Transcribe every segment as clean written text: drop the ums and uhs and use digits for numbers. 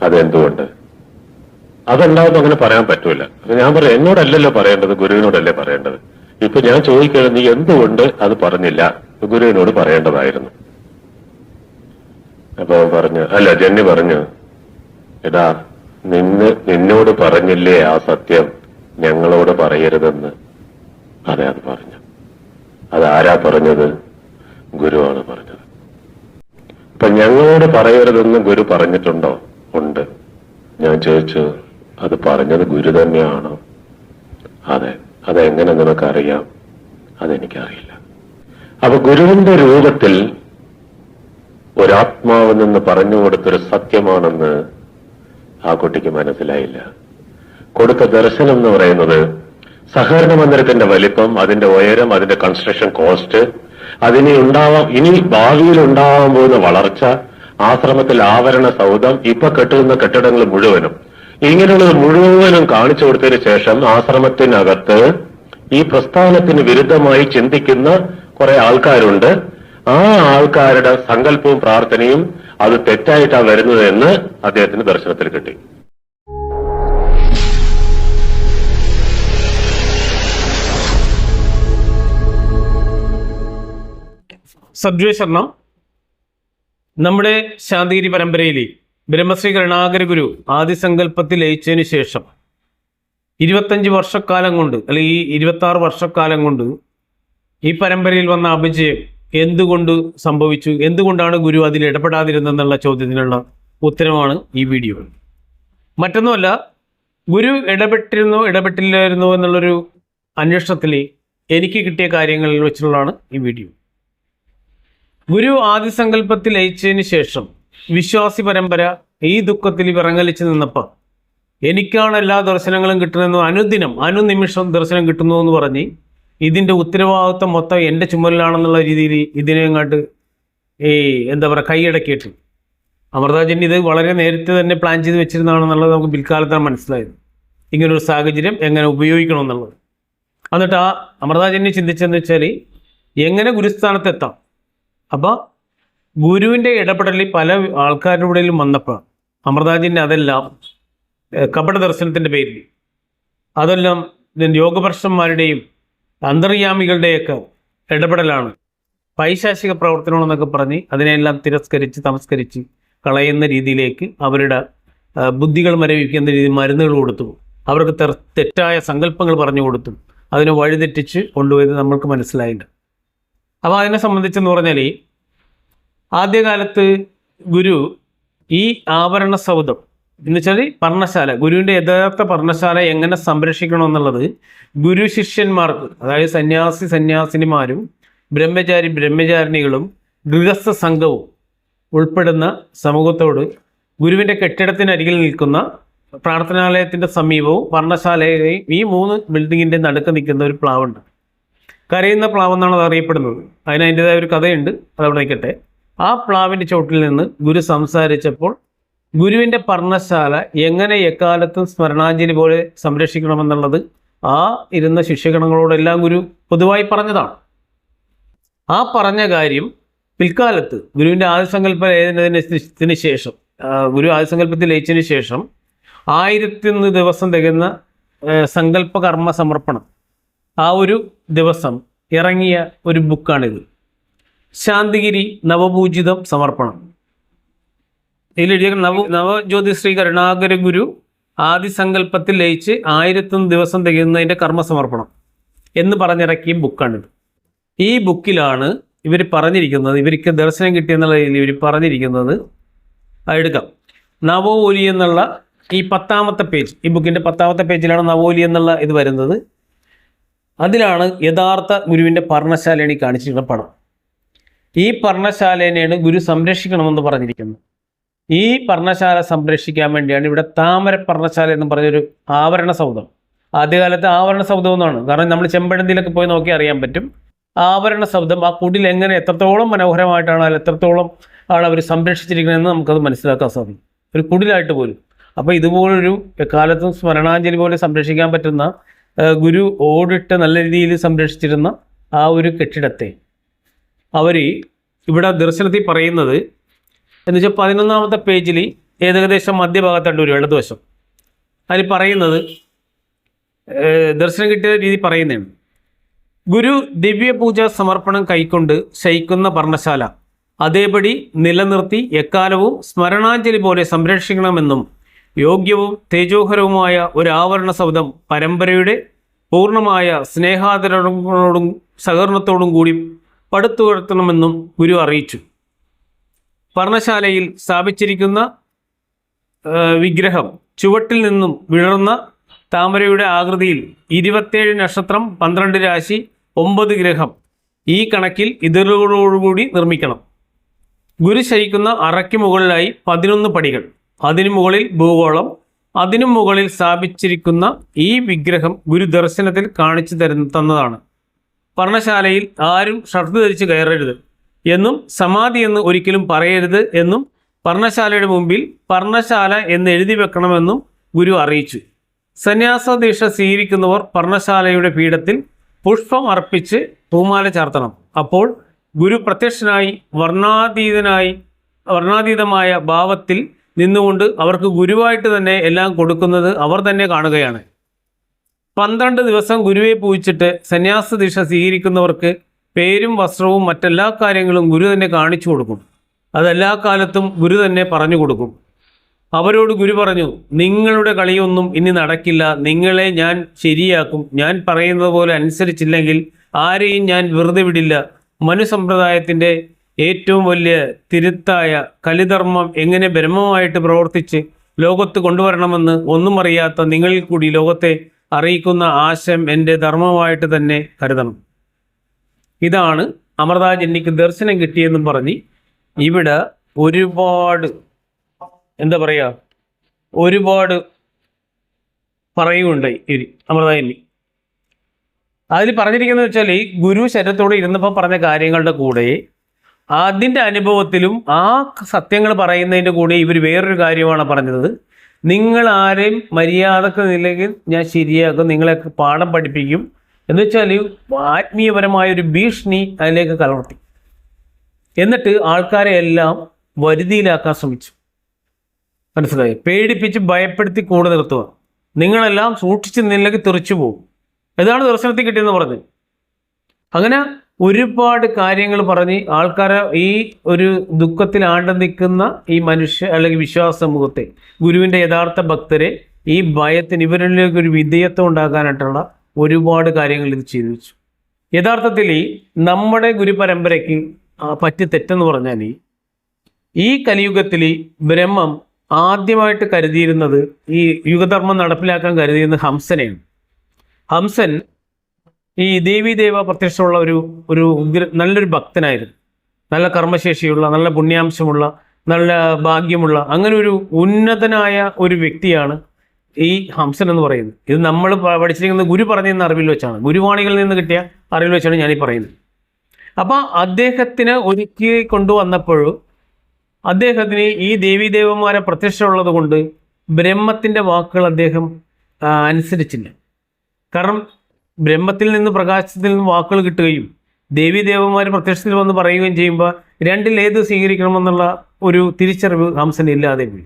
അതെന്തുകൊണ്ട്? അതുണ്ടാവുമ്പോൾ അങ്ങനെ പറയാൻ പറ്റൂല. ഞാൻ പറയാം, എന്നോടല്ലല്ലോ പറയേണ്ടത്, ഗുരുവിനോടല്ലേ പറയേണ്ടത്. ഇപ്പൊ ഞാൻ ചോദിക്കുന്നത്, നീ എന്തുകൊണ്ട് അത് പറഞ്ഞില്ല? ഗുരുവിനോട് പറയേണ്ടതായിരുന്നു. അപ്പൊ പറഞ്ഞു, അല്ല ജന്നി പറഞ്ഞു, എടാ നിന്നോട് പറഞ്ഞില്ലേ ആ സത്യം ഞങ്ങളോട് പറയരുതെന്ന്? അതെ, അത് പറഞ്ഞു. അതാരാ പറഞ്ഞത്? ഗുരുവാണ് പറഞ്ഞത്. അപ്പൊ ഞങ്ങളോട് പറയരുതെന്ന് ഗുരു പറഞ്ഞിട്ടുണ്ടോ? ഉണ്ട്. ഞാൻ ചോദിച്ചു, അത് പറഞ്ഞത് ഗുരു തന്നെയാണോ? അതെ. അതെങ്ങനെ നിനക്കറിയാം? അതെനിക്കറിയില്ല. അപ്പൊ ഗുരുവിന്റെ രൂപത്തിൽ ഒരാത്മാവ് നിന്ന് പറഞ്ഞു കൊടുത്തൊരു സത്യമാണെന്ന് ആ കുട്ടിക്ക് മനസ്സിലായില്ല. കൊടുത്ത ദർശനം എന്ന് പറയുന്നത് സഹകരണ മന്ദിരത്തിന്റെ വലിപ്പം, അതിന്റെ ഉയരം, അതിന്റെ കൺസ്ട്രക്ഷൻ കോസ്റ്റ്, ഇനി ഭാവിയിൽ ഉണ്ടാവാൻ പോകുന്ന വളർച്ച, ആശ്രമത്തിൽ ആവരണ സൗധം, ഇപ്പൊ കെട്ടുന്ന കെട്ടിടങ്ങൾ മുഴുവനും, ഇങ്ങനെയുള്ളത് മുഴുവനും കാണിച്ചു കൊടുത്തതിന് ശേഷം ആശ്രമത്തിനകത്ത് ഈ പ്രസ്ഥാനത്തിന് വിരുദ്ധമായി ചിന്തിക്കുന്ന കുറെ ആൾക്കാരുണ്ട്. ആ ആൾക്കാരുടെ സങ്കല്പവും പ്രാർത്ഥനയും അത് തെറ്റായിട്ടാണ് വരുന്നത് എന്ന് അദ്ദേഹത്തിന് ദർശനത്തിൽ കിട്ടി. സദ്വേഷണം. നമ്മുടെ ശാന്തിഗിരി പരമ്പരയിലെ ബ്രഹ്മശ്രീ കരുണാകര ഗുരു ആദിസങ്കല്പത്തിൽ ലയിച്ചതിന് ശേഷം 25 വർഷക്കാലം കൊണ്ട്, അല്ലെങ്കിൽ 26 വർഷക്കാലം കൊണ്ട് ഈ പരമ്പരയിൽ വന്ന അപജയം എന്തുകൊണ്ട് സംഭവിച്ചു, എന്തുകൊണ്ടാണ് ഗുരു അതിൽ ഇടപെടാതിരുന്നെന്നുള്ള ചോദ്യത്തിനുള്ള ഉത്തരമാണ് ഈ വീഡിയോ. മറ്റൊന്നുമല്ല, ഗുരു ഇടപെട്ടില്ലായിരുന്നോ എന്നുള്ളൊരു അന്വേഷണത്തിൽ എനിക്ക് കിട്ടിയ കാര്യങ്ങളിൽ വെച്ചുള്ളതാണ് ഈ വീഡിയോ. ഗുരു ആദിസങ്കല്പത്തിൽ ലയിച്ചതിന് ശേഷം വിശ്വാസി പരമ്പര ഈ ദുഃഖത്തിൽ വിറങ്ങലിച്ച് നിന്നപ്പോൾ എനിക്കാണ് എല്ലാ ദർശനങ്ങളും കിട്ടുന്നതെന്ന് അനുനിമിഷം ദർശനം കിട്ടുന്നു എന്ന് പറഞ്ഞ് ഇതിൻ്റെ ഉത്തരവാദിത്വം മൊത്തം എൻ്റെ ചുമലിലാണെന്നുള്ള രീതിയിൽ ഇതിനെ അങ്ങോട്ട് കൈയടക്കിയിട്ട് അമൃതാജൻ ഇത് വളരെ നേരത്തെ തന്നെ പ്ലാൻ ചെയ്ത് വെച്ചിരുന്നതാണെന്നുള്ളത് നമുക്ക് പിൽക്കാലത്താണ് മനസ്സിലായത്. ഇങ്ങനൊരു സാഹചര്യം എങ്ങനെ ഉപയോഗിക്കണമെന്നുള്ളത്. എന്നിട്ട് ആ അമൃതാജന്യെ ചിന്തിച്ചെന്ന് വെച്ചാൽ എങ്ങനെ ഗുരുസ്ഥാനത്തെത്താം. അപ്പോൾ ഗുരുവിൻ്റെ ഇടപെടലിൽ പല ആൾക്കാരുടെ ഇടയിലും വന്നപ്പോൾ അമൃതാജന്യ അതെല്ലാം കപട ദർശനത്തിൻ്റെ പേരിൽ, അതെല്ലാം യോഗപർഷന്മാരുടെയും അന്തർയാമികളുടെയൊക്കെ ഇടപെടലാണ്, പൈശാചിക പ്രവർത്തനങ്ങളെന്നൊക്കെ പറഞ്ഞ് അതിനെല്ലാം തിരസ്കരിച്ച് തമസ്കരിച്ച് കളയുന്ന രീതിയിലേക്ക് അവരുടെ ബുദ്ധികൾ മരവിപ്പിക്കുന്ന രീതിയിൽ മരുന്നുകൾ കൊടുത്തു, അവർക്ക് തെറ്റായ സങ്കല്പങ്ങൾ പറഞ്ഞു കൊടുത്തു, അതിനെ വഴിതെറ്റിച്ച് കൊണ്ടുപോയത് നമ്മൾക്ക് മനസ്സിലായില്ല. അപ്പോൾ അതിനെ സംബന്ധിച്ചെന്ന് പറഞ്ഞാൽ ആദ്യകാലത്ത് ഗുരു ഈ ആവരണ സൗധം എന്ന് വെച്ചാൽ പർണശാല, ഗുരുവിൻ്റെ യഥാർത്ഥ പർണശാല എങ്ങനെ സംരക്ഷിക്കണമെന്നുള്ളത് ഗുരു ശിഷ്യന്മാർക്ക്, അതായത് സന്യാസിനിമാരും ബ്രഹ്മചാരിണികളും ഗൃഹസ്ഥ സംഘവും ഉൾപ്പെടുന്ന സമൂഹത്തോട് ഗുരുവിൻ്റെ കെട്ടിടത്തിനരികിൽ നിൽക്കുന്ന പ്രാർത്ഥനാലയത്തിൻ്റെ സമീപവും പർണശാലയുടെയും ഈ 3 ബിൽഡിങ്ങിൻ്റെ നടുക്ക് നിൽക്കുന്ന ഒരു പ്ലാവുണ്ട്. കരയുന്ന പ്ലാവ് എന്നാണ് അത് അറിയപ്പെടുന്നത്. അതിൻ്റെതായ ഒരു കഥയുണ്ട്, അതവിടെ നിൽക്കട്ടെ. ആ പ്ലാവിൻ്റെ ചോട്ടിൽ നിന്ന് ഗുരു സംസാരിച്ചപ്പോൾ ഗുരുവിൻ്റെ പർണശാല എങ്ങനെ എക്കാലത്തും സ്മരണാഞ്ജലി പോലെ സംരക്ഷിക്കണമെന്നുള്ളത് ആ ഇരുന്ന ശിഷ്യഗണങ്ങളോടെല്ലാം ഗുരു പൊതുവായി പറഞ്ഞതാണ്. ആ പറഞ്ഞ കാര്യം പിൽക്കാലത്ത് ഗുരുവിൻ്റെ ആദിസങ്കല്പ ലയനത്തിന് ശേഷം, ഗുരു ആദിസങ്കല്പത്തിൽ ലയിച്ചതിന് ശേഷം 1001 ദിവസം തികയുന്ന സങ്കല്പ കർമ്മ സമർപ്പണം, ആ ഒരു ദിവസം ഇറങ്ങിയ ഒരു ബുക്കാണിത്. ശാന്തിഗിരി നവപൂജിതം സമർപ്പണം. ഇതിലെഴുതിയ നവജ്യോതി ശ്രീ കരുണാകര ഗുരു ആദിസങ്കല്പത്തിൽ ലയിച്ച് 1001 ദിവസം തികയുന്നതിൻ്റെ കർമ്മസമർപ്പണം എന്ന് പറഞ്ഞിറക്കിയ ബുക്കാണിത്. ഈ ബുക്കിലാണ് ഇവർ പറഞ്ഞിരിക്കുന്നത്, ഇവർക്ക് ദർശനം കിട്ടിയെന്നുള്ള രീതിയിൽ ഇവർ പറഞ്ഞിരിക്കുന്നത് എടുക്കാം. നവോലി എന്നുള്ള ഈ 10ാമത്തെ പേജ്, ഈ ബുക്കിൻ്റെ 10ാമത്തെ പേജിലാണ് നവോലി എന്നുള്ള ഇത് വരുന്നത്. അതിലാണ് യഥാർത്ഥ ഗുരുവിൻ്റെ പർണശാലയാണ് ഈ കാണിച്ചിരിക്കുന്ന പടം. ഈ പർണശാലേനെയാണ് ഗുരു സംരക്ഷിക്കണമെന്ന് പറഞ്ഞിരിക്കുന്നത്. ഈ പർണശാല സംരക്ഷിക്കാൻ വേണ്ടിയാണ് ഇവിടെ താമര പർണശാല എന്ന് പറഞ്ഞൊരു ആവരണ സൗധം. ആദ്യകാലത്ത് ആവരണ സൗധം എന്നാണ്, കാരണം നമ്മൾ ചെമ്പഴന്തിയിലൊക്കെ പോയി നോക്കി അറിയാൻ പറ്റും. ആവരണ സൗധം, ആ കുടിൽ എങ്ങനെ എത്രത്തോളം മനോഹരമായിട്ടാണ്, അതിൽ എത്രത്തോളം ആണ് അവർ സംരക്ഷിച്ചിരിക്കുന്നതെന്ന് നമുക്കത് മനസ്സിലാക്കാൻ സാധിക്കും, ഒരു കുടിലായിട്ട് പോലും. അപ്പോൾ ഇതുപോലൊരു എക്കാലത്തും സ്മരണാഞ്ജലി പോലെ സംരക്ഷിക്കാൻ പറ്റുന്ന, ഗുരു ഓടിട്ട് നല്ല രീതിയിൽ സംരക്ഷിച്ചിരുന്ന ആ ഒരു കെട്ടിടത്തെ അവർ ഇവിടെ ദർശനത്തിൽ പറയുന്നത് എന്ന് വെച്ചാൽ 11ാമത്തെ പേജിൽ ഏകദേശം മധ്യഭാഗത്തായിട്ട് ഒരു ഇടതുവശം. അതിൽ പറയുന്നത് ദർശനം കിട്ടിയ രീതി പറയുന്നതാണ്. ഗുരു ദിവ്യപൂജ സമർപ്പണം കൈക്കൊണ്ട് ശയിക്കുന്ന പർണശാല അതേപടി നിലനിർത്തി എക്കാലവും സ്മരണാഞ്ജലി പോലെ സംരക്ഷിക്കണമെന്നും യോഗ്യവും തേജോഹരവുമായ ഒരു ആവരണ സൗധം പരമ്പരയുടെ പൂർണ്ണമായ സ്നേഹാദരങ്ങളോടും സഹകരണത്തോടും കൂടി പടുത്തുയർത്തണമെന്നും ഗുരു അറിയിച്ചു. പർണശാലയിൽ സ്ഥാപിച്ചിരിക്കുന്ന വിഗ്രഹം ചുവട്ടിൽ നിന്നും വിളർന്ന താമരയുടെ ആകൃതിയിൽ 27 നക്ഷത്രം, 12 രാശി, 9 ഗ്രഹം ഈ കണക്കിൽ ഇതിരുകളോടുകൂടി നിർമ്മിക്കണം. ഗുരു ശയിക്കുന്ന അറയ്ക്ക് മുകളിലായി 11 പടികൾ, അതിനു മുകളിൽ ഭൂഗോളം, അതിനു മുകളിൽ സ്ഥാപിച്ചിരിക്കുന്ന ഈ വിഗ്രഹം ഗുരു ദർശനത്തിൽ കാണിച്ചു തന്നതാണ്. പർണശാലയിൽ ആരും ഷർട്ട് ധരിച്ച് കയറരുത് എന്നും സമാധി എന്ന് ഒരിക്കലും പറയരുത് എന്നും പർണശാലയുടെ മുമ്പിൽ പർണശാല എന്ന് എഴുതി വെക്കണമെന്നും ഗുരു അറിയിച്ചു. സന്യാസ ദീക്ഷ സ്വീകരിക്കുന്നവർ പർണശാലയുടെ പീഠത്തിൽ പുഷ്പം അർപ്പിച്ച് പൂമാല ചാർത്തണം. അപ്പോൾ ഗുരു പ്രത്യക്ഷനായി വർണ്ണാതീതമായ ഭാവത്തിൽ നിന്നുകൊണ്ട് അവർക്ക് ഗുരുവായിട്ട് തന്നെ എല്ലാം കൊടുക്കുന്നത് അവർ തന്നെ കാണുകയാണ്. 12 ദിവസം ഗുരുവെ പൂജിച്ചിട്ട് സന്യാസ ദീക്ഷ സ്വീകരിക്കുന്നവർക്ക് പേരും വസ്ത്രവും മറ്റെല്ലാ കാര്യങ്ങളും ഗുരു തന്നെ കാണിച്ചു കൊടുക്കും. അതെല്ലാ കാലത്തും ഗുരു തന്നെ പറഞ്ഞു കൊടുക്കും. അവരോട് ഗുരു പറഞ്ഞു, നിങ്ങളുടെ കളിയൊന്നും ഇനി നടക്കില്ല. നിങ്ങളെ ഞാൻ ശരിയാക്കും. ഞാൻ പറയുന്നത് പോലെ അനുസരിച്ചില്ലെങ്കിൽ ആരെയും ഞാൻ വെറുതെ വിടില്ല. മനുസമ്പ്രദായത്തിൻ്റെ ഏറ്റവും വലിയ തിരുത്തായ കലിധർമ്മം എങ്ങനെ ബ്രഹ്മമായിട്ട് പ്രവർത്തിച്ച് ലോകത്ത് കൊണ്ടുവരണമെന്ന് ഒന്നും അറിയാത്ത നിങ്ങളിൽ കൂടി ലോകത്തെ അറിയിക്കുന്ന ആശയം എൻ്റെ ധർമ്മമായിട്ട് തന്നെ കരുതണം. ഇതാണ് അമൃതാജന്യക്ക് ദർശനം കിട്ടിയെന്നും പറഞ്ഞ് ഇവിടെ ഒരുപാട് ഒരുപാട് പറയുകയുണ്ടായി ഈ അമൃതാജന്യ. അതിൽ പറഞ്ഞിരിക്കുന്നത് വെച്ചാൽ ഈ ഗുരു ശരീരത്തോടെ ഇരുന്നപ്പോൾ പറഞ്ഞ കാര്യങ്ങളുടെ കൂടെ അതിൻ്റെ അനുഭവത്തിലും ആ സത്യങ്ങൾ പറയുന്നതിൻ്റെ കൂടെ ഇവർ വേറൊരു കാര്യമാണ് പറഞ്ഞത്. നിങ്ങൾ ആരെയും മര്യാദക്ക് നില്ലെങ്കിൽ ഞാൻ ശരിയാക്കും, നിങ്ങളെ പാഠം പഠിപ്പിക്കും എന്ന് വെച്ചാൽ ആത്മീയപരമായൊരു ഭീഷണി അതിലേക്ക് കലർത്തി. എന്നിട്ട് ആൾക്കാരെ എല്ലാം വരുതിയിലാക്കാൻ ശ്രമിച്ചു. മനസ്സിലായി? പേടിപ്പിച്ച് ഭയപ്പെടുത്തി കൂടെ നിർത്തുക. നിങ്ങളെല്ലാം സൂക്ഷിച്ച് നിന്നില്ലെങ്കിൽ തെറിച്ചു പോകും. ഇതാണ് ദർശനത്തിൽ കിട്ടിയെന്ന് പറഞ്ഞ് അങ്ങനെ ഒരുപാട് കാര്യങ്ങൾ പറഞ്ഞ് ആൾക്കാരെ ഈ ഒരു ദുഃഖത്തിൽ ആണ്ട് നിൽക്കുന്ന ഈ മനുഷ്യ അല്ലെങ്കിൽ വിശ്വാസ സമൂഹത്തെ, ഗുരുവിൻ്റെ യഥാർത്ഥ ഭക്തരെ ഈ ഭയത്തിന് ഇവരിലേക്ക് ഒരു വിധേയത്വം ഉണ്ടാക്കാനായിട്ടുള്ള ഒരുപാട് കാര്യങ്ങൾ ഇത് ചെയ്തു വെച്ചു. യഥാർത്ഥത്തിൽ നമ്മുടെ ഗുരുപരമ്പരയ്ക്ക് പറ്റി തെറ്റെന്ന് പറഞ്ഞാൽ ഈ കലിയുഗത്തിൽ ബ്രഹ്മം ആദ്യമായിട്ട് കരുതിയിരുന്നത് ഈ യുഗധർമ്മം നടപ്പിലാക്കാൻ കരുതിയിരുന്നത് ഹംസനെയാണ്. ഹംസൻ ഈ ദേവീദേവ പ്രത്യക്ഷമുള്ള ഒരു നല്ലൊരു ഭക്തനായിരുന്നു. നല്ല കർമ്മശേഷിയുള്ള, നല്ല പുണ്യാംശമുള്ള, നല്ല ഭാഗ്യമുള്ള, അങ്ങനെ ഒരു ഉന്നതനായ ഒരു വ്യക്തിയാണ് ഈ ഹംസൻ എന്ന് പറയുന്നത്. ഇത് നമ്മൾ പഠിച്ചിരിക്കുന്നത് ഗുരു പറഞ്ഞിരുന്ന അറിവിൽ വെച്ചാണ്, ഗുരുവാണികളിൽ നിന്ന് കിട്ടിയ അറിവിൽ വെച്ചാണ് ഞാനീ പറയുന്നത്. അപ്പോൾ അദ്ദേഹത്തിന് ഒരുക്കി കൊണ്ടുവന്നപ്പോഴും അദ്ദേഹത്തിന് ഈ ദേവീദേവന്മാരെ പ്രത്യക്ഷമുള്ളത് കൊണ്ട് ബ്രഹ്മത്തിൻ്റെ വാക്കുകൾ അദ്ദേഹം അനുസരിച്ചില്ല. കാരണം ബ്രഹ്മത്തിൽ നിന്ന്, പ്രകാശത്തിൽ നിന്ന് വാക്കുകൾ കിട്ടുകയും ദേവീദേവന്മാർ പ്രത്യക്ഷത്തിൽ വന്ന് പറയുകയും ചെയ്യുമ്പോൾ രണ്ടിൽ ഏത് സ്വീകരിക്കണമെന്നുള്ള ഒരു തിരിച്ചറിവ് ഹംസന് ഇല്ലാതെ പോയി.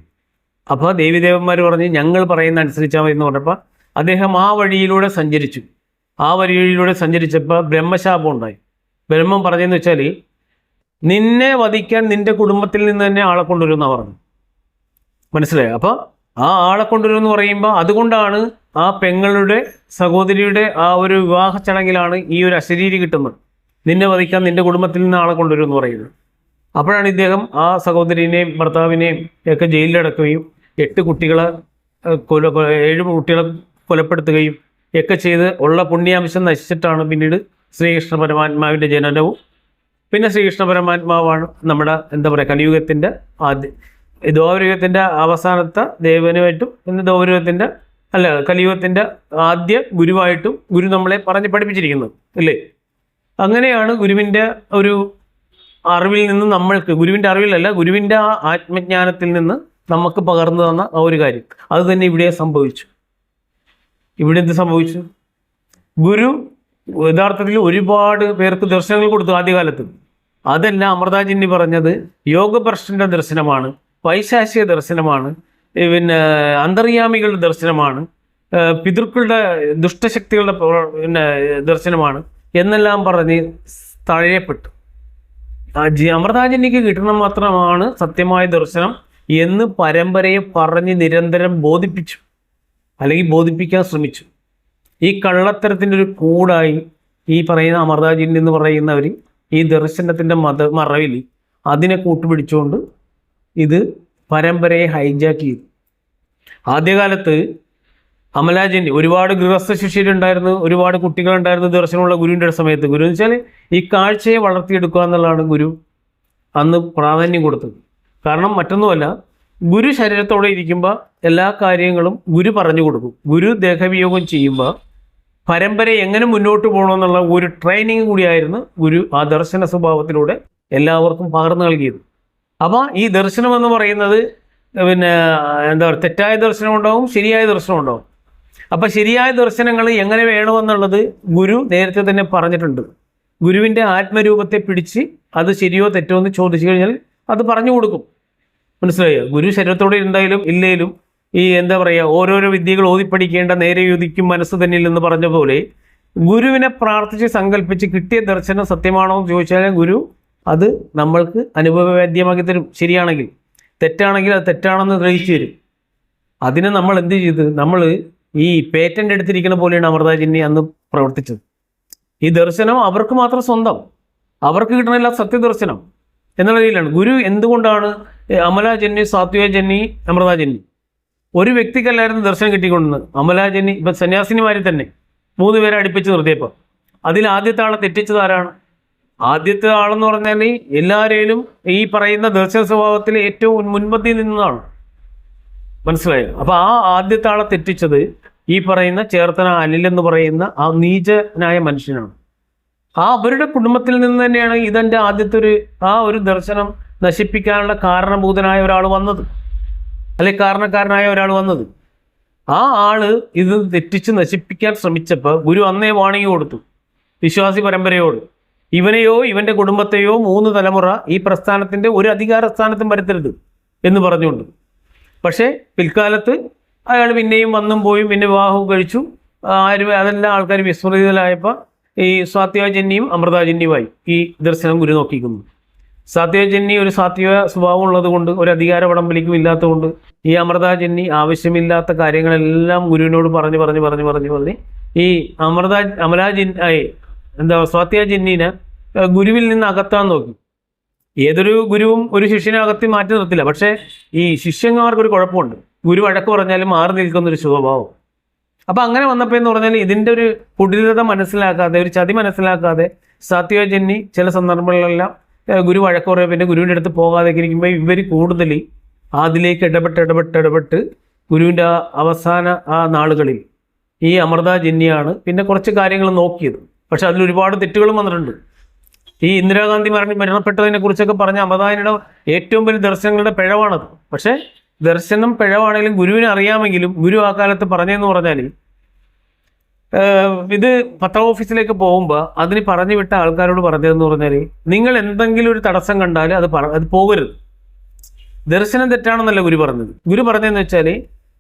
അപ്പോൾ ദേവീദേവന്മാർ പറഞ്ഞ് ഞങ്ങൾ പറയുന്ന അനുസരിച്ചാൽ മതി എന്ന് പറഞ്ഞപ്പോൾ അദ്ദേഹം ആ വഴിയിലൂടെ സഞ്ചരിച്ചു. ആ വഴിയിലൂടെ സഞ്ചരിച്ചപ്പോൾ ബ്രഹ്മശാപം ഉണ്ടായി. ബ്രഹ്മം പറഞ്ഞതെന്ന് വെച്ചാൽ നിന്നെ വധിക്കാൻ നിന്റെ കുടുംബത്തിൽ നിന്ന് തന്നെ ആളെ കൊണ്ടുവരുമെന്നാണ് പറഞ്ഞു. മനസ്സിലായോ? അപ്പോൾ ആ ആളെ കൊണ്ടുവരുമെന്ന് പറയുമ്പോൾ അതുകൊണ്ടാണ് ആ പെങ്ങളുടെ സഹോദരിയുടെ ആ ഒരു വിവാഹ ചടങ്ങിലാണ് ഈ ഒരു അശരീരി കിട്ടുന്നത്. നിന്നെ വധിക്കാൻ നിന്റെ കുടുംബത്തിൽ നിന്ന് ആളെ കൊണ്ടുവരുമെന്ന് പറയുന്നത്. അപ്പോഴാണ് ഇദ്ദേഹം ആ സഹോദരിനെയും ഭർത്താവിനെയും ഒക്കെ ജയിലിലടക്കുകയും 7 കുട്ടികളെ കൊലപ്പെടുത്തുകയും ഒക്കെ ചെയ്ത് ഉള്ള പുണ്യാംശം നശിച്ചിട്ടാണ് പിന്നീട് ശ്രീകൃഷ്ണ പരമാത്മാവിൻ്റെ ജനനവും. പിന്നെ ശ്രീകൃഷ്ണ പരമാത്മാവാണ് നമ്മുടെ കലിയുഗത്തിൻ്റെ ദ്വാപരയുഗത്തിൻ്റെ അവസാനത്തെ ദേവനുമായിട്ടും പിന്നെ കലിയുഗത്തിൻ്റെ ആദ്യ ഗുരുവായിട്ടും ഗുരു നമ്മളെ പറഞ്ഞ് പഠിപ്പിച്ചിരിക്കുന്നത് അല്ലേ? അങ്ങനെയാണ് ഗുരുവിൻ്റെ ഒരു അറിവിൽ നിന്ന് ഗുരുവിൻ്റെ അറിവിലല്ല, ഗുരുവിൻ്റെ ആ ആത്മജ്ഞാനത്തിൽ നിന്ന് നമുക്ക് പകർന്നു തന്ന ആ ഒരു കാര്യം അത് തന്നെ ഇവിടെ സംഭവിച്ചു. ഇവിടെ എന്ത് സംഭവിച്ചു? ഗുരു യഥാർത്ഥത്തിൽ ഒരുപാട് പേർക്ക് ദർശനങ്ങൾ കൊടുത്തു ആദ്യകാലത്ത്. അതെല്ലാം അമൃതാജന്യ പറഞ്ഞത് യോഗഭ്രഷ്ടൻ്റെ ദർശനമാണ്. പൈശാചിക ദർശനമാണ്, പിന്നെ അന്തർയാമികളുടെ ദർശനമാണ്, പിതൃക്കളുടെ ദുഷ്ടശക്തികളുടെ പിന്നെ ദർശനമാണ് എന്നെല്ലാം പറഞ്ഞ് തഴയപ്പെട്ടു. അമൃതാജന്യക്ക് കിട്ടണം മാത്രമാണ് സത്യമായ ദർശനം എന്ന് പരമ്പരയെ പറഞ്ഞ് നിരന്തരം ബോധിപ്പിച്ചു, അല്ലെങ്കിൽ ബോധിപ്പിക്കാൻ ശ്രമിച്ചു. ഈ കള്ളത്തരത്തിൻ്റെ ഒരു കൂടായി ഈ പറയുന്ന അമൃതാജന്യ എന്ന് പറയുന്നവർ ഈ ദർശനത്തിൻ്റെ മറവിൽ അതിനെ കൂട്ടുപിടിച്ചുകൊണ്ട് ഇത് പരമ്പരയെ ഹൈജാക്ക് ചെയ്തു. ആദ്യകാലത്ത് അമലാജന്യ ഒരുപാട് ഗൃഹസ്ഥ ശിഷ്യരുണ്ടായിരുന്നു, ഒരുപാട് കുട്ടികളുണ്ടായിരുന്നു ദർശനമുള്ള ഗുരുവിൻ്റെ സമയത്ത്. ഗുരു എന്ന് വെച്ചാൽ ഈ കാഴ്ചയെ വളർത്തിയെടുക്കുക എന്നുള്ളതാണ് ഗുരു അന്ന് പ്രാധാന്യം കൊടുത്തത്. കാരണം മറ്റൊന്നുമല്ല, ഗുരു ശരീരത്തോടെ ഇരിക്കുമ്പോൾ എല്ലാ കാര്യങ്ങളും ഗുരു പറഞ്ഞു കൊടുക്കും. ഗുരു ദേഹവിയോഗം ചെയ്യുമ്പോൾ പരമ്പര എങ്ങനെ മുന്നോട്ട് പോകണമെന്നുള്ള ഒരു ട്രെയിനിങ് കൂടിയായിരുന്നു ഗുരു ആ ദർശന സ്വഭാവത്തിലൂടെ എല്ലാവർക്കും പകർന്നു നൽകിയത്. അപ്പോൾ ഈ ദർശനം എന്ന് പറയുന്നത് പിന്നെ എന്താ പറയുക, തെറ്റായ ദർശനം ഉണ്ടാവും, ശരിയായ ദർശനം ഉണ്ടാവും. അപ്പം ശരിയായ ദർശനങ്ങൾ എങ്ങനെ വേണമെന്നുള്ളത് ഗുരു നേരത്തെ തന്നെ പറഞ്ഞിട്ടുണ്ട്. ഗുരുവിൻ്റെ ആത്മരൂപത്തെ പിടിച്ച് അത് ശരിയോ തെറ്റോ എന്ന് ചോദിച്ചു കഴിഞ്ഞാൽ അത് പറഞ്ഞു കൊടുക്കും. മനസ്സിലായോ? ഗുരു ശരീരത്തോടെ എന്തായാലും ഇല്ലേലും ഈ എന്താ പറയുക, ഓരോരോ വിദ്യകൾ ഓതിപ്പടിക്കേണ്ട നേരെ യുദിക്കും മനസ്സ് തന്നിൽ എന്ന് പറഞ്ഞ പോലെ ഗുരുവിനെ പ്രാർത്ഥിച്ച് സങ്കല്പിച്ച് കിട്ടിയ ദർശനം സത്യമാണോ എന്ന് ചോദിച്ചാൽ ഗുരു അത് നമ്മൾക്ക് അനുഭവവേദ്യമാക്കി തരും. ശരിയാണെങ്കിൽ, തെറ്റാണെങ്കിൽ അത് തെറ്റാണെന്ന് ഗ്രഹിച്ചു തരും. അതിന് നമ്മൾ എന്ത് ചെയ്ത്, നമ്മൾ ഈ പേറ്റൻ്റ് എടുത്തിരിക്കുന്ന പോലെയാണ് അമൃതാജന്യ അന്ന് പ്രവർത്തിച്ചത്. ഈ ദർശനം അവർക്ക് മാത്രം സ്വന്തം, അവർക്ക് കിട്ടണില്ല സത്യദർശനം എന്നുള്ള രീതിയിലാണ്. ഗുരു എന്തുകൊണ്ടാണ് അമലാജന്യ, സാത്വികജന്യ, അമൃതാജന്യ ഒരു വ്യക്തിക്കല്ലായിരുന്നു ദർശനം കിട്ടിക്കൊണ്ടുന്നത്? അമലാജന്യ ഇപ്പം സന്യാസിനിമാരെ തന്നെ 3 പേരെ അടുപ്പിച്ച് നിർത്തിയപ്പോൾ അതിൽ ആദ്യത്തെ ആളെ തെറ്റിച്ചത് ആരാണ്? ആദ്യത്തെ ആളെന്ന് പറഞ്ഞാൽ എല്ലാവരെയും ഈ പറയുന്ന ദർശന സ്വഭാവത്തിൽ ഏറ്റവും മുൻപന്തിയിൽ നിന്നതാണ്. മനസ്സിലായോ? അപ്പോൾ ആ ആദ്യത്തെ ആളെ തെറ്റിച്ചത് ഈ പറയുന്ന ചേർത്തന അനിൽ എന്ന് പറയുന്ന ആ നീചനായ മനുഷ്യനാണ്. അവരുടെ കുടുംബത്തിൽ നിന്ന് തന്നെയാണ് ഇതെൻ്റെ ആദ്യത്തെ ഒരു ദർശനം നശിപ്പിക്കാനുള്ള കാരണഭൂതനായ ഒരാൾ വന്നത്, അല്ലെങ്കിൽ കാരണക്കാരനായ ഒരാൾ വന്നത്. ആ ആള് ഇത് തെറ്റിച്ച് നശിപ്പിക്കാൻ ശ്രമിച്ചപ്പോൾ ഗുരു അന്നേ വാണിംഗ് കൊടുത്തു വിശ്വാസി പരമ്പരയോട്. ഇവനെയോ ഇവൻ്റെ കുടുംബത്തെയോ 3 തലമുറ ഈ പ്രസ്ഥാനത്തിൻ്റെ ഒരു അധികാര സ്ഥാനത്തും വരുത്തരുത് എന്ന് പറഞ്ഞുകൊണ്ട്. പക്ഷേ പിൽക്കാലത്ത് അയാൾ പിന്നെയും വന്നും പോയും പിന്നെ വിവാഹവും കഴിച്ചു. അതെല്ലാം ആൾക്കാർ വിസ്മൃതിയിലായപ്പോൾ ഈ സാത്വികജന്യയും അമൃതാജന്യമായി ഈ ദർശനം ഗുരു നോക്കിക്കുന്നു. സാത്വികജന്യ ഒരു സാത്വിക സ്വഭാവം ഉള്ളത് കൊണ്ട്, ഒരു അധികാര വടംവലിക്കും ഇല്ലാത്തതുകൊണ്ട് ഈ അമൃതാജന്യ ആവശ്യമില്ലാത്ത കാര്യങ്ങളെല്ലാം ഗുരുവിനോട് പറഞ്ഞ് ഈ സാത്വികജന്യനെ ഗുരുവിൽ നിന്ന് അകത്താൻ നോക്കി. ഏതൊരു ഗുരുവും ഒരു ശിഷ്യനെ അകത്തി മാറ്റി നിർത്തില്ല. പക്ഷേ ഈ ശിഷ്യന്മാർക്കൊരു കുഴപ്പമുണ്ട്, ഗുരു വഴക്ക് പറഞ്ഞാലും മാറി നിൽക്കുന്നൊരു സ്വഭാവം. അപ്പം അങ്ങനെ വന്നപ്പോൾ എന്ന് പറഞ്ഞാൽ ഇതിൻ്റെ ഒരു കുടിലത മനസ്സിലാക്കാതെ, ഒരു ചതി മനസ്സിലാക്കാതെ സാത്വികജന്യ ചില സന്ദർഭങ്ങളിലെല്ലാം ഗുരു വഴക്ക് പറയുക, പിന്നെ ഗുരുവിൻ്റെ അടുത്ത് പോകാതെ ഇരിക്കുമ്പോൾ ഇവർ കൂടുതൽ അതിലേക്ക് ഇടപെട്ട് ഗുരുവിൻ്റെ അവസാന നാളുകളിൽ ഈ അമൃതാജന്യാണ് പിന്നെ കുറച്ച് കാര്യങ്ങൾ നോക്കിയത്. പക്ഷെ അതിൽ ഒരുപാട് തെറ്റുകളും വന്നിട്ടുണ്ട്. ഈ ഇന്ദിരാഗാന്ധി മരണപ്പെട്ടതിനെ കുറിച്ചൊക്കെ പറഞ്ഞ അമൃതാജന്യയുടെ ഏറ്റവും വലിയ ദർശനങ്ങളുടെ പിഴവാണത്. പക്ഷേ ദർശനം പിഴവാണെങ്കിലും ഗുരുവിനെ അറിയാമെങ്കിലും ഗുരു ആ കാലത്ത് പറഞ്ഞതെന്ന് പറഞ്ഞാൽ ഇത് പത്ര ഓഫീസിലേക്ക് പോകുമ്പോൾ അതിന് പറഞ്ഞു വിട്ട ആൾക്കാരോട് പറഞ്ഞതെന്ന് പറഞ്ഞാൽ, നിങ്ങൾ എന്തെങ്കിലും ഒരു തടസ്സം കണ്ടാൽ അത് പോകരുത്. ദർശനം തെറ്റാണെന്നല്ല ഗുരു പറഞ്ഞത്. ഗുരു പറഞ്ഞതെന്ന് വെച്ചാൽ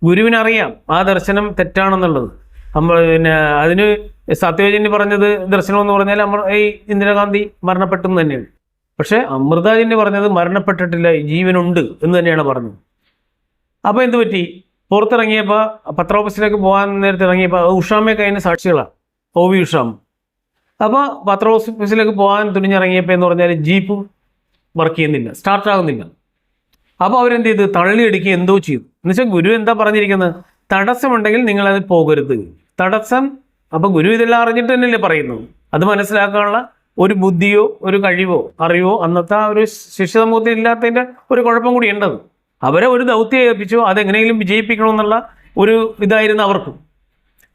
ഗുരുവിനറിയാം ആ ദർശനം തെറ്റാണെന്നുള്ളത്. പിന്നെ അതിന് സാത്വികജന്യ പറഞ്ഞത് ദർശനം എന്ന് പറഞ്ഞാൽ ഈ ഇന്ദിരാഗാന്ധി മരണപ്പെട്ടു എന്ന് തന്നെയാണ്. പക്ഷേ അമൃതാജന്യ പറഞ്ഞത് മരണപ്പെട്ടിട്ടില്ല, ജീവനുണ്ട് എന്ന് തന്നെയാണ് പറഞ്ഞത്. അപ്പോൾ എന്ത് പറ്റി? പുറത്തിറങ്ങിയപ്പോൾ പത്ര ഓഫീസിലേക്ക് പോകാൻ നേരത്തെ ഇറങ്ങിയപ്പോൾ ഉഷാമ്മയൊക്കെ അതിന് സാക്ഷികളാണ്, OV ഉഷാമ്മ. അപ്പോൾ പത്ര ഓഫീസിലേക്ക് പോകാൻ തുനിഞ്ഞിറങ്ങിയപ്പോൾ എന്ന് പറഞ്ഞാൽ ജീപ്പ് വർക്ക് ചെയ്യുന്നില്ല, സ്റ്റാർട്ടാകുന്നില്ല. അപ്പോൾ അവരെന്ത് ചെയ്ത് തള്ളിയടിക്കുക എന്തോ ചെയ്തു. എന്നുവെച്ചാൽ ഗുരു എന്താ പറഞ്ഞിരിക്കുന്നത്? തടസ്സമുണ്ടെങ്കിൽ നിങ്ങളത് പോകരുത്. തടസ്സം, അപ്പോൾ ഗുരു ഇതെല്ലാം അറിഞ്ഞിട്ട് തന്നെയല്ലേ പറയുന്നത്. അത് മനസ്സിലാക്കാനുള്ള ഒരു ബുദ്ധിയോ ഒരു കഴിവോ അറിവോ അന്നത്തെ ആ ഒരു ശിഷ്യ സമൂഹത്തിൽ ഇല്ലാത്തതിൻ്റെ ഒരു കുഴപ്പം കൂടി ഉണ്ടത്. അവരെ ഒരു ദൗത്യം ഏൽപ്പിച്ചു, അതെങ്ങനെയെങ്കിലും വിജയിപ്പിക്കണമെന്നുള്ള ഒരു ഇതായിരുന്നു അവർക്കും.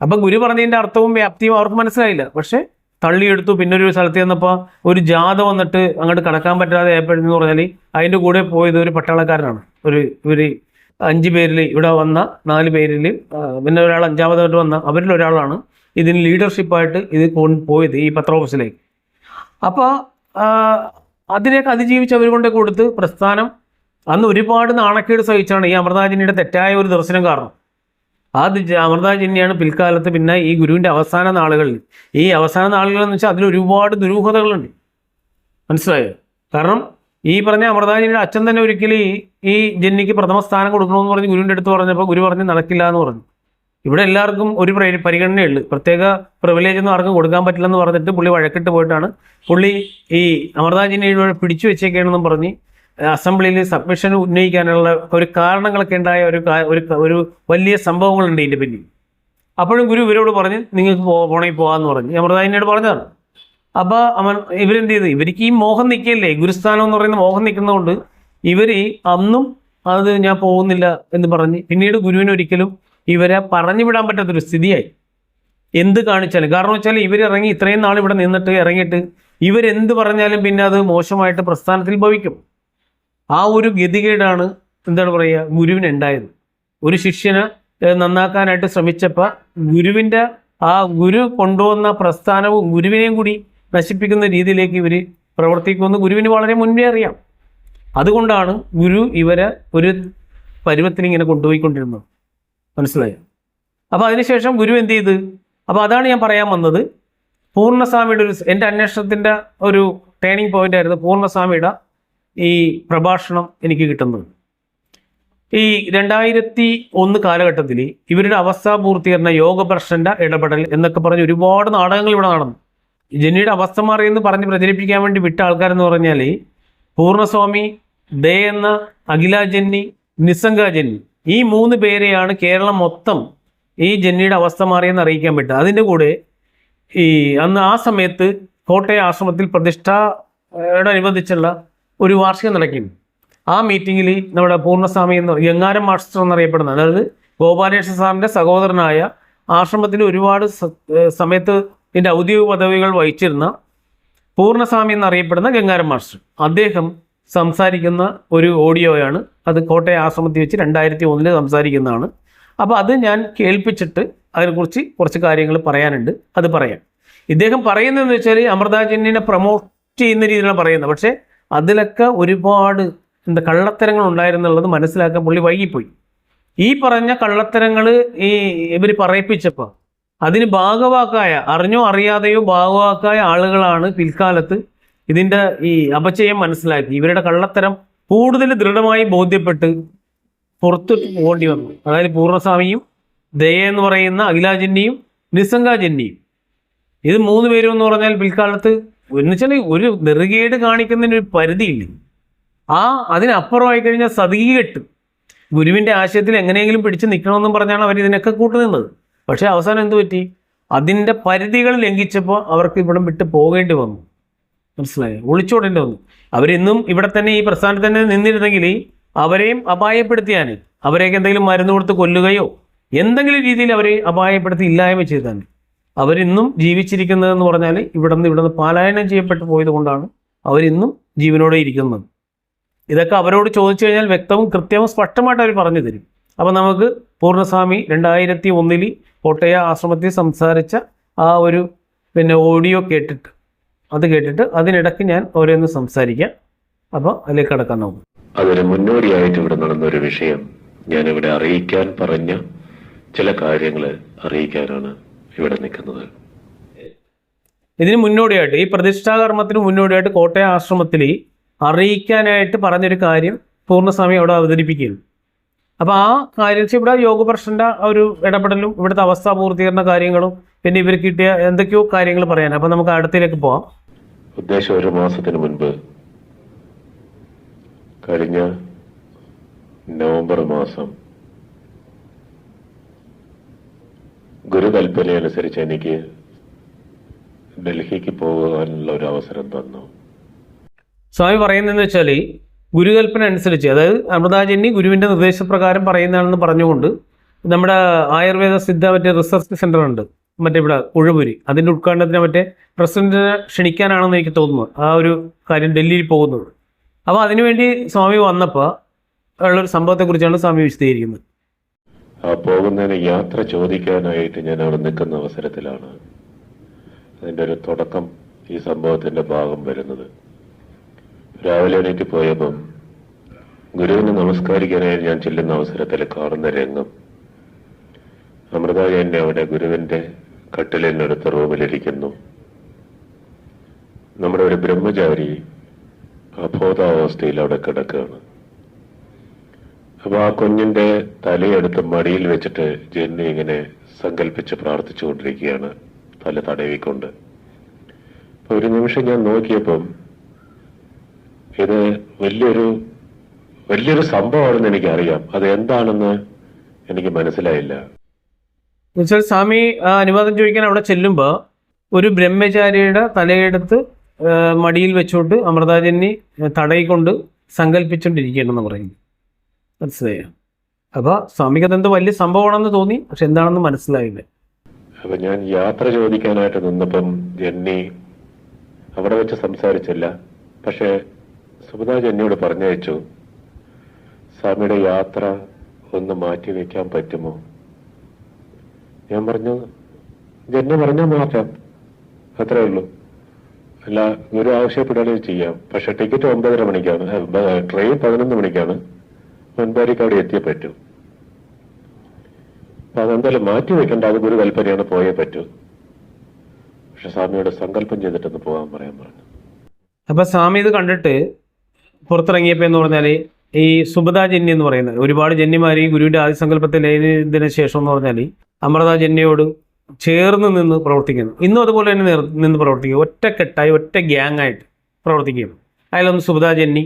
അപ്പം ഗുരു പറഞ്ഞതിൻ്റെ അർത്ഥവും വ്യാപ്തിയും അവർക്ക് മനസ്സിലായില്ല. പക്ഷേ തള്ളിയെടുത്തു. പിന്നെ ഒരു സ്ഥലത്ത് ചെന്നപ്പോൾ ഒരു ജാഥ വന്നിട്ട് അങ്ങോട്ട് കടക്കാൻ പറ്റാതെ ഏർപ്പെടുന്നു പറഞ്ഞാൽ അതിൻ്റെ കൂടെ പോയത് ഒരു പട്ടാളക്കാരനാണ്. ഒരു 5 പേരിൽ ഇവിടെ വന്ന 4 പേരിൽ പിന്നെ ഒരാൾ 5ാമതായിട്ട് വന്ന അവരിൽ ഒരാളാണ് ഇതിന് ലീഡർഷിപ്പായിട്ട് ഇത് പോയത് ഈ പത്ര ഓഫീസിലേക്ക്. അപ്പോൾ അതിനെയൊക്കെ അതിജീവിച്ച് അവർ കൊണ്ട് കൊടുത്ത് പ്രസ്ഥാനം അന്ന് ഒരുപാട് നാണക്കേട് സഹിച്ചാണ് ഈ അമൃതാജിനിയുടെ തെറ്റായ ഒരു ദർശനം കാരണം. അമൃതാജിനിയാണ് പിൽക്കാലത്ത് പിന്നെ ഈ ഗുരുവിൻ്റെ അവസാന നാളുകളിൽ, ഈ അവസാന നാളുകൾ എന്ന് വെച്ചാൽ അതിൽ ഒരുപാട് ദുരൂഹതകളുണ്ട്, മനസ്സിലായോ? കാരണം ഈ പറഞ്ഞ അമൃതാജിനിയുടെ അച്ഛൻ തന്നെ ഒരിക്കലും ഈ ജന്നിക്ക് പ്രഥമ സ്ഥാനം കൊടുക്കണമെന്ന് പറഞ്ഞ് ഗുരുവിൻ്റെ അടുത്ത് പറഞ്ഞപ്പോൾ ഗുരു പറഞ്ഞ് നടക്കില്ല എന്ന് പറഞ്ഞു. ഇവിടെ എല്ലാവർക്കും ഒരു പരിഗണനയുള്ളൂ, പ്രത്യേക പ്രിവിലേജ് ഒന്നും ആർക്കും കൊടുക്കാൻ പറ്റില്ലെന്ന് പറഞ്ഞിട്ട് പുള്ളി വഴക്കിട്ട് പോയിട്ടാണ് പുള്ളി ഈ അമൃതാജിനിയുടെ പിടിച്ചു വെച്ചേക്കാണെന്നും പറഞ്ഞ് അസംബ്ലിയിൽ സബ്മിഷൻ ഉന്നയിക്കാനുള്ള ഒരു കാരണങ്ങളൊക്കെ ഉണ്ടായ ഒരു വലിയ സംഭവങ്ങളുണ്ട് ഇതിൻ്റെ പിന്നിൽ. അപ്പോഴും ഗുരു ഇവരോട് പറഞ്ഞ് നിങ്ങൾക്ക് പോണെങ്കിൽ പോകാമെന്ന് പറഞ്ഞ് അമൃതാജിനിയോട് പറഞ്ഞതാണ്. അപ്പോൾ ഇവരെന്ത് ചെയ്തു? ഇവർക്ക് ഈ മോഹം നിൽക്കില്ലേ, ഗുരുസ്ഥാനം എന്ന് പറയുന്ന മോഹം നിൽക്കുന്നതുകൊണ്ട് ഇവർ അന്നും അത് ഞാൻ പോകുന്നില്ല എന്ന് പറഞ്ഞ് പിന്നീട് ഗുരുവിന് ഒരിക്കലും ഇവരെ പറഞ്ഞു വിടാൻ പറ്റാത്തൊരു സ്ഥിതിയായി. എന്ത് കാണിച്ചാലും, കാരണം വെച്ചാൽ ഇവരിറങ്ങി ഇത്രയും നാൾ ഇവിടെ നിന്നിട്ട് ഇറങ്ങിയിട്ട് ഇവരെന്ത് പറഞ്ഞാലും പിന്നെ അത് മോശമായിട്ട് പ്രസ്ഥാനത്തിൽ ഭവിക്കും. ആ ഒരു ഗതികേടാണ് എന്താണ് പറയുക ഗുരുവിനുണ്ടായത്. ഒരു ശിഷ്യനെ നന്നാക്കാനായിട്ട് ശ്രമിച്ചപ്പോൾ ഗുരുവിൻ്റെ ആ ഗുരു കൊണ്ടുവന്ന പ്രസ്ഥാനവും ഗുരുവിനെയും കൂടി നശിപ്പിക്കുന്ന രീതിയിലേക്ക് ഇവർ പ്രവർത്തിക്കുമെന്ന് ഗുരുവിന് വളരെ മുൻപേ അറിയാം. അതുകൊണ്ടാണ് ഗുരു ഇവരെ ഒരു പരുവത്തിന് ഇങ്ങനെ കൊണ്ടുപോയിക്കൊണ്ടിരുന്നത്, മനസ്സിലായോ? അപ്പോൾ അതിനുശേഷം ഗുരു എന്ത് ചെയ്ത്, അപ്പോൾ അതാണ് ഞാൻ പറയാൻ വന്നത്. പൂർണ്ണസ്വാമിയുടെ എൻ്റെ അന്വേഷണത്തിൻ്റെ ഒരു ടേണിംഗ് പോയിന്റ് ആയിരുന്നു പൂർണ്ണസ്വാമിയുടെ ഈ പ്രഭാഷണം എനിക്ക് കിട്ടുന്നത്. ഈ 2001 കാലഘട്ടത്തിൽ ഇവരുടെ അവസ്ഥാപൂർത്തീകരണ യോഗപ്രശ്നൻ്റെ ഇടപെടൽ എന്നൊക്കെ പറഞ്ഞ് ഒരുപാട് നാടകങ്ങൾ ഇവിടെ നടന്നു. ജന്നിയുടെ അവസ്ഥ മാറിയെന്ന് പറഞ്ഞ് പ്രചരിപ്പിക്കാൻ വേണ്ടി വിട്ട ആൾക്കാരെന്ന് പറഞ്ഞാൽ പൂർണ്ണസ്വാമി, ദേ എന്ന അഖില ജന്നി, നിസ്സംഗ ജന്നി, ഈ 3 പേരെയാണ് കേരളം മൊത്തം ഈ ജന്നിയുടെ അവസ്ഥ മാറിയെന്ന് അറിയിക്കാൻ പറ്റുക. അതിൻ്റെ കൂടെ ഈ അന്ന് ആ സമയത്ത് കോട്ടയം ആശ്രമത്തിൽ പ്രതിഷ്ഠയോടനുബന്ധിച്ചുള്ള ഒരു വാർഷികം നടക്കുന്നു. ആ മീറ്റിങ്ങിൽ നമ്മുടെ പൂർണ്ണസ്വാമി എന്ന് ഗംഗാരം മാസ്റ്റർ എന്നറിയപ്പെടുന്ന, അതായത് ഗോപാലകൃഷ്ണ സാറിൻ്റെ സഹോദരനായ, ആശ്രമത്തിൽ ഒരുപാട് സമയത്ത് ഇതിൻ്റെ ഔദ്യോഗിക പദവികൾ വഹിച്ചിരുന്ന പൂർണ്ണസ്വാമി എന്നറിയപ്പെടുന്ന ഗംഗാരം മാസ്റ്റർ, അദ്ദേഹം സംസാരിക്കുന്ന ഒരു ഓഡിയോയാണ് അത്. കോട്ടയം ആശ്രമത്തിൽ വെച്ച് 2001 സംസാരിക്കുന്നതാണ്. അപ്പോൾ അത് ഞാൻ കേൾപ്പിച്ചിട്ട് അതിനെക്കുറിച്ച് കുറച്ച് കാര്യങ്ങൾ പറയാനുണ്ട്, അത് പറയാം. ഇദ്ദേഹം പറയുന്നതെന്ന് വെച്ചാൽ അമൃതാജന്യനെ പ്രൊമോട്ട് ചെയ്യുന്ന രീതിയിലാണ് പറയുന്നത്. പക്ഷേ അതിലൊക്കെ ഒരുപാട് കള്ളത്തരങ്ങൾ ഉണ്ടായിരുന്നുള്ളത് മനസ്സിലാക്കാൻ പുള്ളി വൈകിപ്പോയി. ഈ പറഞ്ഞ കള്ളത്തരങ്ങൾ ഇവർ പറയിപ്പിച്ചപ്പോൾ അതിന് ഭാഗവാക്കായ, അറിഞ്ഞോ അറിയാതെയോ ഭാഗവാക്കായ ആളുകളാണ് പിൽക്കാലത്ത് ഇതിൻ്റെ ഈ അപചയം മനസ്സിലാക്കി ഇവരുടെ കള്ളത്തരം കൂടുതൽ ദൃഢമായി ബോധ്യപ്പെട്ട് പുറത്തിട്ട് പോകേണ്ടി വന്നു. അതായത് പൂർണ്ണസ്വാമിയും ദയ എന്ന് പറയുന്ന അഖിലാജന്യയും നിസ്സംഗാജന്യയും, ഇത് 3 പേരും എന്ന് പറഞ്ഞാൽ പിൽക്കാലത്ത് എന്നുവെച്ചാൽ ഒരു നെറുകേട് കാണിക്കുന്നതിന് ഒരു പരിധിയില്ല. അതിനപ്പുറമായി കഴിഞ്ഞാൽ സതീകെട്ട് ഗുരുവിൻ്റെ ആശയത്തിൽ എങ്ങനെയെങ്കിലും പിടിച്ച് നിൽക്കണമെന്നും പറഞ്ഞാണ് അവർ ഇതിനൊക്കെ കൂട്ടുനിന്നത്. പക്ഷേ അവസാനം എന്ത് പറ്റി? അതിൻ്റെ പരിധികൾ ലംഘിച്ചപ്പോൾ അവർക്ക് ഇവിടം വിട്ട് പോകേണ്ടി വന്നു, മനസ്സിലായോ? ഒളിച്ചോടേണ്ടി വന്നു. അവരിന്നും ഇവിടെ തന്നെ ഈ പ്രസ്ഥാനത്ത് തന്നെ നിന്നിരുന്നെങ്കിൽ അവരെയും അപായപ്പെടുത്തിയാൽ, അവരെയൊക്കെ എന്തെങ്കിലും മരുന്ന് കൊടുത്ത് കൊല്ലുകയോ എന്തെങ്കിലും രീതിയിൽ അവരെ അപായപ്പെടുത്തി ഇല്ലായ്മ ചെയ്താൽ, അവരിന്നും ജീവിച്ചിരിക്കുന്നതെന്ന് പറഞ്ഞാൽ ഇവിടുന്ന് പലായനം ചെയ്യപ്പെട്ടു പോയത് കൊണ്ടാണ് അവരിന്നും ജീവനോടെ ഇരിക്കുന്നത്. ഇതൊക്കെ അവരോട് ചോദിച്ചു കഴിഞ്ഞാൽ വ്യക്തവും കൃത്യവും സ്പഷ്ടമായിട്ട് അവർ പറഞ്ഞു തരും. അപ്പോൾ നമുക്ക് പൂർണ്ണസ്വാമി 2001 കോട്ടയ ആശ്രമത്തിൽ സംസാരിച്ച ആ ഒരു ഓഡിയോ കേട്ടിട്ട് അതിനിടയ്ക്ക് ഞാൻ ഓരോന്ന് സംസാരിക്കാം. അപ്പോൾ അതിലേക്ക് കടക്കാൻ നോക്കും. അതിന് മുന്നോടിയായിട്ട് ഇവിടെ നടന്നൊരു വിഷയം ഞാനിവിടെ അറിയിക്കാൻ പറഞ്ഞ ചില കാര്യങ്ങൾ അറിയിക്കാനാണ് ഇവിടെ നിൽക്കുന്നത്. ഇതിന് മുന്നോടിയായിട്ട്, ഈ പ്രതിഷ്ഠാകർമ്മത്തിന് മുന്നോടിയായിട്ട് കോട്ടയം ആശ്രമത്തിൽ അറിയിക്കാനായിട്ട് പറഞ്ഞൊരു കാര്യം പൂർണ്ണസ്വാമി അവിടെ അവതരിപ്പിക്കുന്നു. അപ്പോൾ ആ കാര്യം ഇവിടെ യോഗപ്രശ്നൻ്റെ ഒരു ഇടപെടലും ഇവിടുത്തെ അവസ്ഥാപൂർത്തീകരണ കാര്യങ്ങളും പിന്നെ ഇവർക്ക് കിട്ടിയ എന്തൊക്കെയോ കാര്യങ്ങൾ പറയാൻ. അപ്പോൾ നമുക്ക് അടുത്തേക്ക് പോവാം. ഉദ്ദേശം 1 മാസത്തിന് മുൻപ്, കഴിഞ്ഞ നവംബർ മാസം, ഗുരുകൽപ്പന അനുസരിച്ച് എനിക്ക് ഡൽഹിക്ക് പോകാനുള്ള ഒരു അവസരം തന്നു. സ്വാമി പറയുന്നതെന്ന് വെച്ചാൽ ഗുരുകൽപ്പന അനുസരിച്ച്, അതായത് അമൃതാജന്യ ഗുരുവിൻ്റെ നിർദ്ദേശപ്രകാരം പറയുന്നതാണെന്ന് പറഞ്ഞുകൊണ്ട് നമ്മുടെ ആയുർവേദ സിദ്ധ റിസർച്ച് സെൻ്റർ ഉണ്ട് ഇവിടെ കുഴപുരി, അതിൻ്റെ ഉദ്ഘാടനത്തിന് പ്രസിഡന്റിനെ ക്ഷണിക്കാനാണെന്ന് എനിക്ക് തോന്നുന്നു ആ ഒരു കാര്യം ഡൽഹിയിൽ പോകുന്നത്. അപ്പോൾ അതിനുവേണ്ടി സ്വാമി വന്നപ്പോൾ ഉള്ളൊരു സംഭവത്തെക്കുറിച്ചാണ് സ്വാമി വിശദീകരിക്കുന്നത്. ആ പോകുന്നതിന് യാത്ര ചോദിക്കാനായിട്ട് ഞാൻ അവിടെ നിൽക്കുന്ന അവസരത്തിലാണ് അതിൻ്റെ ഒരു തുടക്കം, ഈ സംഭവത്തിൻ്റെ ഭാഗം വരുന്നത്. രാവിലെ എണീറ്റ് പോയപ്പം ഗുരുവിനെ നമസ്കരിക്കാനായി ഞാൻ ചെല്ലുന്ന അവസരത്തിൽ കാണുന്ന രംഗം, അമൃത എന്നെ അവിടെ ഗുരുവിന്റെ കട്ടിലിനടുത്ത റൂമിലിരിക്കുന്നു. നമ്മുടെ ഒരു ബ്രഹ്മചാരി അബോധാവസ്ഥയിൽ അവിടെ കിടക്കുകയാണ്. അപ്പൊ ആ കുഞ്ഞിന്റെ തലയെടുത്ത് മടിയിൽ വെച്ചിട്ട് ജെന്നി ഇങ്ങനെ സങ്കല്പിച്ച് പ്രാർത്ഥിച്ചുകൊണ്ടിരിക്കുകയാണ്, തല തടവിക്കൊണ്ട്. അപ്പൊ ഒരു നിമിഷം ഞാൻ നോക്കിയപ്പം ഇത് വലിയൊരു സംഭവമാണെന്ന് എനിക്കറിയാം. അത് എന്താണെന്ന് എനിക്ക് മനസ്സിലായില്ല. എന്നുവെച്ചാൽ സ്വാമി അനുവാദം ചോദിക്കാൻ അവിടെ ചെല്ലുമ്പോൾ ഒരു ബ്രഹ്മചാരിയുടെ തലയെടുത്ത് മടിയിൽ വെച്ചുകൊണ്ട് അമൃതാജന്യ തടയിക്കൊണ്ട് സങ്കല്പിച്ചുകൊണ്ടിരിക്കുകയാണെന്ന് പറയുന്നു. മനസ്സിലായോ? അപ്പോൾ സ്വാമിക്ക് അതെന്തോ വലിയ സംഭവമാണെന്ന് തോന്നി, പക്ഷെ എന്താണെന്ന് മനസ്സിലായില്ല. അപ്പൊ ഞാൻ യാത്ര ചോദിക്കാനായിട്ട് നിന്നപ്പം ജന്നി അവിടെ വെച്ച് സംസാരിച്ചില്ല. പക്ഷെ സുബദാജ് എന്നോട് പറഞ്ഞയച്ചു, സ്വാമിയുടെ യാത്ര ഒന്ന് മാറ്റി വെക്കാൻ പറ്റുമോ? ഞാൻ പറഞ്ഞു, ജന്നി പറഞ്ഞാൽ മാറ്റാം, അത്രേ ഉള്ളൂ. അല്ല, ഗുരു ആവശ്യപ്പെടുകയാണെങ്കിൽ ചെയ്യാം. പക്ഷെ ടിക്കറ്റ് 9:30 മണിക്കാണ്, ട്രെയിൻ 11 മണിക്കാണ്. 9:30 അവിടെ എത്തിയേ പറ്റൂ. അപ്പൊ അതെന്തായാലും മാറ്റി വെക്കേണ്ട, അത് ഗുരു കൽപ്പനയാണ്, പോയേ പറ്റൂ. പക്ഷെ സ്വാമിയോട് സങ്കല്പം ചെയ്തിട്ടൊന്ന് പോകാൻ പറയാൻ പറഞ്ഞു. അപ്പൊ സ്വാമി ഇത് കണ്ടിട്ട് പുറത്തിറങ്ങിയപ്പോ എന്ന് പറഞ്ഞാല് ഈ സുബദാ ജന്യ എന്ന് പറയുന്നത്, ഒരുപാട് ജന്യമാർ ഈ ഗുരുവിന്റെ ആദ്യ സങ്കല്പത്തിൽ ഇതിന് ശേഷം എന്ന് പറഞ്ഞാൽ അമൃത ജന്യയോട് ചേർന്ന് നിന്ന് പ്രവർത്തിക്കുന്നു. ഇന്നും അതുപോലെ തന്നെ നിന്ന് പ്രവർത്തിക്കുക, ഒറ്റക്കെട്ടായി ഒറ്റ ഗ്യാങ് ആയിട്ട് പ്രവർത്തിക്കുകയും. അതിലൊന്ന് സുബദാ ജന്നി,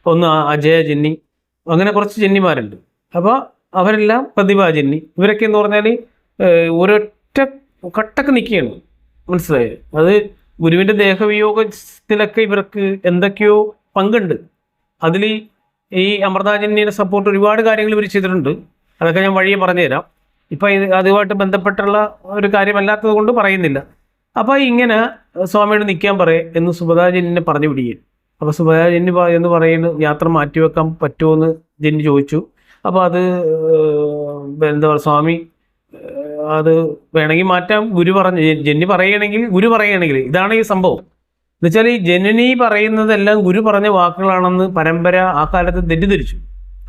ഒന്ന് അജയ ജന്നി, അങ്ങനെ കുറച്ച് ജന്യമാരുണ്ട്. അപ്പോൾ അവരെല്ലാം പ്രതിഭാ ജന്നി. ഇവരൊക്കെ എന്ന് പറഞ്ഞാൽ ഒരൊറ്റ കട്ടക്ക് നിൽക്കുകയാണ്. മനസ്സിലായത്? അത് ഗുരുവിൻ്റെ ദേഹവിയോഗത്തിലൊക്കെ ഇവർക്ക് എന്തൊക്കെയോ പങ്കുണ്ട്. അതിൽ ഈ അമൃതാജന്യയുടെ സപ്പോർട്ട് ഒരുപാട് കാര്യങ്ങൾ ഇവർ ചെയ്തിട്ടുണ്ട്. അതൊക്കെ ഞാൻ വഴിയെ പറഞ്ഞുതരാം. ഇപ്പം ഇത് അതുമായിട്ട് ബന്ധപ്പെട്ടുള്ള ഒരു കാര്യമല്ലാത്തത് കൊണ്ട് പറയുന്നില്ല. അപ്പോൾ ഇങ്ങനെ സ്വാമിയോട് നിൽക്കാൻ പറയേ എന്ന് സുബദാ ജന്യനെ പറഞ്ഞു പിടിക്കുക. അപ്പോൾ സുബദാ ജന്യ എന്ന് പറയുന്നത് യാത്ര മാറ്റിവെക്കാൻ പറ്റുമോ എന്ന് ജന്യ ചോദിച്ചു. അപ്പോൾ അത് എന്താ പറയുക, സ്വാമി അത് വേണമെങ്കിൽ മാറ്റാം ഗുരു പറഞ്ഞ്, ജന്യ പറയുകയാണെങ്കിൽ, ഗുരു പറയുകയാണെങ്കിൽ. ഇതാണ് ഈ സംഭവം. എന്നുവെച്ചാൽ ഈ ജനനി പറയുന്നതെല്ലാം ഗുരു പറഞ്ഞ വാക്കുകളാണെന്ന് പരമ്പര ആ കാലത്ത് തെറ്റിദ്ധരിച്ചു.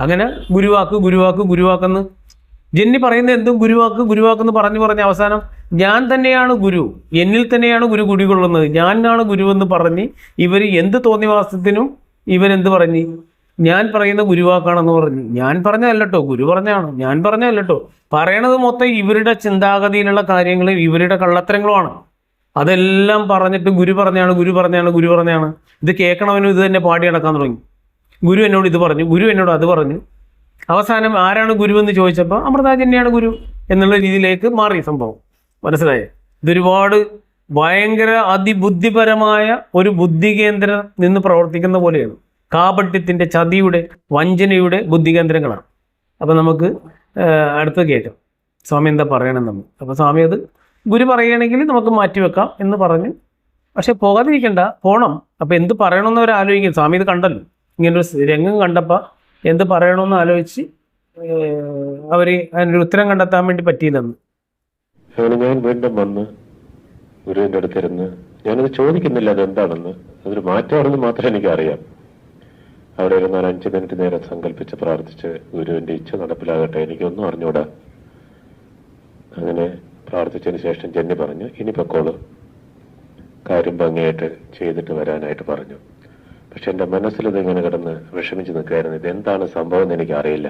അങ്ങനെ ഗുരുവാക്കെന്ന് ജന്നി പറയുന്ന എന്തും ഗുരുവാക്കെന്ന് പറഞ്ഞ് അവസാനം ഞാൻ തന്നെയാണ് ഗുരു, എന്നിൽ തന്നെയാണ് ഗുരു കുടികൊള്ളുന്നത്, ഞാനാണ് ഗുരുവെന്ന് പറഞ്ഞ് ഇവർ എന്ത് തോന്നിവാസത്തിനും ഇവരെന്ത് പറഞ്ഞ് ഞാൻ പറയുന്ന ഗുരുവാക്കാണെന്ന് പറഞ്ഞു. ഞാൻ പറഞ്ഞതല്ലട്ടോ, ഗുരു പറഞ്ഞാണ്, ഞാൻ പറഞ്ഞതല്ലട്ടോ. പറയണത് മൊത്തം ഇവരുടെ ചിന്താഗതിയിലുള്ള കാര്യങ്ങൾ, ഇവരുടെ കള്ളത്തരങ്ങളുമാണ്. അതെല്ലാം പറഞ്ഞിട്ട് ഗുരു പറഞ്ഞാണ്. ഇത് കേൾക്കണവനും ഇത് തന്നെ പാടി നടക്കാൻ തുടങ്ങി. ഗുരു എന്നോട് ഇത് പറഞ്ഞു, ഗുരു എന്നോട് അത് പറഞ്ഞു. അവസാനം ആരാണ് ഗുരു എന്ന് ചോദിച്ചപ്പോൾ അമൃതാജന്യാണ് ഗുരു എന്നുള്ള രീതിയിലേക്ക് മാറി സംഭവം. മനസ്സിലായേ? ഇതൊരുപാട് ഭയങ്കര അതിബുദ്ധിപരമായ ഒരു ബുദ്ധി കേന്ദ്രം നിന്ന് പ്രവർത്തിക്കുന്ന പോലെയാണ്. കാപട്യത്തിൻ്റെ, ചതിയുടെ, വഞ്ചനയുടെ ബുദ്ധി കേന്ദ്രങ്ങളാണ്. അപ്പം നമുക്ക് അടുത്ത് കേൾക്കാം സ്വാമി എന്താ പറയണം നമ്മൾ. അപ്പോൾ സ്വാമി അത് ഗുരു പറയുകയാണെങ്കിൽ നമുക്ക് മാറ്റിവെക്കാം എന്ന് പറഞ്ഞു. പക്ഷെ പോകാതിരിക്കണ്ട, പോകണം. അപ്പോൾ എന്ത് പറയണമെന്ന് അവർ ആലോചിക്കും. സ്വാമി ഇത് കണ്ടല്ലോ, ഇങ്ങനൊരു രംഗം കണ്ടപ്പോൾ എന്ത് പറയണമെന്ന് ആലോചിച്ച് അവർ അതിനൊരു ഉത്തരം കണ്ടെത്താൻ വേണ്ടി പറ്റിയില്ലെന്ന്. അങ്ങനെ ഞാൻ വീണ്ടും വന്ന് ഗുരുവിൻ്റെ അടുത്തിരുന്ന് ഞാനത് ചോദിക്കുന്നില്ല അതെന്താണെന്ന്, അതൊരു മാറ്റമാണെന്ന് മാത്രമേ എനിക്കറിയാം. അവിടെ ഇരുന്നാൽ 5 മിനിറ്റ് നേരം സങ്കല്പിച്ച് പ്രാർത്ഥിച്ച് ഗുരുവിന്റെ ഇച്ഛ നടപ്പിലാകട്ടെ, എനിക്കൊന്നും അറിഞ്ഞൂടാ. അങ്ങനെ പ്രാർത്ഥിച്ചതിന് ശേഷം ജന്നി പറഞ്ഞു, ഇനി പൊക്കോളൂ, കാര്യം ഭംഗിയായിട്ട് ചെയ്തിട്ട് വരാനായിട്ട് പറഞ്ഞു. പക്ഷെ എൻ്റെ മനസ്സിലിത് ഇങ്ങനെ കിടന്ന് വിഷമിച്ച് നിൽക്കുകയായിരുന്നു. ഇതെന്താണ് സംഭവം എന്ന് എനിക്കറിയില്ല.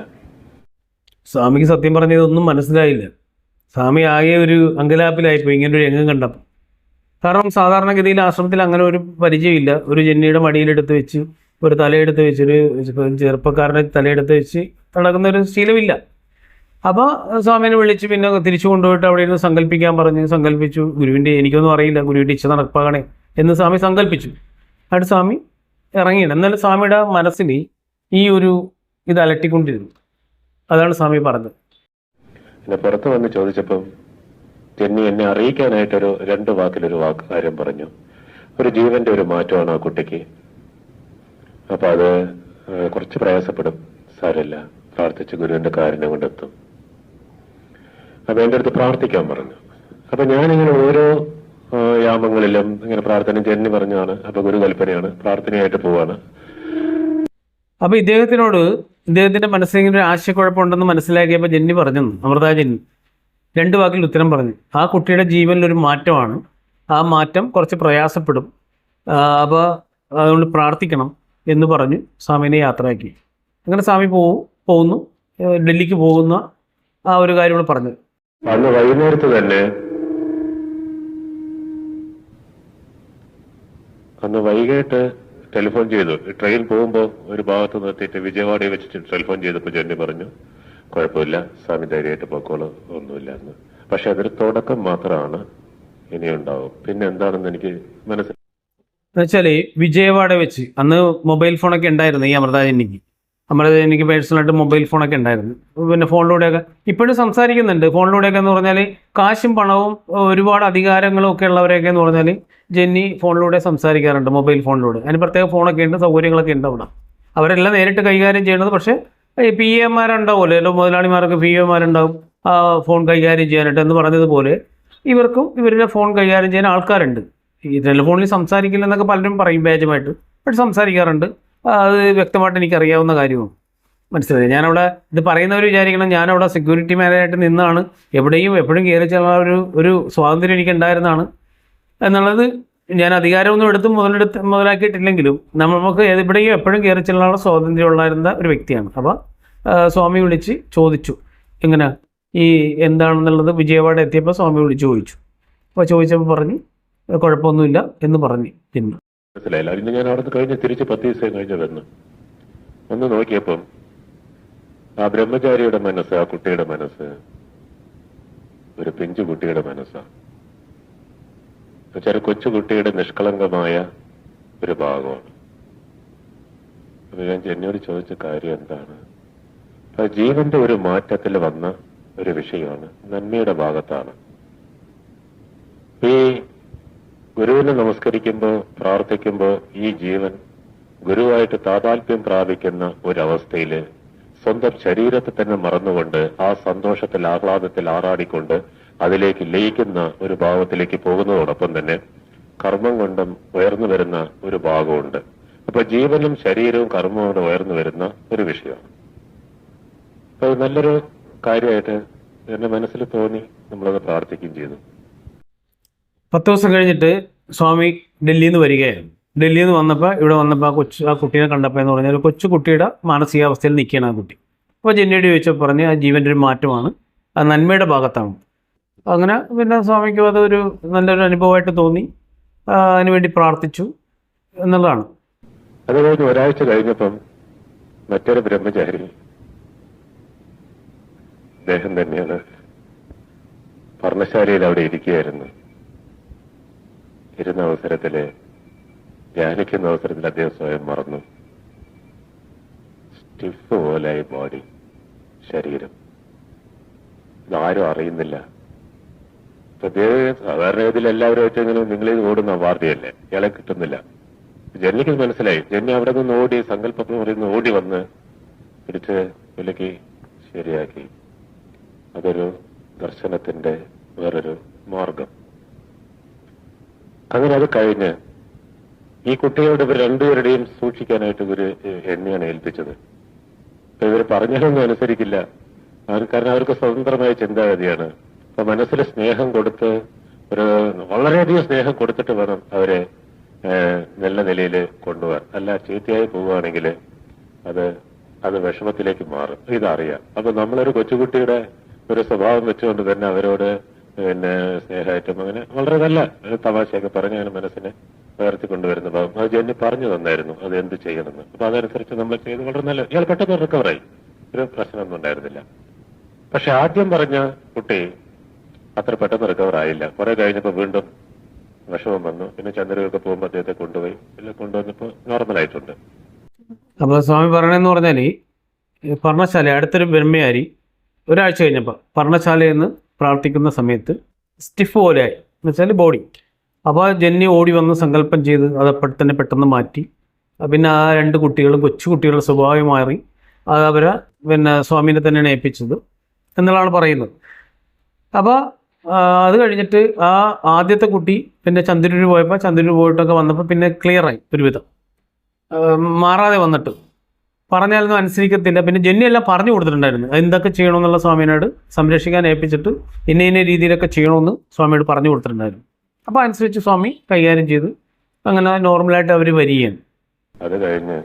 സ്വാമിക്ക് സത്യം പറഞ്ഞതൊന്നും മനസ്സിലായില്ല. സ്വാമി ആകെ ഒരു അങ്കലാപ്പിലായിപ്പോയി ഇങ്ങനൊരു രംഗം കണ്ടപ്പോൾ. കാരണം സാധാരണഗതിയിൽ ആശ്രമത്തിൽ അങ്ങനെ ഒരു പരിചയമില്ല. ഒരു ജന്നിയുടെ മടിയിലെടുത്ത് വെച്ച്, ഒരു തലയെടുത്ത് വെച്ച്, ഒരു ചെറുപ്പക്കാരൻ്റെ തലയെടുത്ത് വെച്ച് നടക്കുന്ന ഒരു ശീലമില്ല. അപ്പോൾ സ്വാമിനെ വിളിച്ച് പിന്നെ തിരിച്ചു കൊണ്ടുപോയിട്ട് അവിടെ ഇരുന്ന് സങ്കല്പിക്കാൻ പറഞ്ഞ് സങ്കല്പിച്ചു. ഗുരുവിൻ്റെ എനിക്കൊന്നും അറിയില്ല, ഗുരുവിൻ്റെ ഇച്ഛ നടപ്പാകണേ എന്ന് സ്വാമി സങ്കല്പിച്ചു. എന്നിട്ട് സ്വാമി ഇറങ്ങിയാണ്. എന്നാലും സ്വാമിയുടെ മനസ്സിൽ ഈ ഒരു ഇത് അലട്ടിക്കൊണ്ടിരുന്നു. അതാണ് സ്വാമി പറഞ്ഞത്. എന്നെ പുറത്ത് വന്ന് ചോദിച്ചപ്പം ജന്നി എന്നെ അറിയിക്കാനായിട്ടൊരു 2 വാക്കിലൊരു കാര്യം പറഞ്ഞു. ഒരു ജീവന്റെ ഒരു മാറ്റമാണ് ആ കുട്ടിക്ക്. അപ്പൊ അത് കുറച്ച് പ്രയാസപ്പെടും, സാരമില്ല, പ്രാർത്ഥിച്ച് ഗുരുവിന്റെ കാരുണ്യം കൊണ്ടെത്തും. അപ്പൊ എൻ്റെ അടുത്ത് പ്രാർത്ഥിക്കാൻ പറഞ്ഞു. അപ്പൊ ഞാനിങ്ങനെ ഓരോ യാമങ്ങളിലും ഇങ്ങനെ പ്രാർത്ഥന ജന്നി പറഞ്ഞാണ്. അപ്പൊ ഗുരു കൽപ്പനയാണ്, പ്രാർത്ഥനയായിട്ട് പോവാണ്. അപ്പോൾ ഇദ്ദേഹത്തിൻ്റെ മനസ്സിൽ ഇങ്ങനെ ഒരു ആശയക്കുഴപ്പമുണ്ടെന്ന് മനസ്സിലാക്കിയപ്പോൾ ജെന്നി പറഞ്ഞു, അമൃത ജെന്നി 2 വാക്കിൽ ഉത്തരം പറഞ്ഞു. ആ കുട്ടിയുടെ ജീവനിലൊരു മാറ്റമാണ്, ആ മാറ്റം കുറച്ച് പ്രയാസപ്പെടും, അപ്പോൾ അതുകൊണ്ട് പ്രാർത്ഥിക്കണം എന്ന് പറഞ്ഞു സ്വാമിനെ യാത്രയാക്കി. അങ്ങനെ സ്വാമി പോകുന്നു, ഡൽഹിക്ക് പോകുന്ന ആ ഒരു കാര്യമാണ് പറഞ്ഞത്. അന്ന് വൈകുന്നേരത്ത് തന്നെ, അന്ന് വൈകിട്ട് ടെലിഫോൺ ചെയ്തു. ട്രെയിൻ പോകുമ്പോൾ ഒരു ഭാഗത്ത് നിർത്തിയിട്ട് വിജയവാഡയിൽ വെച്ചിട്ട് ടെലിഫോൺ ചെയ്തപ്പോൾ ജെന്നി പറഞ്ഞു, കുഴപ്പമില്ല സ്വാമി ധൈര്യമായിട്ട് പോക്കോളൂ, ഒന്നുമില്ല എന്ന്. പക്ഷെ അതൊരു തുടക്കം മാത്രമാണ്, ഇനിയുണ്ടാവും. പിന്നെ എന്താണെന്ന് എനിക്ക് മനസ്സിലായി. എന്നുവെച്ചാൽ വിജയവാഡ വെച്ച് അന്ന് മൊബൈൽ ഫോണൊക്കെ ഉണ്ടായിരുന്നു. ഈ അമൃതാജനിക്ക് പേഴ്സണലായിട്ട് മൊബൈൽ ഫോണൊക്കെ ഉണ്ടായിരുന്നു. പിന്നെ ഫോണിലൂടെയൊക്കെ ഇപ്പോഴും സംസാരിക്കുന്നുണ്ട്. ഫോണിലൂടെയൊക്കെ എന്ന് പറഞ്ഞാൽ കാശും പണവും ഒരുപാട് അധികാരങ്ങളും ഒക്കെ ഉള്ളവരെയൊക്കെ എന്ന് പറഞ്ഞാൽ ജെന്നി ഫോണിലൂടെ സംസാരിക്കാറുണ്ട്, മൊബൈൽ ഫോണിലൂടെ. അതിന് പ്രത്യേക ഫോണൊക്കെ ഉണ്ട്, സൗകര്യങ്ങളൊക്കെ ഉണ്ട് അവിടെ. അവരെല്ലാം നേരിട്ട് കൈകാര്യം ചെയ്യുന്നത്. പക്ഷേ പി എമാരുണ്ടാവുമല്ലോ, മുതലാളിമാർക്ക് പി എമാരുണ്ടാവും ഫോൺ കൈകാര്യം ചെയ്യാനായിട്ട് എന്ന് പറഞ്ഞതുപോലെ ഇവർക്കും ഇവരുടെ ഫോൺ കൈകാര്യം ചെയ്യാൻ ആൾക്കാരുണ്ട്. ഈ ടെലിഫോണിൽ സംസാരിക്കില്ലെന്നൊക്കെ പലരും പറയും വ്യാജമായിട്ട്, പക്ഷെ സംസാരിക്കാറുണ്ട്. അത് വ്യക്തമായിട്ട് എനിക്കറിയാവുന്ന കാര്യവും മനസ്സിലായി. ഞാനവിടെ ഇത് പറയുന്നവർ വിചാരിക്കണം ഞാനവിടെ സെക്യൂരിറ്റി മാനേജായിട്ട് നിന്നാണ്, എവിടെയും എപ്പോഴും കയറി ചെല്ലാൻ ഒരു സ്വാതന്ത്ര്യം എനിക്കുണ്ടായിരുന്നതാണ് എന്നുള്ളത്. ഞാൻ അധികാരമൊന്നും മുതലാക്കിയിട്ടില്ലെങ്കിലും നമുക്ക് എവിടെയും എപ്പോഴും കയറി ചെല്ലാനുള്ള സ്വാതന്ത്ര്യം ഉണ്ടായിരുന്ന ഒരു വ്യക്തിയാണ്. അപ്പോൾ സ്വാമി വിളിച്ച് ചോദിച്ചു എങ്ങനെ എന്താണെന്നുള്ളത്. വിജയവാഡ എത്തിയപ്പോൾ സ്വാമി വിളിച്ച് ചോദിച്ചു. അപ്പോൾ ചോദിച്ചപ്പോൾ പറഞ്ഞ് കുഴപ്പമൊന്നുമില്ല എന്ന് പറഞ്ഞു. പിന്നെ മനസ്സിലായില്ല. ഇന്ന് ഞാൻ അവിടെ കഴിഞ്ഞ് തിരിച്ച് 10 ദിവസം കഴിഞ്ഞ് വന്ന് നോക്കിയപ്പം ആ ബ്രഹ്മചാരിയുടെ മനസ്സ്, ആ കുട്ടിയുടെ മനസ്സ് ഒരു പിഞ്ചു കുട്ടിയുടെ മനസ്സാണ്. എന്നുവെച്ചാൽ കൊച്ചുകുട്ടിയുടെ നിഷ്കളങ്കമായ ഒരു ഭാഗമാണ്. അപ്പൊ ഞാൻ ജെന്നിയോട് ചോദിച്ച കാര്യം എന്താണ്? അത് ജീവന്റെ ഒരു മാറ്റത്തിൽ വന്ന ഒരു വിഷയമാണ്, നന്മയുടെ ഭാഗത്താണ്. ഈ ഗുരുവിനെ നമസ്കരിക്കുമ്പോൾ പ്രാർത്ഥിക്കുമ്പോൾ ഈ ജീവൻ ഗുരുവായിട്ട് താതാത്മ്യം പ്രാപിക്കുന്ന ഒരവസ്ഥയില് സ്വന്തം ശരീരത്തെ തന്നെ മറന്നുകൊണ്ട് ആ സന്തോഷത്തിൽ ആഹ്ലാദത്തിൽ ആറാടിക്കൊണ്ട് അതിലേക്ക് ലയിക്കുന്ന ഒരു ഭാവത്തിലേക്ക് പോകുന്നതോടൊപ്പം തന്നെ കർമ്മം കൊണ്ടും ഉയർന്നു വരുന്ന ഒരു ഭാഗമുണ്ട്. അപ്പൊ ജീവനും ശരീരവും കർമ്മവും കൊണ്ട് ഉയർന്നു വരുന്ന ഒരു വിഷയമാണ്. അപ്പൊ നല്ലൊരു കാര്യമായിട്ട് എന്റെ മനസ്സിൽ തോന്നി, നമ്മളത് പ്രാർത്ഥിക്കുകയും ചെയ്തു. 10 ദിവസം കഴിഞ്ഞിട്ട് സ്വാമി ഡൽഹിയിൽ നിന്ന് വരികയായിരുന്നു. ഡൽഹിയിൽ നിന്ന് വന്നപ്പോൾ ഇവിടെ വന്നപ്പോൾ ആ കുട്ടീനെ കണ്ടപ്പോൾ എന്ന് പറഞ്ഞാൽ ഒരു കൊച്ചു കുട്ടിയുടെ മാനസികാവസ്ഥയിൽ നിൽക്കുകയാണ് ആ കുട്ടി. അപ്പോൾ ജെന്നിയോട് ചോദിച്ചപ്പോൾ പറഞ്ഞ് ആ ജീവൻ്റെ ഒരു മാറ്റമാണ്, അത് നന്മയുടെ ഭാഗത്താണ്. അങ്ങനെ പിന്നെ സ്വാമിക്കും അതൊരു നല്ലൊരു അനുഭവമായിട്ട് തോന്നി, അതിനുവേണ്ടി പ്രാർത്ഥിച്ചു എന്നുള്ളതാണ്. അത് കഴിഞ്ഞ് ഒരാഴ്ച കഴിഞ്ഞപ്പം മറ്റൊരു ബ്രഹ്മചാരി, അദ്ദേഹം തന്നെയാണ്, പർണശാലയിൽ അവിടെ ഇരിക്കുകയായിരുന്നു. ഇരുന്ന അവസരത്തില് ധ്യാനിക്കുന്ന അവസരത്തിൽ അദ്ദേഹം സ്വയം മറന്നു. സ്റ്റിഫ് പോലായി ബോഡി, ശരീരം, ഇതാരും അറിയുന്നില്ല. സാധാരണ ഇതിൽ എല്ലാവരും വെച്ചെങ്കിലും നിങ്ങളിത് ഓടുന്ന വാർത്തയല്ലേ, ഇയാളെ കിട്ടുന്നില്ല. ജെന്നിക്ക് മനസ്സിലായി. ജെന്നി അവിടെ നിന്ന് ഓടി, സങ്കല്പം പറയുന്ന ഓടി വന്ന് പിടിച്ച് വിലക്കി ശരിയാക്കി. അതൊരു ദർശനത്തിന്റെ വേറൊരു മാർഗം. അങ്ങനെ അത് കഴിഞ്ഞ് ഈ കുട്ടിയോട് ഇവർ രണ്ടുപേരുടെയും സൂക്ഷിക്കാനായിട്ട് ഒരു എണ്ണയാണ് ഏൽപ്പിച്ചത്. അപ്പൊ ഇവർ പറഞ്ഞാലൊന്നും അനുസരിക്കില്ല, കാരണം അവർക്ക് സ്വതന്ത്രമായ ചിന്താഗതിയാണ്. അപ്പൊ മനസ്സിൽ സ്നേഹം കൊടുത്ത്, വളരെയധികം സ്നേഹം കൊടുത്തിട്ട് വേണം അവരെ നല്ല നിലയിൽ കൊണ്ടുപോകാൻ. അല്ല ചീത്തയായി പോവുകയാണെങ്കിൽ അത് വിഷമത്തിലേക്ക് മാറും. ഇതറിയാം. അപ്പൊ നമ്മളൊരു കൊച്ചുകുട്ടിയുടെ ഒരു സ്വഭാവം വെച്ചുകൊണ്ട് തന്നെ അവരോട് പിന്നെ സ്നേഹമായിട്ടും അങ്ങനെ വളരെ നല്ല തമാശയൊക്കെ പറഞ്ഞ് അങ്ങനെ മനസ്സിനെ ഉയർത്തിക്കൊണ്ടുവരുന്ന ഭാഗം അത് ജെന്നി പറഞ്ഞു തന്നായിരുന്നു അത് എന്ത് ചെയ്യണമെന്ന്. അപ്പൊ അതനുസരിച്ച് നമ്മൾ ചെയ്ത് വളരെ നല്ല, ഇയാൾ പെട്ടെന്ന് റിക്കവറായി, ഒരു പ്രശ്നമൊന്നും ഉണ്ടായിരുന്നില്ല. പക്ഷെ ആദ്യം പറഞ്ഞ കുട്ടി അത്ര പെട്ടെന്ന് റിക്കവർ ആയില്ല. കുറെ കഴിഞ്ഞപ്പോൾ വീണ്ടും വിഷമം വന്നു. പിന്നെ ചന്ദ്രയൊക്കെ പോകുമ്പോൾ അദ്ദേഹത്തെ കൊണ്ടുപോയി, എല്ലാം കൊണ്ടുവന്നപ്പോൾ നോർമലായിട്ടുണ്ട്. അപ്പോൾ സ്വാമി പറയണെന്ന് പറഞ്ഞാൽ പർണശാല അടുത്തൊരു ബ്രഹ്മയാരി ഒരാഴ്ച കഴിഞ്ഞപ്പോൾ പർണശാലയിൽ നിന്ന് പ്രാർത്ഥിക്കുന്ന സമയത്ത് സ്റ്റിഫ് പോലെയായി, എന്ന് വെച്ചാൽ ബോഡി. അപ്പോൾ ജെന്നി ഓടി വന്ന് സങ്കല്പം ചെയ്ത് അത് തന്നെ പെട്ടെന്ന് മാറ്റി. പിന്നെ ആ 2 കുട്ടികളും കൊച്ചു കുട്ടികളുടെ സ്വഭാവം മാറി. അത് അവരെ പിന്നെ സ്വാമീനെ തന്നെയാണ് ഏൽപ്പിച്ചത് എന്നുള്ളതാണ് പറയുന്നത്. അപ്പോൾ അത് കഴിഞ്ഞിട്ട് ആ ആദ്യത്തെ കുട്ടി പിന്നെ ചന്ദ്രൂർ പോയപ്പോൾ ചന്ദ്രൂർ പോയിട്ടൊക്കെ വന്നപ്പോൾ പിന്നെ ക്ലിയറായി ഒരുവിധം, മാറാതെ വന്നിട്ട്. പറഞ്ഞാലൊന്നും അനുസരിക്കത്തില്ല. പിന്നെ ജെന്നി എല്ലാം പറഞ്ഞു കൊടുത്തിട്ടുണ്ടായിരുന്നു, എന്തൊക്കെ ചെയ്യണമെന്നുള്ള സ്വാമിയോട് സംരക്ഷിക്കാൻ ഏൽപ്പിച്ചിട്ട് ഇന്ന രീതിയിലൊക്കെ ചെയ്യണമെന്ന് സ്വാമിയോട് പറഞ്ഞു കൊടുത്തിട്ടുണ്ടായിരുന്നു. അപ്പോൾ അനുസരിച്ച് സ്വാമി കൈകാര്യം ചെയ്ത് അങ്ങനെ നോർമലായിട്ട് അവർ വരികയാണ്. അത് കഴിഞ്ഞ്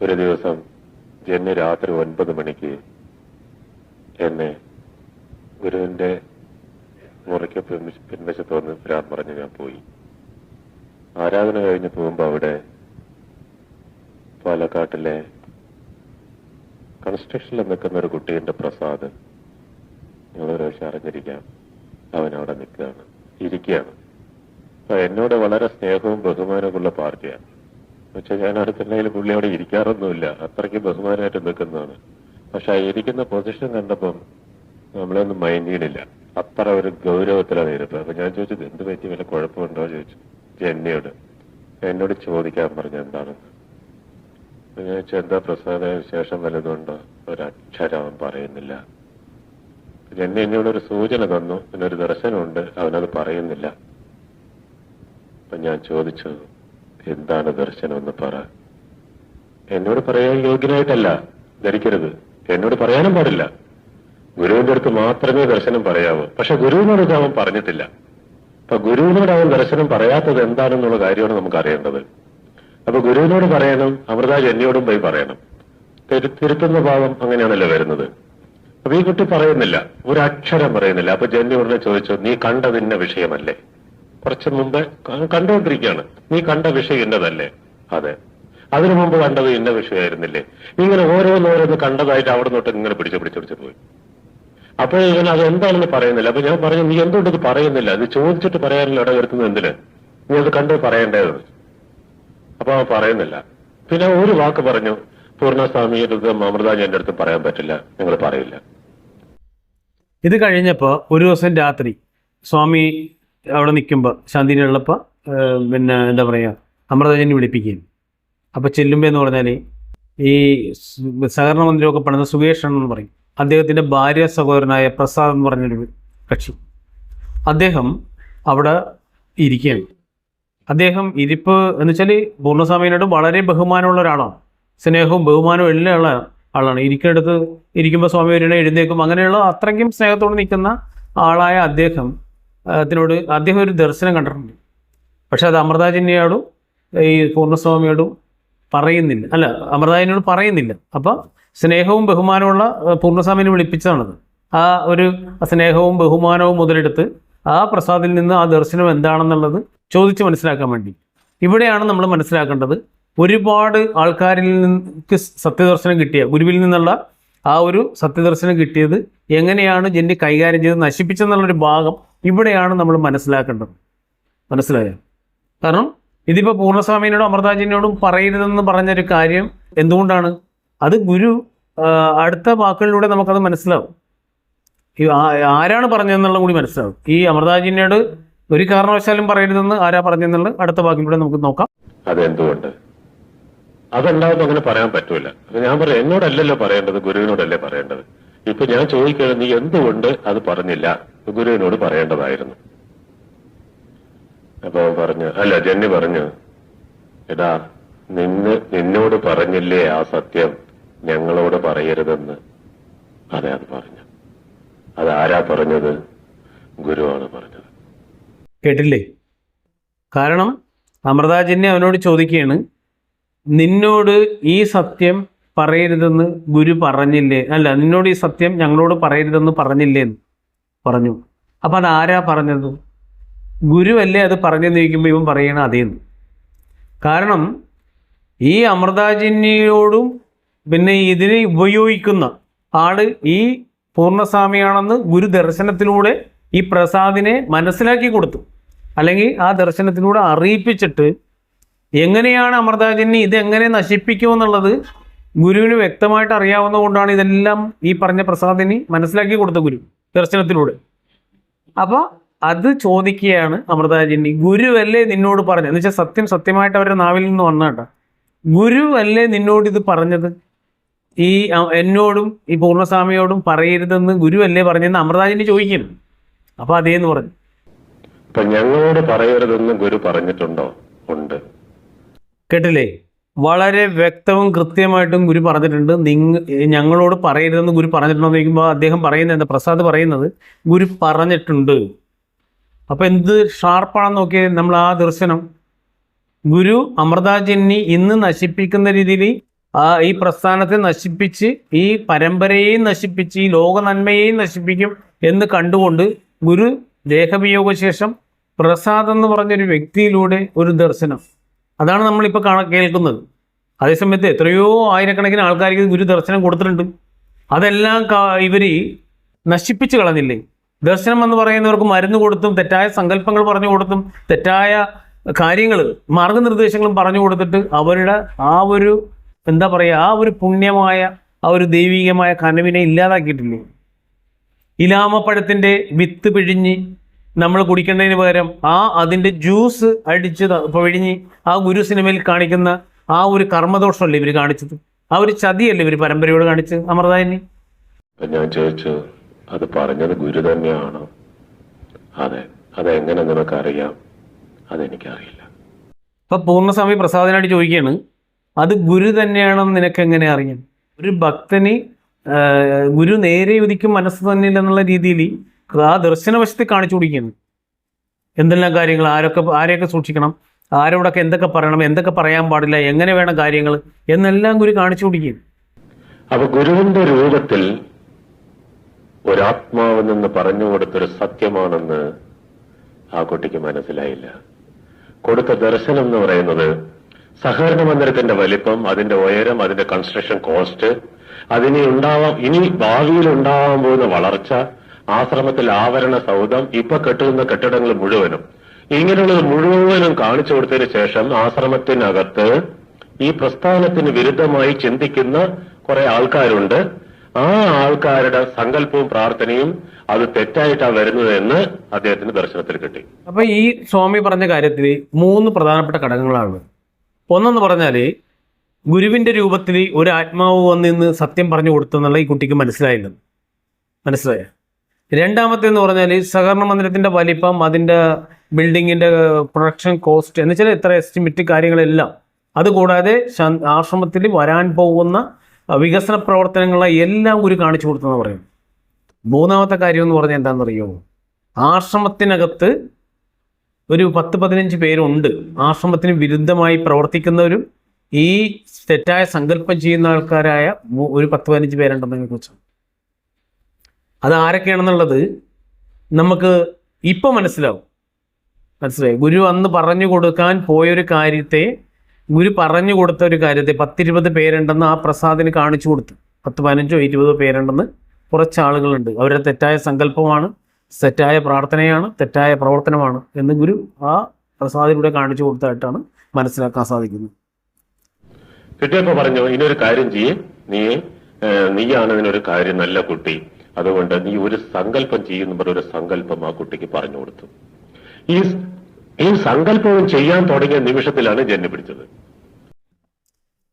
ഒരു ദിവസം ജെന്നി രാത്രി 9 മണിക്ക് എന്നെ ഗുരുവിന്റെ മുറിക്ക് പിൻവശത്ത് വന്ന് വരാൻ പറഞ്ഞ് ഞാൻ പോയി. ആരാധന കഴിഞ്ഞ് പോകുമ്പോ അവിടെ പാലക്കാട്ടിലെ കൺസ്ട്രക്ഷനിൽ നിൽക്കുന്ന ഒരു കുട്ടീന്റെ പ്രസാദ്, നിങ്ങളൊരു പക്ഷെ അറിഞ്ഞിരിക്കാം, അവനവിടെ ഇരിക്കുകയാണ്. അപ്പൊ എന്നോട് വളരെ സ്നേഹവും ബഹുമാനവുമുള്ള പാർട്ടിയാണ്. പക്ഷെ ഞാൻ അടുത്തുണ്ടെങ്കിൽ പുള്ളി അവിടെ ഇരിക്കാറൊന്നുമില്ല, അത്രയ്ക്ക് ബഹുമാനമായിട്ട് നിൽക്കുന്നതാണ്. പക്ഷെ ആ ഇരിക്കുന്ന പൊസിഷൻ കണ്ടപ്പം നമ്മളൊന്നും മൈൻഡ് ചെയ്യണില്ല, അത്ര ഒരു ഗൗരവത്തിലാണ് ഇരുപ്പ്. അപ്പൊ ഞാൻ ചോദിച്ചത് എന്ത് പറ്റി, വല്ല കുഴപ്പമുണ്ടോ ചോദിച്ചു ജെന്നിയോട്. എന്നോട് ചോദിക്കാൻ പറഞ്ഞു എന്താണെന്ന്. ഞാൻ ചോദിച്ചു എന്താ പ്രസാദ വിശേഷം വല്ലതുണ്ടോ? ഒരക്ഷരം അവൻ പറയുന്നില്ല. ജെന്നി എന്നോടൊരു സൂചന തന്നു, പിന്നെ ഒരു ദർശനമുണ്ട്, അവനത് പറയുന്നില്ല. അപ്പൊ ഞാൻ ചോദിച്ചു എന്താണ് ദർശനം എന്ന് പറ. എന്നോട് പറയാൻ യോഗ്യനായിട്ടല്ല ധരിക്കരുത്, എന്നോട് പറയാനും പാടില്ല. ഗുരുവിന്റെ അടുത്ത് മാത്രമേ ദർശനം പറയാവൂ. പക്ഷെ ഗുരുവിനോട് ഇത് അവൻ പറഞ്ഞിട്ടില്ല. അപ്പൊ ഗുരുവിനോട് അവൻ ദർശനം പറയാത്തത് എന്താണെന്നുള്ള കാര്യമാണ് നമുക്ക് അറിയേണ്ടത്. അപ്പൊ ഗുരുവിനോട് പറയണം, അമൃത ജെന്നിയോടും പോയി പറയണം. തിരുത്തുന്ന ഭാവം അങ്ങനെയാണല്ലോ വരുന്നത്. അപ്പൊ ഈ കുട്ടി പറയുന്നില്ല, ഒരു അക്ഷരം പറയുന്നില്ല. അപ്പൊ ജെന്നി ഉടനെ ചോദിച്ചു, നീ കണ്ടത് ഇന്ന വിഷയമല്ലേ? കുറച്ചു മുമ്പ് കണ്ടുകൊണ്ടിരിക്കുകയാണ്. നീ കണ്ട വിഷയം ഇന്നതല്ലേ? അതെ. അതിനു മുമ്പ് കണ്ടത് ഇന്ന വിഷയമായിരുന്നില്ലേ? ഇങ്ങനെ ഓരോന്നോരോന്ന് കണ്ടതായിട്ട് അവിടെ തൊട്ട് ഇങ്ങനെ പിടിച്ചു പോയി. അപ്പോൾ ഇവൻ അത് എന്താണെന്ന് പറയുന്നില്ല. അപ്പൊ ഞാൻ പറഞ്ഞു, നീ എന്തുകൊണ്ട് ഇത് പറയുന്നില്ല? ഇത് ചോദിച്ചിട്ട് പറയാനുള്ള ഇട വരുത്തുന്നത് എന്തിന്? നീ അത് കണ്ട് പറയേണ്ടത്. അപ്പൊ അവൻ പറയുന്നില്ല. പിന്നെ ഒരു വാക്ക് പറഞ്ഞു, പൂർണ്ണസ്വാമിയുടെ അടുത്തും അമൃതാജി എന്റെ അടുത്തും പറയാൻ പറ്റില്ല, നിങ്ങൾ പറയില്ല. ഇത് കഴിഞ്ഞപ്പോൾ ഒരു ദിവസം രാത്രി സ്വാമി അവിടെ നിൽക്കുമ്പോൾ ശാന്തിയിലുള്ളപ്പോൾ പിന്നെ എന്താ പറയുക, അമൃതാജനെ വിളിപ്പിക്കുകയും. അപ്പോൾ ചെല്ലുമ്പോൾ എന്ന് പറഞ്ഞാൽ ഈ സഹകരണ മന്ദിരമൊക്കെ പണിത സുകേഷ് എന്ന് പറയും, അദ്ദേഹത്തിൻ്റെ ഭാര്യ സഹോദരനായ പ്രസാദ് എന്ന് പറഞ്ഞൊരു കക്ഷി, അദ്ദേഹം അവിടെ ഇരിക്കുകയാണ്. അദ്ദേഹം ഇരിപ്പ് എന്ന് വെച്ചാൽ പൂർണ്ണസ്വാമിയോട് വളരെ ബഹുമാനമുള്ള ഒരാളാണ്, സ്നേഹവും ബഹുമാനവും എല്ലാം ഉള്ള ആളാണ്. ഇരിക്കുന്നിടത്ത് ഇരിക്കുമ്പോൾ സ്വാമി വരണ എഴുന്നേക്കും, അങ്ങനെയുള്ള അത്രയ്ക്കും സ്നേഹത്തോടെ നിൽക്കുന്ന ആളായ അദ്ദേഹം ഒരു ദർശനം കണ്ടിട്ടുണ്ട്. പക്ഷെ അത് അമൃതാജന്യോടും ഈ പൂർണ്ണസ്വാമിയോടും പറയുന്നില്ല, അല്ല അമൃതാജന്യോട് പറയുന്നില്ല. അപ്പം സ്നേഹവും ബഹുമാനമുള്ള പൂർണ്ണസ്വാമിനെ വിളിപ്പിച്ചതാണത്. ആ ഒരു സ്നേഹവും ബഹുമാനവും മുതലെടുത്ത് ആ പ്രസാദിൽ നിന്ന് ആ ദർശനം എന്താണെന്നുള്ളത് ചോദിച്ച് മനസ്സിലാക്കാൻ വേണ്ടി. ഇവിടെയാണ് നമ്മൾ മനസ്സിലാക്കേണ്ടത്, ഒരുപാട് ആൾക്കാരിൽ നിന്ന് സത്യദർശനം കിട്ടിയ ഗുരുവിൽ നിന്നുള്ള ആ ഒരു സത്യദർശനം കിട്ടിയത് എങ്ങനെയാണ് ജെന്നി കൈകാര്യം ചെയ്ത് നശിപ്പിച്ചെന്നുള്ളൊരു ഭാഗം ഇവിടെയാണ് നമ്മൾ മനസ്സിലാക്കേണ്ടത്. മനസ്സിലായോ? കാരണം ഇതിപ്പോൾ പൂർണ്ണസ്വാമിയോടും അമൃതാജന്യോടും പറയരുതെന്ന് പറഞ്ഞൊരു കാര്യം എന്തുകൊണ്ടാണ്? അത് ഗുരു അടുത്ത വാക്കുകളിലൂടെ നമുക്കത് മനസ്സിലാവും. ആരാണ് പറഞ്ഞതെന്നുള്ള കൂടി മനസ്സിലാവും. ഈ അമൃതാജന്യോട് ഒരു കാരണവശാലും പറയരുതെന്ന് ആരാ പറഞ്ഞെന്നുള്ളത് അടുത്ത വാക്കിലൂടെ നമുക്ക് നോക്കാം. അതെന്തുകൊണ്ട്? അതുണ്ടാവുമ്പോൾ അങ്ങനെ പറയാൻ പറ്റൂല. ഞാൻ പറയാം, എന്നോടല്ലല്ലോ പറയേണ്ടത്, ഗുരുവിനോടല്ലേ പറയേണ്ടത്. ഇപ്പൊ ഞാൻ ചോദിക്കുന്നത്, നീ എന്തുകൊണ്ട് അത് പറഞ്ഞില്ല? ഗുരുവിനോട് പറയേണ്ടതായിരുന്നു. അപ്പൊ അവൻ പറഞ്ഞു, അല്ല ജെന്നി പറഞ്ഞു, എടാ നിന്നോട് പറഞ്ഞില്ലേ ആ സത്യം ഞങ്ങളോട് പറയരുതെന്ന്? അതെ, അത് പറഞ്ഞു. അതാരാ പറഞ്ഞത്? ഗുരുവാണ് പറഞ്ഞത്. കേട്ടില്ലേ? കാരണം അമൃതാജന്യ അവനോട് ചോദിക്കുകയാണ്, നിന്നോട് ഈ സത്യം പറയരുതെന്ന് ഗുരു പറഞ്ഞില്ലേ? അല്ല, നിന്നോട് ഈ സത്യം ഞങ്ങളോട് പറയരുതെന്ന് പറഞ്ഞില്ലേ എന്ന് പറഞ്ഞു. അപ്പം അതാരാ പറഞ്ഞത്? ഗുരുവല്ലേ അത് പറഞ്ഞെന്ന് ചോദിക്കുമ്പോൾ ഇവൻ പറയണ അതേന്ന്. കാരണം ഈ അമൃതാജന്യോടും പിന്നെ ഇതിനെ ഉപയോഗിക്കുന്ന ആള് ഈ പൂർണ്ണസ്വാമിയാണെന്ന് ഗുരു ദർശനത്തിലൂടെ ഈ പ്രസാദിനെ മനസ്സിലാക്കി കൊടുത്തു, അല്ലെങ്കിൽ ആ ദർശനത്തിലൂടെ അറിയിപ്പിച്ചിട്ട് എങ്ങനെയാണ് അമൃതാജന്യ ഇതെങ്ങനെ നശിപ്പിക്കുമെന്നുള്ളത് ഗുരുവിന് വ്യക്തമായിട്ട് അറിയാവുന്നതുകൊണ്ടാണ് ഇതെല്ലാം ഈ പറഞ്ഞ പ്രസാദിന് മനസ്സിലാക്കി കൊടുത്ത ഗുരു ദർശനത്തിലൂടെ. അപ്പോൾ അത് ചോദിക്കുകയാണ് അമൃതാജന്യ, ഗുരുവല്ലേ നിന്നോട് പറഞ്ഞത്? എന്ന് വെച്ചാൽ സത്യം സത്യമായിട്ട് അവരുടെ നാവിൽ നിന്ന് വന്നേട്ടാ, ഗുരുവല്ലേ നിന്നോട് ഇത് പറഞ്ഞത്? ഈ എന്നോടും ഈ പൂർണ്ണസ്വാമിയോടും പറയരുതെന്ന് ഗുരുവല്ലേ പറഞ്ഞതെന്ന് അമൃതാജന്യ ചോദിക്കുന്നു. അപ്പോൾ അതേന്ന് പറഞ്ഞു. ഞങ്ങളോട് പറയരുതെന്ന് ഗുരു പറഞ്ഞിട്ടുണ്ടോ? ഉണ്ട്. കേട്ടില്ലേ? വളരെ വ്യക്തവും കൃത്യമായിട്ടും ഗുരു പറഞ്ഞിട്ടുണ്ട്. ഞങ്ങളോട് പറയരുതെന്ന് ഗുരു പറഞ്ഞിട്ടുണ്ടോ എന്ന് ചോദിക്കുമ്പോൾ അദ്ദേഹം പറയുന്നത് എന്താ, പ്രസാദ് പറയുന്നത് ഗുരു പറഞ്ഞിട്ടുണ്ട്. അപ്പം എന്ത് ഷാർപ്പാണെന്ന് നോക്കിയാൽ നമ്മൾ ആ ദർശനം ഗുരു അമൃതാജന്യെ ഇന്ന് നശിപ്പിക്കുന്ന രീതിയിൽ ഈ പ്രസ്ഥാനത്തെ നശിപ്പിച്ച് ഈ പരമ്പരയെയും നശിപ്പിച്ച് ഈ ലോക നന്മയെയും നശിപ്പിക്കും എന്ന് കണ്ടുകൊണ്ട് ഗുരു ദേഹവിയോഗശേഷം പ്രസാദ് എന്ന് പറഞ്ഞൊരു വ്യക്തിയിലൂടെ ഒരു ദർശനം, അതാണ് നമ്മളിപ്പോൾ കേൾക്കുന്നത്. അതേസമയത്ത് എത്രയോ ആയിരക്കണക്കിന് ആൾക്കാർക്ക് ഗുരു ദർശനം കൊടുത്തിട്ടുണ്ട്. അതെല്ലാം ഇവർ നശിപ്പിച്ച് കളഞ്ഞില്ലേ? ദർശനം എന്ന് പറയുന്നവർക്ക് മരുന്ന് കൊടുത്തും തെറ്റായ സങ്കല്പങ്ങൾ പറഞ്ഞു കൊടുത്തും തെറ്റായ കാര്യങ്ങൾ മാർഗനിർദ്ദേശങ്ങളും പറഞ്ഞു കൊടുത്തിട്ട് അവരുടെ ആ ഒരു എന്താ പറയുക, ആ ഒരു പുണ്യമായ ആ ഒരു ദൈവികമായ കനവിനെ ഇല്ലാതാക്കിയിട്ടില്ലേ? ഇലാമപ്പഴത്തിൻ്റെ വിത്ത് പിഴിഞ്ഞ് നമ്മൾ കുടിക്കേണ്ടതിന് പകരം അതിൻ്റെ ജ്യൂസ് അടിച്ച് പിഴിഞ്ഞ് ആ ഗുരു സിനിമയിൽ കാണിക്കുന്ന ആ ഒരു കർമ്മദോഷമല്ലേ ഇവർ കാണിച്ചത്? ആ ഒരു ചതിയല്ലേ ഇവർ പരമ്പരയോട് കാണിച്ചത് അമൃതായനി? ഞാൻ ചോദിച്ചു, അത് പറഞ്ഞത് ഗുരു തന്നെയാണോ? അതെ, അതെങ്ങനെ നിനക്കറിയാം? അതെനിക്കറിയില്ല. അപ്പൊ പൂർണ്ണസ്വാമി പ്രസാദിനായിട്ട് ചോദിക്കുകയാണ്, അത് ഗുരു തന്നെയാണെന്ന് നിനക്ക് എങ്ങനെ അറിയാം? ഒരു ഭക്തന് ഗുരു നേരെ ഉദിക്കും മനസ്സ് തന്നെയില്ല എന്നുള്ള രീതിയിൽ ആ ദർശനവശത്തിൽ കാണിച്ചു കൊടുക്കുകയാണ്. എന്തെല്ലാം കാര്യങ്ങൾ, ആരെയൊക്കെ സൂക്ഷിക്കണം, ആരോടൊക്കെ എന്തൊക്കെ പറയണം, എന്തൊക്കെ പറയാൻ പാടില്ല, എങ്ങനെ വേണം കാര്യങ്ങൾ എന്നെല്ലാം ഗുരു കാണിച്ചു കൊടുക്കുകയാണ്. അപ്പൊ ഗുരുവിന്റെ രൂപത്തിൽ ഒരാത്മാവ് നിന്ന് പറഞ്ഞു കൊടുത്തൊരു സത്യമാണെന്ന് ആ കുട്ടിക്ക് മനസ്സിലായില്ല. കൊടുത്ത ദർശനം എന്ന് പറയുന്നത് സഹകരണ മന്ദിരത്തിന്റെ വലിപ്പം, അതിന്റെ ഉയരം, അതിന്റെ കൺസ്ട്രക്ഷൻ കോസ്റ്റ്, ഇനി ഭാവിയിൽ ഉണ്ടാവാൻ പോകുന്ന വളർച്ച, ആശ്രമത്തിൽ ആവരണ സൗധം, ഇപ്പൊ കെട്ടുന്ന കെട്ടിടങ്ങൾ മുഴുവനും, ഇങ്ങനെയുള്ളത് മുഴുവനും കാണിച്ചു കൊടുത്തതിന് ശേഷം ആശ്രമത്തിനകത്ത് ഈ പ്രസ്ഥാനത്തിന് വിരുദ്ധമായി ചിന്തിക്കുന്ന കുറെ ആൾക്കാരുണ്ട്. ആ ആൾക്കാരുടെ സങ്കല്പവും പ്രാർത്ഥനയും അത് തെറ്റായിട്ടാണ് വരുന്നത് എന്ന് അദ്ദേഹത്തിന് ദർശനത്തിൽ കിട്ടി. അപ്പൊ ഈ സ്വാമി പറഞ്ഞ കാര്യത്തിൽ 3 പ്രധാനപ്പെട്ട ഘടകങ്ങളാണ്. ഒന്നെന്ന് പറഞ്ഞാൽ ഗുരുവിന്റെ രൂപത്തിൽ ഒരു ആത്മാവ് വന്നിന്ന് സത്യം പറഞ്ഞു കൊടുത്തെന്നുള്ള ഈ കുട്ടിക്ക് മനസ്സിലായ. രണ്ടാമത്തേന്ന് പറഞ്ഞാൽ സഹകരണ മന്ദിരത്തിന്റെ വലിപ്പം, അതിൻ്റെ ബിൽഡിങ്ങിന്റെ പ്രൊഡക്ഷൻ കോസ്റ്റ് എന്ന് വെച്ചാൽ എത്ര എസ്റ്റിമേറ്റ് കാര്യങ്ങളെല്ലാം, അതുകൂടാതെ ആശ്രമത്തിൽ വരാൻ പോകുന്ന വികസന പ്രവർത്തനങ്ങളെ എല്ലാം ഗുരു കാണിച്ചു കൊടുത്തെന്ന് പറയും. മൂന്നാമത്തെ കാര്യം എന്ന് പറഞ്ഞാൽ എന്താണെന്നറിയോ? ആശ്രമത്തിനകത്ത് ഒരു 10-15 പേരുണ്ട് ആശ്രമത്തിന് വിരുദ്ധമായി പ്രവർത്തിക്കുന്നവരും ഈ തെറ്റായ സങ്കല്പം ചെയ്യുന്ന ആൾക്കാരായ ഒരു 10-15 പേരുണ്ടെന്നതിനെ കുറിച്ച്. അത് ആരൊക്കെയാണെന്നുള്ളത് നമുക്ക് ഇപ്പം മനസ്സിലായി. ഗുരു അന്ന് പറഞ്ഞു കൊടുക്കാൻ പോയൊരു കാര്യത്തെ, ഗുരു പറഞ്ഞു കൊടുത്ത ഒരു കാര്യത്തെ 10-20 പേരുണ്ടെന്ന് ആ പ്രസാദിന് കാണിച്ചു കൊടുത്തു. 10-15-20 പേരുണ്ടെന്ന് കുറച്ച് ആളുകളുണ്ട്. അവരുടെ തെറ്റായ സങ്കല്പമാണ്, തെറ്റായ പ്രാർത്ഥനയാണ്, തെറ്റായ പ്രവർത്തനമാണ് എന്ന് ഗുരു ആ പ്രസാദിലൂടെ കാണിച്ചു കൊടുത്തായിട്ടാണ് മനസ്സിലാക്കാൻ സാധിക്കുന്നത്. കിട്ടിയപ്പോ പറഞ്ഞു, ഇനിയൊരു കാര്യം ചെയ്യേ, നീയാണ് ഇതിനൊരു കാര്യം, നല്ല കുട്ടി, അതുകൊണ്ട് നീ ഒരു സങ്കല്പം ചെയ്യുന്ന ഒരു സങ്കല്പം ആ കുട്ടിക്ക് പറഞ്ഞു കൊടുത്തു. ഈ സങ്കല്പവും ചെയ്യാൻ തുടങ്ങിയ നിമിഷത്തിലാണ് ജന്നി പിടിച്ചത്.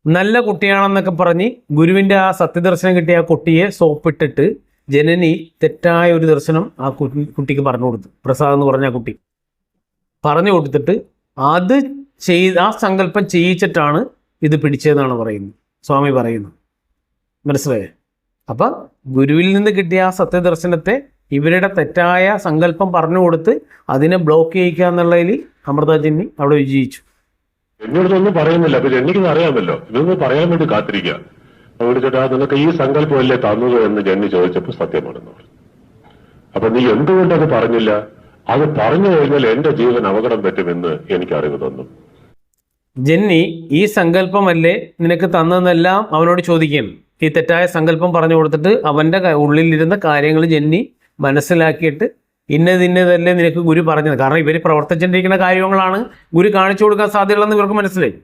നല്ല കുട്ടിയാണെന്നൊക്കെ പറഞ്ഞ് ഗുരുവിന്റെ ആ സത്യദർശനം കിട്ടിയ ആ കുട്ടിയെ സോപ്പിട്ടിട്ട് ജനനി തെറ്റായ ഒരു ദർശനം ആ കുട്ടിക്ക് പറഞ്ഞു കൊടുത്തു. പ്രസാദ് എന്ന് പറഞ്ഞ ആ കുട്ടി പറഞ്ഞു കൊടുത്തിട്ട് അത് ആ സങ്കല്പം ചെയ്യിച്ചിട്ടാണ് ഇത് പിടിച്ചതെന്നാണ് പറയുന്നത്, സ്വാമി പറയുന്നത്. മനസ്സിലായേ? അപ്പം ഗുരുവിൽ നിന്ന് കിട്ടിയ ആ സത്യദർശനത്തെ ഇവരുടെ തെറ്റായ സങ്കല്പം പറഞ്ഞു കൊടുത്ത് അതിനെ ബ്ലോക്ക് ചെയ്യിക്കുക എന്നുള്ളതിൽ അമൃതാജന്യ അവിടെ വിജയിച്ചു. എന്നോടൊന്നും പറയുന്നില്ല, അപ്പൊ ജന്നിക്ക് അറിയാമല്ലോ, ഇതൊന്നും പറയാൻ വേണ്ടി കാത്തിരിക്കുക. അവിടെ ചേട്ടാ നിനക്ക് ഈ സങ്കല്പമല്ലേ തന്നത് എന്ന് ജന്നി ചോദിച്ചപ്പോൾ സത്യമാണെന്ന് പറഞ്ഞു. അപ്പൊ നീ എന്തുകൊണ്ടത് പറഞ്ഞില്ല? അത് പറഞ്ഞു കഴിഞ്ഞാൽ എന്റെ ജീവൻ അപകടം പറ്റുമെന്ന് എനിക്ക് അറിവ് തന്നു. ജന്നി ഈ സങ്കല്പമല്ലേ നിനക്ക് തന്നതെന്നെല്ലാം അവനോട് ചോദിക്കുകയാണ്. ഈ തെറ്റായ സങ്കല്പം പറഞ്ഞു കൊടുത്തിട്ട് അവന്റെ ഉള്ളിലിരുന്ന കാര്യങ്ങൾ ജന്നി മനസ്സിലാക്കിയിട്ട് ഇന്നതല്ലേ നിനക്ക് ഗുരു പറഞ്ഞത്. കാരണം ഇവർ പ്രവർത്തിച്ചിരിക്കുന്ന കാര്യങ്ങളാണ് ഗുരു കാണിച്ചു കൊടുക്കാൻ സാധ്യതയുള്ളതെന്ന് ഇവർക്ക് മനസ്സിലായി.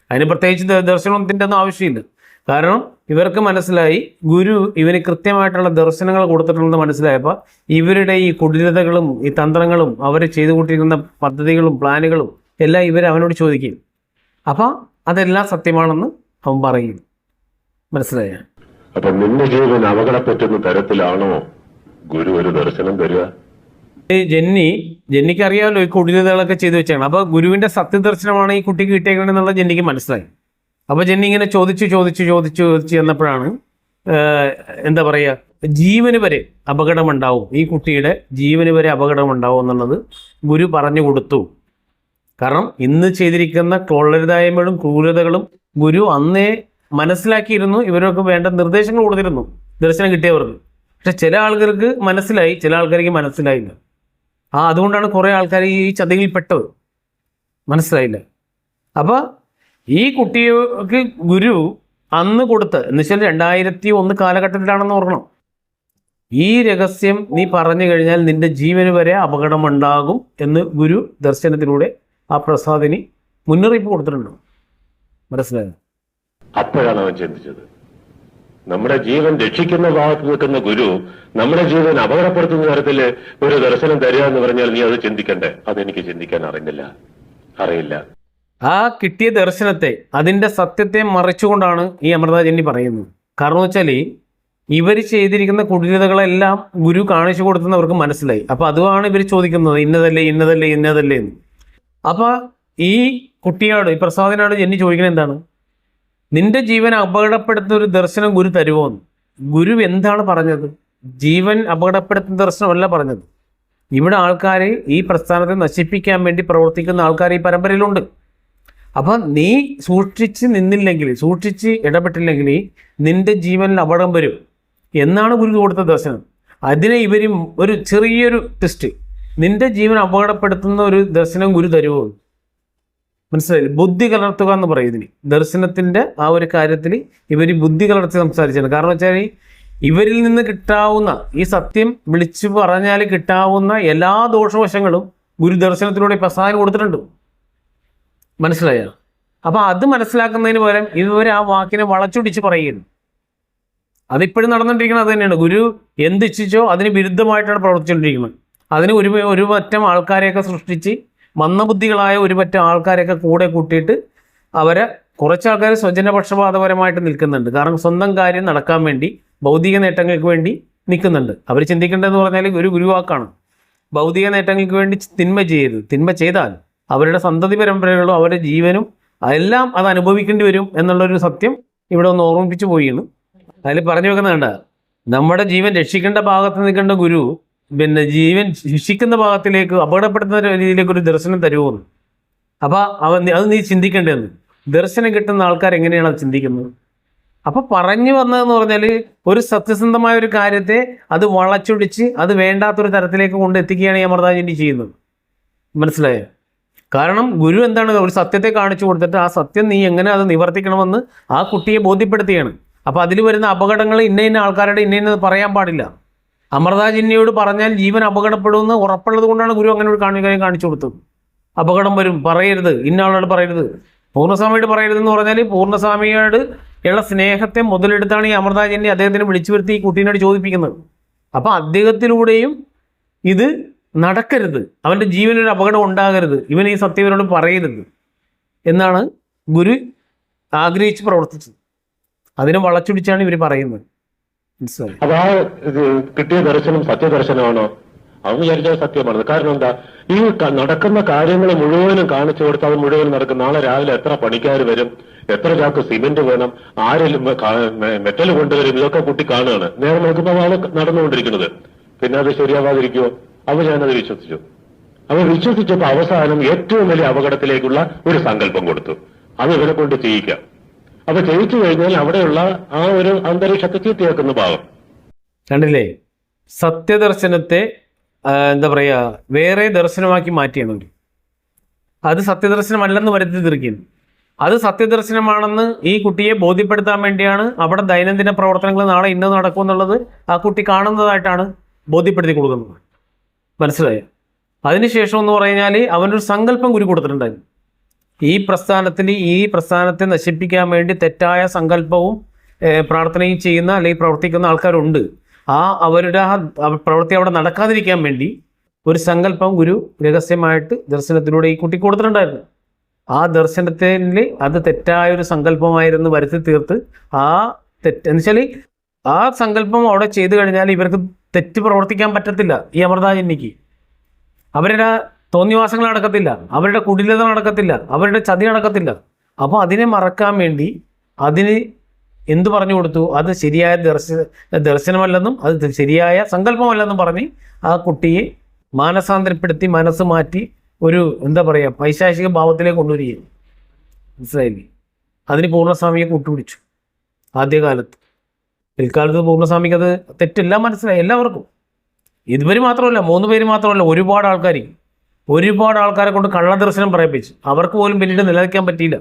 അതിന് പ്രത്യേകിച്ച് ദർശനത്തിൻ്റെ ഒന്നും ആവശ്യമില്ല. കാരണം ഇവർക്ക് മനസ്സിലായി ഗുരു ഇവന് കൃത്യമായിട്ടുള്ള ദർശനങ്ങൾ കൊടുത്തിട്ടുണ്ടെന്ന് മനസ്സിലായപ്പോൾ ഇവരുടെ ഈ കുടിലതകളും ഈ തന്ത്രങ്ങളും അവർ ചെയ്തു കൂട്ടിയിരിക്കുന്ന പദ്ധതികളും പ്ലാനുകളും എല്ലാം ഇവർ അവനോട് ചോദിക്കും. അപ്പം അതെല്ലാം സത്യമാണെന്ന് അവൻ പറയും. മനസ്സിലായ? അപ്പൊ നിന്റെ ജീവൻ അപകടപ്പെട്ടുന്ന തരത്തിലാണോ ഗുരു ഒരു ദർശനം തരിക? ജന്നിക്ക് അറിയാമല്ലോ ഈ കുടിലതകളൊക്കെ ചെയ്തു വെച്ചാണ്. അപ്പൊ ഗുരുവിന്റെ സത്യദർശനമാണ് ഈ കുട്ടിക്ക് കിട്ടിയേക്കണെന്നുള്ള ജന്നിക്ക് മനസ്സിലായി. അപ്പോൾ ജെന്നി ഇങ്ങനെ ചോദിച്ചു എന്നപ്പോഴാണ് എന്താ പറയുക, ജീവന് വരെ അപകടമുണ്ടാവും, ഈ കുട്ടിയുടെ ജീവന് വരെ അപകടമുണ്ടാവും എന്നുള്ളത് ഗുരു പറഞ്ഞു കൊടുത്തു. കാരണം ഇന്ന് ചെയ്തിരിക്കുന്ന കൊള്ളരുതായ്മകളും ക്രൂരതകളും ഗുരു അന്നേ മനസ്സിലാക്കിയിരുന്നു, ഇവരൊക്കെ വേണ്ട നിർദ്ദേശങ്ങൾ കൊടുത്തിരുന്നു ദർശനം കിട്ടിയവർക്ക്. പക്ഷെ ചില ആൾക്കാർക്ക് മനസ്സിലായി, ചില ആൾക്കാർക്ക് മനസ്സിലായില്ല. അതുകൊണ്ടാണ് കുറേ ആൾക്കാർ ഈ ചതിയിൽ പെട്ടത്, മനസ്സിലായില്ല. അപ്പോൾ ഈ കുട്ടിക്ക് ഗുരു അന്ന് കൊടുത്ത്, എന്ന് വെച്ചാൽ 2001 കാലഘട്ടത്തിലാണെന്ന് ഓർക്കണം, ഈ രഹസ്യം നീ പറഞ്ഞു കഴിഞ്ഞാൽ നിന്റെ ജീവന് വരെ അപകടമുണ്ടാകും എന്ന് ഗുരു ദർശനത്തിലൂടെ ആ പ്രസാദിനി മുന്നറിയിപ്പ് കൊടുത്തിട്ടുണ്ട്. മനസ്സിലായോ? അപ്പോഴാണ് അവൻ ചിന്തിച്ചത്, നമ്മുടെ ജീവൻ രക്ഷിക്കുന്ന ഭാഗത്ത് നിൽക്കുന്ന ഗുരു നമ്മുടെ ജീവൻ അപകടപ്പെടുത്തുന്ന തരത്തിൽ ഒരു ദർശനം തരിക എന്ന് പറഞ്ഞാൽ നീ അത് ചിന്തിക്കണ്ടേ? അതെനിക്ക് ചിന്തിക്കാൻ അറിയില്ല. ആ കിട്ടിയ ദർശനത്തെ, അതിൻ്റെ സത്യത്തെ മറിച്ചുകൊണ്ടാണ് ഈ അമൃത ജെന്നി പറയുന്നത്. കാരണം വെച്ചാൽ ഇവർ ചെയ്തിരിക്കുന്ന കുടിലതകളെല്ലാം ഗുരു കാണിച്ചു കൊടുത്തെന്ന് അവർക്ക് മനസ്സിലായി. അപ്പോൾ അതുമാണ് ഇവർ ചോദിക്കുന്നത്, ഇന്നതല്ലേ എന്ന്. അപ്പോൾ ഈ കുട്ടിയോട്, ഈ പ്രസാദിനോട് ജെന്നി ചോദിക്കുന്നത് എന്താണ്, നിന്റെ ജീവൻ അപകടപ്പെടുത്തുന്ന ഒരു ദർശനം ഗുരു തരുമോ എന്ന്. ഗുരു എന്താണ് പറഞ്ഞത്? ജീവൻ അപകടപ്പെടുത്തുന്ന ദർശനമല്ല പറഞ്ഞത്. ഇവിടെ ആൾക്കാർ ഈ പ്രസ്ഥാനത്തെ നശിപ്പിക്കാൻ വേണ്ടി പ്രവർത്തിക്കുന്ന ആൾക്കാർ ഈ പരമ്പരയിലുണ്ട്. അപ്പം നീ സൂക്ഷിച്ച് ഇടപെട്ടില്ലെങ്കിൽ നിന്റെ ജീവനിൽ അപകടം വരും എന്നാണ് ഗുരു കൊടുത്ത ദർശനം. അതിനെ ഇവരും ഒരു ചെറിയൊരു ടെസ്റ്റ്, നിന്റെ ജീവൻ അപകടപ്പെടുത്തുന്ന ഒരു ദർശനം ഗുരു തരുമോ? മനസ്സിലായില്ല? ബുദ്ധി കലർത്തുക എന്ന് പറയും ഇതിന്. ദർശനത്തിൻ്റെ ആ ഒരു കാര്യത്തിൽ ഇവർ ബുദ്ധി കലർത്തി സംസാരിച്ചാണ്. കാരണം വെച്ചാൽ ഇവരിൽ നിന്ന് കിട്ടാവുന്ന, ഈ സത്യം വിളിച്ചു പറഞ്ഞാൽ കിട്ടാവുന്ന എല്ലാ ദോഷവശങ്ങളും ഗുരു ദർശനത്തിലൂടെ പ്രസാദം കൊടുത്തിട്ടുണ്ട്. മനസ്സിലായോ? അപ്പം അത് മനസ്സിലാക്കുന്നതിന് പകരം ഇവർ ആ വാക്കിനെ വളച്ചൊടിച്ച് പറയുന്നു. അതിപ്പോഴും നടന്നുകൊണ്ടിരിക്കുന്നത് അത് തന്നെയാണ്. ഗുരു എന്ത് ഇച്ഛിച്ചോ അതിന് വിരുദ്ധമായിട്ടാണ് പ്രവർത്തിച്ചുകൊണ്ടിരിക്കുന്നത്. അതിന് ഒരു പറ്റം ആൾക്കാരെയൊക്കെ സൃഷ്ടിച്ച്, മന്ദബുദ്ധികളായ ഒരു പറ്റം ആൾക്കാരെയൊക്കെ കൂടെ കൂട്ടിയിട്ട് അവരെ, കുറച്ച് ആൾക്കാർ സ്വജനപക്ഷപാതപരമായിട്ട് നിൽക്കുന്നുണ്ട്. കാരണം സ്വന്തം കാര്യം നടക്കാൻ വേണ്ടി, ഭൗതിക നേട്ടങ്ങൾക്ക് വേണ്ടി നിൽക്കുന്നുണ്ട്. അവർ ചിന്തിക്കേണ്ടതെന്ന് പറഞ്ഞാൽ ഒരു ഗുരുവാക്കാണ്, ഭൗതിക നേട്ടങ്ങൾക്ക് വേണ്ടി തിന്മ ചെയ്യരുത്. തിന്മ ചെയ്താൽ അവരുടെ സന്തതി പരമ്പരകളും അവരുടെ ജീവനും എല്ലാം അത് അനുഭവിക്കേണ്ടി വരും എന്നുള്ളൊരു സത്യം ഇവിടെ ഒന്ന് ഓർമ്മിപ്പിച്ചു പോയിന്ന്. അതിൽ പറഞ്ഞു വെക്കുന്ന കണ്ട, നമ്മുടെ ജീവൻ രക്ഷിക്കേണ്ട ഭാഗത്ത് നിൽക്കേണ്ട ഗുരു പിന്നെ ജീവൻ ശിക്ഷിക്കുന്ന ഭാഗത്തിലേക്ക്, അപകടപ്പെടുത്തുന്ന രീതിയിലേക്ക് ഒരു ദർശനം തരുമോന്ന്. അപ്പോൾ അത് നീ ചിന്തിക്കേണ്ടതെന്ന്. ദർശനം കിട്ടുന്ന ആൾക്കാർ എങ്ങനെയാണ് അത് ചിന്തിക്കുന്നത്? അപ്പോൾ പറഞ്ഞു വന്നതെന്ന് പറഞ്ഞാൽ ഒരു സത്യസന്ധമായ ഒരു കാര്യത്തെ അത് വളച്ചൊടിച്ച് അത് വേണ്ടാത്തൊരു തരത്തിലേക്ക് കൊണ്ട് എത്തിക്കുകയാണ് ഈ അമൃതാഞ്ജലി ചെയ്യുന്നത്. മനസ്സിലായോ? കാരണം ഗുരു എന്താണ്, ഒരു സത്യത്തെ കാണിച്ചു കൊടുത്തിട്ട് ആ സത്യം നീ എങ്ങനെ അത് നിവർത്തിക്കണമെന്ന് ആ കുട്ടിയെ ബോധ്യപ്പെടുത്തുകയാണ്. അപ്പോൾ അതിൽ വരുന്ന അപകടങ്ങൾ ഇന്ന ആൾക്കാരുടെ ഇന്നത് പറയാൻ പാടില്ല. അമൃതാജിന്നിയോട് പറഞ്ഞാൽ ജീവൻ അപകടപ്പെടുമെന്ന് ഉറപ്പുള്ളത് കൊണ്ടാണ് ഗുരു അങ്ങനെ ഒരു കാര്യം കാണിച്ചു കൊടുത്തത്. അപകടം വരും, പറയരുത്, ഇന്ന ആളോട് പറയരുത്, പൂർണ്ണസ്വാമിയോട് പറയരുതെന്ന് പറഞ്ഞാൽ പൂർണ്ണസ്വാമിയോട് ഉള്ള സ്നേഹത്തെ മുതലെടുത്താണ് ഈ അമൃതാജന്യെ അദ്ദേഹത്തിന് വിളിച്ചു വരുത്തി ഈ കുട്ടീനോട് ചോദിപ്പിക്കുന്നത്. അപ്പം അദ്ദേഹത്തിലൂടെയും ഇത് നടക്കരുത്, അവൻ്റെ ജീവനൊരു അപകടം ഉണ്ടാകരുത്, ഇവൻ ഈ സത്യവനോട് പറയരുത് എന്നാണ് ഗുരു ആഗ്രഹിച്ച് പ്രവർത്തിച്ചത്. അതിനെ വളച്ചൊടിച്ചാണ് ഇവർ പറയുന്നത്. മനസ്സിലായി? അപ്പൊ ആ കിട്ടിയ ദർശനം സത്യദർശനമാണോ? അവൻ വിചാരിച്ചാൽ സത്യമാണ്. കാരണം എന്താ, ഈ നടക്കുന്ന കാര്യങ്ങൾ മുഴുവനും കാണിച്ചു കൊടുത്ത് അത് മുഴുവൻ നടക്കും. നാളെ രാവിലെ എത്ര പണിക്കാർ വരും, എത്ര ചാക്ക് സിമെന്റ് വേണം, ആരെങ്കിലും മെറ്റൽ കൊണ്ടുവരും, ഇതൊക്കെ കുട്ടി കാണുകയാണ്. നേരെ നോക്കുമ്പോൾ ആണ് നടന്നുകൊണ്ടിരിക്കുന്നത്. പിന്നെ അത് ശരിയാവാതിരിക്കുമോ? അപ്പൊ ഞാനത് വിശ്വസിച്ചു. അപ്പൊ വിശ്വസിച്ചപ്പോൾ അവസാനം ഏറ്റവും വലിയ അപകടത്തിലേക്കുള്ള ഒരു സങ്കല്പം കൊടുത്തു. അത് ഇവരെ കൊണ്ട് ചെയ്യിക്കാം. അപ്പൊ ചെയ്യിച്ചു കഴിഞ്ഞാൽ അവിടെയുള്ള ആ ഒരു അന്തരീക്ഷത്തെ ചീത്തയാക്കുന്ന ഭാഗം കണ്ടില്ലേ? സത്യദർശനത്തെ എന്താ പറയുക, വേറെ ദർശനമാക്കി മാറ്റിയാണ് അവർ. അത് സത്യദർശനമല്ലെന്ന് വരുത്തി തീർക്കുന്നു. അത് സത്യദർശനമാണെന്ന് ഈ കുട്ടിയെ ബോധ്യപ്പെടുത്താൻ വേണ്ടിയാണ് അവിടെ ദൈനംദിന പ്രവർത്തനങ്ങൾ നാളെ ഇന്നത് നടക്കും എന്നുള്ളത് ആ കുട്ടി കാണുന്നതായിട്ടാണ് ബോധ്യപ്പെടുത്തി കൊടുക്കുന്നത്. മനസ്സിലായോ? അതിനുശേഷം എന്ന് പറഞ്ഞാൽ അവനൊരു സങ്കല്പം ഗുരു കൊടുത്തിട്ടുണ്ടായിരുന്നു. ഈ പ്രസ്ഥാനത്തെ നശിപ്പിക്കാൻ വേണ്ടി തെറ്റായ സങ്കല്പവും പ്രാർത്ഥനയും ചെയ്യുന്ന അല്ലെങ്കിൽ പ്രവർത്തിക്കുന്ന ആൾക്കാരുണ്ട്. അവരുടെ പ്രവൃത്തി അവിടെ നടക്കാതിരിക്കാൻ വേണ്ടി ഒരു സങ്കല്പം ഗുരു രഹസ്യമായിട്ട് ദർശനത്തിലൂടെ ഈ കുട്ടി കൊടുത്തിട്ടുണ്ടായിരുന്നു. ആ ദർശനത്തിൽ അത് തെറ്റായൊരു സങ്കല്പമായിരുന്നു വരുത്തി തീർത്ത് എന്നുവെച്ചാൽ ആ സങ്കല്പം അവിടെ ചെയ്തു കഴിഞ്ഞാൽ ഇവർക്ക് തെറ്റ് പ്രവർത്തിക്കാൻ പറ്റത്തില്ല. ഈ അമൃതാജന്യക്ക് അവരുടെ തോന്നിവാസങ്ങൾ നടക്കത്തില്ല, അവരുടെ കുടിലത നടക്കത്തില്ല, അവരുടെ ചതി നടക്കത്തില്ല. അപ്പോൾ അതിനെ മറക്കാൻ വേണ്ടി അതിന് എന്തു പറഞ്ഞു കൊടുത്തു? അത് ശരിയായ ദർശനമല്ലെന്നും അത് ശരിയായ സങ്കല്പമല്ലെന്നും പറഞ്ഞ് ആ കുട്ടിയെ മാനസാന്തരപ്പെടുത്തി മനസ്സ് മാറ്റി ഒരു എന്താ പറയുക പൈശാചിക ഭാവത്തിലേക്ക് കൊണ്ടുവരികയും. മനസ്സിലായില്ലേ? അതിന് പൂർണ്ണസ്വാമിയെ കൂട്ടുപിടിച്ചു ആദ്യകാലത്ത്. പിൽക്കാലത്ത് പൂർണ്ണസ്വാമിക്ക് അത് തെറ്റില്ല, മനസ്സിലായി എല്ലാവർക്കും. ഇതുവരെ മാത്രമല്ല, 3 പേര് മാത്രമല്ല, ഒരുപാട് ആൾക്കാരെ കൊണ്ട് കള്ളദർശനം പറയിപ്പിച്ചു. അവർക്ക് പോലും പിന്നീട് നിലനിൽക്കാൻ പറ്റിയില്ല.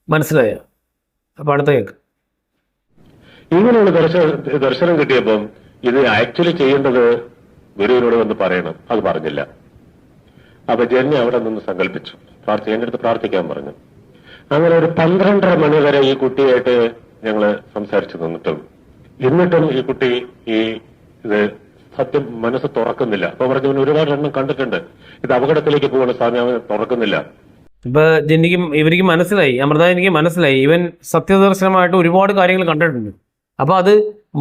മനസ്സിലായ? അപ്പൊ അടുത്ത കേൾക്ക്. ഇങ്ങനെയുള്ള ദർശനം കിട്ടിയപ്പം ഇത് ആക്ച്വലി ചെയ്യേണ്ടത് ഗുരുവിനോട് വന്ന് പറയണം. അത് പറഞ്ഞില്ല. അപ്പൊ ജന്യ അവിടെ നിന്ന് സങ്കല്പിച്ചു, എന്റെ അടുത്ത് പ്രാർത്ഥിക്കാൻ പറഞ്ഞു. അങ്ങനെ ഒരു 12:30 മണി വരെ ഈ കുട്ടിയായിട്ട് ഞങ്ങള് സംസാരിച്ചു എന്നിട്ടും ഈ കുട്ടി ഇത് സത്യം മനസ്സ് തുറക്കുന്നില്ല. അപ്പൊ പറഞ്ഞു, ഒരുപാട് എണ്ണം കണ്ടിട്ടുണ്ട്, ഇത് അപകടത്തിലേക്ക് പോകുന്ന സ്വാമി, അവൻ തുറക്കുന്നില്ല. ഇപ്പൊ ഇവർക്ക് മനസ്സിലായി, അമൃതാജനിക്ക് മനസ്സിലായി, ഇവൻ സത്യദർശനമായിട്ട് ഒരുപാട് കാര്യങ്ങൾ കണ്ടിട്ടുണ്ട്. അപ്പൊ അത്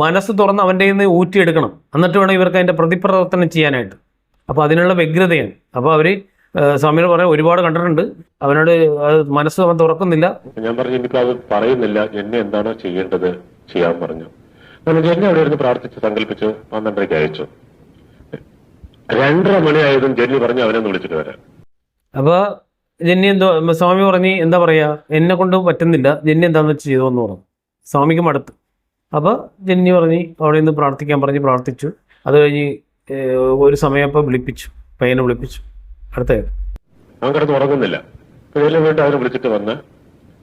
മനസ്സ് തുറന്ന് അവൻ്റെ നിന്ന് ഊറ്റിയെടുക്കണം, എന്നിട്ട് വേണം ഇവർക്ക് അതിന്റെ പ്രതിപ്രവർത്തനം ചെയ്യാനായിട്ട്. അപ്പൊ അതിനുള്ള വ്യഗ്രതയാണ്. അപ്പൊ അവര് സ്വാമിയോട് പറയാൻ ഒരുപാട് കണ്ടിട്ടുണ്ട്, അവനോട് മനസ്സ് അവൻ തുറക്കുന്നില്ല. ഞാൻ പറഞ്ഞു, എനിക്ക് അത് പറയുന്നില്ല, ജന്യ എന്താണോ ചെയ്യേണ്ടത് ചെയ്യാൻ പറഞ്ഞു. അങ്ങനെ ജന്യ അവിടെ ഇരുന്ന് പ്രാർത്ഥിച്ച് സങ്കല്പിച്ച് 12:30 അയച്ചു. 2:30 മണിയായതും ജന്യ പറഞ്ഞു അവനൊന്ന് വിളിച്ചിട്ട് വരാം. അപ്പൊ ജന്യ സ്വാമി പറഞ്ഞ് എന്താ പറയാ, എന്നെ കൊണ്ട് പറ്റുന്നില്ല, ജന്യ എന്താന്ന് വെച്ച് ചെയ്തോന്ന് പറഞ്ഞു. സ്വാമിക്ക് മടുത്തു. അപ്പൊ ജന്യ പറഞ്ഞ് അവിടെ നിന്ന് പ്രാർത്ഥിക്കാൻ പറഞ്ഞ് പ്രാർത്ഥിച്ചു. അത് കഴിഞ്ഞ് ഒരു സമയപ്പോൾ പയ്യനെ വിളിപ്പിച്ചു. അടുത്ത അവൻ കിടന്ന് ഉറങ്ങുന്നില്ല. വീണ്ടും അവനെ വിളിച്ചിട്ട് വന്ന്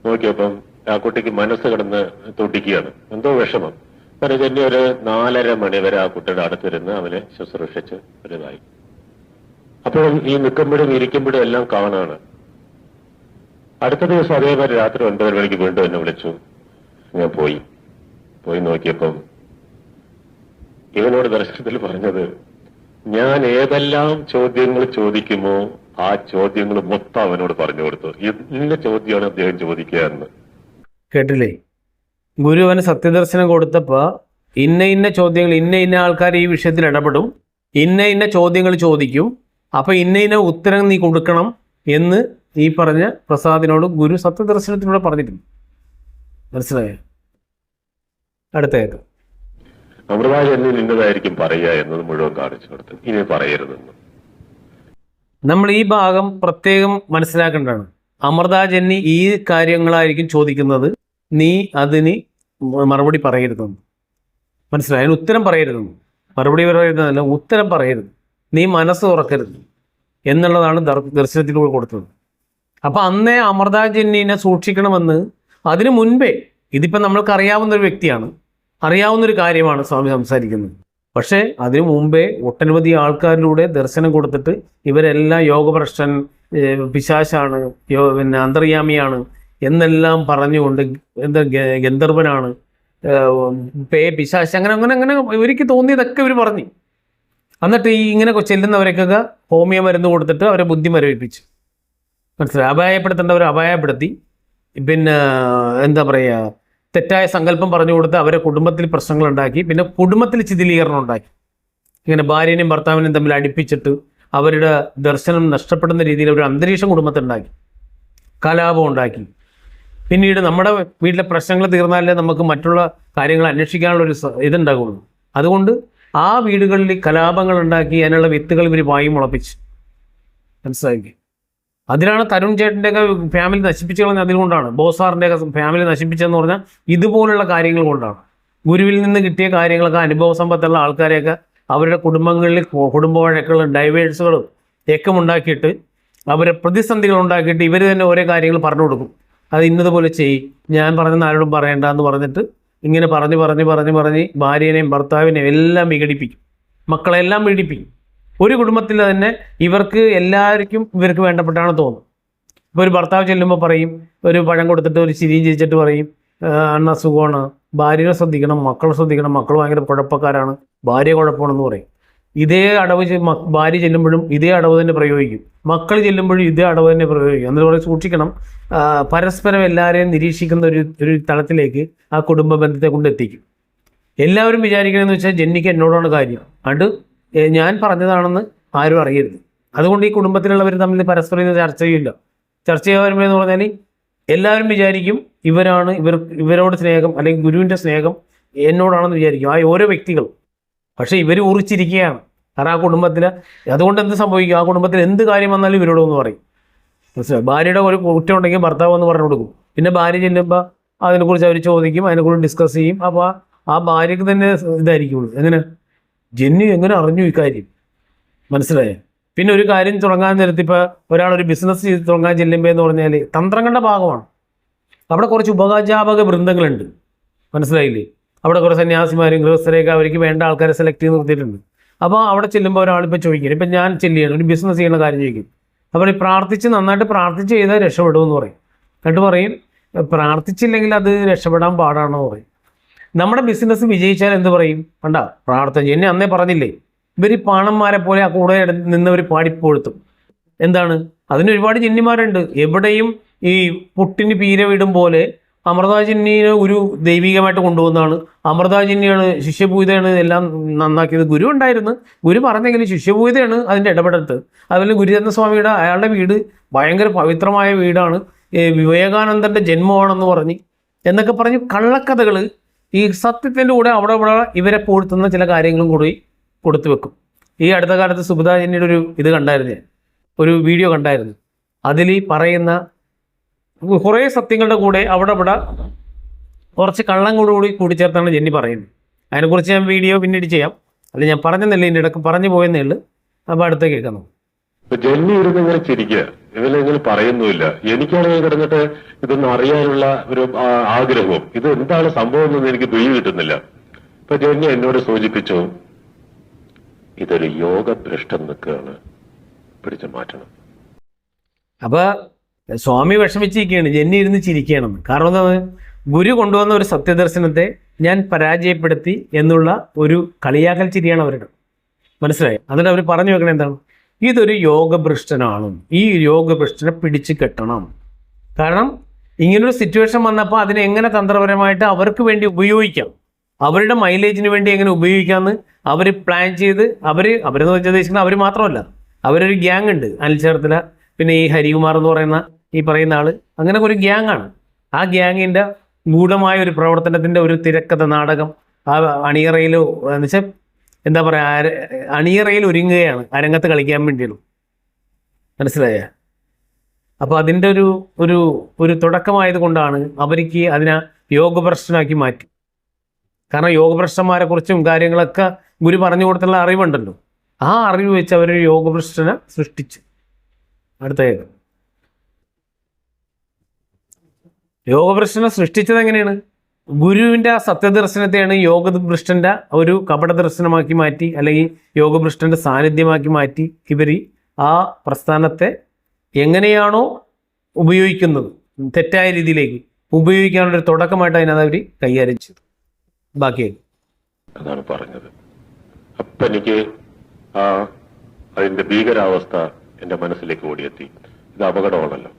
നോക്കിയപ്പം ആ കുട്ടിക്ക് മനസ്സ് കിടന്ന് തുടിക്കുകയാണ്, എന്തോ വിഷമം. അങ്ങനെ ജന്യ ഒരു 4:30 മണി വരെ ആ കുട്ടിയുടെ അടുത്തിരുന്ന് അവനെ ശുശ്രൂഷിച്ച് ഒരിതായി. അപ്പോഴും ഈ നിൽക്കുമ്പോഴും ഇരിക്കുമ്പോഴും എല്ലാം കാണാണ്. അടുത്ത ദിവസം അതേമാതിരി രാത്രി 9 മണിക്ക് വീണ്ടും എന്നെ വിളിച്ചു. ഞാൻ പോയി നോക്കിയപ്പം ഇവനോട് ദർശനത്തിൽ പറഞ്ഞത്, ഞാൻ ഏതെല്ലാം ചോദ്യങ്ങൾ ചോദിക്കുമോ ആ ചോദ്യങ്ങൾ മൊത്തം അവനോട് പറഞ്ഞു കൊടുത്തു. ഇന്ന ചോദ്യമാണ് അദ്ദേഹം ചോദിക്കുക എന്ന്. കേട്ടില്ലേ? ഗുരു അവന് സത്യദർശനം കൊടുത്തപ്പോ ഇന്ന ചോദ്യങ്ങൾ, ഇന്ന ആൾക്കാർ ഈ വിഷയത്തിൽ ഇടപെടും, ഇന്ന ചോദ്യങ്ങൾ ചോദിക്കും, അപ്പൊ ഇന്ന ഉത്തരം നീ കൊടുക്കണം എന്ന് ഈ പറഞ്ഞ പ്രസാദിനോട് ഗുരു സത്യദർശനത്തിലൂടെ പറഞ്ഞിട്ടുണ്ട്. മനസ്സിലായോ? അടുത്ത അമൃതാജന്യൻ ഇന്നതായിരിക്കും പറയുക എന്നത് മുഴുവൻ കാണിച്ചു കൊടുത്തു. ഇനി പറയരുതെന്ന് നമ്മൾ ഈ ഭാഗം പ്രത്യേകം മനസ്സിലാക്കേണ്ടതാണ്. അമൃതാജന്യ ഈ കാര്യങ്ങളായിരിക്കും ചോദിക്കുന്നത്, നീ അതിന് മറുപടി പറയരുതെന്ന്. മനസ്സിലായി? അതിന് ഉത്തരം പറയരുതെന്ന്. മറുപടി പറയരുതെന്നല്ല, ഉത്തരം പറയരുത്, നീ മനസ്സ് തുറക്കരുത് എന്നുള്ളതാണ് ദർശനത്തിലൂടെ കൊടുത്തത്. അപ്പൊ അന്നേ അമൃതാജന്യനെ സൂക്ഷിക്കണമെന്ന് അതിനു മുൻപേ, ഇതിപ്പോൾ നമ്മൾക്ക് അറിയാവുന്ന ഒരു വ്യക്തിയാണ്, അറിയാവുന്നൊരു കാര്യമാണ് സ്വാമി സംസാരിക്കുന്നത്. പക്ഷേ അതിനു മുമ്പേ ഒട്ടനവധി ആൾക്കാരിലൂടെ ദർശനം കൊടുത്തിട്ട് ഇവരെല്ലാം യോഗഭ്രഷ്ടൻ, പിശാചാണ്, പിന്നെ അന്തർയാമിയാണ് എന്നെല്ലാം പറഞ്ഞുകൊണ്ട് എന്താ ഗന്ധർവനാണ്, പിശാച്, അങ്ങനെ ഇവർക്ക് തോന്നിയതൊക്കെ ഇവർ പറഞ്ഞു. എന്നിട്ട് ഇങ്ങനെ ചെല്ലുന്നവരൊക്കെ ഹോമിയോ മരുന്ന് കൊടുത്തിട്ട് അവരെ ബുദ്ധി മരവിപ്പിച്ചു. മനസ്സിലായി? അപായപ്പെടുത്തേണ്ടവരെ അപായപ്പെടുത്തി, പിന്നെ എന്താ പറയുക, തെറ്റായ സങ്കല്പം പറഞ്ഞു കൊടുത്ത് അവരെ കുടുംബത്തിൽ പ്രശ്നങ്ങൾ ഉണ്ടാക്കി, പിന്നെ കുടുംബത്തിൽ ചിതിലീകരണം ഉണ്ടാക്കി. ഇങ്ങനെ ഭാര്യനെയും ഭർത്താവിനെയും തമ്മിൽ അടുപ്പിച്ചിട്ട് അവരുടെ ദർശനം നഷ്ടപ്പെടുന്ന രീതിയിൽ ഒരു അന്തരീക്ഷം കുടുംബത്തിലുണ്ടാക്കി, കലാപം ഉണ്ടാക്കി. പിന്നീട് നമ്മുടെ വീട്ടിലെ പ്രശ്നങ്ങൾ തീർന്നാലേ നമുക്ക് മറ്റുള്ള കാര്യങ്ങൾ അന്വേഷിക്കാനുള്ളൊരു ഇതുണ്ടാകുള്ളൂ. അതുകൊണ്ട് ആ വീടുകളിൽ കലാപങ്ങൾ ഉണ്ടാക്കി അതിനുള്ള വിത്തുകൾ ഇവർ വായി മുളപ്പിച്ച്. മനസ്സിലാക്കി? അതിനാണ് തരുൺ ചേട്ടൻ്റെയൊക്കെ ഫാമിലി നശിപ്പിച്ചു കളഞ്ഞത്. അതിനുകൊണ്ടാണ് ബോസാറിൻ്റെയൊക്കെ ഫാമിലി നശിപ്പിച്ചതെന്ന് പറഞ്ഞാൽ ഇതുപോലുള്ള കാര്യങ്ങൾ കൊണ്ടാണ്. ഗുരുവിൽ നിന്ന് കിട്ടിയ കാര്യങ്ങളൊക്കെ അനുഭവ സമ്പത്തുള്ള ആൾക്കാരെയൊക്കെ അവരുടെ കുടുംബങ്ങളിൽ കുടുംബ വഴക്കുകളും ഡൈവേഴ്സുകളും ഒക്കെ ഉണ്ടാക്കിയിട്ട് അവരെ പ്രതിസന്ധികൾ ഉണ്ടാക്കിയിട്ട് ഇവർ തന്നെ ഓരോ കാര്യങ്ങൾ പറഞ്ഞു കൊടുക്കും. അത് ഇന്നതുപോലെ ചെയ്യും, ഞാൻ പറഞ്ഞെന്ന് ആരോടും പറയണ്ട എന്ന് പറഞ്ഞിട്ട് ഇങ്ങനെ പറഞ്ഞ് ഭാര്യനെയും ഭർത്താവിനെയും എല്ലാം വിഘടിപ്പിക്കും, മക്കളെല്ലാം പീഡിപ്പിക്കും. ഒരു കുടുംബത്തിൽ തന്നെ ഇവർക്ക് എല്ലാവർക്കും ഇവർക്ക് വേണ്ടപ്പെട്ടാണ് തോന്നും. ഇപ്പോൾ ഒരു ഭർത്താവ് ചെല്ലുമ്പോൾ പറയും, ഒരു പഴം കൊടുത്തിട്ട് ഒരു ചിരിയും ചിരിച്ചിട്ട് പറയും, അണ്ണ സുഖമാണ്, ഭാര്യനെ ശ്രദ്ധിക്കണം, മക്കളെ ശ്രദ്ധിക്കണം, മക്കൾ ഭയങ്കര കുഴപ്പക്കാരാണ്, ഭാര്യ കുഴപ്പമാണെന്ന് പറയും. ഇതേ അടവ് ഭാര്യ ചെല്ലുമ്പോഴും ഇതേ അടവ് തന്നെ പ്രയോഗിക്കും, മക്കൾ ചെല്ലുമ്പോഴും ഇതേ അടവ് തന്നെ പ്രയോഗിക്കും. എന്നിട്ട് പറയും സൂക്ഷിക്കണം, പരസ്പരം എല്ലാവരെയും നിരീക്ഷിക്കുന്ന ഒരു തലത്തിലേക്ക് ആ കുടുംബ ബന്ധത്തെ കൊണ്ടെത്തിക്കും. എല്ലാവരും വിചാരിക്കണമെന്ന് വെച്ചാൽ ജെന്നിക്ക് എന്നോടാണ് കാര്യം, അത് ഞാൻ പറഞ്ഞതാണെന്ന് ആരും അറിയരുത്. അതുകൊണ്ട് ഈ കുടുംബത്തിലുള്ളവർ തമ്മിൽ പരസ്പരം ചർച്ച ചെയ്യില്ല. ചർച്ച ചെയ്യാൻ വരുമ്പോഴെന്ന് പറഞ്ഞാൽ എല്ലാവരും വിചാരിക്കും ഇവരോട് സ്നേഹം അല്ലെങ്കിൽ ഗുരുവിൻ്റെ സ്നേഹം എന്നോടാണെന്ന് വിചാരിക്കും ആ ഓരോ വ്യക്തികളും. പക്ഷേ ഇവർ ഉറിച്ചിരിക്കുകയാണ്. കാരണം ആ കുടുംബത്തിൽ അതുകൊണ്ട് എന്ത് സംഭവിക്കും, ആ കുടുംബത്തിൽ എന്ത് കാര്യം വന്നാലും ഇവരോടൊന്ന് പറയും. മനസ്സിലായി? ഭാര്യയുടെ ഒരു കുറ്റം ഉണ്ടെങ്കിൽ ഭർത്താവ് എന്ന് പറഞ്ഞു കൊടുക്കും. പിന്നെ ഭാര്യ ചെല്ലുമ്പോൾ അതിനെക്കുറിച്ച് അവർ ചോദിക്കും, അതിനെക്കുറിച്ച് ഡിസ്കസ് ചെയ്യും. അപ്പോൾ ആ ഭാര്യയ്ക്ക് തന്നെ ഇതായിരിക്കുള്ളൂ. എങ്ങനെ ജെന്നി എങ്ങനെ അറിഞ്ഞു ഈ കാര്യം? മനസ്സിലായേ? പിന്നെ ഒരു കാര്യം തുടങ്ങാൻ നേരത്ത് ഇപ്പോൾ ഒരാളൊരു ബിസിനസ് ചെയ്ത് തുടങ്ങാൻ ചെല്ലുമ്പോൾ എന്ന് പറഞ്ഞാൽ തന്ത്രങ്ങളുടെ ഭാഗമാണ്. അവിടെ കുറച്ച് ഉപജാപക വൃന്ദങ്ങളുണ്ട്. മനസ്സിലായില്ലേ? അവിടെ കുറേ സന്യാസിമാരും ഗൃഹസ്ഥരെയൊക്കെ അവർക്ക് വേണ്ട ആൾക്കാരെ സെലക്ട് ചെയ്ത് നിർത്തിയിട്ടുണ്ട്. അപ്പോൾ അവിടെ ചെല്ലുമ്പോൾ ഒരാളിപ്പോൾ ചോദിക്കും, ഇപ്പം ഞാൻ ചെല്ലുകയാണ് ഒരു ബിസിനസ് ചെയ്യുന്ന കാര്യം ചോദിക്കും. അപ്പോൾ നന്നായിട്ട് പ്രാർത്ഥിച്ച് ചെയ്താൽ രക്ഷപ്പെടുമെന്ന് പറയും. എന്നിട്ട് പറയും പ്രാർത്ഥിച്ചില്ലെങ്കിൽ അത് രക്ഷപ്പെടാൻ പാടാണെന്ന് പറയും. നമ്മുടെ ബിസിനസ് വിജയിച്ചാൽ എന്ത് പറയും? കണ്ടാ പ്രാർത്ഥന എന്നെ അന്നേ പറഞ്ഞില്ലേ. ഇവർ പാണന്മാരെ പോലെ ആ കൂടെ നിന്നവർ പാടിപ്പോഴ്ത്തും. എന്താണ്? അതിന് ഒരുപാട് ജിന്നിമാരുണ്ട്. എവിടെയും ഈ പുട്ടിന് പീര വിടും പോലെ അമൃതാജിന്നിയെ ഒരു ദൈവികമായിട്ട് കൊണ്ടുപോകുന്നതാണ്. അമൃതാജിന്നിയാണ്, ശിഷ്യപൂജയാണ് എല്ലാം നന്നാക്കിയത്. ഗുരു ഉണ്ടായിരുന്നു, ഗുരു പറഞ്ഞെങ്കിലും ശിഷ്യപൂജയാണ് അതിൻ്റെ ഇടപെടത്ത്. അതുപോലെ ഗുരുചന്ദ്ര സ്വാമിയുടെ അയാളുടെ വീട് ഭയങ്കര പവിത്രമായ വീടാണ്, വിവേകാനന്ദൻ്റെ ജന്മമാണെന്ന് എന്നൊക്കെ പറഞ്ഞ് കള്ളക്കഥകൾ ഈ സത്യത്തിൻ്റെ കൂടെ അവിടെ ഇവരെ പൂഴ്ത്തുന്ന ചില കാര്യങ്ങളും കൂടി കൊടുത്തു വെക്കും. ഈ അടുത്ത കാലത്ത് സുബിതാജിന്നിയുടെ ഇത് കണ്ടായിരുന്നു, ഒരു വീഡിയോ കണ്ടായിരുന്നു. അതിൽ ഈ പറയുന്ന കുറേ സത്യങ്ങളുടെ കൂടെ അവിടെ കുറച്ച് കള്ളം കൂടിച്ചേർത്താണ് ജെന്നി പറയുന്നത്. അതിനെക്കുറിച്ച് ഞാൻ വീഡിയോ പിന്നീട് ചെയ്യാം. അല്ല ഞാൻ പറഞ്ഞെന്നല്ല, ഇതിൻ്റെ ഇടയ്ക്ക് പറഞ്ഞു പോയെന്നേ ഉള്ളൂ. അപ്പോൾ അടുത്ത കേൾക്കുന്നു. ജെന്നി ഇരുന്ന് ഇങ്ങനെ ചിരിക്കുക, ഇവനിങ്ങനെ പറയുന്നുമില്ല. എനിക്കാണെങ്കിൽ കിടന്നിട്ട് ഇതൊന്നും അറിയാനുള്ള ഒരു ആഗ്രഹവും ഇത് എന്താണ് സംഭവം എന്നൊന്നും എനിക്ക് ദുരി കിട്ടുന്നില്ല. ഇപ്പൊ ജെന്നി എന്നോട് സൂചിപ്പിച്ചു, ഇതൊരു യോഗഭ്രഷ്ടം നിൽക്കുകയാണ്, പിടിച്ചു മാറ്റണം. അപ്പൊ സ്വാമി വിഷമിച്ചിരിക്കുകയാണ്, ജെന്നി ഇരുന്ന് ചിരിക്കുകയാണെന്ന്. കാരണം എന്താണ്? ഗുരു കൊണ്ടുവന്ന ഒരു സത്യദർശനത്തെ ഞാൻ പരാജയപ്പെടുത്തി എന്നുള്ള ഒരു കളിയാക്കൽ ചിരിയാണ് അവരുടെ. മനസ്സിലായി? എന്നിട്ട് അവർ പറഞ്ഞു വെക്കണത് എന്താണ്? ഇതൊരു യോഗഭ്രഷ്ടനാണ്, ഈ യോഗഭ്രഷ്ടനെ പിടിച്ചു കെട്ടണം. കാരണം ഇങ്ങനൊരു സിറ്റുവേഷൻ വന്നപ്പോൾ അതിനെ എങ്ങനെ തന്ത്രപരമായിട്ട് അവർക്ക് വേണ്ടി ഉപയോഗിക്കാം, അവരുടെ മൈലേജിന് വേണ്ടി എങ്ങനെ ഉപയോഗിക്കാമെന്ന് അവർ പ്ലാൻ ചെയ്ത് അവരെന്ന് ഉദ്ദേശിക്കുന്നത് അവർ മാത്രമല്ല, അവരൊരു ഗ്യാങ് ഉണ്ട്. അനിൽചേർത്തല, പിന്നെ ഈ ഹരികുമാർ എന്ന് പറയുന്ന ഈ പറയുന്ന ആൾ, അങ്ങനെ ഒരു ഗ്യാങ്ങാണ്. ആ ഗ്യാങ്ങിൻ്റെ ഗൂഢമായ ഒരു പ്രവർത്തനത്തിൻ്റെ ഒരു തിരക്കഥ നാടകം ആ അണിയറയിൽ എന്നുവെച്ചാൽ എന്താ പറയുക, അണിയറയിൽ ഒരുങ്ങുകയാണ് അരങ്ങത്ത് കളിക്കാൻ വേണ്ടിയാണ്. മനസ്സിലായ? അപ്പോൾ അതിൻ്റെ ഒരു തുടക്കമായത് കൊണ്ടാണ് അവർക്ക് അതിനെ യോഗഭ്രഷ്ടനാക്കി മാറ്റി. കാരണം യോഗഭ്രഷ്ടന്മാരെ കുറിച്ചും കാര്യങ്ങളൊക്കെ ഗുരു പറഞ്ഞു കൊടുത്തുള്ള അറിവുണ്ടല്ലോ, ആ അറിവ് വെച്ച് അവരൊരു യോഗഭ്രഷ്ടനെ സൃഷ്ടിച്ചു. അടുത്ത യോഗഭ്രഷ്ടനെ സൃഷ്ടിച്ചത് എങ്ങനെയാണ്? ഗുരുവിൻ്റെ ആ സത്യദർശനത്തെയാണ് യോഗഭ്രഷ്ടൻ്റെ ഒരു കപട ദർശനമാക്കി മാറ്റി, അല്ലെങ്കിൽ യോഗഭ്രഷ്ടൻ്റെ സാന്നിധ്യമാക്കി മാറ്റി. ഇവർ ആ പ്രസ്ഥാനത്തെ എങ്ങനെയാണോ ഉപയോഗിക്കുന്നത് തെറ്റായ രീതിയിലേക്ക് ഉപയോഗിക്കാനുള്ളൊരു തുടക്കമായിട്ട് അതിനകത്ത് അവർ കൈകാര്യം ചെയ്തു. ബാക്കി അതാണ് പറഞ്ഞത്. അപ്പൊ എനിക്ക് അതിന്റെ ഭീകരാവസ്ഥ എന്റെ മനസ്സിലേക്ക് ഓടിയെത്തി. ഇത് അപകടമാണല്ലോ.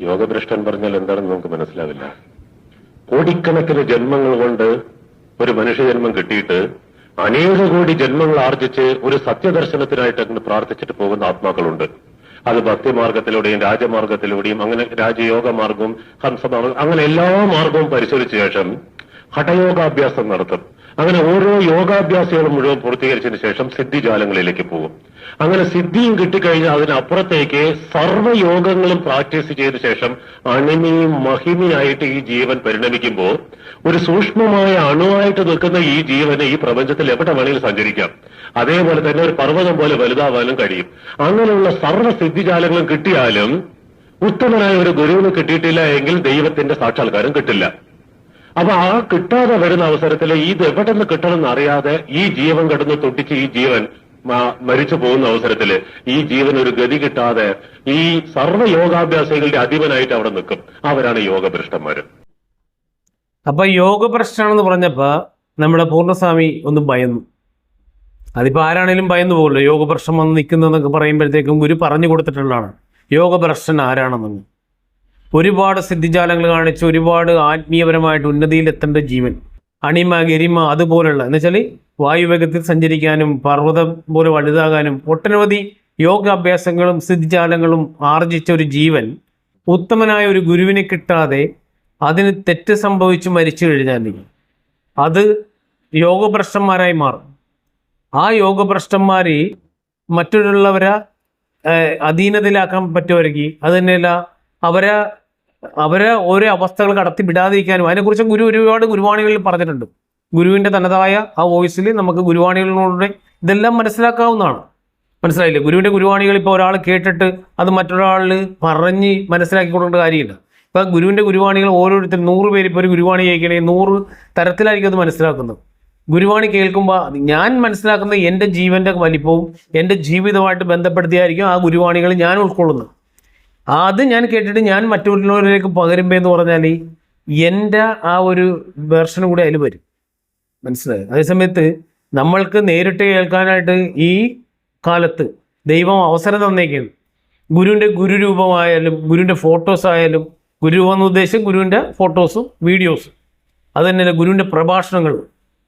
യോഗഭ്രഷ്ടൻ പറഞ്ഞാൽ എന്താണെന്ന് നമുക്ക് മനസ്സിലാവില്ല. കോടിക്കണക്കിന് ജന്മങ്ങൾ കൊണ്ട് ഒരു മനുഷ്യജന്മം കിട്ടിയിട്ട് അനേക കോടി ജന്മങ്ങൾ ആർജിച്ച് ഒരു സത്യദർശനത്തിനായിട്ട് അങ്ങനെ പ്രാർത്ഥിച്ചിട്ട് പോകുന്ന ആത്മാക്കളുണ്ട്. അത് ഭക്തിമാർഗത്തിലൂടെയും രാജമാർഗത്തിലൂടെയും അങ്ങനെ രാജയോഗ മാർഗവും ഹംസമാർഗം അങ്ങനെ എല്ലാ മാർഗവും പരിശോധിച്ച ശേഷം ഹഠയോഗാഭ്യാസം നടത്തും. അങ്ങനെ ഓരോ യോഗാഭ്യാസികളും മുഴുവൻ പൂർത്തീകരിച്ചതിന് ശേഷം സിദ്ധിജാലങ്ങളിലേക്ക് പോകും. അങ്ങനെ സിദ്ധിയും കിട്ടിക്കഴിഞ്ഞാൽ അതിനപ്പുറത്തേക്ക് സർവ്വയോഗങ്ങളും പ്രാക്ടീസ് ചെയ്ത ശേഷം അണിമയും മഹിമയായിട്ട് ഈ ജീവൻ പരിണമിക്കുമ്പോൾ ഒരു സൂക്ഷ്മമായ അണുവായിട്ട് നിൽക്കുന്ന ഈ ജീവന് ഈ പ്രപഞ്ചത്തിൽ എവിടെ വേണമെങ്കിലും സഞ്ചരിക്കാം. അതേപോലെ തന്നെ ഒരു പർവ്വതം പോലെ വലുതാവാനും കഴിയും. അങ്ങനെയുള്ള സർവ്വ സിദ്ധിജാലങ്ങളും കിട്ടിയാലും ഉത്തമനായ ഒരു ഗുരുവിന് കിട്ടിയിട്ടില്ല എങ്കിൽ ദൈവത്തിന്റെ സാക്ഷാത്കാരം കിട്ടില്ല. അപ്പൊ ആ കിട്ടാതെ വരുന്ന അവസരത്തിൽ ഇത് എവിടെ നിന്ന് കിട്ടണമെന്ന് അറിയാതെ ഈ ജീവൻ കിടന്ന് തൊട്ടിച്ച് ഈ ജീവൻ മരിച്ചു പോകുന്ന അവസരത്തില് ഈ ജീവൻ ഒരു ഗതി കിട്ടാതെ ഈ സർവ്വ യോഗാഭ്യാസികളുടെ അധിപനായിട്ട് അവിടെ നിൽക്കും. അവരാണ് യോഗഭ്രഷ്ടന്മാര്. അപ്പൊ യോഗഭ്രഷ്ടാണെന്ന് പറഞ്ഞപ്പോ നമ്മുടെ പൂർണ്ണസ്വാമി ഒന്ന് ഭയന്നു. അതിപ്പോ ആരാണേലും ഭയന്നു പോകുമല്ലോ. യോഗഭ്രഷ്ടം വന്ന് നിൽക്കുന്നതെന്നൊക്കെ പറയുമ്പോഴത്തേക്കും ഗുരു പറഞ്ഞു കൊടുത്തിട്ടുള്ളതാണ് യോഗഭ്രഷ്ടൻ ആരാണെന്ന്. ഒരുപാട് സിദ്ധിജാലങ്ങൾ കാണിച്ച് ഒരുപാട് ആത്മീയപരമായിട്ട് ഉന്നതിയിലെത്തേണ്ട ജീവൻ, അണിമ ഗരിമ അതുപോലുള്ള എന്നുവെച്ചാൽ വായുവേഗത്തിൽ സഞ്ചരിക്കാനും പർവ്വതം പോലെ വലുതാകാനും ഒട്ടനവധി യോഗാഭ്യാസങ്ങളും സിദ്ധിജാലങ്ങളും ആർജിച്ച ഒരു ജീവൻ ഉത്തമനായ ഒരു ഗുരുവിനെ കിട്ടാതെ അതിന് തെറ്റ് സംഭവിച്ച് മരിച്ചു കഴിഞ്ഞാൽ അത് യോഗഭ്രഷ്ടന്മാരായി മാറും. ആ യോഗഭ്രഷ്ടന്മാർ മറ്റുള്ളവരെ അധീനതയിലാക്കാൻ പറ്റുമായിരിക്കും. അത് തന്നെയല്ല അവരെ ഓരോ അവസ്ഥകൾ കടത്തി വിടാതിരിക്കാനും അതിനെക്കുറിച്ച് ഗുരു ഒരുപാട് ഗുരുവാണികളിൽ പറഞ്ഞിട്ടുണ്ട്. ഗുരുവിൻ്റെ തനതായ ആ വോയിസിൽ നമുക്ക് ഗുരുവാണികളിലൂടെ ഇതെല്ലാം മനസ്സിലാക്കാവുന്നതാണ്. മനസ്സിലായില്ലേ? ഗുരുവിൻ്റെ ഗുരുവാണികൾ ഇപ്പോൾ ഒരാൾ കേട്ടിട്ട് അത് മറ്റൊരാളിൽ പറഞ്ഞ് മനസ്സിലാക്കി കൊടുക്കേണ്ട കാര്യമില്ല. ഇപ്പം ഗുരുവിൻ്റെ ഗുരുവാണികൾ ഓരോരുത്തർ 100 പേര് ഇപ്പോൾ ഒരു ഗുരുവാണി കേൾക്കണമെങ്കിൽ 100 തരത്തിലായിരിക്കും അത് മനസ്സിലാക്കുന്നത്. ഗുരുവാണി കേൾക്കുമ്പോൾ ഞാൻ മനസ്സിലാക്കുന്നത് എൻ്റെ ജീവൻ്റെ വലിപ്പവും എൻ്റെ ജീവിതമായിട്ട് ബന്ധപ്പെടുത്തിയായിരിക്കും ആ ഗുരുവാണികൾ ഞാൻ ഉൾക്കൊള്ളുന്നത്. അത് ഞാൻ കേട്ടിട്ട് ഞാൻ മറ്റുള്ളവരിലേക്ക് പകരുമ്പോൾ എന്ന് പറഞ്ഞാൽ എൻ്റെ ആ ഒരു വേർഷനും കൂടി അതിൽ വരും. മനസ്സിലായി? അതേസമയത്ത് നമ്മൾക്ക് നേരിട്ട് കേൾക്കാനായിട്ട് ഈ കാലത്ത് ദൈവം അവസരം തന്നേക്കാണ്. ഗുരുവിൻ്റെ ഗുരുരൂപമായാലും ഗുരുവിൻ്റെ ഫോട്ടോസ് ആയാലും, ഗുരുരൂപം എന്ന ഉദ്ദേശം ഗുരുവിൻ്റെ ഫോട്ടോസും വീഡിയോസും, അത് തന്നെയല്ല ഗുരുവിൻ്റെ പ്രഭാഷണങ്ങൾ.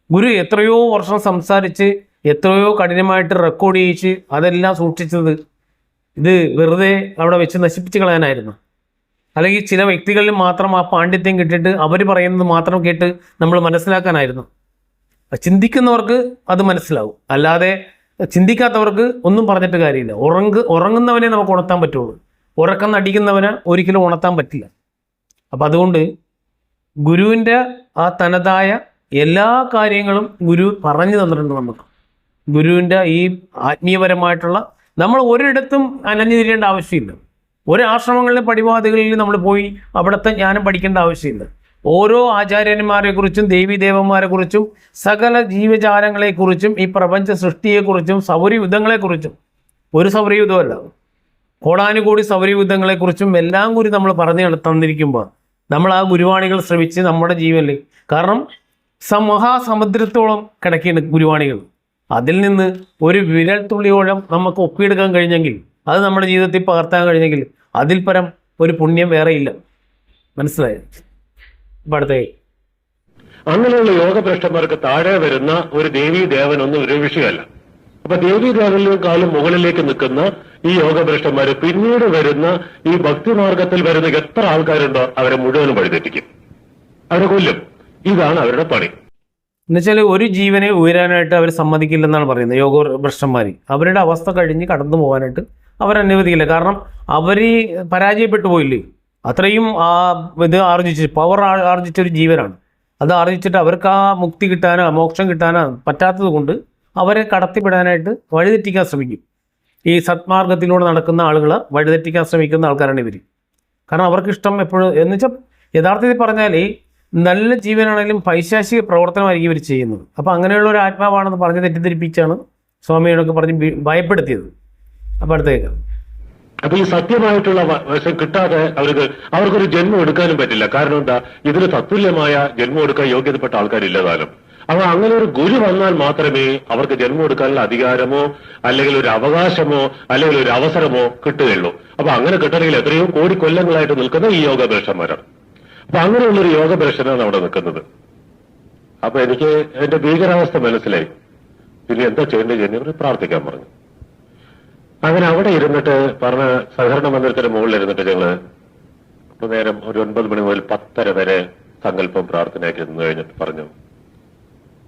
ഗുരു എത്രയോ വർഷം സംസാരിച്ച് എത്രയോ കഠിനമായിട്ട് റെക്കോർഡ് ചെയ്യിച്ച് അതെല്ലാം സൂക്ഷിച്ചത് ഇത് വെറുതെ അവിടെ വെച്ച് നശിപ്പിച്ച് കളയാനായിരുന്നു. അല്ലെങ്കിൽ ചില വ്യക്തികളിൽ മാത്രം ആ പാണ്ഡിത്യം കിട്ടിയിട്ട് അവർ പറയുന്നത് മാത്രം കേട്ട് നമ്മൾ മനസ്സിലാക്കാനായിരുന്നു. ചിന്തിക്കുന്നവർക്ക് അത് മനസ്സിലാവും, അല്ലാതെ ചിന്തിക്കാത്തവർക്ക് ഒന്നും പറഞ്ഞിട്ട് കാര്യമില്ല. ഉറങ്ങുന്നവനെ നമുക്ക് ഉണർത്താൻ പറ്റുള്ളൂ, ഉറക്കം നടിക്കുന്നവനെ ഒരിക്കലും ഉണർത്താൻ പറ്റില്ല. അപ്പം അതുകൊണ്ട് ഗുരുവിൻ്റെ ആ തനതായ എല്ലാ കാര്യങ്ങളും ഗുരു പറഞ്ഞു തന്നിട്ടുണ്ട് നമുക്ക്. ഗുരുവിൻ്റെ ഈ ആത്മീയപരമായിട്ടുള്ള നമ്മൾ ഒരിടത്തും അനഞ്ഞു തിരിയേണ്ട ആവശ്യമില്ല. ഒരാശ്രമങ്ങളിലെ പടിവാദികളിൽ നമ്മൾ പോയി അവിടുത്തെ ജ്ഞാനം പഠിക്കേണ്ട ആവശ്യമില്ല. ഓരോ ആചാര്യന്മാരെക്കുറിച്ചും ദേവീദേവന്മാരെക്കുറിച്ചും സകല ജീവജാലങ്ങളെക്കുറിച്ചും ഈ പ്രപഞ്ച സൃഷ്ടിയെക്കുറിച്ചും സൗരയുദ്ധങ്ങളെക്കുറിച്ചും, ഒരു സൗരയുദ്ധമല്ല കോടാനുകൂടി സൗരയുദ്ധങ്ങളെക്കുറിച്ചും എല്ലാം കൂടി നമ്മൾ പറഞ്ഞു തന്നിരിക്കുമ്പോൾ നമ്മൾ ആ ഗുരുവാണികൾ ശ്രമിച്ച് നമ്മുടെ ജീവനിൽ, കാരണം മഹാസമുദ്രത്തോളം കിടക്കുകയാണ് ഗുരുവാണികൾ, അതിൽ നിന്ന് ഒരു വിരൽ തുള്ളിയോളം നമുക്ക് ഒപ്പിയെടുക്കാൻ കഴിഞ്ഞെങ്കിൽ, അത് നമ്മുടെ ജീവിതത്തിൽ പകർത്താൻ കഴിഞ്ഞെങ്കിൽ അതിൽ പരം ഒരു പുണ്യം വേറെയില്ല. മനസ്സിലായോ? അടുത്തേ അങ്ങനെയുള്ള യോഗഭ്രഷ്ടന്മാർക്ക് താഴെ വരുന്ന ഒരു ദേവീ ദേവനൊന്നും ഒരു വിഷയമല്ല. അപ്പൊ ദേവീ ദേവനേക്കാളും മുകളിലേക്ക് നിൽക്കുന്ന ഈ യോഗഭ്രഷ്ടന്മാര് പിന്നീട് വരുന്ന ഈ ഭക്തിമാർഗത്തിൽ വരുന്ന എത്ര ആൾക്കാരുണ്ടോ അവരെ മുഴുവനും വഴിതെറ്റിക്കും, അവരെ കൊല്ലും. ഇതാണ് അവരുടെ പണി. എന്നുവെച്ചാൽ ഒരു ജീവനെ ഉയരാനായിട്ട് അവർ സമ്മതിക്കില്ലെന്നാണ് പറയുന്നത് യോഗഭ്രഷ്ടന്മാർ. അവരുടെ അവസ്ഥ കഴിഞ്ഞ് കടന്നു പോകാനായിട്ട് അവരനുവദിക്കില്ല. കാരണം അവർ പരാജയപ്പെട്ടു പോയില്ലേ, അത്രയും ഇത് പവർ ആർജിച്ചൊരു ജീവനാണ്. അത് ആർജിച്ചിട്ട് അവർക്ക് ആ മുക്തി കിട്ടാനോ മോക്ഷം കിട്ടാനോ പറ്റാത്തത് കൊണ്ട് അവരെ കടത്തിവിടാനായിട്ട് വഴിതെറ്റിക്കാൻ ശ്രമിക്കും. ഈ സത്മാർഗത്തിലൂടെ നടക്കുന്ന ആളുകളെ വഴിതെറ്റിക്കാൻ ശ്രമിക്കുന്ന ആൾക്കാരാണ് ഇവർ. കാരണം അവർക്കിഷ്ടം എപ്പോഴും എന്ന് വെച്ചാൽ യഥാർത്ഥത്തിൽ പറഞ്ഞാൽ നല്ല ജീവനാണെങ്കിലും പൈശാചിക പ്രവർത്തനമായിരിക്കും ഇവർ ചെയ്യുന്നത്. അപ്പോൾ അങ്ങനെയുള്ള ഒരു ആത്മാവാണെന്ന് പറഞ്ഞ് തെറ്റിദ്ധരിപ്പിച്ചാണ് സ്വാമിയോടൊക്കെ പറഞ്ഞ് ഭയപ്പെടുത്തിയത്. അപ്പം അടുത്തേക്ക് അപ്പൊ ഈ സത്യമായിട്ടുള്ള വശം കിട്ടാതെ അവർക്കൊരു ജന്മം എടുക്കാനും പറ്റില്ല. കാരണം എന്താ, ഇതിന് തത്തുല്യമായ ജന്മം എടുക്കാൻ യോഗ്യതപ്പെട്ട ആൾക്കാരില്ലതാനും. അപ്പൊ അങ്ങനെ ഒരു ഗുരു വന്നാൽ മാത്രമേ അവർക്ക് ജന്മം എടുക്കാനുള്ള അധികാരമോ അല്ലെങ്കിൽ ഒരു അവകാശമോ അല്ലെങ്കിൽ ഒരു അവസരമോ കിട്ടുകയുള്ളൂ. അപ്പൊ അങ്ങനെ കിട്ടണമെങ്കിൽ എത്രയോ കോടി കൊല്ലങ്ങളായിട്ട് നിൽക്കുന്ന ഈ യോഗഭ്രഷ്ടന്മാരാണ്. അപ്പൊ അങ്ങനെയുള്ളൊരു യോഗഭ്രഷ്ടനാണ് അവിടെ നിൽക്കുന്നത്. അപ്പൊ എനിക്ക് എന്റെ ഭീകരാവസ്ഥ മനസ്സിലായി. പിന്നെ എന്താ ചെയ്യേണ്ടത് എന്ന് പ്രാർത്ഥിക്കാൻ പറഞ്ഞു. അങ്ങനെ അവിടെ ഇരുന്നിട്ട് പറഞ്ഞ സഹകരണ മന്ദിരത്തിന്റെ മുകളിൽ ഇരുന്നിട്ട് ഞങ്ങള് നേരം ഒരു 9 മണി മുതൽ 10:30 വരെ സങ്കല്പം പ്രാർത്ഥനയാക്കി നിന്ന് കഴിഞ്ഞിട്ട് പറഞ്ഞു,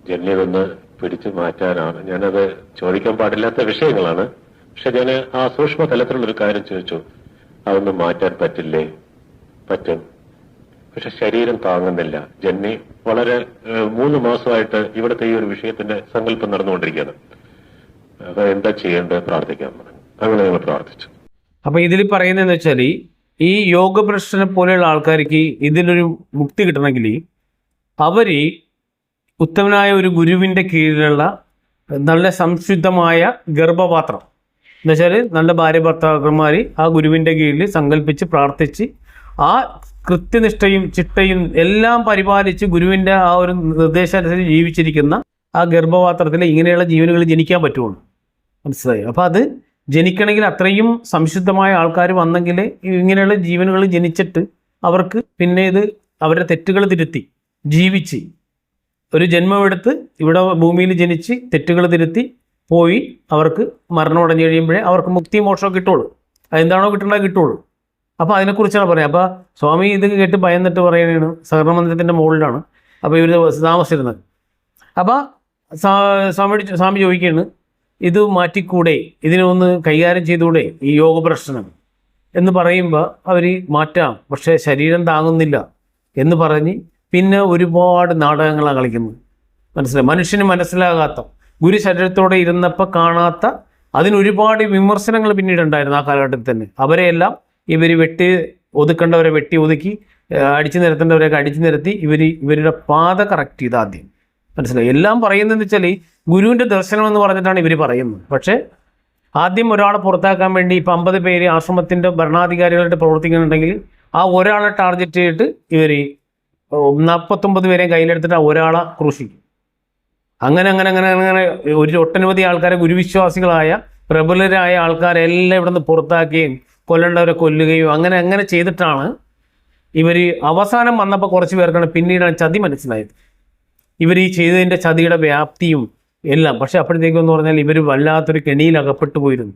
ജന്മിതൊന്ന് പിടിച്ചു മാറ്റാനാണ്. ഞാനത് ചോദിക്കാൻ പാടില്ലാത്ത വിഷയങ്ങളാണ്, പക്ഷെ ഞാൻ ആ സൂക്ഷ്മ തലത്തിലുള്ളൊരു കാര്യം ചോദിച്ചു. അതൊന്നും മാറ്റാൻ പറ്റില്ലേ? പറ്റും, പക്ഷെ ശരീരം താങ്ങുന്നില്ല. ജന്മി വളരെ 3 മാസമായിട്ട് ഇവിടുത്തെ ഈ ഒരു വിഷയത്തിന്റെ സങ്കല്പം നടന്നുകൊണ്ടിരിക്കുകയാണ്. അപ്പൊ എന്താ ചെയ്യേണ്ടത് പ്രാർത്ഥിക്കാൻ പറഞ്ഞു. അങ്ങനെ ഞങ്ങൾ പ്രാർത്ഥിച്ചു. അപ്പൊ ഇതിൽ പറയുന്നതെന്ന് വെച്ചാൽ ഈ യോഗഭ്രഷ്ടനെ പോലെയുള്ള ആൾക്കാർക്ക് ഇതിലൊരു മുക്തി കിട്ടണമെങ്കിൽ അവർ ഉത്തമനായ ഒരു ഗുരുവിൻ്റെ കീഴിലുള്ള നല്ല സംശുദ്ധമായ ഗർഭപാത്രം എന്നുവെച്ചാൽ നല്ല ഭാര്യ ഭർത്താക്കന്മാർ ആ ഗുരുവിൻ്റെ കീഴിൽ സങ്കല്പിച്ച് പ്രാർത്ഥിച്ച് ആ കൃത്യനിഷ്ഠയും ചിട്ടയും എല്ലാം പരിപാലിച്ച് ഗുരുവിൻ്റെ ആ ഒരു നിർദ്ദേശാനുസരിച്ച് ജീവിച്ചിരിക്കുന്ന ആ ഗർഭപാത്രത്തിൽ ഇങ്ങനെയുള്ള ജീവനുകൾ ജനിക്കാൻ പറ്റുള്ളൂ. മനസ്സിലായി? അപ്പോൾ അത് ജനിക്കണമെങ്കിൽ അത്രയും സംശുദ്ധമായ ആൾക്കാർ വന്നെങ്കിൽ ഇങ്ങനെയുള്ള ജീവനുകൾ ജനിച്ചിട്ട് അവർക്ക് പിന്നെ ഇത് അവരുടെ തെറ്റുകൾ തിരുത്തി ജീവിച്ച് ഒരു ജന്മമെടുത്ത് ഇവിടെ ഭൂമിയിൽ ജനിച്ച് തെറ്റുകൾ തിരുത്തി പോയി അവർക്ക് മരണമടഞ്ഞു കഴിയുമ്പോഴേ അവർക്ക് മുക്തി മോക്ഷമൊക്കെ കിട്ടുള്ളൂ. അതെന്താണോ കിട്ടേണ്ടത് കിട്ടുള്ളൂ. അപ്പോൾ അതിനെക്കുറിച്ചാണ് പറയുന്നത്. അപ്പോൾ സ്വാമി ഇത് കേട്ട് ഭയന്നിട്ട് പറയുകയാണ്, സഹകരണ മന്ദിരത്തിൻ്റെ മുകളിലാണ് അപ്പോൾ ഇവർ താമസിച്ചിരുന്നത്. അപ്പോൾ സ്വാമി ചോദിക്കുകയാണ്, ഇത് മാറ്റിക്കൂടെ, ഇതിനെ ഒന്ന് കൈകാര്യം ചെയ്തുകൂടെ ഈ യോഗ പ്രശ്നം എന്ന് പറയുമ്പോൾ അവർ മാറ്റാം, പക്ഷേ ശരീരം താങ്ങുന്നില്ല എന്ന് പറഞ്ഞ് പിന്നെ ഒരുപാട് നാടകങ്ങളാണ് കളിക്കുന്നത്. മനസ്സിലായി, മനുഷ്യന് മനസ്സിലാകാത്ത, ഗുരു ശരീരത്തോടെ ഇരുന്നപ്പോൾ കാണാത്ത, അതിനൊരുപാട് വിമർശനങ്ങൾ പിന്നീട് ഉണ്ടായിരുന്നു ആ കാലഘട്ടത്തിൽ തന്നെ. അവരെയെല്ലാം ഇവർ ഒതുക്കേണ്ടവരെ വെട്ടി ഒതുക്കി, അടിച്ചു നിരത്തേണ്ടവരെയൊക്കെ അടിച്ചു നിരത്തി ഇവരുടെ പാത കറക്റ്റ് ചെയ്ത് ആദ്യം. മനസ്സിലായി, എല്ലാം പറയുന്നതെന്ന് വെച്ചാൽ ഗുരുവിൻ്റെ ദർശനം എന്ന് പറഞ്ഞിട്ടാണ് ഇവർ പറയുന്നത്. പക്ഷേ ആദ്യം ഒരാളെ പുറത്താക്കാൻ വേണ്ടി ഇപ്പം 50 പേര് ആശ്രമത്തിൻ്റെ ഭരണാധികാരികളായിട്ട് പ്രവർത്തിക്കുന്നുണ്ടെങ്കിൽ ആ ഒരാളെ ടാർഗറ്റ് ചെയ്തിട്ട് ഇവർ 49 പേരെയും കയ്യിലെടുത്തിട്ട് ആ ഒരാളെ ക്രൂശിക്കും. അങ്ങനെ ഒരു ഒട്ടനവധി ആൾക്കാരെ, ഗുരുവിശ്വാസികളായ പ്രബലരായ ആൾക്കാരെല്ലാം ഇവിടെ നിന്ന് പുറത്താക്കുകയും കൊല്ലേണ്ടവരെ കൊല്ലുകയും അങ്ങനെ ചെയ്തിട്ടാണ് ഇവർ അവസാനം വന്നപ്പോൾ കുറച്ച് പേർക്കാണ് പിന്നീടാണ് ചതി മനസ്സിലായത്, ഇവർ ഈ ചെയ്തതിൻ്റെ ചതിയുടെ വ്യാപ്തിയും എല്ലാം. പക്ഷെ അപ്പോഴത്തേക്കെന്ന് പറഞ്ഞാൽ ഇവർ വല്ലാത്തൊരു കെണിയിൽ അകപ്പെട്ടു പോയിരുന്നു,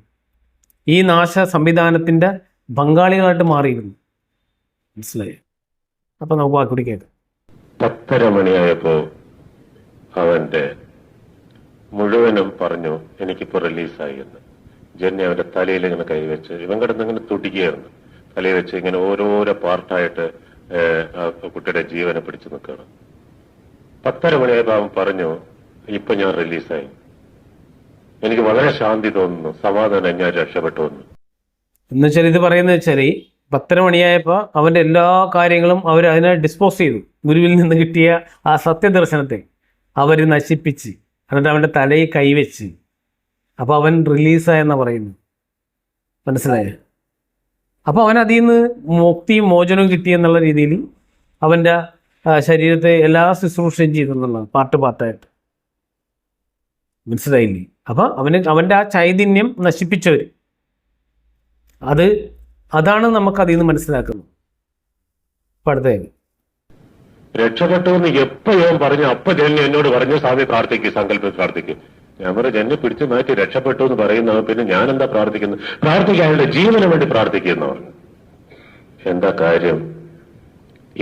ഈ നാശ സംവിധാനത്തിൻ്റെ പങ്കാളികളായിട്ട് മാറിയിരുന്നു. മനസ്സിലായി. അപ്പം നമുക്ക് വാക്കുകൂടി കേൾക്കാം. 10:30 മണിയായപ്പോൾ അവന്റെ മുഴുവനും പറഞ്ഞു എനിക്കിപ്പോൾ റിലീസായി എന്ന്. ജെന്നി അവന്റെ തലയിൽ ഇങ്ങനെ കൈവച്ച്, ഇവൻ കിടന്ന് ഇങ്ങനെ തുടിക്കുകയായിരുന്നു, തലയിൽ വെച്ച് ഇങ്ങനെ ഓരോരോ പാർട്ടായിട്ട് ആ കുട്ടിയുടെ ജീവനെ പിടിച്ചു നിൽക്കുകയാണ്. 10:30 മണിയായപ്പോൾ അവൻ പറഞ്ഞു ഇപ്പൊ ഞാൻ റിലീസായി, എനിക്ക് വളരെ ശാന്തി തോന്നുന്നു, സമാധാനം, ഞാൻ രക്ഷപ്പെട്ടു എന്ന്. എന്നുവെച്ചാൽ ഇത് പറയുന്നത് വെച്ചാൽ 10:30 മണിയായപ്പോൾ അവൻ്റെ എല്ലാ കാര്യങ്ങളും അവർ അതിനെ ഡിസ്പോസ് ചെയ്തു. ഗുരുവിൽ നിന്ന് കിട്ടിയ ആ സത്യദർശനത്തെ അവർ നശിപ്പിച്ച്, എന്നിട്ട് അവൻ്റെ തലയിൽ കൈവച്ച്, അപ്പോൾ അവൻ റിലീസായെന്നാണ് പറയുന്നത്. മനസ്സിലായോ? അപ്പോൾ അവൻ അതിൽ നിന്ന് മുക്തിയും മോചനവും കിട്ടിയെന്നുള്ള രീതിയിൽ അവൻ്റെ ശരീരത്തെ എല്ലാ ശുശ്രൂഷയും ചെയ്തെന്നുള്ളതാണ്, പാർട്ടായിട്ട്. മനസ്സിലായില്ലേ? അപ്പോൾ അവൻ്റെ ആ ചൈതന്യം നശിപ്പിച്ചവർ, അതാണ് നമുക്ക് അതിൽ നിന്ന് മനസ്സിലാക്കുന്നത്. അടുത്തേക്ക് രക്ഷപ്പെട്ടു എന്ന് എപ്പോഴോ പറഞ്ഞു. അപ്പൊ ജെന്നി എന്നോട് പറഞ്ഞു സ്വാമി പ്രാർത്ഥിക്കും, സങ്കല്പിച്ച് പ്രാർത്ഥിക്കും. ഞാൻ പറഞ്ഞു ജെന്നി പിടിച്ചു മാറ്റി രക്ഷപ്പെട്ടു എന്ന് പറയുന്ന, പിന്നെ ഞാൻ എന്താ പ്രാർത്ഥിക്കുന്നത്? പ്രാർത്ഥിക്കാൻ അയാളുടെ ജീവന് വേണ്ടി പ്രാർത്ഥിക്കുന്നു പറഞ്ഞു. എന്താ കാര്യം?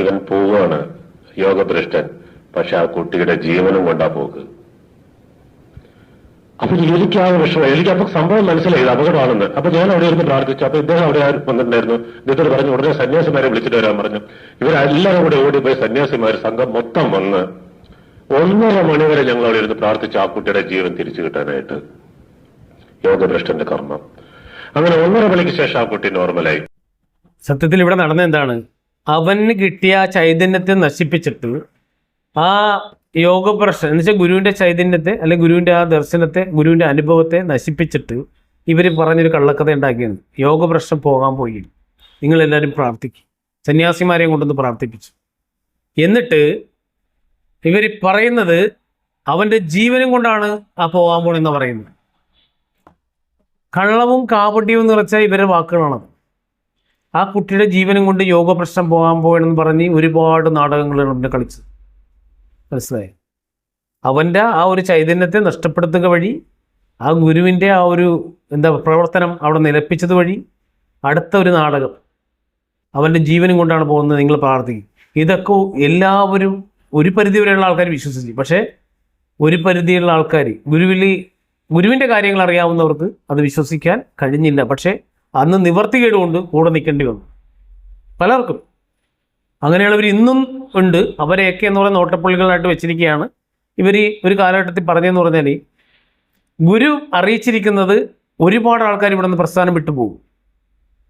ഇവൻ പോവാണ് യോഗഭ്രഷ്ടൻ, പക്ഷെ ആ കുട്ടിയുടെ ജീവനും കൊണ്ടാ പോക്ക്. അപ്പൊ എനിക്കാ വിഷമം, എനിക്കപ്പോ സംഭവം മനസ്സിലായി ഇത് അപകടമാണെന്ന്. അപ്പൊ ഞാൻ അവിടെ ഇരുന്ന് പ്രാർത്ഥിച്ചു. അപ്പൊ ഇദ്ദേഹം അവിടെ വന്നിട്ടുണ്ടായിരുന്നു. ഇദ്ദേഹത്തോട് പറഞ്ഞു ഉടനെ സന്യാസിമാരെ വിളിച്ചിട്ട് വരാൻ പറഞ്ഞു. ഇവരെല്ലാവരും കൂടെ ഓടിപ്പോയി സന്യാസിമാർ സംഘം മൊത്തം വന്ന് 1:30 മണി വരെ ഞങ്ങൾ അവിടെ ഇരുന്ന് പ്രാർത്ഥിച്ചു ആ കുട്ടിയുടെ ജീവൻ തിരിച്ചു കിട്ടാനായിട്ട്. യോഗഭ്രഷ്ടന്റെ കർമ്മം. അങ്ങനെ 1:30 മണിക്ക് ശേഷം ആ കുട്ടി നോർമലായി. സത്യത്തിൽ ഇവിടെ നടന്ന എന്താണ്? അവന് കിട്ടിയ ചൈതന്യത്തെ നശിപ്പിച്ചിട്ട് ആ യോഗപ്രശ്നം എന്ന് വെച്ചാൽ ഗുരുവിൻ്റെ ചൈതന്യത്തെ, അല്ലെങ്കിൽ ഗുരുവിൻ്റെ ആ ദർശനത്തെ, ഗുരുവിൻ്റെ അനുഭവത്തെ നശിപ്പിച്ചിട്ട് ഇവർ പറഞ്ഞൊരു കള്ളക്കഥ ഉണ്ടാക്കിയാണ്. യോഗപ്രശ്നം പോകാൻ പോയി, നിങ്ങളെല്ലാവരും പ്രാർത്ഥിക്കും, സന്യാസിമാരെയും കൊണ്ടൊന്ന് പ്രാർത്ഥിപ്പിച്ചു. എന്നിട്ട് ഇവർ പറയുന്നത് അവൻ്റെ ജീവനും കൊണ്ടാണ് ആ പോകാൻ പോണെന്ന് പറയുന്നത്. കള്ളവും കാപട്യവും നിറച്ച ഇവരുടെ വാക്കുകളാണ്. ആ കുട്ടിയുടെ ജീവനും കൊണ്ട് യോഗപ്രശ്നം പോകാൻ പോകണമെന്ന് പറഞ്ഞ് ഒരുപാട് നാടകങ്ങളാണ് അവൻ്റെ കളിച്ചത്. മനസ്സിലായി? അവൻ്റെ ആ ഒരു ചൈതന്യത്തെ നഷ്ടപ്പെടുത്തുക വഴി, ആ ഗുരുവിൻ്റെ ആ ഒരു പ്രവർത്തനം അവിടെ നിലപ്പിച്ചത് വഴി അടുത്ത ഒരു നാടകം, അവൻ്റെ ജീവനും കൊണ്ടാണ് പോകുന്നത്, നിങ്ങൾ പ്രാർത്ഥിക്കും. ഇതൊക്കെ എല്ലാവരും ഒരു പരിധി വരെയുള്ള ആൾക്കാർ വിശ്വസിച്ചു. പക്ഷേ ഒരു പരിധിയുള്ള ആൾക്കാർ, ഗുരുവിൻ്റെ കാര്യങ്ങൾ അറിയാവുന്നവർക്ക് അത് വിശ്വസിക്കാൻ കഴിഞ്ഞില്ല. പക്ഷേ അന്ന് നിവർത്തികേട് കൊണ്ട് കൂടെ നിൽക്കേണ്ടി വന്നു പലർക്കും. അങ്ങനെയുള്ളവർ ഇന്നും ഉണ്ട്. അവരെയൊക്കെ എന്ന് പറയുന്ന നോട്ടപ്പുള്ളികളായിട്ട് വെച്ചിരിക്കുകയാണ്. ഇവർ ഒരു കാലഘട്ടത്തിൽ പറഞ്ഞതെന്ന് പറഞ്ഞാൽ, ഗുരു അറിയിച്ചിരിക്കുന്നത് ഒരുപാട് ആൾക്കാർ ഇവിടെ നിന്ന് പ്രസ്ഥാനം വിട്ടുപോകും,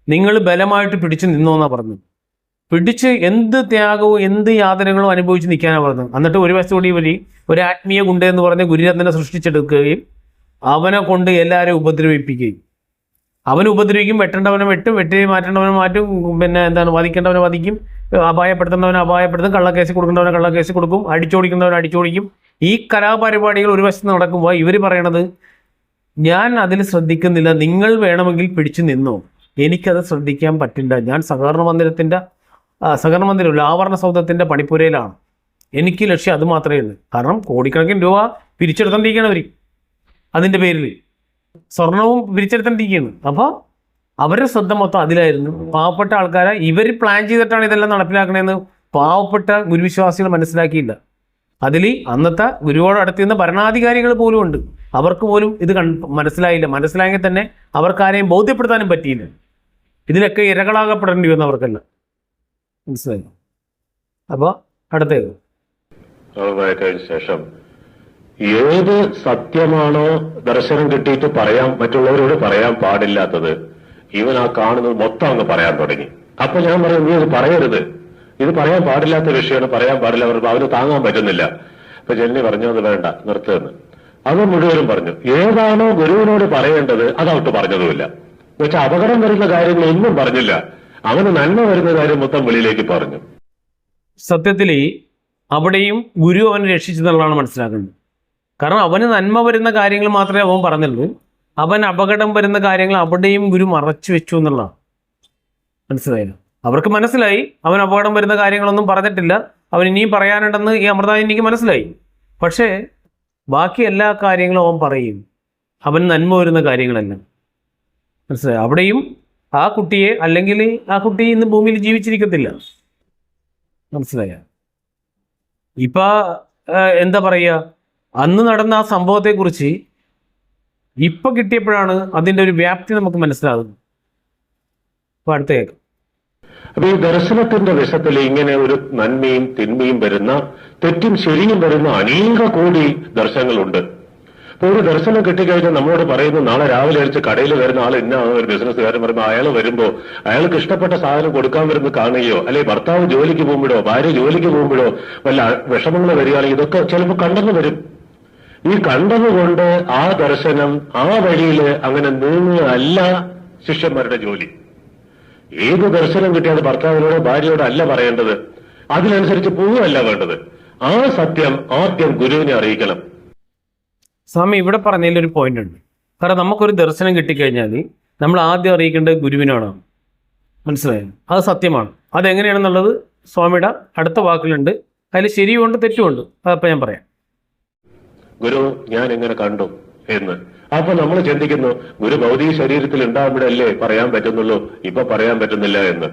നിങ്ങൾ ബലമായിട്ട് പിടിച്ചു നിന്നോന്നാണ് പറഞ്ഞത്. പിടിച്ച് എന്ത് ത്യാഗവും എന്ത് യാതനകളും അനുഭവിച്ച് നിൽക്കാനാണ് പറഞ്ഞത്. എന്നിട്ട് ഒരു വശത്തുകൂടി ഇവർ ഒരു ആത്മീയ ഗുണ്ട എന്ന് പറഞ്ഞ ഗുരുരത്നെ സൃഷ്ടിച്ചെടുക്കുകയും അവനെ കൊണ്ട് എല്ലാവരെയും ഉപദ്രവിപ്പിക്കുകയും, അവൻ ഉപദ്രവിക്കും, വെട്ടേണ്ടവനെ വെട്ടും, വെട്ടി മാറ്റേണ്ടവനെ മാറ്റും, വധിക്കേണ്ടവനെ വധിക്കും, അപായപ്പെടുത്തേണ്ടവനെ അപായപ്പെടുത്തും, കള്ളക്കേസ് കൊടുക്കേണ്ടവനെ കള്ളക്കേസ് കൊടുക്കും, അടിച്ചോടിക്കേണ്ടവനെ അടിച്ചോടിക്കും. ഈ കലാപരിപാടികൾ ഒരു വശത്ത് നടക്കുമ്പോൾ ഇവർ പറയണത് ഞാൻ അതിൽ ശ്രദ്ധിക്കുന്നില്ല, നിങ്ങൾ വേണമെങ്കിൽ പിടിച്ചു നിന്നോ, എനിക്കത് ശ്രദ്ധിക്കാൻ പറ്റില്ല. ഞാൻ സഹകരണ മന്ദിരമില്ല, ആവരണ സൗധത്തിൻ്റെ പണിപ്പുരയിലാണ്, എനിക്ക് ലക്ഷ്യം അത് മാത്രമേ ഉള്ളൂ. കാരണം കോടിക്കണക്കിന് രൂപ പിരിച്ചെടുത്തോണ്ടിരിക്കുകയാണ് അവർ, അതിൻ്റെ പേരിൽ സ്വർണവും പിരിച്ചെടുത്തോണ്ടിരിക്കുകയാണ്. അപ്പോൾ അവരുടെ ശ്രദ്ധ മൊത്തം അതിലായിരുന്നു. പാവപ്പെട്ട ആൾക്കാരെ ഇവർ പ്ലാൻ ചെയ്തിട്ടാണ് ഇതെല്ലാം നടപ്പിലാക്കണതെന്ന് പാവപ്പെട്ട ഗുരുവിശ്വാസികൾ മനസ്സിലാക്കിയില്ല. അതിൽ അന്നത്തെ ഗുരുവോട് അടുത്തിരുന്ന ഭരണാധികാരികൾ പോലും ഉണ്ട്. അവർക്ക് പോലും ഇത് മനസ്സിലായില്ല. മനസ്സിലായെങ്കിൽ തന്നെ അവർക്കാരെയും ബോധ്യപ്പെടുത്താനും പറ്റിയില്ല. ഇതിലൊക്കെ ഇരകളാകപ്പെടേണ്ടി വന്നു അവർക്കല്ല. മനസ്സിലായി? അപ്പോൾ അടുത്തേത് കഴിഞ്ഞ ശേഷം ഏത് സത്യമാണോ ദർശനം കിട്ടിയിട്ട് മറ്റുള്ളവരോട് പറയാൻ പാടില്ലാത്തത്, ഇവൻ ആ കാണുന്നത് മൊത്തം അങ്ങ് പറയാൻ തുടങ്ങി. അപ്പൊ ഞാൻ പറയും, നീ ഇത് പറയരുത്, ഇത് പറയാൻ പാടില്ലാത്ത വിഷയമാണ്, പറയാൻ പാടില്ല. അവന് താങ്ങാൻ പറ്റുന്നില്ല. അപ്പൊ ജെന്നി പറഞ്ഞു, അത് വേണ്ട, നിർത്തുമെന്ന്. അവൻ മുഴുവനും പറഞ്ഞു. ഏതാണോ ഗുരുവിനോട് പറയേണ്ടത് അതവിട്ട് പറഞ്ഞതുമില്ല. എന്നുവെച്ചാൽ അപകടം വരുന്ന കാര്യങ്ങൾ ഒന്നും പറഞ്ഞില്ല. അവന് നന്മ വരുന്ന കാര്യം മൊത്തം വെളിയിലേക്ക് പറഞ്ഞു. സത്യത്തിൽ അവിടെയും ഗുരു അവനെ രക്ഷിച്ചെന്നുള്ളതാണ് മനസ്സിലാക്കേണ്ടത്. കാരണം അവന് നന്മ വരുന്ന കാര്യങ്ങൾ മാത്രമേ അവൻ പറഞ്ഞുള്ളൂ. അവൻ അപകടം വരുന്ന കാര്യങ്ങൾ അവിടെയും ഗുരു മറച്ചു വെച്ചു എന്നുള്ളതാണ്. മനസ്സിലായില്ല? അവർക്ക് മനസ്സിലായി അവൻ അപകടം വരുന്ന കാര്യങ്ങളൊന്നും പറഞ്ഞിട്ടില്ല, അവൻ ഇനിയും പറയാനുണ്ടെന്ന് ഈ അമൃതാജിനിക്ക് മനസ്സിലായി. പക്ഷേ ബാക്കി എല്ലാ കാര്യങ്ങളും അവൻ പറയും, അവൻ നന്മ വരുന്ന കാര്യങ്ങളെല്ലാം. മനസ്സിലായി? അവിടെയും ആ കുട്ടിയെ, അല്ലെങ്കിൽ ആ കുട്ടി ഇന്ന് ഭൂമിയിൽ ജീവിച്ചിരിക്കത്തില്ല. മനസ്സിലായ? ഇപ്പൊ എന്താ പറയുക, അന്ന് നടന്ന ആ സംഭവത്തെക്കുറിച്ച് ഇപ്പൊ കിട്ടിയപ്പോഴാണ് അതിൻ്റെ ഒരു വ്യാപ്തി നമുക്ക് മനസ്സിലാകുന്നത്. അപ്പൊ അടുത്ത കേൾക്കാം. അപ്പൊ ഈ ദർശനത്തിന്റെ വിഷത്തിൽ ഇങ്ങനെ ഒരു നന്മയും തിന്മയും വരുന്ന, തെറ്റും ശരിയും വരുന്ന അനേക കോടി ദർശനങ്ങളുണ്ട്. അപ്പൊ ഒരു ദർശനം കിട്ടിക്കഴിഞ്ഞാൽ നമ്മളോട് പറയുന്നു, നാളെ രാവിലെ അടിച്ച് കടയിൽ വരുന്ന ആൾ ഇന്ന ഒരു ബിസിനസ്സുകാരൻ പറയുമ്പോൾ അയാൾ വരുമ്പോ അയാൾക്ക് ഇഷ്ടപ്പെട്ട സാധനം കൊടുക്കാൻ വരുന്ന കാണുകയോ, അല്ലെങ്കിൽ ഭർത്താവ് ജോലിക്ക് പോകുമ്പോഴോ ഭാര്യ ജോലിക്ക് പോകുമ്പോഴോ വല്ല വിഷമങ്ങൾ വരികയാണെങ്കിൽ ഇതൊക്കെ ചിലപ്പോൾ കണ്ടെന്ന് വരും. ഈ കണ്ടതുകൊണ്ട് ആ ദർശനം ആ വഴിയിൽ അങ്ങനെ നീങ്ങുകയല്ല ശിഷ്യന്മാരുടെ ജോലി. ഏത് ദർശനം കിട്ടിയാൽ ഭർത്താവിനോടോ ഭാര്യയോടോ അല്ല പറയേണ്ടത്, അതിനനുസരിച്ച് പോവുകയല്ല വേണ്ടത്. ആ സത്യം ആദ്യം ഗുരുവിനെ അറിയിക്കണം. സ്വാമി ഇവിടെ പറഞ്ഞതിലൊരു പോയിന്റ് ഉണ്ട്. കാരണം നമുക്കൊരു ദർശനം കിട്ടിക്കഴിഞ്ഞാൽ നമ്മൾ ആദ്യം അറിയിക്കേണ്ടത് ഗുരുവിനാണ്. മനസ്സിലായോ? അത് സത്യമാണ്. അതെങ്ങനെയാണെന്നുള്ളത് സ്വാമിയുടെ അടുത്ത വാക്കിലുണ്ട്. അതിൽ ശരിയുമുണ്ട് തെറ്റുമുണ്ട്. അതപ്പോൾ ഞാൻ പറയാം. ഗുരു ഞാൻ എങ്ങനെ കണ്ടു എന്ന്. അപ്പൊ നമ്മൾ ചിന്തിക്കുന്നു, ഗുരു ഭൗതിക ശരീരത്തിൽ ഉണ്ടാകുമ്പോഴല്ലേ പറയാൻ പറ്റുന്നുള്ളൂ, ഇപ്പൊ പറയാൻ പറ്റുന്നില്ല എന്ന്.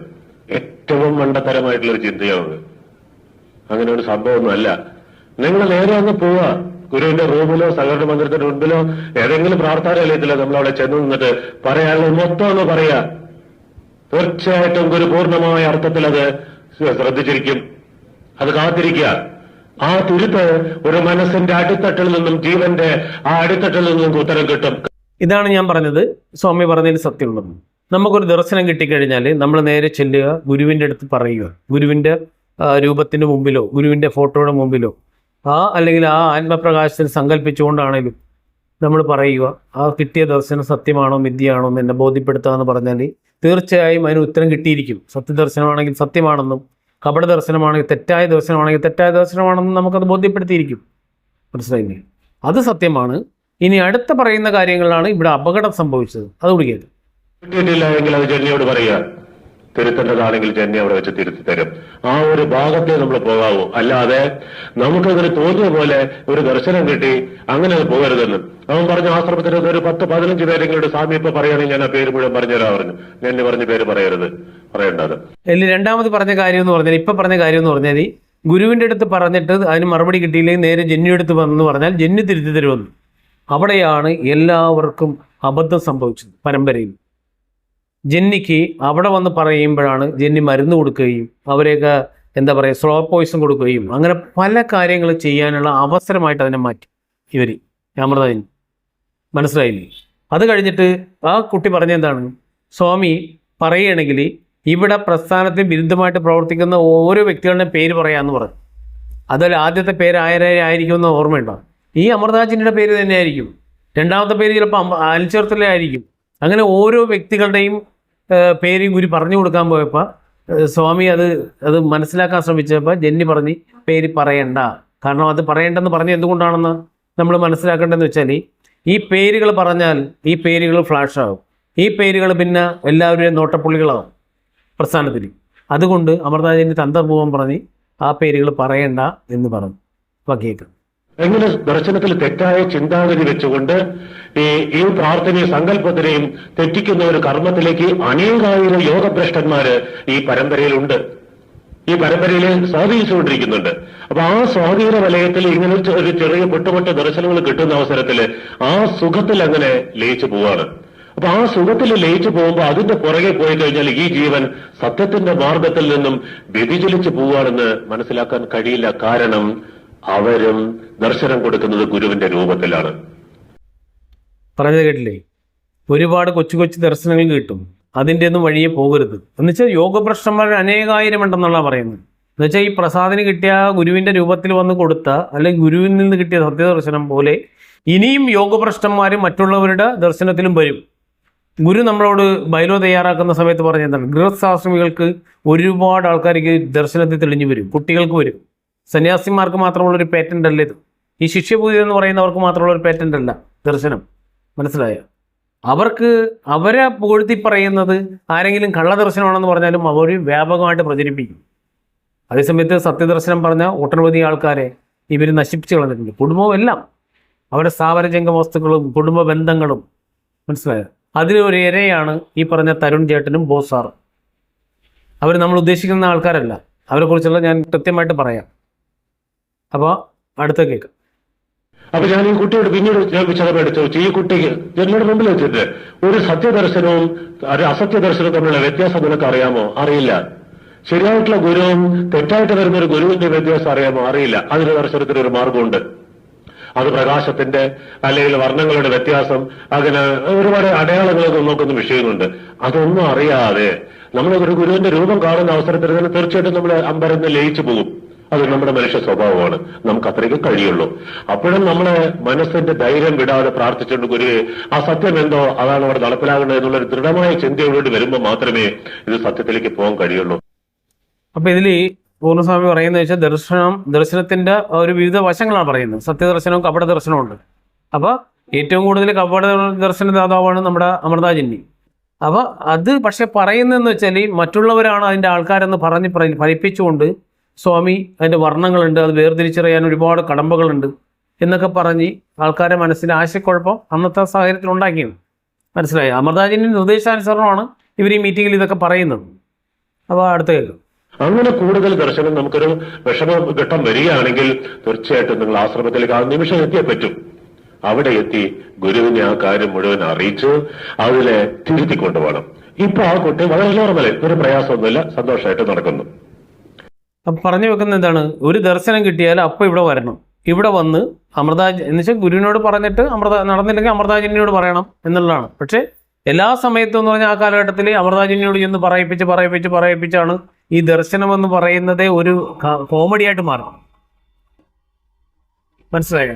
ഏറ്റവും മണ്ടത്തരമായിട്ടുള്ളൊരു ചിന്തയാണ്. അങ്ങനെ ഒരു സംഭവമൊന്നും അല്ല. നിങ്ങൾ നേരെ അങ്ങ് പോവുക, ഗുരുവിന്റെ റൂമിലോ സഹകരണ മന്ദിരത്തിന്റെ മുൻപിലോ ഏതെങ്കിലും പ്രാർത്ഥനാലയത്തിലോ നമ്മളവിടെ ചെന്ന് നിന്നിട്ട് പറയാനുള്ളത് മൊത്തം ഒന്ന് പറയാ. തീർച്ചയായിട്ടും ഗുരു പൂർണ്ണമായ അർത്ഥത്തിൽ അത് ശ്രദ്ധിച്ചിരിക്കും. അത് കാത്തിരിക്കുക. ആ തിരുത്ത് ഒരു മനസ്സിന്റെ അടിത്തട്ടിൽ നിന്നും, ജീവന്റെ ആ അടിത്തട്ടിൽ നിന്നും ഉത്തരം കിട്ടും. ഇതാണ് ഞാൻ പറഞ്ഞത്. സ്വാമി പറഞ്ഞതിൽ സത്യമുള്ളത്. നമുക്കൊരു ദർശനം കിട്ടിക്കഴിഞ്ഞാൽ നമ്മൾ നേരെ ചെല്ലുക, ഗുരുവിൻ്റെ അടുത്ത് പറയുക. ഗുരുവിൻ്റെ രൂപത്തിന് മുമ്പിലോ ഗുരുവിൻ്റെ ഫോട്ടോയുടെ മുമ്പിലോ അല്ലെങ്കിൽ ആ ആത്മപ്രകാശത്തിൽ സങ്കല്പിച്ചുകൊണ്ടാണേലും നമ്മൾ പറയുക, ആ കിട്ടിയ ദർശനം സത്യമാണോ മിഥ്യയാണോ എന്ന് എന്നെ ബോധ്യപ്പെടുത്തുക എന്ന് പറഞ്ഞാൽ തീർച്ചയായും അതിന് ഉത്തരം കിട്ടിയിരിക്കും. സത്യദർശനമാണെങ്കിൽ സത്യമാണെന്നും, കപട ദർശനമാണെങ്കിൽ തെറ്റായ ദർശനമാണെങ്കിൽ തെറ്റായ ദർശനമാണെന്നും നമുക്കത് ബോധ്യപ്പെടുത്തിയിരിക്കും. മനസ്സിലായില്ലേ? അത് സത്യമാണ്. ഇനി അടുത്ത പറയുന്ന കാര്യങ്ങളിലാണ് ഇവിടെ അപകടം സംഭവിച്ചത്. അത് കുടിക്കരുത്. കിട്ടിയിട്ടില്ല എങ്കിൽ അത് ജന്യയോട് പറയുക. തിരുത്തേണ്ടതാണെങ്കിൽ ജന്യ അവിടെ വെച്ച് തിരുത്തി തരും. ആ ഒരു ഭാഗത്തെ നമ്മൾ പോകാവൂ. അല്ലാതെ നമുക്കങ്ങനെ തോന്നിയ പോലെ ഒരു ദർശനം കിട്ടി അങ്ങനെ പോകരുതെന്ന് അവൻ പറഞ്ഞു. ആശ്രമത്തിൽ ഒരു 10-15 പേരെങ്കിലും സ്വാമി ഇപ്പൊ പറയുകയാണെങ്കിൽ ഞാൻ ആ പേര് മുഴുവൻ പറഞ്ഞുതരാ പറഞ്ഞു. ജന്യ പറഞ്ഞ പേര് പറയേണ്ടത്. രണ്ടാമത് പറഞ്ഞ കാര്യം എന്ന് പറഞ്ഞാൽ, ഇപ്പൊ പറഞ്ഞ കാര്യം എന്ന് പറഞ്ഞാൽ, ഗുരുവിന്റെ അടുത്ത് പറഞ്ഞിട്ട് അതിന് മറുപടി കിട്ടിയില്ലെങ്കിൽ നേരെ ജന്യു അടുത്ത് വന്നെന്ന് പറഞ്ഞാൽ ജന്യു തിരുത്തി തരുമെന്ന്. അവിടെയാണ് എല്ലാവർക്കും അബദ്ധം സംഭവിച്ചത്. പരമ്പരയിൽ ജെന്നിക്ക് അവിടെ വന്ന് പറയുമ്പോഴാണ് ജെന്നി മരുന്ന് കൊടുക്കുകയും അവരെയൊക്കെ എന്താ പറയുക സ്ലോ പോയിസൺ കൊടുക്കുകയും അങ്ങനെ പല കാര്യങ്ങൾ ചെയ്യാനുള്ള അവസരമായിട്ട് അതിനെ മാറ്റി ഇവർ അമൃതാജിനി. മനസ്സിലായില്ലേ? അത് കഴിഞ്ഞിട്ട് ആ കുട്ടി പറഞ്ഞെന്താണ്, സ്വാമി പറയുകയാണെങ്കിൽ ഇവിടെ പ്രസ്ഥാനത്തിന് വിരുദ്ധമായിട്ട് പ്രവർത്തിക്കുന്ന ഓരോ വ്യക്തികളുടെയും പേര് പറയാമെന്ന് പറഞ്ഞു. അതിൽ ആദ്യത്തെ പേര് ആയിരിക്കുമെന്ന് ഓർമ്മയുണ്ടോ? ഈ അമൃതാജിനിയുടെ പേര് തന്നെയായിരിക്കും. രണ്ടാമത്തെ പേര് ചിലപ്പോൾ അൽച്ചേർത്തലേ ആയിരിക്കും. അങ്ങനെ ഓരോ വ്യക്തികളുടെയും പേരും ഗുരു പറഞ്ഞു കൊടുക്കാൻ പോയപ്പോൾ സ്വാമി അത് മനസ്സിലാക്കാൻ ശ്രമിച്ചപ്പോൾ ജെന്നി പറഞ്ഞ് പേര് പറയണ്ട. കാരണം അത് പറയേണ്ടെന്ന് പറഞ്ഞ് എന്തുകൊണ്ടാണെന്ന് നമ്മൾ മനസ്സിലാക്കേണ്ടതെന്ന് വെച്ചാൽ, ഈ പേരുകൾ പറഞ്ഞാൽ ഈ പേരുകൾ ഫ്ലാഷ് ആകും. ഈ പേരുകൾ പിന്നെ എല്ലാവരുടെയും നോട്ടപ്പുള്ളികളാകും പ്രസ്ഥാനത്തിൽ. അതുകൊണ്ട് അമൃതാജിനി തന്ത്രപൂർവ്വം പറഞ്ഞ് ആ പേരുകൾ പറയണ്ട എന്ന് പറഞ്ഞു. വകേക്ക് എങ്ങനെ ദർശനത്തിൽ തെറ്റായ ചിന്താഗതി വെച്ചുകൊണ്ട് ഈ പ്രാർത്ഥനയും സങ്കല്പത്തിനെയും തെറ്റിക്കുന്ന ഒരു കർമ്മത്തിലേക്ക് അനേകായിരം യോഗഭ്രഷ്ടന്മാര് ഈ പരമ്പരയിലുണ്ട്, ഈ പരമ്പരയിൽ സ്വാധീനിച്ചുകൊണ്ടിരിക്കുന്നുണ്ട്. അപ്പൊ ആ സ്വാധീന വലയത്തിൽ ഇങ്ങനെ ഒരു ചെറിയ പൊട്ടുപൊട്ട ദർശനങ്ങൾ കിട്ടുന്ന അവസരത്തിൽ ആ സുഖത്തിൽ അങ്ങനെ ലയിച്ചു പോവാണ്. അപ്പൊ ആ സുഖത്തിൽ ലയിച്ചു പോകുമ്പോൾ അതിന്റെ പുറകെ പോയി കഴിഞ്ഞാൽ ഈ ജീവൻ സത്യത്തിന്റെ മാർഗത്തിൽ നിന്നും വ്യതിചലിച്ചു പോവുകയാണെന്ന് മനസ്സിലാക്കാൻ കഴിയില്ല. കാരണം അവരും ദർശനം കൊടുക്കുന്നത് ഗുരുവിന്റെ രൂപത്തിലാണ്. പറഞ്ഞത് കേട്ടില്ലേ? ഒരുപാട് കൊച്ചു കൊച്ചു ദർശനങ്ങൾ കിട്ടും, അതിൻ്റെ ഒന്നും വഴിയെ പോകരുത്. എന്നുവെച്ചാൽ യോഗഭ്രഷ്ടന്മാർ അനേകായിരം ഉണ്ടെന്നുള്ള പറയുന്നത്. എന്നുവെച്ചാൽ ഈ പ്രസാദിന് കിട്ടിയ ഗുരുവിന്റെ രൂപത്തിൽ വന്ന് കൊടുത്ത അല്ലെങ്കിൽ ഗുരുവിൽ നിന്ന് കിട്ടിയ സത്യദർശനം പോലെ ഇനിയും യോഗഭ്രഷ്ടന്മാരും മറ്റുള്ളവരുടെ ദർശനത്തിലും വരും. ഗുരു നമ്മളോട് ബൈലോ തയ്യാറാക്കുന്ന സമയത്ത് പറഞ്ഞതാണ്, ഗൃഹസ്ഥാശ്രമികൾക്ക് ഒരുപാട് ആൾക്കാർക്ക് ദർശനത്തിൽ തെളിഞ്ഞു വരും, കുട്ടികൾക്ക് വരും. സന്യാസിമാർക്ക് മാത്രമുള്ളൊരു പേറ്റന്റ് അല്ല ഇത്. ഈ ശിഷ്യപൂജ എന്ന് പറയുന്നവർക്ക് മാത്രമുള്ളൊരു പേറ്റന്റ് അല്ല ദർശനം. മനസ്സിലായോ? അവരെ പുകഴ്ത്തി പറയുന്നത് ആരെങ്കിലും കള്ളദർശനമാണെന്ന് പറഞ്ഞാലും അവർ വ്യാപകമായിട്ട് പ്രചരിപ്പിക്കും. അതേസമയത്ത് സത്യദർശനം പറഞ്ഞ ഒട്ടനവധി ആൾക്കാരെ ഇവർ നശിപ്പിച്ചു കളഞ്ഞിട്ടുണ്ട്. കുടുംബവും എല്ലാം, അവരുടെ സ്ഥാവരജംഗ വസ്തുക്കളും കുടുംബ ബന്ധങ്ങളും. മനസ്സിലായോ? അതിലൊരു ഇരയാണ് ഈ പറഞ്ഞ തരുൺ ചേട്ടനും ബോസാറും. അവർ നമ്മൾ ഉദ്ദേശിക്കുന്ന ആൾക്കാരല്ല. അവരെക്കുറിച്ചുള്ള ഞാൻ കൃത്യമായിട്ട് പറയാം. അപ്പോൾ അടുത്ത കേൾക്കാം. അപ്പൊ ഞാൻ ഈ കുട്ടിയോട് പിന്നീട് ഞാൻ വിശദമായിട്ട് ചോദിച്ചു, ഈ കുട്ടിക്ക് എന്നോട് മുമ്പിൽ വെച്ചിട്ട് ഒരു സത്യദർശനവും ഒരു അസത്യദർശനവും തമ്മിലുള്ള വ്യത്യാസം നിനക്ക് അറിയാമോ? അറിയില്ല. ശരിയായിട്ടുള്ള ഗുരുവും തെറ്റായിട്ട് വരുന്ന ഒരു ഗുരുവിന്റെ വ്യത്യാസം അറിയാമോ? അറിയില്ല. അതിന് ദർശനത്തിന് ഒരു മാർഗമുണ്ട്. അത് പ്രകാശത്തിന്റെ അല്ലെങ്കിൽ വർണ്ണങ്ങളുടെ വ്യത്യാസം, അങ്ങനെ ഒരുപാട് അടയാളങ്ങളൊക്കെ നോക്കുന്ന വിഷയങ്ങളുണ്ട്. അതൊന്നും അറിയാതെ നമ്മൾ ഒരു ഗുരുവിന്റെ രൂപം കാണുന്ന അവസരത്തിൽ തന്നെ തീർച്ചയായിട്ടും നമ്മൾ അമ്പരന്ന് ലയിച്ചു പോകും. അത് നമ്മുടെ മനുഷ്യ സ്വഭാവമാണ്. നമുക്ക് അത്രയ്ക്ക് കഴിയുള്ളൂ. അപ്പോഴും നമ്മളെ മനസ്സിന്റെ ധൈര്യം വിടാതെ പ്രാർത്ഥിച്ചുകൊണ്ട് ഗുരുവെ ആ സത്യം എന്തോ അതാണ് അവിടെ നടപ്പിലാകേണ്ടത് എന്നുള്ളൊരു ദൃഢമായ ചിന്തയോട് വരുമ്പോൾ മാത്രമേ ഇത് സത്യത്തിലേക്ക് പോകാൻ കഴിയുള്ളൂ. അപ്പൊ ഇതിൽ പൂർണ്ണസ്വാമി പറയുന്നത് വെച്ചാൽ ദർശനത്തിന്റെ ഒരു വിവിധ വശങ്ങളാണ് പറയുന്നത്. സത്യദർശനവും കപട ദർശനവും ഉണ്ട്. അപ്പൊ ഏറ്റവും കൂടുതൽ കപട ദർശനദാതാവാണ് നമ്മുടെ അമൃതാജന്യ. അപ്പൊ അത് പക്ഷെ പറയുന്നതെന്ന് വെച്ചാൽ മറ്റുള്ളവരാണ് അതിന്റെ ആൾക്കാരെന്ന് പറഞ്ഞ് ഫലിപ്പിച്ചുകൊണ്ട് സ്വാമി അതിൻ്റെ വർണ്ണങ്ങളുണ്ട്, അത് വേർതിരിച്ചറിയാൻ ഒരുപാട് കടമ്പകളുണ്ട് എന്നൊക്കെ പറഞ്ഞ് ആൾക്കാരെ മനസ്സിൽ ആശയക്കുഴപ്പം അന്നത്തെ സാഹചര്യത്തിൽ ഉണ്ടാക്കിയത്. മനസ്സിലായി? അമൃതാജന്യ നിർദ്ദേശാനുസരണമാണ് ഇവർ ഈ മീറ്റിങ്ങിൽ ഇതൊക്കെ പറയുന്നത്. അപ്പോൾ അടുത്ത കേൾക്കും. അങ്ങനെ കൂടുതൽ ദർശനം നമുക്കൊരു വിഷമഘട്ടം വരികയാണെങ്കിൽ തീർച്ചയായിട്ടും നിങ്ങൾ ആശ്രമത്തിലേക്ക് ആ നിമിഷം എത്തിയേ പറ്റും. അവിടെ എത്തി ഗുരുവിനെ ആ കാര്യം മുഴുവൻ അറിയിച്ച് അതിനെ തിരുത്തിക്കൊണ്ടുപോകണം. ഇപ്പൊ ആ കുട്ടി വളരെ നോർമല്, ഒരു പ്രയാസമൊന്നുമില്ല, സന്തോഷമായിട്ട് നടക്കുന്നു. അപ്പം പറഞ്ഞു വെക്കുന്നത് എന്താണ്? ഒരു ദർശനം കിട്ടിയാൽ അപ്പം ഇവിടെ വരണം. ഇവിടെ വന്ന് എന്ന് വെച്ചാൽ ഗുരുവിനോട് പറഞ്ഞിട്ട് നടന്നില്ലെങ്കിൽ അമൃതാജന്യനോട് പറയണം എന്നുള്ളതാണ്. പക്ഷേ എല്ലാ സമയത്തും എന്ന് പറഞ്ഞാൽ ആ കാലഘട്ടത്തിൽ അമൃതാജന്യനോട് ചെന്ന് പറയിപ്പിച്ചാണ് ഈ ദർശനം എന്ന് പറയുന്നത് ഒരു കോമഡിയായിട്ട് മാറും. മനസ്സിലായോ?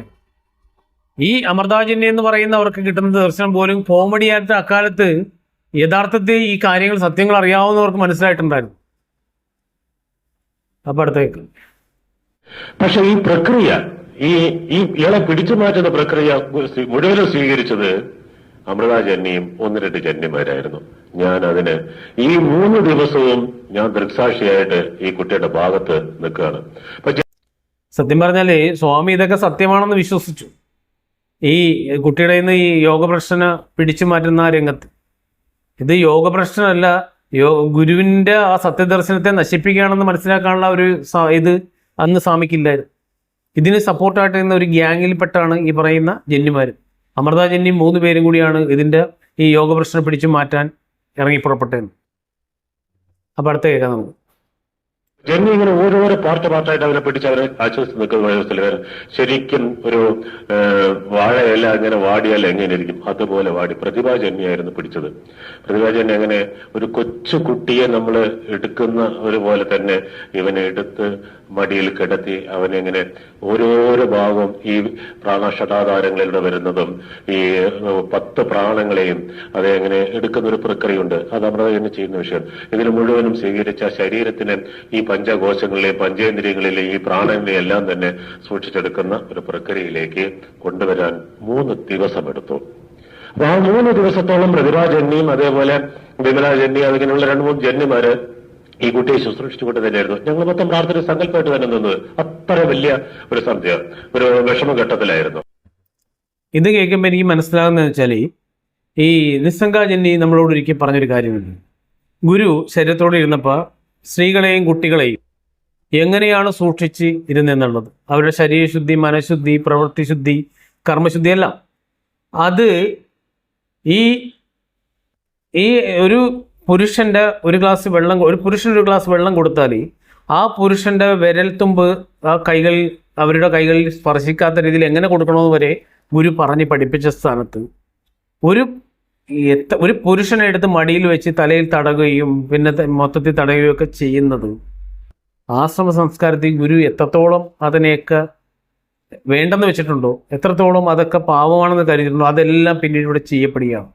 ഈ അമൃതാജന്യ എന്ന് പറയുന്നവർക്ക് കിട്ടുന്ന ദർശനം പോലും കോമഡിയായിട്ട് അക്കാലത്ത് യഥാർത്ഥത്തിൽ ഈ കാര്യങ്ങൾ സത്യങ്ങൾ അറിയാവുന്നവർക്ക് മനസ്സിലായിട്ടുണ്ടായിരുന്നു. അപ്പൊ അടുത്തേക്ക്. പക്ഷെ ഈ പ്രക്രിയ ഈ ഇയാളെ പിടിച്ചു മാറ്റുന്ന പ്രക്രിയ മുഴുവനും സ്വീകരിച്ചത് അമൃതാജന്യയും 1-2 ജന്യമാരായിരുന്നു. ഞാൻ അതിന് ഈ 3 ദിവസവും ഞാൻ ദൃക്സാക്ഷിയായിട്ട് ഈ കുട്ടിയുടെ ഭാഗത്ത് നിൽക്കുകയാണ്. സത്യം പറഞ്ഞാല് സ്വാമി ഇതൊക്കെ സത്യമാണെന്ന് വിശ്വസിച്ചു. ഈ കുട്ടിയുടെ നിന്ന് ഈ യോഗപ്രശ്ന പിടിച്ചു മാറ്റുന്ന രംഗത്ത് ഇത് യോഗപ്രശ്നമല്ല, ഗുരുവിന്റെ ആ സത്യദർശനത്തെ നശിപ്പിക്കുകയാണെന്ന് മനസ്സിലാക്കാനുള്ള ഒരു ഇത് അന്ന് സ്വാമിക്കില്ലായിരുന്നു. ഇതിന് സപ്പോർട്ടായിട്ട് നിന്ന ഒരു ഗ്യാങ്ങിൽപ്പെട്ടാണ് ഈ പറയുന്ന ജന്യമാർ. അമൃതാജന്യം 3 പേരും കൂടിയാണ് ഇതിന്റെ ഈ യോഗപ്രശ്നം പിടിച്ചു മാറ്റാൻ ഇറങ്ങി പുറപ്പെട്ടതെന്ന്. അപ്പൊ അടുത്ത കേൾക്കാം നമുക്ക്. ജന്മി ഇങ്ങനെ ഓരോരോ പാർട്ടായിട്ട് അവരെ പിടിച്ച് അവരെ ആശ്വസിച്ച് നിൽക്കുന്ന വ്യവസ്ഥയിൽ ശരിക്കും ഒരു വാഴയല്ല അങ്ങനെ വാടിയല്ല എങ്ങനെ ഇരിക്കും അതുപോലെ വാടി പ്രതിഭാജന്യായിരുന്നു പിടിച്ചത്. പ്രതിഭാജന്യ അങ്ങനെ ഒരു കൊച്ചു കുട്ടിയെ നമ്മൾ എടുക്കുന്ന ഒരു പോലെ തന്നെ ഇവനെ എടുത്ത് മടിയിൽ കിടത്തി അവനെ ഇങ്ങനെ ഓരോരോ ഭാഗവും ഈ പ്രാണഷടാധാരങ്ങളിലൂടെ വരുന്നതും ഈ 10 പ്രാണങ്ങളെയും അതെ അങ്ങനെ എടുക്കുന്ന ഒരു പ്രക്രിയയുണ്ട്. അത് അമൃതാജന്യ ചെയ്യുന്ന വിഷയം. ഇതിന് മുഴുവനും സ്വീകരിച്ച ശരീരത്തിന് ഈ പഞ്ചകോശങ്ങളിലെയും പഞ്ചേന്ദ്രിയങ്ങളിലെയും ഈ പ്രാണനെ എല്ലാം തന്നെ സൂക്ഷിച്ചെടുക്കുന്ന ഒരു പ്രക്രിയയിലേക്ക് കൊണ്ടുവരാൻ 3 ദിവസമെടുത്തു. അപ്പൊ ആ 3 ദിവസത്തോളം പ്രതിഭാജന്യം അതേപോലെ വിമലാജന്യം അങ്ങനെയുള്ള 2-3 ജന്യമാര് ഈ കുട്ടിയെ ശുശ്രൂഷിച്ചുകൊണ്ട് തന്നെയായിരുന്നു. ഞങ്ങൾ മൊത്തം പ്രാർത്ഥന സങ്കല്പമായിട്ട് തന്നെ നിന്നത്. അത്ര വലിയ ഒരു സന്ധ്യ, ഒരു വിഷമഘട്ടത്തിലായിരുന്നു. ഇത് കേൾക്കുമ്പോൾ എനിക്ക് മനസ്സിലാകുന്നതെന്ന് വെച്ചാൽ, ഈ നിസ്സംഗാജന്യ നമ്മളോട് ഒരിക്കൽ പറഞ്ഞൊരു കാര്യമുണ്ട്. ഗുരു ശരീരത്തോടെ ഇരുന്നപ്പോൾ സ്ത്രീകളെയും കുട്ടികളെയും എങ്ങനെയാണ് സൂക്ഷിച്ച് ഇരുന്നെന്നുള്ളത്, അവരുടെ ശരീരശുദ്ധി, മനഃശുദ്ധി, പ്രവൃത്തിശുദ്ധി, കർമ്മശുദ്ധി എല്ലാം, അത് ഈ ഈ ഒരു പുരുഷൻ്റെ ഒരു പുരുഷന് ഒരു ഗ്ലാസ് വെള്ളം കൊടുത്താൽ ആ പുരുഷൻ്റെ വിരൽത്തുമ്പ് ആ കൈകളിൽ, അവരുടെ കൈകളിൽ സ്പർശിക്കാത്ത രീതിയിൽ എങ്ങനെ കൊടുക്കണമെന്ന് വരെ ഗുരു പറഞ്ഞ് പഠിപ്പിച്ച സ്ഥാനത്ത് ഒരു പുരുഷനെ എടുത്ത് മടിയിൽ വെച്ച് തലയിൽ തടകുകയും പിന്നെ മൊത്തത്തിൽ തടയുകയും ഒക്കെ ചെയ്യുന്നത് ആശ്രമ സംസ്കാരത്തിൽ ഗുരു എത്രത്തോളം അതിനെയൊക്കെ വേണ്ടെന്ന് വെച്ചിട്ടുണ്ടോ, എത്രത്തോളം അതൊക്കെ പാവമാണെന്ന് കരുതിയിട്ടുണ്ടോ, അതെല്ലാം പിന്നീട് ഇവിടെ ചെയ്യപ്പെടുകയാണ്.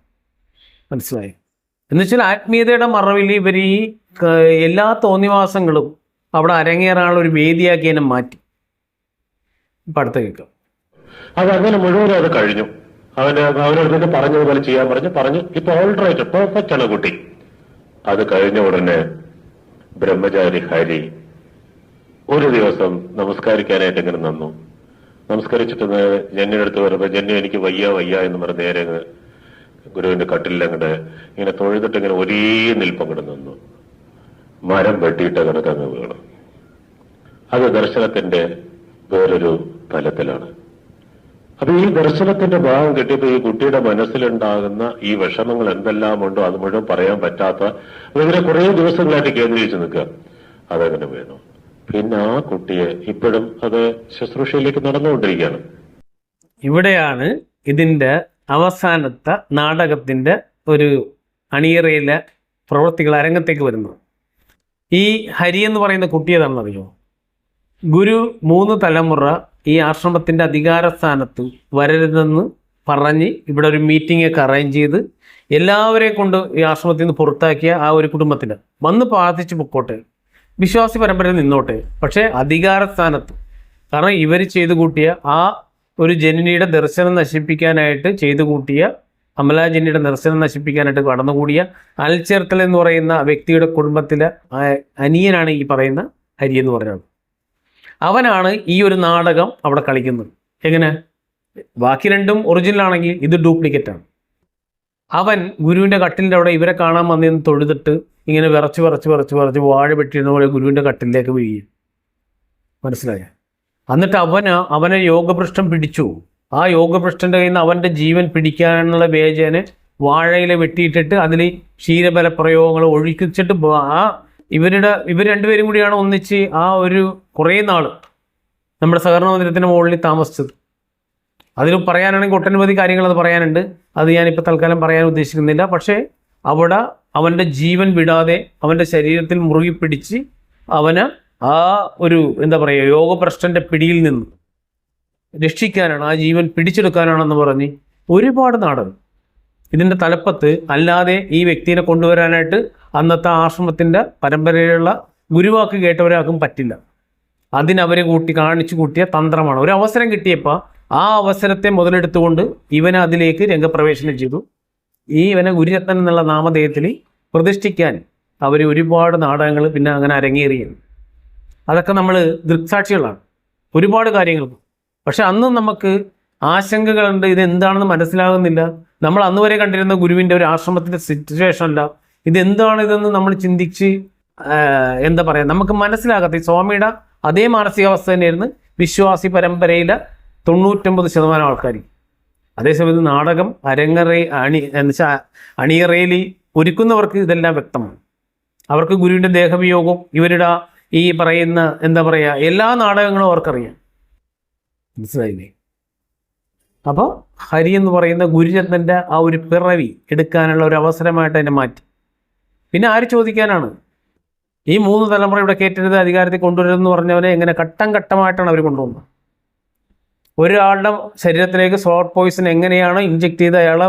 മനസ്സിലായി? എന്നുവെച്ചാൽ ആത്മീയതയുടെ മറവിൽ ഇവർ ഈ എല്ലാ തോന്നിവാസങ്ങളും അവിടെ അരങ്ങേറാനുള്ള ഒരു വേദിയാക്കി എന്നെ മാറ്റി. ഇപ്പം അടുത്ത കേൾക്കാം. അതങ്ങനെ മുഴുവനും അത് കഴിഞ്ഞു. അവനോട് തന്നെ പറഞ്ഞതുപോലെ ചെയ്യാൻ പറഞ്ഞു. ഇപ്പൊ ഓൾറൈറ്റ്, പെർഫെക്റ്റ് ആണ് കുട്ടി. അത് കഴിഞ്ഞ ഉടനെ ബ്രഹ്മചാരി ഹരി ഒരു ദിവസം നമസ്കരിക്കാനായിട്ട് ഇങ്ങനെ നിന്നു. നമസ്കരിച്ചിട്ട് ജന്നിയുടെ അടുത്ത് വരുമ്പോൾ ജന്നി എനിക്ക് വയ്യ എന്ന് പറഞ്ഞ് നേരെ ഗുരുവിന്റെ കട്ടിലങ്ങോട്ട് ഇങ്ങനെ തൊഴുതിട്ട് ഇങ്ങനെ ഒരേ നിൽപ്പങ്ങോട്ട് നിന്നു. മരം വെട്ടിയിട്ട കണക്കങ്ങ് വീണു. അത് ദർശനത്തിന്റെ വേറൊരു തലത്തിലാണ്. അപ്പൊ ഈ ദർശനത്തിന്റെ ഭാഗം കിട്ടിയപ്പോ ഈ കുട്ടിയുടെ മനസ്സിലുണ്ടാകുന്ന ഈ വിഷമങ്ങൾ എന്തെല്ലാം ഉണ്ടോ അത് മുഴുവൻ പറയാൻ പറ്റാത്ത അതിങ്ങനെ കുറെ ദിവസങ്ങളായിട്ട് കേന്ദ്രീകരിച്ച് നിൽക്കുക. അതങ്ങനെ വീണു. പിന്നെ ആ കുട്ടിയെ ഇപ്പോഴും അത് ശുശ്രൂഷയിലേക്ക് നടന്നുകൊണ്ടിരിക്കുകയാണ്. ഇവിടെയാണ് ഇതിൻ്റെ അവസാനത്തെ നാടകത്തിൻ്റെ ഒരു അണിയറയിലെ പ്രവൃത്തികൾ അരങ്ങത്തേക്ക് വരുന്നത്. ഈ ഹരി എന്ന് പറയുന്ന കുട്ടി ഏതാണെന്നറിയോ? ഗുരു 3 തലമുറ ഈ ആശ്രമത്തിൻ്റെ അധികാര സ്ഥാനത്ത് വരരുതെന്ന് പറഞ്ഞ് ഇവിടെ ഒരു മീറ്റിംഗ് ഒക്കെ അറേഞ്ച് ചെയ്ത് എല്ലാവരെയും കൊണ്ട് ഈ ആശ്രമത്തിൽ നിന്ന് പുറത്താക്കിയ ആ ഒരു കുടുംബത്തിന് വന്ന് പ്രാർത്ഥിച്ച് പൊക്കോട്ടെ, വിശ്വാസി പരമ്പരയിൽ നിന്നോട്ടെ. പക്ഷേ അധികാര സ്ഥാനത്ത്, കാരണം ഇവർ ചെയ്തു കൂട്ടിയ ആ ഒരു ജനനിയുടെ ദർശനം നശിപ്പിക്കാനായിട്ട് ചെയ്തു കൂട്ടിയ, അമലാജനിയുടെ ദർശനം നശിപ്പിക്കാനായിട്ട് കടന്നുകൂടിയ അൽച്ചേർത്തൽ എന്ന് പറയുന്ന വ്യക്തിയുടെ കുടുംബത്തിലെ അനിയനാണ് ഈ പറയുന്ന ഹരി എന്ന് പറയുന്നത്. അവനാണ് ഈ ഒരു നാടകം അവിടെ കളിക്കുന്നത്. എങ്ങനെ? ബാക്കി രണ്ടും ഒറിജിനൽ ആണെങ്കിൽ ഇത് ഡ്യൂപ്ലിക്കേറ്റാണ്. അവൻ ഗുരുവിൻ്റെ കട്ടിലിൻ്റെ അവിടെ ഇവരെ കാണാൻ വന്നിന്ന് തൊഴുതിട്ട് ഇങ്ങനെ വിറച്ച് വാഴ വെട്ടിയിരുന്ന പോലെ ഗുരുവിൻ്റെ കട്ടിലേക്ക് വീഴും. മനസ്സിലായ? എന്നിട്ട് അവനെ യോഗഭ്രഷ്ടം പിടിച്ചു. ആ യോഗഭ്രഷ്ടൻ്റെ കയ്യിൽ നിന്ന് അവൻ്റെ ജീവൻ പിടിക്കാനുള്ള വേജനെ വാഴയിലെ വെട്ടിയിട്ടിട്ട് അതിൽ ക്ഷീരബല പ്രയോഗങ്ങൾ ഒഴിച്ചിട്ട് ഇവർ രണ്ടുപേരും കൂടിയാണ് ഒന്നിച്ച് ആ ഒരു കുറേ നാൾ നമ്മുടെ സഹകരണ മന്ദിരത്തിൻ്റെ മുകളിൽ താമസിച്ചത്. അതിൽ പറയാനാണെങ്കിൽ ഒട്ടനവധി കാര്യങ്ങൾ അത് പറയാനുണ്ട്. അത് ഞാനിപ്പോൾ തൽക്കാലം പറയാൻ ഉദ്ദേശിക്കുന്നില്ല. പക്ഷേ അവിടെ അവൻ്റെ ജീവൻ വിടാതെ അവൻ്റെ ശരീരത്തിൽ മുറുകി പിടിച്ച് അവന് ആ ഒരു യോഗഭ്രഷ്ടൻ്റെ പിടിയിൽ നിന്ന് രക്ഷിക്കാനാണ്, ആ ജീവൻ പിടിച്ചെടുക്കാനാണെന്ന് പറഞ്ഞ് ഒരുപാട് നാടകം. ഇതിൻ്റെ തലപ്പത്ത് അല്ലാതെ ഈ വ്യക്തിയെ കൊണ്ടുവരാനായിട്ട് അന്നത്തെ ആശ്രമത്തിൻ്റെ പരമ്പരയിലുള്ള ഗുരുവാക്ക് കേട്ടവരാക്കും പറ്റില്ല. അതിനവരെ കാണിച്ചു കൂട്ടിയ തന്ത്രമാണ്. ഒരു അവസരം കിട്ടിയപ്പോൾ ആ അവസരത്തെ മുതലെടുത്തുകൊണ്ട് ഇവനെ അതിലേക്ക് രംഗപ്രവേശനം ചെയ്തു. ഇവനെ ഗുരുരത്നൻ എന്നുള്ള നാമധേയത്തിൽ പ്രതിഷ്ഠിക്കാൻ അവർ ഒരുപാട് നാടകങ്ങൾ പിന്നെ അങ്ങനെ അരങ്ങേറിയാണ്. അതൊക്കെ നമ്മൾ ദൃക്സാക്ഷികളാണ് ഒരുപാട് കാര്യങ്ങൾ. പക്ഷെ അന്നും നമുക്ക് ആശങ്കകളുണ്ട്, ഇതെന്താണെന്ന് മനസ്സിലാകുന്നില്ല. നമ്മൾ അന്ന് വരെ കണ്ടിരുന്ന ഗുരുവിൻ്റെ ഒരു ആശ്രമത്തിൻ്റെ സിറ്റുവേഷൻ അല്ല, ഇതെന്താണ് നമ്മൾ ചിന്തിച്ച് നമുക്ക് മനസ്സിലാകാത്ത ഈ സ്വാമിയുടെ അതേ മാനസികാവസ്ഥ തന്നെയായിരുന്നു വിശ്വാസി പരമ്പരയിലെ 99% ആൾക്കാർ. അതേസമയത്ത് നാടകം അണിയറയിൽ ഒരുക്കുന്നവർക്ക് ഇതെല്ലാം വ്യക്തമാണ്. അവർക്ക് ഗുരുവിൻ്റെ ദേഹവിയോഗവും ഇവരുടെ ഈ പറയുന്ന എല്ലാ നാടകങ്ങളും അവർക്കറിയാം. മനസ്സിലായില്ലേ? അപ്പോൾ ഹരി എന്ന് പറയുന്ന ഗുരുരത്നൻ്റെ ആ ഒരു പിറവി എടുക്കാനുള്ള ഒരു അവസരമായിട്ട് അതിനെ മാറ്റി. പിന്നെ ആര് ചോദിക്കാനാണ്? ഈ 3 തലമുറ ഇവിടെ കയറ്റരുത്, അധികാരത്തിൽ കൊണ്ടുവരുമെന്ന് പറഞ്ഞവനെ എങ്ങനെ ഘട്ടം ഘട്ടമായിട്ടാണ് അവർ കൊണ്ടുവന്നത്. ഒരാളുടെ ശരീരത്തിലേക്ക് സ്ലോട്ട് പോയിസൺ എങ്ങനെയാണ് ഇഞ്ചെക്ട് ചെയ്ത് അയാളെ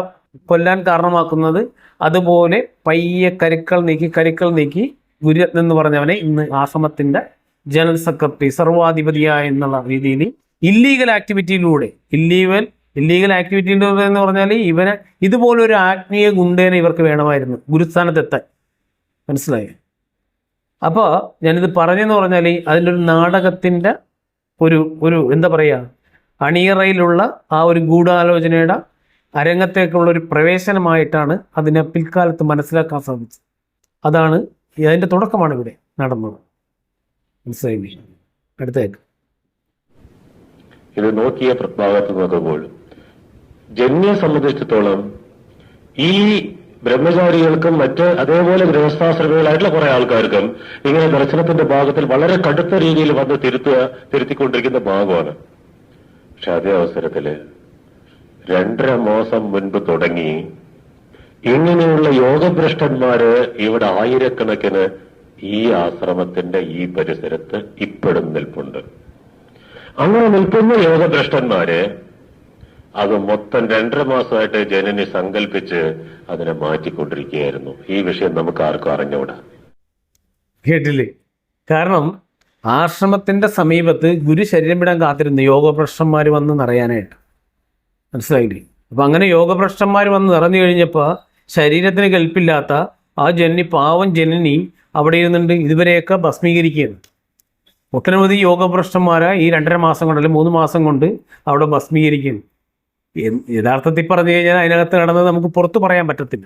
കൊല്ലാൻ കാരണമാക്കുന്നത്, അതുപോലെ പയ്യെ കരുക്കൾ നീക്കി ഗുരുരത്നം എന്ന് പറഞ്ഞവനെ ഇന്ന് ആശ്രമത്തിൻ്റെ ജനറൽ സെക്രട്ടറി, സർവാധിപതിയായ എന്നുള്ള രീതിയിൽ ഇല്ലീഗൽ ആക്ടിവിറ്റിയിലൂടെ എന്ന് പറഞ്ഞാൽ ഇവനെ ഇതുപോലൊരു ആത്മീയ ഗുണ്ടേനെ ഇവർക്ക് വേണമായിരുന്നു ഗുരുസ്ഥാനത്തെത്താൻ. മനസ്സിലായി? അപ്പോൾ ഞാനിത് പറഞ്ഞെന്ന് പറഞ്ഞാൽ അതിൻ്റെ ഒരു നാടകത്തിൻ്റെ ഒരു എന്താ പറയുക, അണിയറയിലുള്ള ആ ഒരു ഗൂഢാലോചനയുടെ അരങ്ങത്തേക്കുള്ള ഒരു പ്രവേശനമായിട്ടാണ് അതിനെ പിൽക്കാലത്ത് മനസ്സിലാക്കാൻ സാധിച്ചത്. അതാണ് അതിൻ്റെ തുടക്കമാണ് ഇവിടെ നടന്നത്. മനസ്സിലായി? അടുത്തേക്ക് ഇത് നോക്കിയ ഭാഗത്ത് നോക്കുമ്പോൾ ജന്യെ സംബന്ധിച്ചിടത്തോളം ഈ ബ്രഹ്മചാരികൾക്കും മറ്റ് അതേപോലെ ഗൃഹസ്ഥാശ്രമികളായിട്ടുള്ള കുറെ ആൾക്കാർക്കും ഇങ്ങനെ ദർശനത്തിന്റെ ഭാഗത്തിൽ വളരെ കടുത്ത രീതിയിൽ വന്ന് തിരുത്തിക്കൊണ്ടിരിക്കുന്ന ഭാഗമാണ്. പക്ഷെ അതേ അവസരത്തില് 2.5 മാസം മുൻപ് തുടങ്ങി ഇങ്ങനെയുള്ള യോഗഭ്രഷ്ടന്മാര് ഇവിടെ ആയിരക്കണക്കിന് ഈ ആശ്രമത്തിന്റെ ഈ പരിസരത്ത് ഇപ്പോഴും നിൽപ്പുണ്ട്. അങ്ങനെ നിൽക്കുന്ന യോഗഭ്രഷ്ടന്മാര് അത് മൊത്തം 2.5 മാസമായിട്ട് ജനനി സങ്കല്പിച്ച് അതിനെ മാറ്റിക്കൊണ്ടിരിക്കുകയായിരുന്നു. ഈ വിഷയം നമുക്ക് ആർക്കും അറിഞ്ഞുകൂടാ. കേട്ടില്ലേ? കാരണം ആശ്രമത്തിന്റെ സമീപത്ത് ഗുരു ശരീരം വിടാൻ കാത്തിരുന്നു യോഗഭ്രഷ്ടന്മാർ വന്ന് നിറയാനായിട്ട്. മനസ്സിലായില്ലേ? അപ്പം അങ്ങനെ യോഗഭ്രഷ്ടന്മാർ വന്ന് നിറഞ്ഞു കഴിഞ്ഞപ്പോൾ ശരീരത്തിന് കെൽപ്പില്ലാത്ത ആ പാവം ജനനി അവിടെ ഇരുന്നുണ്ട് ഇതുവരെയൊക്കെ ഭസ്മീകരിക്കുകയാണ്. ഒട്ടനവധി യോഗഭ്രഷ്ടന്മാരെ ഈ 2.5 മാസം കൊണ്ട് അല്ലെങ്കിൽ 3 മാസം കൊണ്ട് അവിടെ ഭസ്മീകരിക്കുന്നു. യഥാർത്ഥത്തിൽ പറഞ്ഞു കഴിഞ്ഞാൽ അതിനകത്ത് നടന്നത് നമുക്ക് പുറത്ത് പറയാൻ പറ്റത്തില്ല.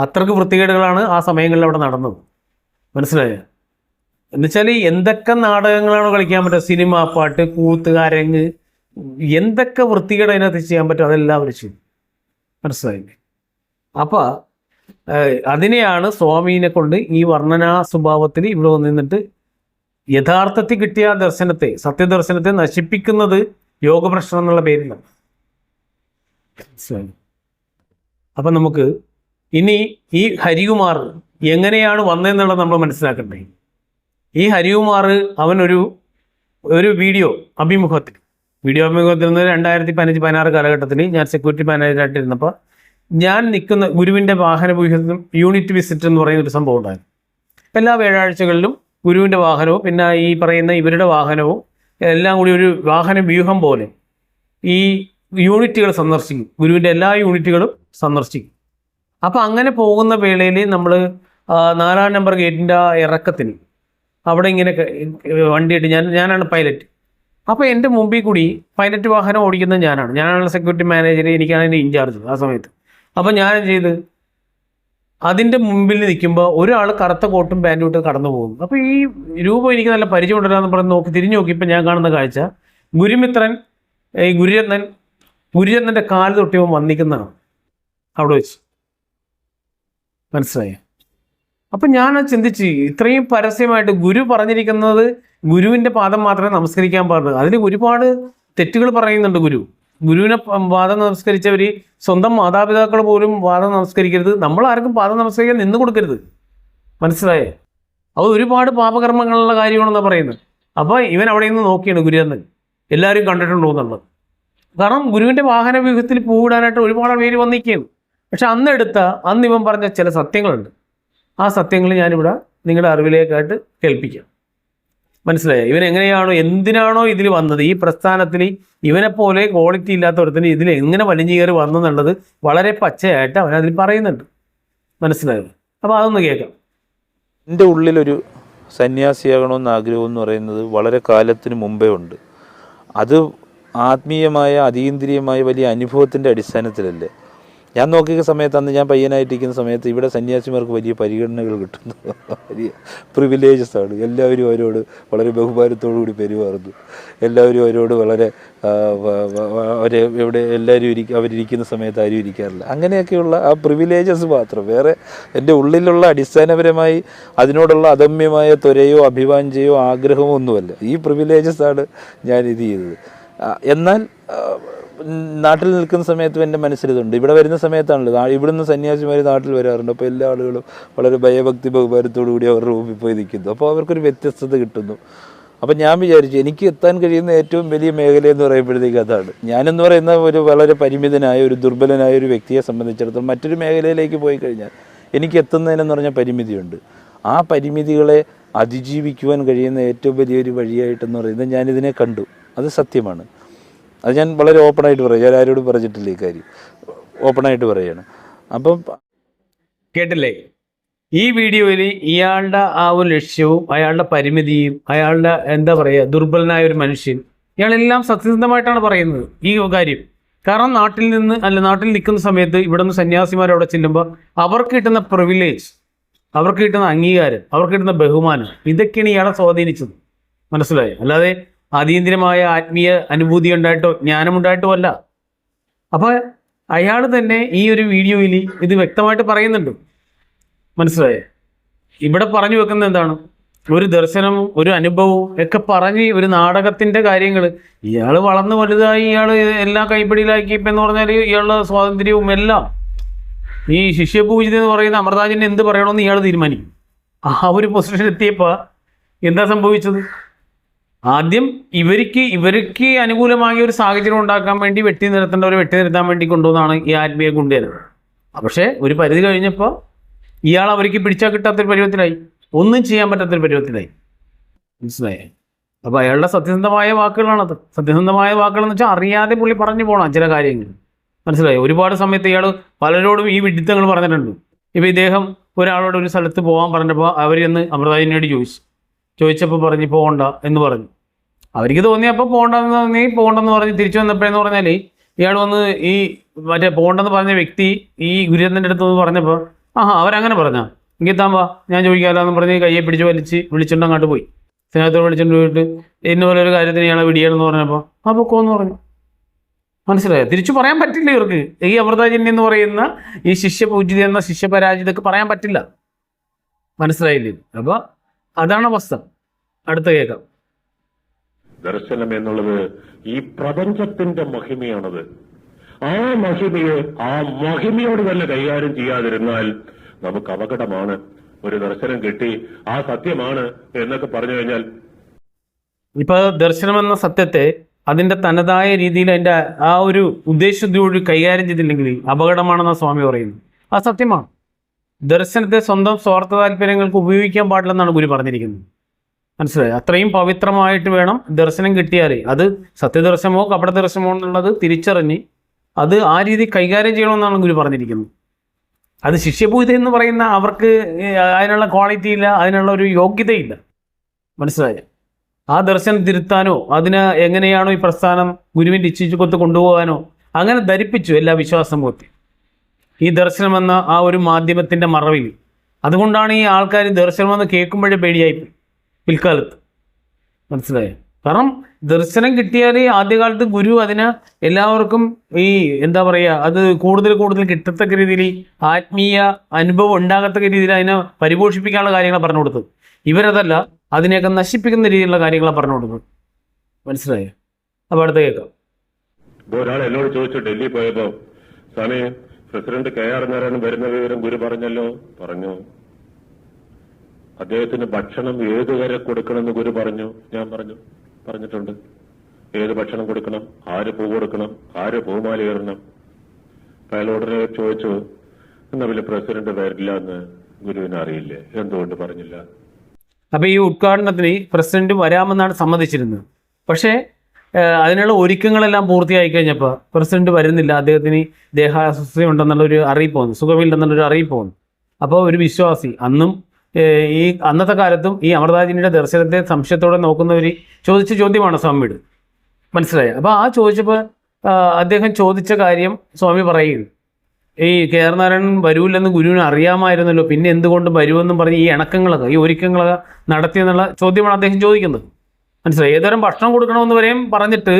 അത്രക്ക് വൃത്തികേടുകളാണ് ആ സമയങ്ങളിൽ അവിടെ നടന്നത്. മനസ്സിലായോ? എന്നുവെച്ചാൽ എന്തൊക്കെ നാടകങ്ങളാണോ കളിക്കാൻ പറ്റുക, സിനിമ, പാട്ട്, കൂത്ത്, അരങ്ങ്, എന്തൊക്കെ വൃത്തികേട് അതിനകത്ത് ചെയ്യാൻ പറ്റും അതെല്ലാം അവർ ചെയ്യും. മനസ്സിലായില്ലേ? അപ്പോൾ അതിനെയാണ് സ്വാമീനെ കൊണ്ട് ഈ വർണ്ണനാ സ്വഭാവത്തിൽ ഇവിടെ വന്നിട്ട് യഥാർത്ഥത്തിൽ കിട്ടിയ ദർശനത്തെ, സത്യദർശനത്തെ നശിപ്പിക്കുന്നത് യോഗപ്രശ്നം എന്നുള്ള പേരിലാണ്. അപ്പം നമുക്ക് ഇനി ഈ ഹരികുമാർ എങ്ങനെയാണ് വന്നതെന്നുള്ളത് നമ്മൾ മനസ്സിലാക്കണ്ടേ. ഈ ഹരികുമാർ അവനൊരു വീഡിയോ അഭിമുഖത്തിൽ നിന്ന് 2015-16 കാലഘട്ടത്തിൽ ഞാൻ സെക്യൂരിറ്റി മാനേജറായിട്ടിരുന്നപ്പോൾ ഞാൻ നിൽക്കുന്ന ഗുരുവിൻ്റെ വാഹനവ്യൂഹത്തിലും യൂണിറ്റ് വിസിറ്റ് എന്ന് പറയുന്ന ഒരു സംഭവം ഉണ്ടായിരുന്നു. എല്ലാ വ്യാഴാഴ്ചകളിലും ഗുരുവിൻ്റെ വാഹനവും പിന്നെ ഈ പറയുന്ന ഇവരുടെ വാഹനവും എല്ലാം കൂടി ഒരു വാഹന വ്യൂഹം പോലെ ഈ യൂണിറ്റുകൾ സന്ദർശിക്കും. ഗുരുവിൻ്റെ എല്ലാ യൂണിറ്റുകളും സന്ദർശിക്കും. അപ്പോൾ അങ്ങനെ പോകുന്ന വേളയിൽ നമ്മൾ 4-ാം നമ്പർ ഗേറ്റിൻ്റെ ഇറക്കത്തിന് അവിടെ ഇങ്ങനെ വണ്ടിയായിട്ട് ഞാനാണ് പൈലറ്റ്. അപ്പോൾ എൻ്റെ മുമ്പിൽ കൂടി പൈലറ്റ് വാഹനം ഓടിക്കുന്നത് ഞാനാണ് സെക്യൂരിറ്റി മാനേജർ, എനിക്കാണ് അതിൻ്റെ ഇൻചാർജ് ആ സമയത്ത്. അപ്പോൾ ഞാൻ ചെയ്ത് അതിൻ്റെ മുമ്പിൽ നിൽക്കുമ്പോൾ ഒരാൾ കറുത്ത കോട്ടും പാൻറ്റും ഇട്ട് കടന്നു പോകും. അപ്പോൾ ഈ രൂപം എനിക്ക് നല്ല പരിചയമുണ്ടല്ലോ പറഞ്ഞ് തിരിഞ്ഞു നോക്കിയപ്പോൾ ഞാൻ കാണുന്ന കാഴ്ച ഗുരുമിത്രൻ, ഈ ഗുരുചന്ദ്രൻ്റെ കാല് തൊട്ടിയവൻ വന്നിക്കുന്നതാണ് അവിടെ വെച്ച്. മനസ്സിലായി? അപ്പം ഞാൻ ചിന്തിച്ച് ഇത്രയും പരസ്യമായിട്ട് ഗുരു പറഞ്ഞിരിക്കുന്നത് ഗുരുവിൻ്റെ പാദം മാത്രമേ നമസ്കരിക്കാൻ പാടുള്ളൂ. അതിൽ ഒരുപാട് തെറ്റുകൾ പറയുന്നുണ്ട്. ഗുരുവിനെ പാദം നമസ്കരിച്ചവർ സ്വന്തം മാതാപിതാക്കൾ പോലും പാദം നമസ്കരിക്കരുത്. നമ്മൾ ആർക്കും പാദം നമസ്കരിക്കാൻ നിന്ന് കൊടുക്കരുത്. മനസ്സിലായേ? അത് ഒരുപാട് പാപകർമ്മങ്ങളുള്ള കാര്യമാണെന്നാണ് പറയുന്നത്. അപ്പോൾ ഇവൻ അവിടെ നിന്ന് നോക്കിയാണ് ഗുരുചന്ദ്രൻ എല്ലാവരും കണ്ടിട്ടുണ്ടോ എന്നുള്ളത്. കാരണം ഗുരുവിൻ്റെ വാഹന വ്യൂഹത്തിൽ പൂവിടാനായിട്ട് ഒരുപാട് പേര് വന്നിരിക്കുകയാണ്. പക്ഷെ അന്ന് ഇവൻ പറഞ്ഞ ചില സത്യങ്ങളുണ്ട്. ആ സത്യങ്ങൾ ഞാനിവിടെ നിങ്ങളുടെ അറിവിലേക്കായിട്ട് കേൾപ്പിക്കാം. മനസ്സിലായോ? ഇവൻ എങ്ങനെയാണോ എന്തിനാണോ ഇതിൽ വന്നത്, ഈ പ്രസ്ഥാനത്തിൽ ഇവനെപ്പോലെ ക്വാളിറ്റി ഇല്ലാത്തവരത്തിന് ഇതിൽ എങ്ങനെ വലിഞ്ഞു കയറി വന്നെന്നുള്ളത് വളരെ പച്ചയായിട്ട് അവനതിൽ പറയുന്നുണ്ട്. മനസ്സിലായോ? അപ്പോൾ അതൊന്ന് കേൾക്കാം. എൻ്റെ ഉള്ളിലൊരു സന്യാസിയാകണമെന്ന് ആഗ്രഹം എന്ന് പറയുന്നത് വളരെ കാലത്തിന് മുമ്പേ ഉണ്ട്. അത് ആത്മീയമായ അതീന്ദ്രിയമായ വലിയ അനുഭവത്തിൻ്റെ അടിസ്ഥാനത്തിലല്ലേ. ഞാൻ നോക്കിയ സമയത്ത്, അന്ന് ഞാൻ പയ്യനായിട്ടിരിക്കുന്ന സമയത്ത് ഇവിടെ സന്യാസിമാർക്ക് വലിയ പരിഗണനകൾ കിട്ടുന്നു, വലിയ പ്രിവിലേജസ് ആണ്. എല്ലാവരും അവരോട് വളരെ ബഹുമാനത്തോടു കൂടി പെരുമാറുന്നു. എല്ലാവരും അവരോട് വളരെ എല്ലാവരും അവരിയ്ക്കുന്ന സമയത്ത് ആരും ഇരിക്കാറില്ല. അങ്ങനെയൊക്കെയുള്ള ആ പ്രിവിലേജസ് മാത്രം. വേറെ എൻ്റെ ഉള്ളിലുള്ള അടിസ്ഥാനപരമായി അതിനോടുള്ള അദമ്യമായ ത്വരയോ അഭിവാഞ്ചയോ ആഗ്രഹമോ ഒന്നുമല്ല. ഈ പ്രിവിലേജസ് ആണ് ഞാൻ ഇത് ചെയ്തത്. എന്നാൽ നാട്ടിൽ നിൽക്കുന്ന സമയത്തും എൻ്റെ മനസ്സിലിതുണ്ട്. ഇവിടെ വരുന്ന സമയത്താണല്ലോ, ഇവിടുന്ന് സന്യാസിമാർ നാട്ടിൽ വരാറുണ്ട്. അപ്പോൾ എല്ലാ ആളുകളും വളരെ ഭയഭക്തി ബഹുമാനത്തോടു കൂടി അവരുടെ റൂമിൽ പോയി നിൽക്കുന്നു. അപ്പോൾ അവർക്കൊരു വ്യത്യസ്തത കിട്ടുന്നു. അപ്പം ഞാൻ വിചാരിച്ചു എനിക്ക് എത്താൻ കഴിയുന്ന ഏറ്റവും വലിയ മേഖലയെന്ന് പറയുമ്പോഴത്തേക്ക് അതാണ്. ഞാനെന്ന് പറയുന്ന ഒരു വളരെ പരിമിതനായ ഒരു ദുർബലനായ ഒരു വ്യക്തിയെ സംബന്ധിച്ചിടത്തോളം മറ്റൊരു മേഖലയിലേക്ക് പോയി കഴിഞ്ഞാൽ എനിക്ക് എത്തുന്നതിനെന്ന് പറഞ്ഞാൽ പരിമിതിയുണ്ട്. ആ പരിമിതികളെ അതിജീവിക്കുവാൻ കഴിയുന്ന ഏറ്റവും വലിയൊരു വഴിയായിട്ടെന്ന് പറയുന്നത് ഞാനിതിനെ കണ്ടു. അത് സത്യമാണ്. അത് ഞാൻ വളരെ ഓപ്പണായിട്ട് പറയും. ഞാൻ ആരോടും പറഞ്ഞിട്ടില്ല ഈ കാര്യം, ഓപ്പണായിട്ട് പറയുകയാണ്. അപ്പം കേട്ടില്ലേ? ഈ വീഡിയോയിൽ ഇയാളുടെ ആ ഒരു ലക്ഷ്യവും അയാളുടെ പരിമിതിയും അയാളുടെ എന്താ പറയുക ദുർബലനായ ഒരു മനുഷ്യൻ ഇയാളെല്ലാം സത്യസന്ധമായിട്ടാണ് പറയുന്നത് ഈ കാര്യം. കാരണം നാട്ടിൽ നിൽക്കുന്ന സമയത്ത് ഇവിടെ നിന്ന് സന്യാസിമാർ അവിടെ ചെല്ലുമ്പോൾ അവർക്ക് കിട്ടുന്ന പ്രിവിലേജ്, അവർക്ക് കിട്ടുന്ന അംഗീകാരം, അവർക്ക് കിട്ടുന്ന ബഹുമാനം, ഇതൊക്കെയാണ് ഇയാളെ സ്വാധീനിച്ചത്. മനസ്സിലായി? അല്ലാതെ അതീന്ദ്രമായ ആത്മീയ അനുഭൂതി ഉണ്ടായിട്ടോ ജ്ഞാനമുണ്ടായിട്ടോ അല്ല. അപ്പോൾ അയാൾ തന്നെ ഈ ഒരു വീഡിയോയിൽ ഇത് വ്യക്തമായിട്ട് പറയുന്നുണ്ട്. മനസ്സിലായേ? ഇവിടെ പറഞ്ഞു വെക്കുന്നത് എന്താണ്? ഒരു ദർശനവും ഒരു അനുഭവവും ഒക്കെ പറഞ്ഞ് ഒരു നാടകത്തിൻ്റെ കാര്യങ്ങൾ. ഇയാൾ വളർന്ന് വലുതായി, ഇയാൾ എല്ലാം കൈപ്പിടിയിലാക്കി ഇപ്പം എന്ന് പറഞ്ഞാൽ ഇയാളുടെ സ്വാതന്ത്ര്യവും എല്ലാം ഈ ശിഷ്യപൂജിത എന്ന് പറയുന്ന അമൃതാജിനെ എന്ത് പറയണമെന്ന് ഇയാൾ തീരുമാനിക്കും. ആ ഒരു പൊസിഷൻ എത്തിയപ്പോൾ എന്താ സംഭവിച്ചത്? ആദ്യം ഇവർക്ക് അനുകൂലമായ ഒരു സാഹചര്യം ഉണ്ടാക്കാൻ വേണ്ടി വെട്ടി നിർത്താൻ വേണ്ടി കൊണ്ടുവന്നാണ് ഈ ആത്മീയ ഗുണ്ടേനെ. പക്ഷേ ഒരു പരിധി കഴിഞ്ഞപ്പോൾ ഇയാൾ അവർക്ക് പിടിച്ചാൽ കിട്ടാത്തൊരു പരുവത്തിലായി, ഒന്നും ചെയ്യാൻ പറ്റാത്തൊരു പരുവത്തിലായി. മനസ്സിലായേ? അപ്പോൾ അയാളുടെ സത്യസന്ധമായ വാക്കുകളാണത്. സത്യസന്ധമായ വാക്കുകളെന്ന് വെച്ചാൽ അറിയാതെ പുള്ളി പറഞ്ഞു പോകണം ചില കാര്യങ്ങൾ. മനസ്സിലായി? ഒരുപാട് സമയത്ത് ഇയാൾ പലരോടും ഈ വിഡിത്തങ്ങൾ പറഞ്ഞിട്ടുണ്ട്. ഇപ്പോൾ ഇദ്ദേഹം ഒരാളോട് ഒരു സ്ഥലത്ത് പോകാൻ പറഞ്ഞപ്പോൾ അവരെന്ന് അമൃതാജിനോട് ചോദിച്ചപ്പോൾ പറഞ്ഞ് പോകണ്ട എന്ന് പറഞ്ഞു. അവർക്ക് തോന്നിയപ്പോൾ പോകണ്ടെന്ന് പറഞ്ഞ് തിരിച്ചു വന്നപ്പോഴെന്ന് പറഞ്ഞാൽ ഇയാൾ വന്ന് ഈ മറ്റേ പോകണ്ടെന്ന് പറഞ്ഞ വ്യക്തി ഈ ഗുരുരത്നൻ്റെ അടുത്ത് പറഞ്ഞപ്പോൾ അവരങ്ങനെ പറഞ്ഞാ എങ്കിൽ താമ്പാ ഞാൻ ചോദിക്കാമല്ലോ എന്ന് പറഞ്ഞ് കയ്യെ പിടിച്ച് വിളിച്ചുകൊണ്ട് അങ്ങോട്ട് പോയി. സ്നേഹത്തോട് വിളിച്ചുകൊണ്ട് പോയിട്ട് ഇന്നുപോലെ ഒരു കാര്യത്തിന് ഇയാളെ വിടിയണമെന്ന് പറഞ്ഞപ്പോൾ പൊക്കോന്ന് പറഞ്ഞു. മനസ്സിലായോ? തിരിച്ചു പറയാൻ പറ്റില്ല ഇവർക്ക്. ഈ അമൃതാജിന്യ എന്ന് പറയുന്ന ഈ ശിഷ്യപൂജിത എന്ന ശിഷ്യപരാജിതൊക്കെ പറയാൻ പറ്റില്ല. മനസ്സിലായില്ലേ? അപ്പോൾ അതാണ് അവസ്ഥ. അടുത്ത കേൾക്കാം. ദർശനം എന്നുള്ളത് ഈ പ്രപഞ്ചത്തിന്റെ മഹിമയാണത്. ആ മഹിമയോട് തന്നെ കൈകാര്യം ചെയ്യാതിരുന്നാൽ നമുക്ക് അപകടമാണ്. ഒരു ദർശനം കിട്ടി, ആ സത്യമാണ് എന്നൊക്കെ പറഞ്ഞു കഴിഞ്ഞാൽ, ഇപ്പൊ ദർശനം എന്ന സത്യത്തെ അതിന്റെ തനതായ രീതിയിൽ അതിന്റെ ആ ഒരു ഉദ്ദേശത്തോട് കൈകാര്യം ചെയ്തില്ലെങ്കിൽ അപകടമാണെന്ന സ്വാമി പറയുന്നു. ആ സത്യമാണ്. ദർശനത്തെ സ്വന്തം സ്വാർത്ഥ താല്പര്യങ്ങൾക്ക് ഉപയോഗിക്കാൻ പാടില്ലെന്നാണ് ഗുരു പറഞ്ഞിരിക്കുന്നത്. മനസ്സിലായി? അത്രയും പവിത്രമായിട്ട് വേണം ദർശനം കിട്ടിയാൽ അത് സത്യദർശനമോ കപടദർശനമോ എന്നുള്ളത് തിരിച്ചറിഞ്ഞ് അത് ആ രീതി കൈകാര്യം ചെയ്യണമെന്നാണ് ഗുരു പറഞ്ഞിരിക്കുന്നത്. അത് ശിഷ്യപൂജിത എന്ന് പറയുന്ന അവർക്ക് അതിനുള്ള ക്വാളിറ്റി ഇല്ല, അതിനുള്ള ഒരു യോഗ്യതയില്ല. മനസ്സിലായോ? ആ ദർശനം തിരുത്താനോ അതിന് എങ്ങനെയാണോ ഈ പ്രസ്ഥാനം ഗുരുവിൻ്റെ ഇച്ഛിച്ചുകൊത്ത് കൊണ്ടുപോകാനോ അങ്ങനെ ധരിപ്പിച്ചു എല്ലാ വിശ്വാസമൂർത്തി ഈ ദർശനം എന്ന ആ ഒരു മാധ്യമത്തിൻ്റെ മറവിൽ. അതുകൊണ്ടാണ് ഈ ആൾക്കാർ ദർശനമെന്ന് കേൾക്കുമ്പോഴേ പേടിയായിപ്പോയി പിൽക്കാലത്ത്. മനസ്സിലായോ? കാരണം ദർശനം കിട്ടിയാൽ ആദ്യകാലത്ത് ഗുരു അതിന് എല്ലാവർക്കും ഈ എന്താ പറയുക അത് കൂടുതൽ കിട്ടത്തക്ക രീതിയിൽ ആത്മീയ അനുഭവം ഉണ്ടാകത്തക്ക രീതിയിൽ അതിനെ പരിപോഷിപ്പിക്കാനുള്ള കാര്യങ്ങളാണ് പറഞ്ഞു കൊടുത്തത്. ഇവരതല്ല, അതിനെയൊക്കെ നശിപ്പിക്കുന്ന രീതിയിലുള്ള കാര്യങ്ങളാണ് പറഞ്ഞു കൊടുത്തത്. മനസ്സിലായോ? അപ്പോൾ അടുത്ത കേൾക്കാം. ഒരാൾ എന്നോട് ചോദിച്ചു, ഡൽഹി പോയപ്പോ സ്വാമി പ്രസിഡന്റ് KR നാരായണൻ വരുന്ന വിവരം ഗുരു പറഞ്ഞല്ലോ. പറഞ്ഞു. അദ്ദേഹത്തിന് ഭക്ഷണം ഏതുവരെ കൊടുക്കണമെന്ന് ഗുരു പറഞ്ഞു. ഞാൻ പറഞ്ഞിട്ടുണ്ട്. ഏത് ഭക്ഷണം കൊടുക്കണം, ആര് പൂ കൊടുക്കണം, ആര് പൂമാല ഏറണം. അയാൾ ഉടനെ ചോദിച്ചു, എന്നാ പിന്നെ പ്രസിഡന്റ് വരില്ല എന്ന് ഗുരുവിന് അറിയില്ലേ, എന്തുകൊണ്ട് പറഞ്ഞില്ല? അപ്പൊ ഈ ഉദ്ഘാടനത്തിന് പ്രസിഡന്റ് വരാമെന്നാണ് സമ്മതിച്ചിരുന്നത്. പക്ഷേ അതിനുള്ള ഒരുക്കങ്ങളെല്ലാം പൂർത്തിയായി കഴിഞ്ഞപ്പോൾ പ്രസിഡന്റ് വരുന്നില്ല, അദ്ദേഹത്തിന് ദേഹാസ്വസ്ഥ ഉണ്ടെന്നുള്ളൊരു അറിയിപ്പ് വന്നു, സുഖമില്ലെന്നുള്ളൊരു അറിയിപ്പ് വന്നു. അപ്പോൾ ഒരു വിശ്വാസി ഈ അന്നത്തെ കാലത്തും ഈ അമൃതാജിനിയുടെ ദർശനത്തെ സംശയത്തോടെ നോക്കുന്നവർ ചോദിച്ച ചോദ്യമാണ് സ്വാമിയോട്. മനസ്സിലായി? അപ്പോൾ ആ ചോദിച്ചപ്പോൾ അദ്ദേഹം ചോദിച്ച കാര്യം സ്വാമി പറയുന്നു, ഈ KR നാരായണൻ വരൂല്ലെന്ന് ഗുരുവിന് അറിയാമായിരുന്നല്ലോ, പിന്നെ എന്തുകൊണ്ട് വരുമെന്നും പറഞ്ഞ് ഈ ഇണക്കങ്ങളൊക്കെ ഈ ഒരുക്കങ്ങളൊക്കെ നടത്തിയെന്നുള്ള ചോദ്യമാണ് അദ്ദേഹം ചോദിക്കുന്നത്. മനസ്സിലായി? ഏതുതരം ഭക്ഷണം കൊടുക്കണമെന്ന് വരെയും പറഞ്ഞിട്ട്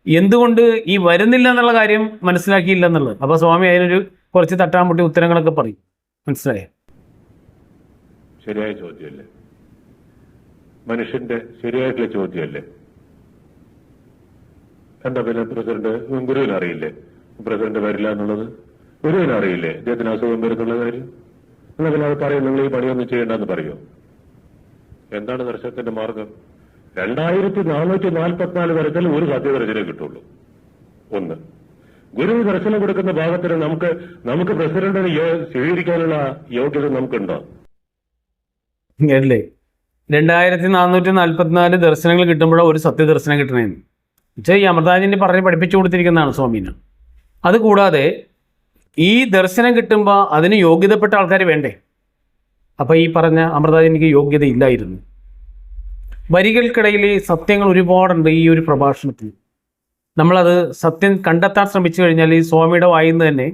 എന്തുകൊണ്ട് ഈ വരുന്നില്ല എന്നുള്ള കാര്യം മനസ്സിലാക്കിയില്ല എന്നുള്ളത്. അപ്പോൾ സ്വാമി അതിനൊരു കുറച്ച് തട്ടാമുട്ടി ഉത്തരങ്ങളൊക്കെ പറയും. മനസ്സിലായി? ശരിയായ ചോദ്യമല്ലേ? മനുഷ്യന്റെ ശരിയായിട്ടുള്ള ചോദ്യമല്ലേ? എന്താ പിന്നെ പ്രസിഡന്റ് ഗുരുവിന് അറിയില്ലേ പ്രസിഡന്റ് വരില്ല എന്നുള്ളത്? ഗുരുവിന് അറിയില്ലേ ഇദ്ദേഹത്തിന് അസുഖം വരുന്നുള്ള കാര്യം? എന്നാ പിന്നെ അത് പറയും, നിങ്ങൾ ഈ പണിയൊന്നും ചെയ്യേണ്ടെന്ന് പറയോ? എന്താണ് ദർശനത്തിന്റെ മാർഗം? 2444 തരത്തിൽ ഒരു സത്യദർശനം കിട്ടുള്ളൂ. ഒന്ന്, ഗുരു ദർശനം കൊടുക്കുന്ന ഭാഗത്തിന് നമുക്ക് പ്രസിഡന്റിനെ സ്വീകരിക്കാനുള്ള യോഗ്യത നമുക്കുണ്ടോ? അല്ലേ? 2444 ദർശനങ്ങൾ കിട്ടുമ്പോഴോ ഒരു സത്യദർശനം കിട്ടണേന്ന് വെച്ചാൽ ഈ അമൃതാജിനെ പറഞ്ഞ് പഠിപ്പിച്ചു കൊടുത്തിരിക്കുന്നതാണ് സ്വാമീന്. അതുകൂടാതെ ഈ ദർശനം കിട്ടുമ്പോൾ അതിന് യോഗ്യതപ്പെട്ട ആൾക്കാർ വേണ്ടേ? അപ്പോൾ ഈ പറഞ്ഞ അമൃതാജനിക്ക് യോഗ്യതയില്ലായിരുന്നു. വരികൾക്കിടയിൽ സത്യങ്ങൾ ഒരുപാടുണ്ട് ഈ ഒരു പ്രഭാഷണത്തിൽ. നമ്മളത് സത്യം കണ്ടെത്താൻ ശ്രമിച്ചു കഴിഞ്ഞാൽ ഈ സ്വാമിയുടെ വായിന്ന് തന്നെ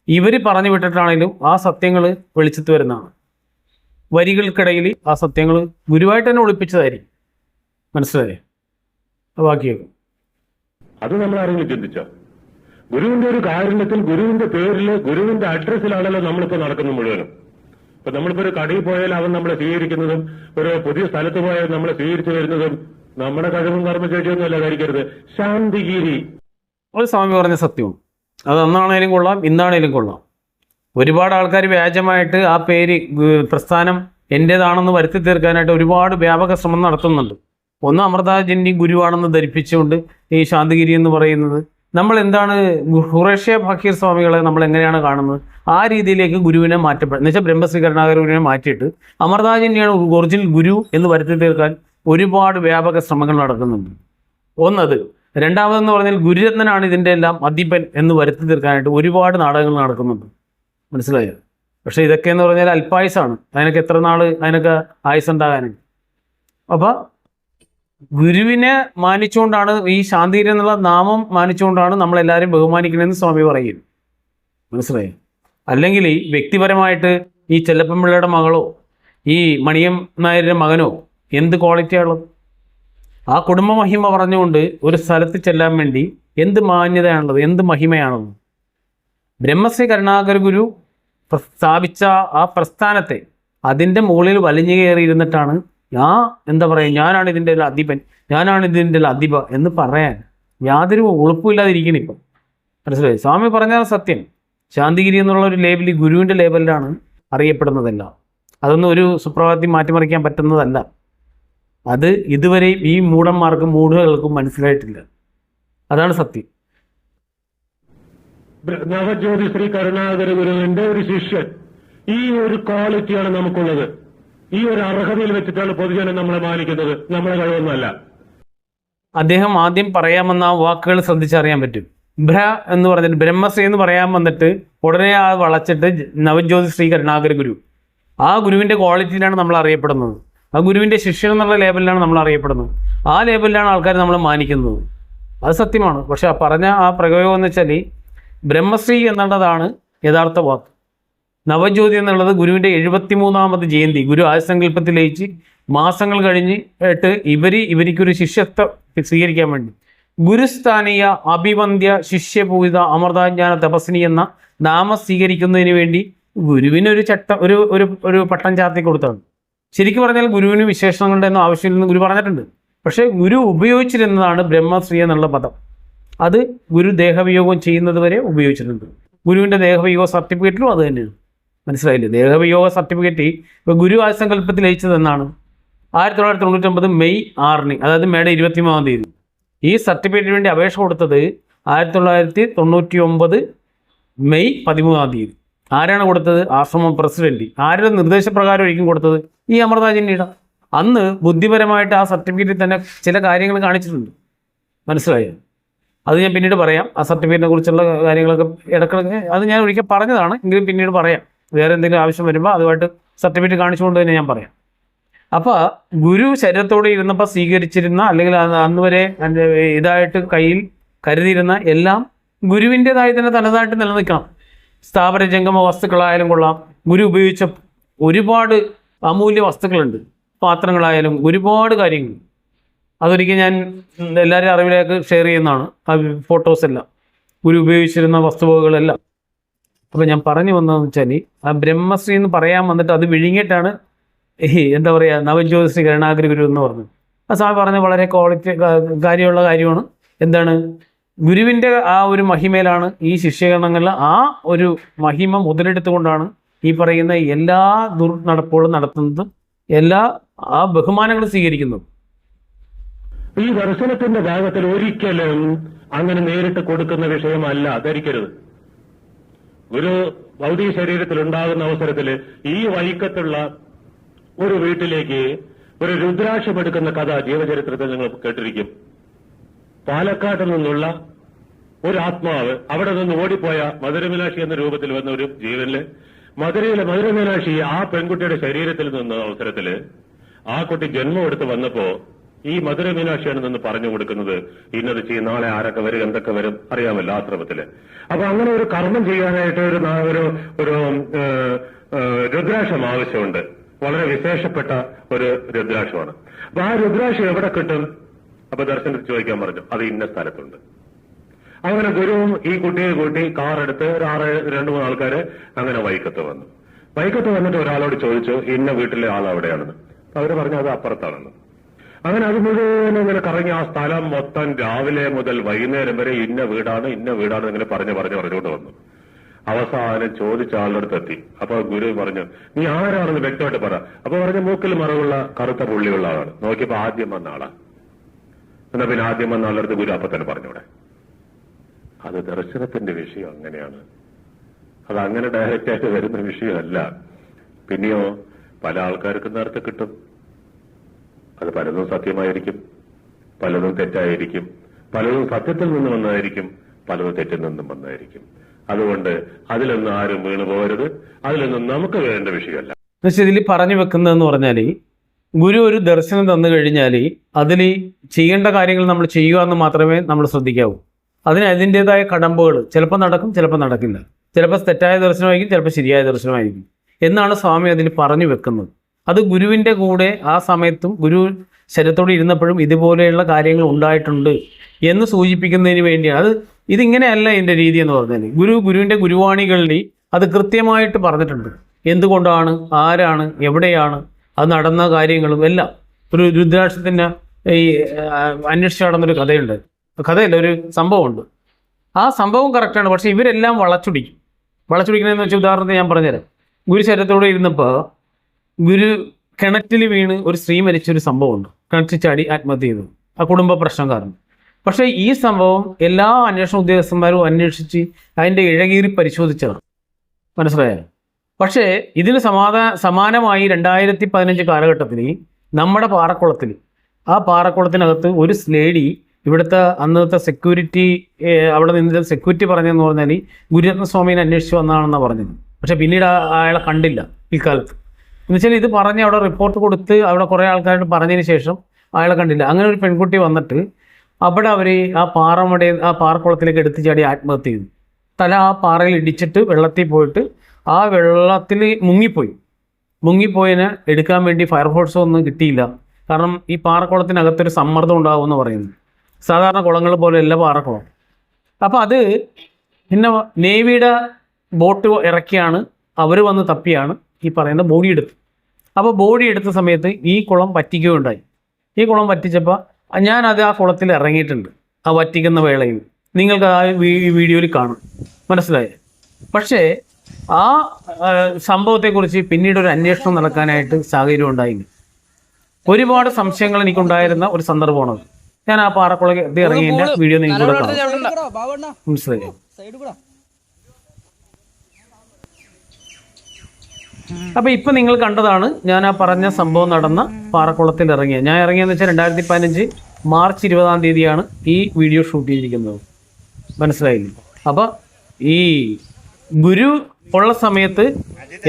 ഇവർ പറഞ്ഞു വിട്ടിട്ടാണെങ്കിലും ആ സത്യങ്ങൾ വെളിച്ചത്ത് വരുന്നതാണ്. വരികൾക്കിടയിൽ ആ സത്യങ്ങൾ ഗുരുവായിട്ട് തന്നെ ഒളിപ്പിച്ചതായിരിക്കും. മനസ്സിലായേ? ബാക്കിയൊക്കെ അത് നമ്മൾ ആരെങ്കിലും ചിന്തിച്ചോ? ഗുരുവിന്റെ ഒരു കാരുണ്യത്തിൽ, ഗുരുവിന്റെ പേരില്, ഗുരുവിന്റെ അഡ്രസ്സിലാണല്ലോ നമ്മളിപ്പോ നടക്കുന്നത് മുഴുവനും. ഇപ്പൊ നമ്മളിപ്പോ ഒരു കടയിൽ പോയാൽ അവൻ നമ്മളെ സ്വീകരിക്കുന്നതും, ഒരു പുതിയ സ്ഥലത്ത് പോയാൽ നമ്മളെ സ്വീകരിച്ചു വരുന്നതും നമ്മുടെ കഴിവും കർമ്മശേഷിയൊന്നും അല്ല ധരിക്കരുത്. ശാന്തിഗിരി ഒരു സ്വാമി പറഞ്ഞ സത്യവും അത് അന്നാണേലും കൊള്ളാം, ഇന്നാണേലും കൊള്ളാം. ഒരുപാട് ആൾക്കാർ വ്യാജമായിട്ട് ആ പേര് പ്രസ്ഥാനം എൻ്റേതാണെന്ന് വരുത്തി തീർക്കാനായിട്ട് ഒരുപാട് വ്യാപക ശ്രമം നടത്തുന്നുണ്ട്. ഒന്ന് അമൃതാജന്യ ഗുരുവാണെന്ന് ധരിപ്പിച്ചുകൊണ്ട് ഈ ശാന്തിഗിരി എന്ന് പറയുന്നത്, നമ്മൾ എന്താണ് ഖുറേഷ്യ ഫക്കീർ സ്വാമികളെ നമ്മൾ എങ്ങനെയാണ് കാണുന്നത്, ആ രീതിയിലേക്ക് ഗുരുവിനെ മാറ്റപ്പെടും. എന്ന് വെച്ചാൽ ബ്രഹ്മശ്രീ കരുണാകര ഗുരുവിനെ മാറ്റിയിട്ട് അമൃതാജന്യാണ് ഒറിജിനൽ ഗുരു എന്ന് വരുത്തി തീർക്കാൻ ഒരുപാട് വ്യാപക ശ്രമങ്ങൾ നടക്കുന്നുണ്ട്. ഒന്നത്. രണ്ടാമതെന്ന് പറഞ്ഞാൽ ഗുരുരത്നനാണ് ഇതിൻ്റെ എല്ലാം അധിപൻ എന്ന് വരുത്തി തീർക്കാനായിട്ട് ഒരുപാട് നാടകങ്ങൾ നടക്കുന്നുണ്ട്. മനസ്സിലായോ? പക്ഷേ ഇതൊക്കെ എന്ന് പറഞ്ഞാൽ അല്പായുസാണ്. അതിനൊക്കെ എത്ര നാൾ അതിനൊക്കെ ആയുസ് ഉണ്ടാകാനാണ്. അപ്പോൾ ഗുരുവിനെ മാനിച്ചുകൊണ്ടാണ്, ഈ ശാന്തിഗിരി എന്നുള്ള നാമം മാനിച്ചുകൊണ്ടാണ് നമ്മളെല്ലാവരും ബഹുമാനിക്കണമെന്ന് സ്വാമി പറയും. മനസ്സിലായി? അല്ലെങ്കിൽ ഈ വ്യക്തിപരമായിട്ട് ഈ ചെല്ലപ്പൻപിള്ളയുടെ മകളോ ഈ മണിയം നായരുടെ മകനോ എന്ത് ക്വാളിറ്റിയാണുള്ളത്? ആ കുടുംബ മഹിമ പറഞ്ഞുകൊണ്ട് ഒരു സ്ഥലത്ത് ചെല്ലാൻ വേണ്ടി എന്ത് മാന്യതയാണുള്ളത്, എന്ത് മഹിമയാണുള്ളത്? ബ്രഹ്മശ്രീ കരുണാകര ഗുരു സ്ഥാപിച്ച ആ പ്രസ്ഥാനത്തെ അതിൻ്റെ മുകളിൽ വലിഞ്ഞു കയറിയിരുന്നിട്ടാണ് എന്താ പറയുക, ഞാനാണ് ഇതിൻ്റെ അധിപൻ, ഞാനാണ് ഇതിൻ്റെ അധിപ എന്ന് പറയാൻ യാതൊരു ഉളുപ്പില്ലാതിരിക്കണം ഇപ്പം. മനസ്സിലായി? സ്വാമി പറഞ്ഞാൽ സത്യം. ശാന്തിഗിരി എന്നുള്ള ഒരു ലേബിൾ ഗുരുവിൻ്റെ ലേബലിലാണ് അറിയപ്പെടുന്നതല്ല. അതൊന്നും ഒരു സുപ്രഭാതത്തിൽ മാറ്റിമറിക്കാൻ പറ്റുന്നതല്ല. അത് ഇതുവരെയും ഈ മൂഢകൾക്കും മനസ്സിലായിട്ടില്ല. അതാണ് സത്യം. നവജ്യോതി ശ്രീ കരുണാകര ഗുരുവിന്റെ ഒരു ശിഷ്യൻ, ഈ ഒരു ക്വാളിറ്റിയാണ് നമുക്കുള്ളത്. ഈ ഒരു അർഹതയിൽ വെച്ചിട്ടാണ് പൊതുജനം നമ്മളെ മാനിക്കുന്നത്, നമ്മളെ കഴിവൊന്നുമല്ല. അദ്ദേഹം ആദ്യം പറയാമെന്ന ആ വാക്കുകൾ ശ്രദ്ധിച്ചറിയാൻ പറ്റും. എന്ന് പറഞ്ഞിട്ട് ബ്രഹ്മശ്രീ എന്ന് പറയാൻ വന്നിട്ട് ഉടനെ ആ വളച്ചിട്ട് നവജ്യോതി ശ്രീ കരുണാകര ഗുരു, ആ ഗുരുവിൻ്റെ ക്വാളിറ്റിയിലാണ് നമ്മൾ അറിയപ്പെടുന്നത്. ആ ഗുരുവിൻ്റെ ശിഷ്യൻ എന്നുള്ള ലേബലിലാണ് നമ്മൾ അറിയപ്പെടുന്നത്. ആ ലേബലിലാണ് ആൾക്കാർ നമ്മളെ മാനിക്കുന്നത്. അത് സത്യമാണ്. പക്ഷെ ആ പറഞ്ഞ ആ പ്രയോഗം എന്ന് വെച്ചാൽ ബ്രഹ്മശ്രീ എന്നുള്ളതാണ് യഥാർത്ഥ വാക്ക്. നവജ്യോതി എന്നുള്ളത് ഗുരുവിൻ്റെ 73ാമത് ജയന്തി. ഗുരു ആയുസങ്കല്പത്തിൽ ലയിച്ച് മാസങ്ങൾ കഴിഞ്ഞിട്ട് ഇവർക്കൊരു ശിഷ്യത്വം സ്വീകരിക്കാൻ വേണ്ടി ഗുരുസ്ഥാനീയ അഭിവന്ദ്യ ശിഷ്യപൂജിത അമൃതാജ്ഞാന തപസ്നി എന്ന നാമം സ്വീകരിക്കുന്നതിന് വേണ്ടി ഗുരുവിനൊരു ഒരു പട്ടം ചാർത്തി കൊടുത്താണ്. ശരിക്കും പറഞ്ഞാൽ ഗുരുവിന് വിശേഷണങ്ങളുടെ ഒന്നും ആവശ്യമില്ലെന്ന് ഗുരു പറഞ്ഞിട്ടുണ്ട്. പക്ഷേ ഗുരു ഉപയോഗിച്ചിരുന്നതാണ് ബ്രഹ്മശ്രീ എന്നുള്ള പദം. അത് ഗുരു ദേഹവിയോഗം ചെയ്യുന്നത് വരെ ഉപയോഗിച്ചിട്ടുണ്ട്. ഗുരുവിൻ്റെ ദേഹവിയോഗ സർട്ടിഫിക്കറ്റിലും അത് തന്നെയാണ്. മനസ്സിലായില്ലേ? ദേഹവിയോഗ സർട്ടിഫിക്കറ്റ് ഇപ്പോൾ ഗുരു ആയുസങ്കല്പത്തിൽ ലയിച്ചത് എന്നാണ് 1999 മെയ് 6, അതായത് മേയുടെ 23-ാം തീയതി. ഈ സർട്ടിഫിക്കറ്റിന് വേണ്ടി അപേക്ഷ കൊടുത്തത് 1999 മെയ് 13-ാം തീയതി. ആരാണ് കൊടുത്തത്? ആശ്രമം പ്രസിഡന്റ്. ആരുടെ നിർദ്ദേശപ്രകാരം ഒരിക്കലും കൊടുത്തത്? ഈ അമൃതാജന്യയുടെ. അന്ന് ബുദ്ധിപരമായിട്ട് ആ സർട്ടിഫിക്കറ്റിൽ തന്നെ ചില കാര്യങ്ങൾ കാണിച്ചിട്ടുണ്ട്. മനസ്സിലായോ? അത് ഞാൻ പിന്നീട് പറയാം. ആ സർട്ടിഫിക്കറ്റിനെ കുറിച്ചുള്ള കാര്യങ്ങളൊക്കെ ഇടയ്ക്കിടയ്ക്ക് അത് ഞാൻ ഒരിക്കൽ പറഞ്ഞതാണ്, എങ്കിലും പിന്നീട് പറയാം. വേറെ എന്തെങ്കിലും ആവശ്യം വരുമ്പോൾ അതുമായിട്ട് സർട്ടിഫിക്കറ്റ് കാണിച്ചുകൊണ്ട് തന്നെ ഞാൻ പറയാം. അപ്പോൾ ഗുരു ശരീരത്തോടെ ഇരുന്നപ്പോൾ സ്വീകരിച്ചിരുന്ന, അല്ലെങ്കിൽ അന്ന് വരെ ഇതായിട്ട് കയ്യിൽ കരുതിയിരുന്ന എല്ലാം ഗുരുവിൻ്റെതായി തന്നെ തനതായിട്ട് നിലനിൽക്കണം. സ്ഥാപന ജംഗമ വസ്തുക്കളായാലും കൊള്ളാം. ഗുരു ഉപയോഗിച്ച ഒരുപാട് അമൂല്യ വസ്തുക്കളുണ്ട്. പാത്രങ്ങളായാലും ഒരുപാട് കാര്യങ്ങൾ. അതൊരിക്കൽ ഞാൻ എല്ലാവരും അറിവിലേക്ക് ഷെയർ ചെയ്യുന്നതാണ്. ആ ഫോട്ടോസ് എല്ലാം, ഗുരു ഉപയോഗിച്ചിരുന്ന വസ്തുവകകളെല്ലാം. അപ്പോൾ ഞാൻ പറഞ്ഞു വന്നതെന്ന് വെച്ചാൽ, ആ ബ്രഹ്മശ്രീ എന്ന് പറയാൻ വന്നിട്ട് അത് വിഴുങ്ങിയിട്ടാണ് എന്താ പറയുക, നവജ്യോതി ശ്രീ കരുണാകര ഗുരു എന്ന് പറഞ്ഞു. ആ സ്വാമി പറഞ്ഞ വളരെ ക്വാളിറ്റി കാര്യമുള്ള കാര്യമാണ്. എന്താണ്? ഗുരുവിൻ്റെ ആ ഒരു മഹിമയിലാണ് ഈ ശിഷ്യഗണങ്ങളിൽ ആ ഒരു മഹിമ മുതലെടുത്തുകൊണ്ടാണ് ഈ പറയുന്ന എല്ലാ ദുർനടപ്പുകളും നടത്തുന്നതും എല്ലാ ആ ബഹുമാനങ്ങളും സ്വീകരിക്കുന്നതും. ഈ ദർശനത്തിന്റെ ഭാഗത്തിൽ ഒരിക്കലും അങ്ങനെ നേരിട്ട് കൊടുക്കുന്ന വിഷയമല്ല, ധരിക്കരുത്. ഒരു ഭൗതിക ശരീരത്തിൽ ഉണ്ടാകുന്ന അവസരത്തിൽ ഈ വൈക്കത്തുള്ള ഒരു വീട്ടിലേക്ക് ഒരു രുദ്രാക്ഷം എടുക്കുന്ന കഥ ജീവചരിത്രത്തിൽ നിങ്ങൾ കേട്ടിരിക്കും. പാലക്കാട് നിന്നുള്ള ഒരു ആത്മാവ് അവിടെ നിന്ന് ഓടിപ്പോയ മധുരമീനാക്ഷി എന്ന രൂപത്തിൽ വന്ന ഒരു ജീവനില് മധുര മീനാക്ഷി ആ പെൺകുട്ടിയുടെ ശരീരത്തിൽ നിന്ന് അവസരത്തില് ആ കുട്ടി ജന്മം എടുത്ത് വന്നപ്പോ ഈ മധുര മീനാക്ഷിയാണ് നിന്ന് പറഞ്ഞു കൊടുക്കുന്നത്, ഇന്നത് ചെയ്യും, നാളെ ആരൊക്കെ വരും, എന്തൊക്കെ വരും അറിയാമല്ലോ ആശ്രമത്തില്. അപ്പൊ അങ്ങനെ ഒരു കർമ്മം ചെയ്യാനായിട്ട് ഒരു രുദ്രാക്ഷം ആവശ്യമുണ്ട്. വളരെ വിശേഷപ്പെട്ട ഒരു രുദ്രാക്ഷമാണ്. അപ്പൊ ആ രുദ്രാക്ഷം എവിടെ കിട്ടും? അപ്പൊ ദർശനത്തിൽ ചോദിക്കാൻ പറഞ്ഞു, അത് ഇന്ന സ്ഥലത്തുണ്ട്. അങ്ങനെ ഗുരുവും ഈ കുട്ടിയെ കൂട്ടി കാറെടുത്ത് ഒരു 2-3 ആൾക്കാര് അങ്ങനെ വൈക്കത്ത് വന്നു. വൈക്കത്ത് വന്നിട്ട് ഒരാളോട് ചോദിച്ചു, ഇന്ന വീട്ടിലെ ആൾ അവിടെയാണെന്ന്. അവര് പറഞ്ഞു അത് അപ്പുറത്താണെന്ന്. അങ്ങനെ അത് മുഴുവൻ ഇങ്ങനെ കറങ്ങി ആ സ്ഥലം മൊത്തം രാവിലെ മുതൽ വൈകുന്നേരം വരെ ഇന്ന വീടാണ് ഇങ്ങനെ പറഞ്ഞുകൊണ്ട് വന്നു. അവസാനം ചോദിച്ച ആളുടെ അടുത്ത് എത്തി. അപ്പൊ ഗുരു പറഞ്ഞു, നീ ആരാണെന്ന് വ്യക്തമായിട്ട് പറ. അപ്പൊ പറഞ്ഞു, മൂക്കിൽ മറവുള്ള കറുത്ത പുള്ളിയുള്ള ആളാണ്. നോക്കിയപ്പോ ആദ്യം വന്ന ആളാ. എന്നാ പിന്നെ ആദ്യം വന്ന ആളുടെ അടുത്ത് ഗുരു അപ്പൊ തന്നെ പറഞ്ഞൂടെ? അത് ദർശനത്തിന്റെ വിഷയം അങ്ങനെയാണ്. അത് അങ്ങനെ ഡയറക്റ്റ് ആയിട്ട് വരുന്ന വിഷയമല്ല. പിന്നെയോ പല ആൾക്കാർക്കും നേരത്തെ കിട്ടും. അത് പലതും സത്യമായിരിക്കും, പലതും തെറ്റായിരിക്കും, പലതും സത്യത്തിൽ നിന്ന് വന്നതായിരിക്കും, പലതും തെറ്റിൽ നിന്നും വന്നതായിരിക്കും. അതുകൊണ്ട് അതിലൊന്നും ആരും വീണു പോകരുത്. അതിലൊന്നും നമുക്ക് വേണ്ട വിഷയമല്ല. ഇതിൽ പറഞ്ഞു വെക്കുന്നതെന്ന് പറഞ്ഞാൽ, ഗുരു ഒരു ദർശനം തന്നു കഴിഞ്ഞാൽ അതിൽ ചെയ്യേണ്ട കാര്യങ്ങൾ നമ്മൾ ചെയ്യുക എന്ന് മാത്രമേ നമ്മൾ ശ്രദ്ധിക്കാവൂ. അതിന് അതിൻ്റെതായ കടമ്പകൾ ചിലപ്പോൾ നടക്കും, ചിലപ്പോൾ നടക്കില്ല. ചിലപ്പോൾ തെറ്റായ ദർശനമായിരിക്കും, ചിലപ്പോൾ ശരിയായ ദർശനമായിരിക്കും എന്നാണ് സ്വാമി അതിൽ പറഞ്ഞു വെക്കുന്നത്. അത് ഗുരുവിൻ്റെ കൂടെ ആ സമയത്തും ഗുരു ശരീരത്തോടെ ഇരുന്നപ്പോഴും ഇതുപോലെയുള്ള കാര്യങ്ങൾ ഉണ്ടായിട്ടുണ്ട് എന്ന് സൂചിപ്പിക്കുന്നതിന് വേണ്ടിയാണ്. ഇതിങ്ങനെയല്ല എൻ്റെ രീതി എന്ന് പറഞ്ഞാൽ, ഗുരുവിൻ്റെ ഗുരുവാണികളിൽ അത് കൃത്യമായിട്ട് പറഞ്ഞിട്ടുണ്ട്. എന്തുകൊണ്ടാണ്, ആരാണ്, എവിടെയാണ്, അത് നടന്ന കാര്യങ്ങളും എല്ലാം. ഒരു രുദ്രാക്ഷത്തിൻ്റെ ഈ അന്വേഷിച്ച് നടന്നൊരു കഥയല്ല, ഒരു സംഭവമുണ്ട്. ആ സംഭവം കറക്റ്റാണ്. പക്ഷേ ഇവരെല്ലാം വളച്ചൊടിക്കണമെന്ന് വെച്ചാൽ ഉദാഹരണത്തിന് ഞാൻ പറഞ്ഞുതരാം. ഗുരു ശരീരത്തോടെ ഇരുന്നപ്പോൾ ഗുരു കിണറ്റിൽ വീണ് ഒരു സ്ത്രീ മരിച്ചൊരു സംഭവമുണ്ട്. കിണറ്റിൽ ചാടി ആത്മഹത്യ ചെയ്തു, ആ കുടുംബ പ്രശ്നം കാരണം. പക്ഷേ ഈ സംഭവം എല്ലാ അന്വേഷണ ഉദ്യോഗസ്ഥന്മാരും അന്വേഷിച്ച് അതിൻ്റെ ഇഴകീറി പരിശോധിച്ചതാണ്, മനസ്സിലായോ? പക്ഷേ ഇതിന് സമാനമായി 2015 കാലഘട്ടത്തിൽ നമ്മുടെ ആ പാറക്കുളത്തിനകത്ത് ഒരു ലേഡി, ഇവിടുത്തെ അന്നത്തെ സെക്യൂരിറ്റി, അവിടെ നിന്ന് സെക്യൂരിറ്റി പറഞ്ഞതെന്ന് പറഞ്ഞാൽ ഗുരുരത്നസ്വാമീനെ അന്വേഷിച്ച് വന്നതാണെന്നാണ് പറഞ്ഞത്. പക്ഷെ പിന്നീട് അയാളെ കണ്ടില്ല പിൽക്കാലത്ത്. എന്നുവെച്ചാൽ ഇത് പറഞ്ഞ് അവിടെ റിപ്പോർട്ട് കൊടുത്ത് അവിടെ കുറേ ആൾക്കാരോട് പറഞ്ഞതിന് ശേഷം അയാളെ കണ്ടില്ല. അങ്ങനെ ഒരു പെൺകുട്ടി വന്നിട്ട് അവിടെ അവർ ആ പാറക്കുളത്തിലേക്ക് എടുത്ത് ചാടി ആത്മഹത്യ ചെയ്തു. തല ആ പാറയിൽ ഇടിച്ചിട്ട് വെള്ളത്തിൽ പോയിട്ട് ആ വെള്ളത്തിൽ മുങ്ങിപ്പോയതിനെ എടുക്കാൻ വേണ്ടി ഫയർഫോഴ്സ് ഒന്നും കിട്ടിയില്ല. കാരണം ഈ പാറക്കുളത്തിനകത്തൊരു സമ്മർദ്ദം ഉണ്ടാകുമെന്ന് പറയുന്നു. സാധാരണ കുളങ്ങൾ പോലെ അല്ല പാറക്കുളം. അപ്പോൾ അത് പിന്നെ നേവിയുടെ ബോട്ട് ഇറക്കിയാണ് അവർ വന്ന് തപ്പിയാണ് ഈ പറയുന്ന ബോഡി എടുത്ത്. അപ്പോൾ ബോഡി എടുത്ത സമയത്ത് ഈ കുളം വറ്റിക്കുകയുണ്ടായി. ഈ കുളം വറ്റിച്ചപ്പോൾ ഞാനത് ആ കുളത്തിൽ ഇറങ്ങിയിട്ടുണ്ട് ആ വറ്റിക്കുന്ന വേളയിൽ. നിങ്ങൾക്ക് ആ വീഡിയോയിൽ കാണും, മനസ്സിലായേ? പക്ഷേ ആ സംഭവത്തെക്കുറിച്ച് പിന്നീട് ഒരു അന്വേഷണം നടക്കാനായിട്ട് സാഹചര്യം ഉണ്ടായില്ല. ഒരുപാട് സംശയങ്ങൾ എനിക്കുണ്ടായിരുന്ന ഒരു സന്ദർഭമാണത്. ഞാൻ ആ പാറക്കുളത്തിൽ ഇറങ്ങിയതിൻ്റെ വീഡിയോ നിങ്ങൾക്കൂടെ കാണാം, മനസ്സിലായോ? അപ്പോൾ ഇപ്പം നിങ്ങൾ കണ്ടതാണ് ഞാൻ ആ പറഞ്ഞ സംഭവം നടന്ന പാറക്കുളത്തിൽ ഇറങ്ങിയത്. ഞാൻ ഇറങ്ങിയെന്ന് വെച്ചാൽ 2015 മാർച്ച് 20-ാം തീയതിയാണ് ഈ വീഡിയോ ഷൂട്ട് ചെയ്തിരിക്കുന്നത്, മനസ്സിലായില്ലേ? അപ്പോൾ ഈ ഗുരു ഉള്ള സമയത്ത്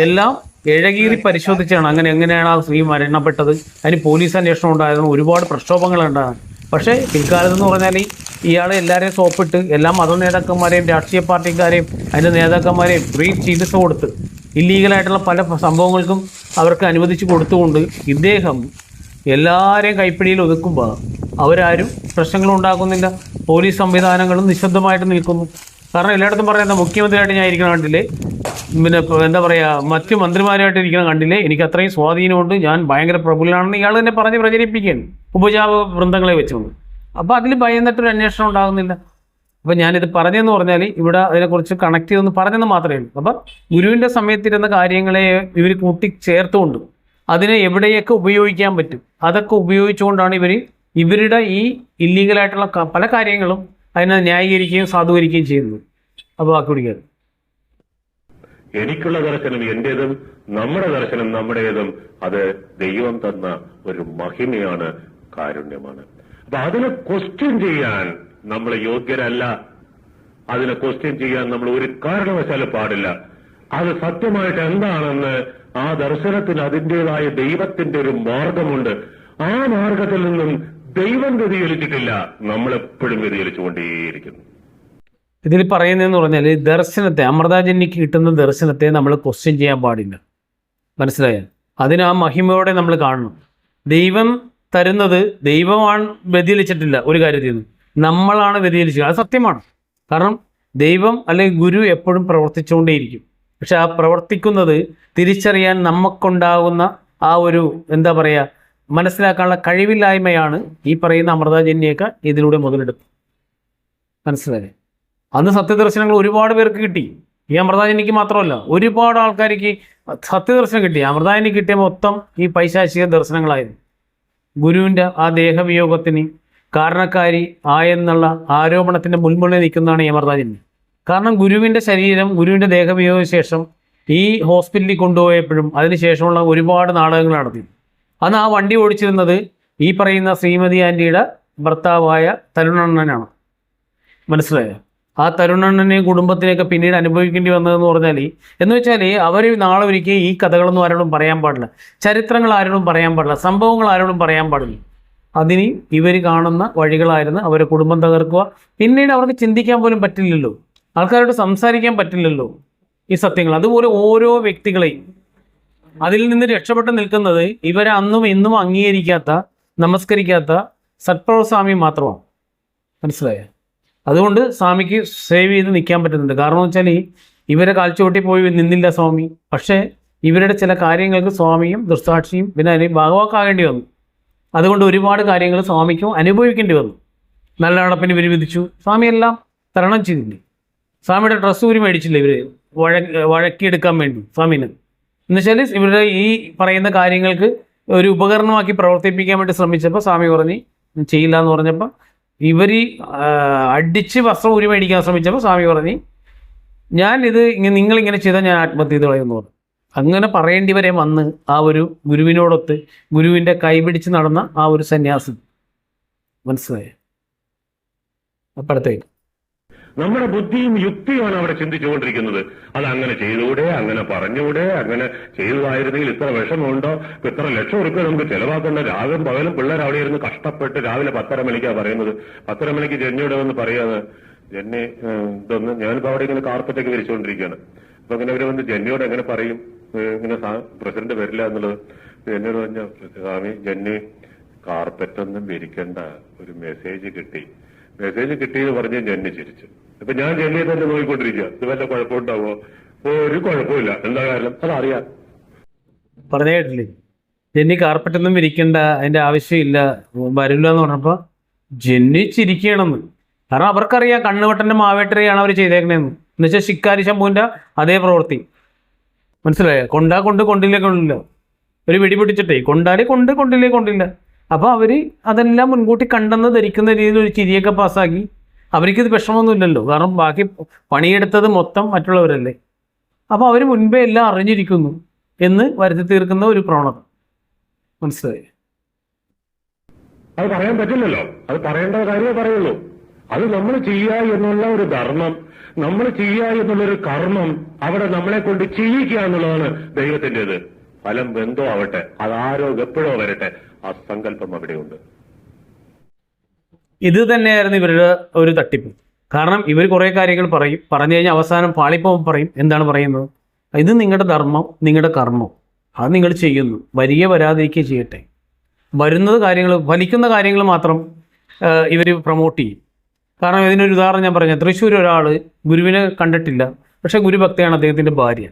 എല്ലാം ഇഴകീറി പരിശോധിച്ചാണ് എങ്ങനെയാണ് ആ സ്ത്രീ മരണപ്പെട്ടത്. അതിന് പോലീസ് അന്വേഷണം ഉണ്ടായിരുന്നു, ഒരുപാട് പ്രക്ഷോഭങ്ങളുണ്ടായിരുന്നു. പക്ഷേ പിൽക്കാലത്തെന്ന് പറഞ്ഞാൽ ഇയാൾ എല്ലാവരെയും സോപ്പിട്ട് എല്ലാ മത നേതാക്കന്മാരെയും രാഷ്ട്രീയ പാർട്ടിക്കാരെയും അതിൻ്റെ നേതാക്കന്മാരെയും ഫ്രീ ചികിത്സ കൊടുത്ത് ഇല്ലീഗലായിട്ടുള്ള പല സംഭവങ്ങൾക്കും അവർക്ക് അനുവദിച്ച് കൊടുത്തുകൊണ്ട് ഇദ്ദേഹം എല്ലാവരെയും കൈപ്പിടിയിൽ ഒതുക്കുമ്പോൾ അവരാരും പ്രശ്നങ്ങളുണ്ടാക്കുന്നില്ല. പോലീസ് സംവിധാനങ്ങളും നിശബ്ദമായിട്ട് നിൽക്കുന്നു. കാരണം എല്ലായിടത്തും പറയുന്ന മുഖ്യമന്ത്രിയായിട്ട് ഞാൻ ഇരിക്കുന്ന കണ്ടില്ലേ, പിന്നെ എന്താ പറയുക, മറ്റു മന്ത്രിമാരായിട്ട് ഇരിക്കുന്ന കണ്ടില്ലേ, എനിക്ക് അത്രയും സ്വാധീനമുണ്ട്, ഞാൻ ഭയങ്കര പ്രബലനാണെന്ന് ഇയാൾ തന്നെ പറഞ്ഞ് പ്രചരിപ്പിക്കുകയാണ് ഉപജാപ വൃന്ദങ്ങളെ വെച്ചുകൊണ്ട്. അപ്പോൾ അതിൽ ഭയന്നിട്ടൊരു അന്വേഷണം ഉണ്ടാകുന്നില്ല. അപ്പോൾ ഞാനിത് പറഞ്ഞതെന്ന് പറഞ്ഞാൽ ഇവിടെ അതിനെക്കുറിച്ച് കണക്ട് ചെയ്തൊന്ന് പറഞ്ഞെന്ന് മാത്രമേ ഉള്ളൂ. അപ്പം ഗുരുവിൻ്റെ സമയത്തിരുന്ന കാര്യങ്ങളെ ഇവർ കൂട്ടിച്ചേർത്തുകൊണ്ട് അതിനെ എവിടെയൊക്കെ ഉപയോഗിക്കാൻ പറ്റും അതൊക്കെ ഉപയോഗിച്ചുകൊണ്ടാണ് ഇവരുടെ ഈ ഇല്ലീഗലായിട്ടുള്ള പല കാര്യങ്ങളും അതിനെ ന്യായീകരിക്കുകയും സാധൂകരിക്കുകയും ചെയ്യുന്നത്. അപ്പോൾ വാക്ക് പിടിക്കുക. എനിക്കുള്ള ദർശനം എന്റേതും നമ്മുടെ ദർശനം നമ്മുടേതും അത് ദൈവം തന്ന ഒരു മഹിമയാണ്, കാരുണ്യമാണ്. അപ്പൊ അതിനെ ക്വസ്റ്റ്യൻ ചെയ്യാൻ നമ്മൾ യോഗ്യരല്ല. അതിനെ ക്വസ്റ്റ്യൻ ചെയ്യാൻ നമ്മൾ ഒരു കാരണവശാലും പാടില്ല. അത് സത്യമായിട്ട് എന്താണെന്ന് ആ ദർശനത്തിന് അതിൻ്റെതായ ദൈവത്തിന്റെ ഒരു മാർഗമുണ്ട്. ആ മാർഗത്തിൽ നിന്നും ദൈവം വ്യതിചലിച്ചിട്ടില്ല, നമ്മളെപ്പോഴും വ്യതിചലിച്ചുകൊണ്ടേയിരിക്കുന്നു. ഇതിൽ പറയുന്നതെന്ന് പറഞ്ഞാൽ ദർശനത്തെ, അമൃതാജന്യക്ക് കിട്ടുന്ന ദർശനത്തെ നമ്മൾ ക്വസ്റ്റ്യൻ ചെയ്യാൻ പാടില്ല. മനസ്സിലായോ? അതിന് ആ മഹിമയോടെ നമ്മൾ കാണണം. ദൈവം തരുന്നത് ദൈവമാണ് വ്യതിചലിച്ചിട്ടില്ല ഒരു കാര്യത്തിൽ നിന്ന്, നമ്മളാണ് വ്യതിചലിച്ചത്. അത് സത്യമാണ്. കാരണം ദൈവം അല്ലെങ്കിൽ ഗുരു എപ്പോഴും പ്രവർത്തിച്ചുകൊണ്ടേയിരിക്കും. പക്ഷെ ആ പ്രവർത്തിക്കുന്നത് തിരിച്ചറിയാൻ നമുക്കുണ്ടാകുന്ന ആ ഒരു എന്താ പറയുക, മനസ്സിലാക്കാനുള്ള കഴിവില്ലായ്മയാണ് ഈ പറയുന്ന അമൃതാജന്യൊക്കെ ഇതിലൂടെ മുതലെടുത്തത്. മനസ്സിലായേ? അന്ന് സത്യദർശനങ്ങൾ ഒരുപാട് പേർക്ക് കിട്ടി. ഈ അമൃതാജന്യക്ക് മാത്രമല്ല, ഒരുപാട് ആൾക്കാർക്ക് സത്യദർശനം കിട്ടി. അമൃതാജന്യ കിട്ടിയ മൊത്തം ഈ പൈശാചിക ദർശനങ്ങളായിരുന്നു. ഗുരുവിൻ്റെ ആ ദേഹവിയോഗത്തിന് കാരണക്കാരി ആയെന്നുള്ള ആരോപണത്തിൻ്റെ മുൻപിൽ നിൽക്കുന്നതാണ് ഈ അമൃതാജന്യം. കാരണം ഗുരുവിൻ്റെ ശരീരം, ഗുരുവിൻ്റെ ദേഹവിയോഗ ശേഷം ഈ ഹോസ്പിറ്റലിൽ കൊണ്ടുപോയപ്പോഴും അതിനുശേഷമുള്ള ഒരുപാട് നാടകങ്ങൾ നടത്തി. അന്ന് ആ വണ്ടി ഓടിച്ചിരുന്നത് ഈ പറയുന്ന ശ്രീമതി ആൻറ്റിയുടെ ഭർത്താവായ തരുണണ്ണനാണ്. മനസ്സിലായോ? ആ തരുണണ്ണനെയും കുടുംബത്തിനെയൊക്കെ പിന്നീട് അനുഭവിക്കേണ്ടി വന്നതെന്ന് പറഞ്ഞാൽ, എന്ന് വെച്ചാൽ അവർ നാളെ ഒരിക്കൽ ഈ കഥകളൊന്നും ആരോടും പറയാൻ പാടില്ല, ചരിത്രങ്ങൾ ആരോടും പറയാൻ പാടില്ല, സംഭവങ്ങൾ ആരോടും പറയാൻ പാടില്ല. അതിന് ഇവർ കാണുന്ന വഴികളായിരുന്നു അവരെ കുടുംബം തകർക്കുക. പിന്നീട് അവർക്ക് ചിന്തിക്കാൻ പോലും പറ്റില്ലല്ലോ, ആൾക്കാരോട് സംസാരിക്കാൻ പറ്റില്ലല്ലോ ഈ സത്യങ്ങൾ. അതുപോലെ ഓരോ വ്യക്തികളെയും അതിൽ നിന്ന് രക്ഷപ്പെട്ട് നിൽക്കുന്നത് ഇവരെ അന്നും ഇന്നും അംഗീകരിക്കാത്ത, നമസ്കരിക്കാത്ത സത്പ്രഭു സ്വാമി മാത്രമാണ്. മനസ്സിലായോ? അതുകൊണ്ട് സ്വാമിക്ക് സേവ് ചെയ്ത് നിൽക്കാൻ പറ്റുന്നുണ്ട്. കാരണം എന്ന് വെച്ചാൽ ഇവരെ കാൽച്ചുവട്ടി പോയി നിന്നില്ല സ്വാമി. പക്ഷേ ഇവരുടെ ചില കാര്യങ്ങൾക്ക് സ്വാമിയും ദൃക്സാക്ഷിയും പിന്നെ അതിന് ഭാഗവാക്കാകേണ്ടി വന്നു. അതുകൊണ്ട് ഒരുപാട് കാര്യങ്ങൾ സ്വാമിക്കും അനുഭവിക്കേണ്ടി വന്നു. നല്ല നടപ്പിന് ഇവർ വിധിച്ചു. സ്വാമി എല്ലാം തരണം ചെയ്തില്ലേ? സ്വാമിയുടെ ഡ്രസ്സ് ഊരി മേടിച്ചില്ല ഇവർ വഴക്കിയെടുക്കാൻ വേണ്ടി സ്വാമിന്. എന്നുവെച്ചാൽ ഇവരുടെ ഈ പറയുന്ന കാര്യങ്ങൾക്ക് ഒരു ഉപകരണമാക്കി പ്രവർത്തിപ്പിക്കാൻ വേണ്ടി ശ്രമിച്ചപ്പോൾ സ്വാമി പറഞ്ഞ് ചെയ്യില്ല എന്ന് പറഞ്ഞപ്പോൾ ഇവർ അടിച്ച് വസ്ത്രം ഊരി മേടിക്കാൻ ശ്രമിച്ചപ്പോൾ സ്വാമി പറഞ്ഞ് നിങ്ങളിങ്ങനെ ചെയ്താൽ ഞാൻ ആത്മഹത്യ ചെയ്ത് കളയുമെന്ന് പറഞ്ഞു. അങ്ങനെ പറയേണ്ടി വരെ വന്ന് ആ ഒരു ഗുരുവിനോടൊത്ത് ഗുരുവിൻ്റെ കൈപിടിച്ച് നടന്ന ആ ഒരു സന്യാസി. മനസ്സിലായേ? അപ്പോഴത്തേക്ക് നമ്മുടെ ബുദ്ധിയും യുക്തിയുമാണ് അവിടെ ചിന്തിച്ചുകൊണ്ടിരിക്കുന്നത്. അത് അങ്ങനെ ചെയ്തുകൂടെ, അങ്ങനെ പറഞ്ഞുകൂടെ, അങ്ങനെ ചെയ്തതായിരുന്നെങ്കിൽ ഇത്ര വിഷമമുണ്ടോ, ഇത്ര ലക്ഷം റുപ്യ നമുക്ക് ചെലവാക്കേണ്ട, രാവും പകലും പിള്ളേർ അവിടെ ഇരുന്ന് കഷ്ടപ്പെട്ട് രാവിലെ 10:30 മണിക്കാണ് പറയുന്നത്. 10:30 മണിക്ക് ജെന്നിയുടെ വന്ന് പറയാതെ, ജെന്നി ഇതൊന്ന്, ഞാനിപ്പോൾ അവിടെ ഇങ്ങനെ കാർപ്പറ്റൊക്കെ വിരിച്ചുകൊണ്ടിരിക്കുകയാണ്. അപ്പൊ ഇങ്ങനെ ഇവര് വന്ന് ജെന്നിയോട് എങ്ങനെ പറയും ഇങ്ങനെ പ്രസിഡന്റ് വരില്ല എന്നുള്ളത്. ജെന്നിയോട് പറഞ്ഞ, സ്വാമി ജെന്നി കാർപ്പറ്റൊന്നും വിരിക്കേണ്ട, ഒരു മെസ്സേജ് കിട്ടിയെന്ന് പറഞ്ഞ് ജെന്നി ചിരിച്ചു. ഇപ്പൊ ഞാൻ ജെന്നിയെ തന്നെ നോക്കിക്കൊണ്ടിരിക്കുക, ഇത് വല്ല കുഴപ്പമുണ്ടാവോ? ഒരു കുഴപ്പമില്ല. എന്താ കാരണം? അതറിയാം. പറഞ്ഞ കേട്ടില്ലേ? ജെന്നി കാർപ്പറ്റൊന്നും വിരിക്കേണ്ട, അതിൻ്റെ ആവശ്യമില്ല, വരില്ല എന്ന് പറഞ്ഞപ്പോൾ ജെന്നി ചിരിക്കണമെന്ന്. കാരണം അവർക്കറിയാം കണ്ണുവട്ടൻ്റെ മാവേട്ടരെയാണ് അവർ ചെയ്തേക്കണേന്ന്. എന്നുവെച്ചാൽ ശിക്കാരി ശംഭുവിൻ്റെ അതേ പ്രവൃത്തി. മനസ്സിലായോ? കൊണ്ടില്ല. ഒരു വെടിപിടിച്ചിട്ടേ കൊണ്ടില്ല. അപ്പോൾ അവർ അതെല്ലാം മുൻകൂട്ടി കണ്ടെന്ന് ധരിക്കുന്ന രീതിയിൽ ഒരു ചിരിയൊക്കെ പാസ്സാക്കി. അവർക്കിത് വിഷമമൊന്നുമില്ലല്ലോ, കാരണം ബാക്കി പണിയെടുത്തത് മൊത്തം മറ്റുള്ളവരല്ലേ. അപ്പോൾ അവർ മുൻപേ എല്ലാം അറിഞ്ഞിരിക്കുന്നു എന്ന് വരുത്തി തീർക്കുന്ന ഒരു പ്രവണത. മനസ്സിലായി? അത് പറയാൻ പറ്റില്ലല്ലോ, അത് പറയേണ്ട കാര്യമേ പറയുള്ളൂ. അത് നമ്മൾ ചെയ്യുക എന്നുള്ള ഒരു ധർമ്മം, നമ്മൾ ചെയ്യുക എന്നുള്ളൊരു കർമ്മം അവിടെ നമ്മളെ കൊണ്ട് ചെയ്യിക്കുക എന്നുള്ളതാണ് ദൈവത്തിൻ്റെത്. ഫലം എന്തോ ആവട്ടെ, അതാരോ എപ്പോഴോ വരട്ടെ, ആ സങ്കല്പം അവിടെയുണ്ട്. ഇത് തന്നെയായിരുന്നു ഇവരുടെ ഒരു തട്ടിപ്പ്. കാരണം ഇവർ കുറേ കാര്യങ്ങൾ പറഞ്ഞു കഴിഞ്ഞാൽ അവസാനം പാളിപ്പോകുമ്പോൾ പറയും. എന്താണ് പറയുന്നത്? ഇത് നിങ്ങളുടെ ധർമ്മം, നിങ്ങളുടെ കർമ്മം, അത് നിങ്ങൾ ചെയ്യുന്നു, വരാതിരിക്കുക ചെയ്യട്ടെ. വരുന്നത് കാര്യങ്ങൾ, ഫലിക്കുന്ന കാര്യങ്ങൾ മാത്രം ഇവർ പ്രൊമോട്ട് ചെയ്യും. കാരണം ഇതിനൊരു ഉദാഹരണം ഞാൻ പറഞ്ഞു. തൃശ്ശൂർ ഒരാൾ ഗുരുവിനെ കണ്ടിട്ടില്ല, പക്ഷേ ഗുരുഭക്തയാണ് അദ്ദേഹത്തിൻ്റെ ഭാര്യ.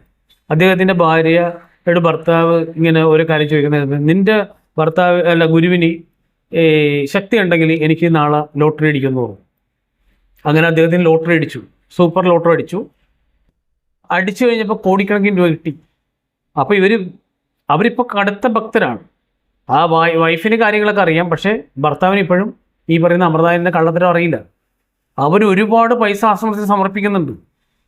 അദ്ദേഹത്തിൻ്റെ ഭാര്യയുടെ ഭർത്താവ് ഇങ്ങനെ ഒരു കാര്യം ചോദിക്കുന്നത്, നിൻ്റെ ഭർത്താവ് അല്ല ഗുരുവിന് ശക്തി ഉണ്ടെങ്കിൽ എനിക്ക് നാളെ ലോട്ടറി അടിക്കുമെന്ന് പറഞ്ഞു. അങ്ങനെ അദ്ദേഹത്തിന് ലോട്ടറി അടിച്ചു, സൂപ്പർ ലോട്ടറി അടിച്ചു കഴിഞ്ഞപ്പോൾ കോടിക്കണക്കിന് രൂപ കിട്ടി. അപ്പോൾ അവരിപ്പോൾ കടുത്ത ഭക്തരാണ്. ആ വൈഫിന് കാര്യങ്ങളൊക്കെ അറിയാം, പക്ഷേ ഭർത്താവിന് ഇപ്പോഴും ഈ പറയുന്ന അമൃതായൻ്റെ കള്ളത്തരം അറിയില്ല. അവർ ഒരുപാട് പൈസ ആശ്രമത്തിൽ സമർപ്പിക്കുന്നുണ്ട്.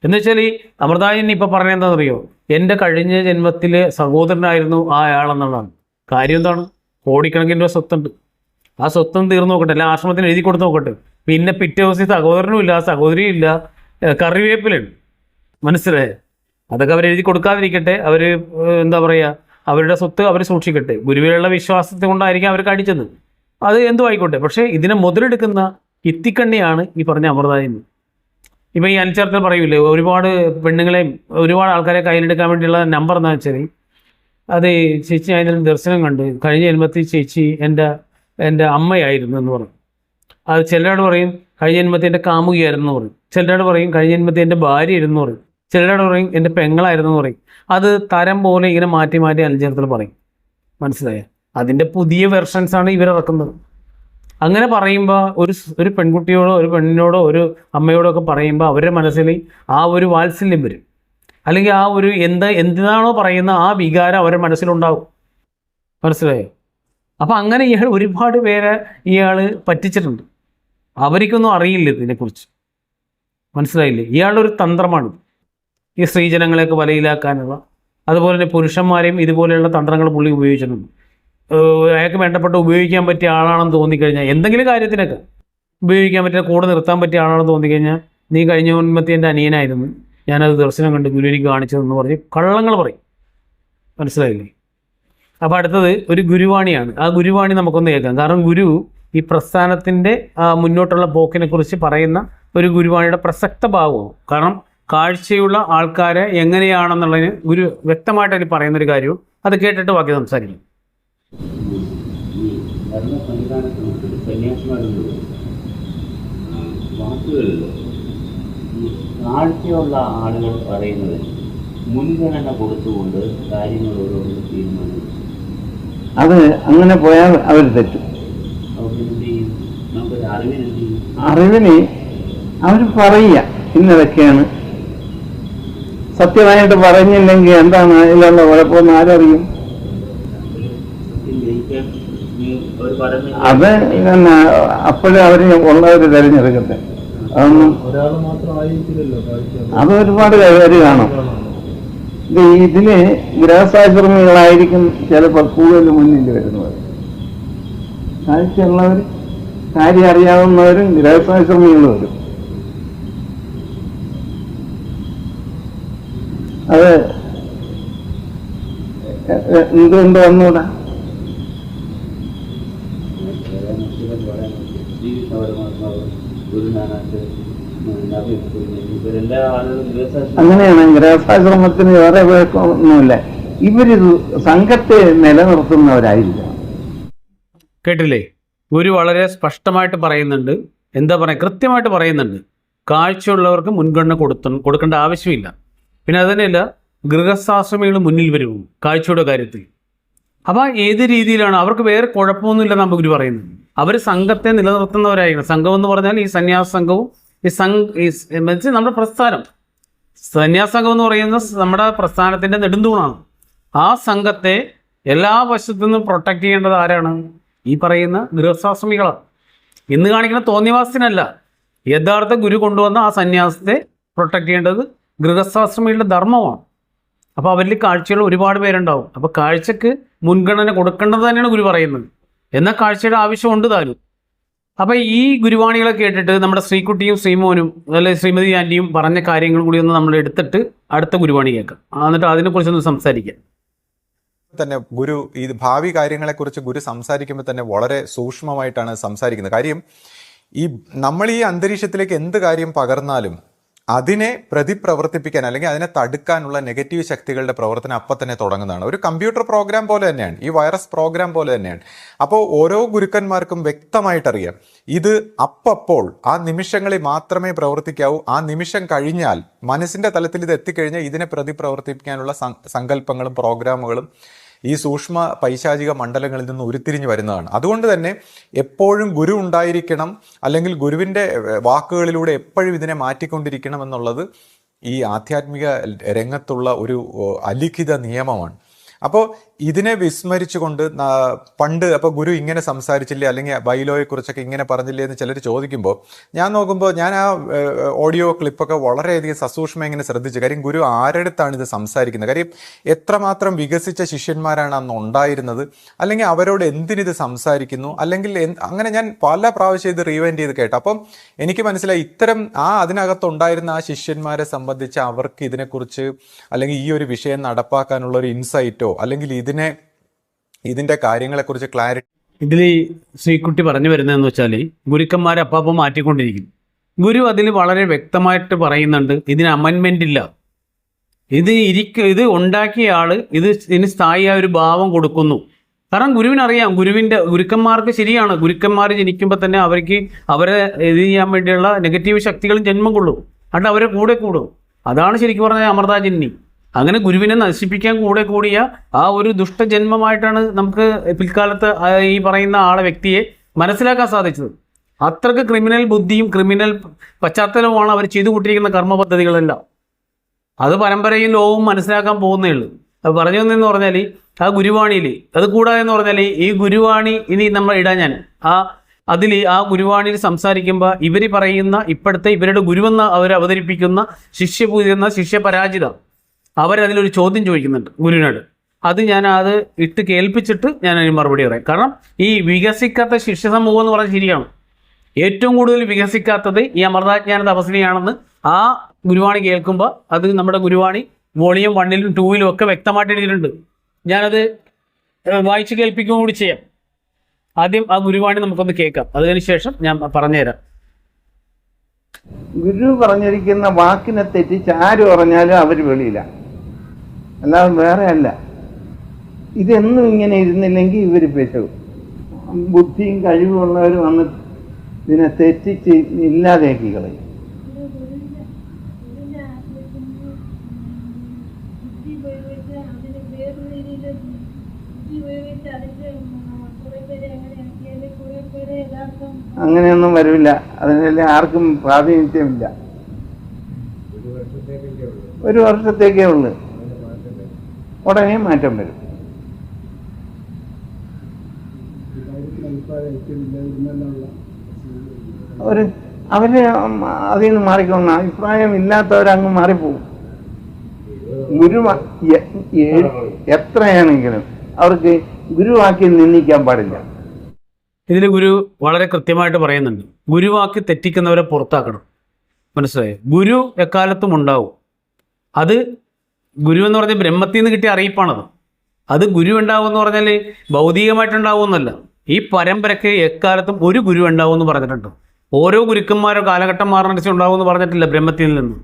എന്ന് വെച്ചാൽ ഈ അമൃതായൻ ഇപ്പോൾ പറഞ്ഞ എന്താണെന്നറിയോ? എൻ്റെ കഴിഞ്ഞ ജന്മത്തിലെ സഹോദരനായിരുന്നു ആ ആളെന്നുള്ളതാണ്. കാര്യം എന്താണ്? കോടിക്കണക്കിന് രൂപ സ്വത്തുണ്ട്. ആ സ്വത്തും തീർന്നു നോക്കട്ടെ, അല്ല ആശ്രമത്തിന് എഴുതി കൊടുത്ത് നോക്കട്ടെ. പിന്നെ പിറ്റേ ദിവസം സഹോദരനും ഇല്ല, സഹോദരിയും ഇല്ല, കറിവേപ്പിലുണ്ട്. മനസ്സിലായേ? അതൊക്കെ അവരെഴുതി കൊടുക്കാതിരിക്കട്ടെ, അവർ എന്താ പറയുക, അവരുടെ സ്വത്ത് അവർ സൂക്ഷിക്കട്ടെ. ഗുരുവിലുള്ള വിശ്വാസത്തെ കൊണ്ടായിരിക്കും അവർ കടിച്ചത്. അത് എന്തും ആയിക്കോട്ടെ. പക്ഷേ ഇതിനെ മുതലെടുക്കുന്ന ഇത്തിക്കണ്ണിയാണ് ഈ പറഞ്ഞ അമൃതാജിനി. ഇപ്പം ഈ അനിച്ചേർത്തൽ പറയൂലേ, ഒരുപാട് പെണ്ണുങ്ങളെയും ഒരുപാട് ആൾക്കാരെ കയ്യിലെടുക്കാൻ വേണ്ടിയുള്ള നമ്പർ എന്താ വെച്ചാൽ, അത് ചേച്ചി അതിന് ദർശനം കണ്ട് കഴിഞ്ഞ ജന്മത്തിൽ ചേച്ചി എൻ്റെ അമ്മയായിരുന്നു എന്ന് പറയും. അത് ചിലരോട് പറയും കഴിഞ്ഞ ജന്മത്തിൽ എൻ്റെ കാമുകിയായിരുന്നു എന്ന് പറയും. ചിലരോട് പറയും കഴിഞ്ഞ ജന്മത്തിൽ എൻ്റെ ഭാര്യയായിരുന്നു എന്ന് പറയും. ചിലരോട് പറയും എൻ്റെ പെങ്ങളായിരുന്നു എന്ന് പറയും. അത് തരം പോലെ ഇങ്ങനെ മാറ്റി മാറ്റി അനിച്ചേർത്തൽ പറയും. മനസ്സിലായോ? അതിൻ്റെ പുതിയ വെർഷൻസാണ് ഇവരിറക്കുന്നത്. അങ്ങനെ പറയുമ്പോൾ ഒരു പെൺകുട്ടിയോടോ ഒരു പെണ്ണിനോടോ ഒരു അമ്മയോടോ ഒക്കെ പറയുമ്പോൾ അവരുടെ മനസ്സിൽ ആ ഒരു വാത്സല്യം വരും, അല്ലെങ്കിൽ ആ ഒരു എന്താണോ പറയുന്ന ആ വികാരം അവരുടെ മനസ്സിലുണ്ടാവും. മനസ്സിലായോ? അപ്പം അങ്ങനെ ഇയാൾ ഒരുപാട് പേരെ ഇയാൾ പറ്റിച്ചിട്ടുണ്ട്. അവർക്കൊന്നും അറിയില്ല ഇതിനെക്കുറിച്ച്. മനസ്സിലായില്ലേ? ഇയാളൊരു തന്ത്രമാണ് ഈ സ്ത്രീജനങ്ങളെയൊക്കെ വലയിലാക്കാനുള്ള. അതുപോലെ തന്നെ പുരുഷന്മാരെയും ഇതുപോലെയുള്ള തന്ത്രങ്ങൾ പുള്ളി ഉപയോഗിച്ചിട്ടുണ്ട്. അയാൾക്ക് വേണ്ടപ്പെട്ട ഉപയോഗിക്കാൻ പറ്റിയ ആളാണെന്ന് തോന്നിക്കഴിഞ്ഞാൽ, എന്തെങ്കിലും കാര്യത്തിനൊക്കെ ഉപയോഗിക്കാൻ പറ്റിയ കൂടെ നിർത്താൻ പറ്റിയ ആളാണെന്ന് തോന്നിക്കഴിഞ്ഞാൽ, നീ കഴിഞ്ഞ മുൻപത്തെ എൻ്റെ അനിയനായിരുന്നു, ഞാനത് ദർശനം കണ്ട് ഗുരു എനിക്ക് കാണിച്ചതെന്ന് പറഞ്ഞ് കള്ളങ്ങൾ പറയും. മനസ്സിലായില്ലേ? അപ്പോൾ അടുത്തത് ഒരു ഗുരുവാണിയാണ്. ആ ഗുരുവാണി നമുക്കൊന്ന് കേൾക്കാം. കാരണം ഗുരു ഈ പ്രസ്ഥാനത്തിൻ്റെ മുന്നോട്ടുള്ള പോക്കിനെക്കുറിച്ച് പറയുന്ന ഒരു ഗുരുവാണിയുടെ പ്രസക്ത ഭാവവും. കാരണം കാഴ്ചയുള്ള ആൾക്കാരെ എങ്ങനെയാണെന്നുള്ളതിന് ഗുരു വ്യക്തമായിട്ട് അതിൽ പറയുന്നൊരു കാര്യവും. അത് കേട്ടിട്ട് ബാക്കി സംസാരിക്കും. ഈ ഭരണ സംവിധാനത്തിനകത്ത് സന്യാസിമാരുണ്ട് വാക്കുകളിൽ ഈ കാഴ്ചയുള്ള ആളുകൾ പറയുന്നത് മുൻഗണന കൊടുത്തുകൊണ്ട് കാര്യങ്ങൾ ഓരോന്നും തീരുമാനിക്കും. അത് അങ്ങനെ പോയാൽ അവർ തെറ്റും. നമുക്കൊരു അറിവിനെന്ത് ചെയ്യും? അറിവിന് അവർ പറയുക ഇന്നതൊക്കെയാണ്. സത്യമായിട്ട് പറഞ്ഞില്ലെങ്കിൽ എന്താണ് അതിലുള്ള കുഴപ്പമൊന്നും ആരറിയും? അത് പിന്നെ അപ്പോഴും അവർ ഉള്ളവർ തിരഞ്ഞെടുക്കട്ടെ. അതൊന്നും അത് ഒരുപാട് പേര് കാണും. ഇതിന് ഗൃഹസ്ഥാശ്രമികളായിരിക്കും ചിലപ്പോൾ കൂടുതൽ മുന്നിൽ വരുന്നത്. കാഴ്ചയുള്ളവർ, കാര്യം അറിയാവുന്നവരും ഗൃഹസ്ഥാശ്രമികൾ വരും. അത് എന്തുകൊണ്ട് വന്നൂടാ? അങ്ങനെയാണ്. ഗൃഹസ്ഥാശ്രമത്തിന് വേറെ കുഴപ്പമൊന്നുമില്ല. ഇവരിത് സംഘത്തെ നിലനിർത്തുന്നവരായില്ല. കേട്ടില്ലേ? ഗുരു വളരെ സ്പഷ്ടമായിട്ട് പറയുന്നുണ്ട്. എന്താ പറയുക, കൃത്യമായിട്ട് പറയുന്നുണ്ട്. കാഴ്ചയുള്ളവർക്ക് മുൻഗണന കൊടുക്കേണ്ട ആവശ്യമില്ല. പിന്നെ അതുതന്നെയല്ല, ഗൃഹസ്ഥാശ്രമികൾ മുന്നിൽ വരും കാഴ്ചയുടെ കാര്യത്തിൽ. അപ്പോൾ ഏത് രീതിയിലാണ് അവർക്ക് വേറെ കുഴപ്പമൊന്നുമില്ല നമ്മൾ ഗുരു പറയുന്നത്. അവർ സംഘത്തെ നിലനിർത്തുന്നവരായിരിക്കണം. സംഘം എന്ന് പറഞ്ഞാൽ ഈ സന്യാസ സംഘവും നമ്മുടെ പ്രസ്ഥാനം, സന്യാസ സംഘം എന്ന് പറയുന്നത് നമ്മുടെ പ്രസ്ഥാനത്തിൻ്റെ നെടുന്തൂണാണ്. ആ സംഘത്തെ എല്ലാ വശത്തു നിന്നും പ്രൊട്ടക്റ്റ് ചെയ്യേണ്ടത് ആരാണ്? ഈ പറയുന്ന ഗൃഹസ്ഥാശ്രമികളാണ്. ഇന്ന് കാണിക്കുന്ന തോന്നിവാസത്തിനല്ല, യഥാർത്ഥ ഗുരു കൊണ്ടുവന്ന ആ സന്യാസത്തെ പ്രൊട്ടക്റ്റ് ചെയ്യേണ്ടത് ഗൃഹസ്ഥാശ്രമികളുടെ ധർമ്മമാണ്. അപ്പോൾ അവരിൽ കാഴ്ചകൾ ഒരുപാട് പേരുണ്ടാവും. അപ്പോൾ കാഴ്ചക്ക് മുൻഗണന കൊടുക്കേണ്ടത് തന്നെയാണ് ഗുരു പറയുന്നത്. എന്നാൽ കാഴ്ചയുടെ ആവശ്യമുണ്ട് താനും. അപ്പോൾ ഈ ഗുരുവാണികളെ കേട്ടിട്ട് നമ്മുടെ ശ്രീകുട്ടിയും ശ്രീമോനും അല്ലെങ്കിൽ ശ്രീമതി ആൻറ്റിയും പറഞ്ഞ കാര്യങ്ങൾ കൂടി ഒന്ന് നമ്മൾ എടുത്തിട്ട് അടുത്ത ഗുരുവാണി കേൾക്കാം. എന്നിട്ട് അതിനെക്കുറിച്ചൊന്ന് സംസാരിക്കാം. തന്നെ ഗുരു ഈ ഭാവി കാര്യങ്ങളെക്കുറിച്ച് ഗുരു സംസാരിക്കുമ്പോൾ തന്നെ വളരെ സൂക്ഷ്മമായിട്ടാണ് സംസാരിക്കുന്നത്. കാര്യം ഈ നമ്മൾ ഈ അന്തരീക്ഷത്തിലേക്ക് എന്ത് കാര്യം പകർന്നാലും അതിനെ പ്രതിപ്രവർത്തിപ്പിക്കാൻ അല്ലെങ്കിൽ അതിനെ തടുക്കാനുള്ള നെഗറ്റീവ് ശക്തികളുടെ പ്രവർത്തനം അപ്പം തന്നെ തുടങ്ങുന്നതാണ്. ഒരു കമ്പ്യൂട്ടർ പ്രോഗ്രാം പോലെ തന്നെയാണ്, ഈ വൈറസ് പ്രോഗ്രാം പോലെ തന്നെയാണ്. അപ്പോൾ ഓരോ ഗുരുക്കന്മാർക്കും വ്യക്തമായിട്ടറിയാം ഇത് അപ്പോൾ ആ നിമിഷങ്ങളിൽ മാത്രമേ പ്രവർത്തിക്കാവൂ. ആ നിമിഷം കഴിഞ്ഞാൽ മനസ്സിൻ്റെ തലത്തിൽ ഇത് എത്തിക്കഴിഞ്ഞാൽ ഇതിനെ പ്രതിപ്രവർത്തിപ്പിക്കാനുള്ള സങ്കല്പങ്ങളും പ്രോഗ്രാമുകളും ഈ സൂക്ഷ്മ പൈശാചിക മണ്ഡലങ്ങളിൽ നിന്ന് ഉരുത്തിരിഞ്ഞ് വരുന്നതാണ്. അതുകൊണ്ട് തന്നെ എപ്പോഴും ഗുരു ഉണ്ടായിരിക്കണം, അല്ലെങ്കിൽ ഗുരുവിൻ്റെ വാക്കുകളിലൂടെ എപ്പോഴും ഇതിനെ മാറ്റിക്കൊണ്ടിരിക്കണം എന്നുള്ളത് ഈ ആധ്യാത്മിക രംഗത്തുള്ള ഒരു അലിഖിത നിയമമാണ്. അപ്പോൾ ഇതിനെ വിസ്മരിച്ചുകൊണ്ട് പണ്ട് അപ്പോൾ ഗുരു ഇങ്ങനെ സംസാരിച്ചില്ലേ അല്ലെങ്കിൽ ബൈലോയെ കുറിച്ചൊക്കെ ഇങ്ങനെ പറഞ്ഞില്ലേ എന്ന് ചിലർ ചോദിക്കുമ്പോൾ ഞാൻ നോക്കുമ്പോൾ ഞാൻ ആ ഓഡിയോ ക്ലിപ്പൊക്കെ വളരെയധികം സസൂക്ഷ്മം ഇങ്ങനെ ശ്രദ്ധിച്ചു. കാര്യം ഗുരു ആരടുത്താണ് ഇത് സംസാരിക്കുന്നത്, കാര്യം എത്രമാത്രം വികസിച്ച ശിഷ്യന്മാരാണ് അന്ന് ഉണ്ടായിരുന്നത്, അല്ലെങ്കിൽ അവരോട് എന്തിനിത് സംസാരിക്കുന്നു, അല്ലെങ്കിൽ അങ്ങനെ ഞാൻ പല പ്രാവശ്യം ഇത് റീവൈൻഡ് ചെയ്ത് കേട്ടു. അപ്പം എനിക്ക് മനസ്സിലായി ഇത്തരം അതിനകത്തുണ്ടായിരുന്ന ആ ശിഷ്യന്മാരെ സംബന്ധിച്ച് അവർക്ക് ഇതിനെക്കുറിച്ച് അല്ലെങ്കിൽ ഈ ഒരു വിഷയം നടപ്പാക്കാനുള്ള ഒരു ഇൻസൈറ്റോ അല്ലെങ്കിൽ ഇതിന്റെ കാര്യങ്ങളെക്കുറിച്ച് ക്ലാരിറ്റി ഇതിൽ ശ്രീകുട്ടി പറഞ്ഞു വരുന്നതെന്ന് വെച്ചാൽ ഗുരുക്കന്മാരെ അപ്പം മാറ്റിക്കൊണ്ടിരിക്കും. ഗുരു അതിൽ വളരെ വ്യക്തമായിട്ട് പറയുന്നുണ്ട്, ഇതിന് അമെൻമെൻ്റ് ഇല്ല. ഇത് ഉണ്ടാക്കിയ ആൾ ഇതിന് സ്ഥായിയായ ഒരു ഭാവം കൊടുക്കുന്നു. കാരണം ഗുരുവിനറിയാം, ഗുരുക്കന്മാർക്ക് ശരിയാണ്, ഗുരുക്കന്മാർ ജനിക്കുമ്പോൾ തന്നെ അവരെ ഇത് ചെയ്യാൻ വേണ്ടിയുള്ള നെഗറ്റീവ് ശക്തികളും ജന്മം കൊള്ളും, അതുകൊണ്ട് അവരെ കൂടെ കൂടും. അതാണ് ശരിക്കും പറഞ്ഞാൽ അമൃതാജന്യ. അങ്ങനെ ഗുരുവിനെ നശിപ്പിക്കാൻ കൂടിയ ആ ഒരു ദുഷ്ടജന്മമായിട്ടാണ് നമുക്ക് പിൽക്കാലത്ത് ഈ പറയുന്ന വ്യക്തിയെ മനസ്സിലാക്കാൻ സാധിച്ചത്. അത്രക്ക് ക്രിമിനൽ ബുദ്ധിയും ക്രിമിനൽ പശ്ചാത്തലവുമാണ് അവർ ചെയ്തു കൂട്ടിയിരിക്കുന്ന കർമ്മ പദ്ധതികളെല്ലാം. അത് പരമ്പരയും ലോകവും മനസ്സിലാക്കാൻ പോകുന്നേ ഉള്ളൂ. അത് പറഞ്ഞു തന്നെന്ന് പറഞ്ഞാൽ ആ ഗുരുവാണിയിൽ അത് കൂടാതെ എന്ന് പറഞ്ഞാൽ ഈ ഗുരുവാണി ഇനി നമ്മൾ ഇടാൻ ഞാൻ അതിൽ ആ ഗുരുവാണിയിൽ സംസാരിക്കുമ്പോൾ ഇവർ പറയുന്ന ഇപ്പോഴത്തെ ഇവരുടെ ഗുരുവെന്ന് അവർ അവതരിപ്പിക്കുന്ന ശിഷ്യപൂജ ശിഷ്യപരാജിത അവരതിലൊരു ചോദ്യം ചോദിക്കുന്നുണ്ട് ഗുരുവിനോട്. അത് ഇട്ട് കേൾപ്പിച്ചിട്ട് ഞാൻ അതിന് മറുപടി പറയാം. കാരണം ഈ വികസിക്കാത്ത ശിഷ്യ സമൂഹം എന്ന് പറഞ്ഞാൽ ശരിയാണ്, ഏറ്റവും കൂടുതൽ വികസിക്കാത്തത് ഈ അമൃതാജ്ഞാന തപസ്വിനിയാണെന്ന് ആ ഗുരുവാണി കേൾക്കുമ്പോൾ അത് നമ്മുടെ ഗുരുവാണി വോളിയം 1-ലും 2-ലും ഒക്കെ വ്യക്തമായിട്ട് എഴുതിയിട്ടുണ്ട്. ഞാനത് വായിച്ച് കേൾപ്പിക്കുകയും കൂടി ചെയ്യാം. ആദ്യം ആ ഗുരുവാണി നമുക്കൊന്ന് കേൾക്കാം, അതിന് ശേഷം ഞാൻ പറഞ്ഞുതരാം. ഗുരു പറഞ്ഞിരിക്കുന്ന വാക്കിനെ തെറ്റിച്ച് ആര് പറഞ്ഞാലും അവർ വെളിയില്ല, അല്ലാതെ വേറെ അല്ല. ഇതെന്നും ഇങ്ങനെ ഇരുന്നില്ലെങ്കിൽ ഇവർ പെശകും. ബുദ്ധിയും കഴിവുള്ളവർ വന്ന് ഇതിനെ തെറ്റിച്ച് ഇല്ലാതാക്കി കളയും. അങ്ങനെയൊന്നും വരില്ല, അതിനെല്ലാം ആർക്കും പ്രാതിനിധ്യമില്ല. ഒരു വർഷത്തേക്കേ ഉള്ളു, ഉടനെ മാറ്റം വരും. അവര് അതിൽ നിന്ന് മാറിക്കൊള്ളണം. അഭിപ്രായം ഇല്ലാത്തവരങ്ങ് മാറിപ്പോകും. ഗുരു എത്രയാണെങ്കിലും അവർക്ക് ഗുരുവാക്കി നിന്ദിക്കാൻ പാടില്ല. ഇതിൽ ഗുരു വളരെ കൃത്യമായിട്ട് പറയുന്നുണ്ട്, ഗുരുവാക്കി തെറ്റിക്കുന്നവരെ പുറത്താക്കണം. മനസ്സിലായോ? ഗുരു എക്കാലത്തും ഉണ്ടാവും. അത് ഗുരു എന്ന് പറഞ്ഞാൽ ബ്രഹ്മത്തിൽ നിന്ന് കിട്ടിയ അറിയിപ്പാണത്. അത് ഗുരു ഉണ്ടാവും എന്ന് പറഞ്ഞാൽ ഭൗതികമായിട്ടുണ്ടാവുമെന്നല്ല, ഈ പരമ്പരയ്ക്ക് എക്കാലത്തും ഒരു ഗുരു ഉണ്ടാവും എന്ന് പറഞ്ഞിട്ടുണ്ട്. ഓരോ ഗുരുക്കന്മാരോ കാലഘട്ടം മാറുന്നതിന് ഉണ്ടാവും എന്ന് പറഞ്ഞിട്ടില്ല. ബ്രഹ്മത്തിൽ നിന്ന്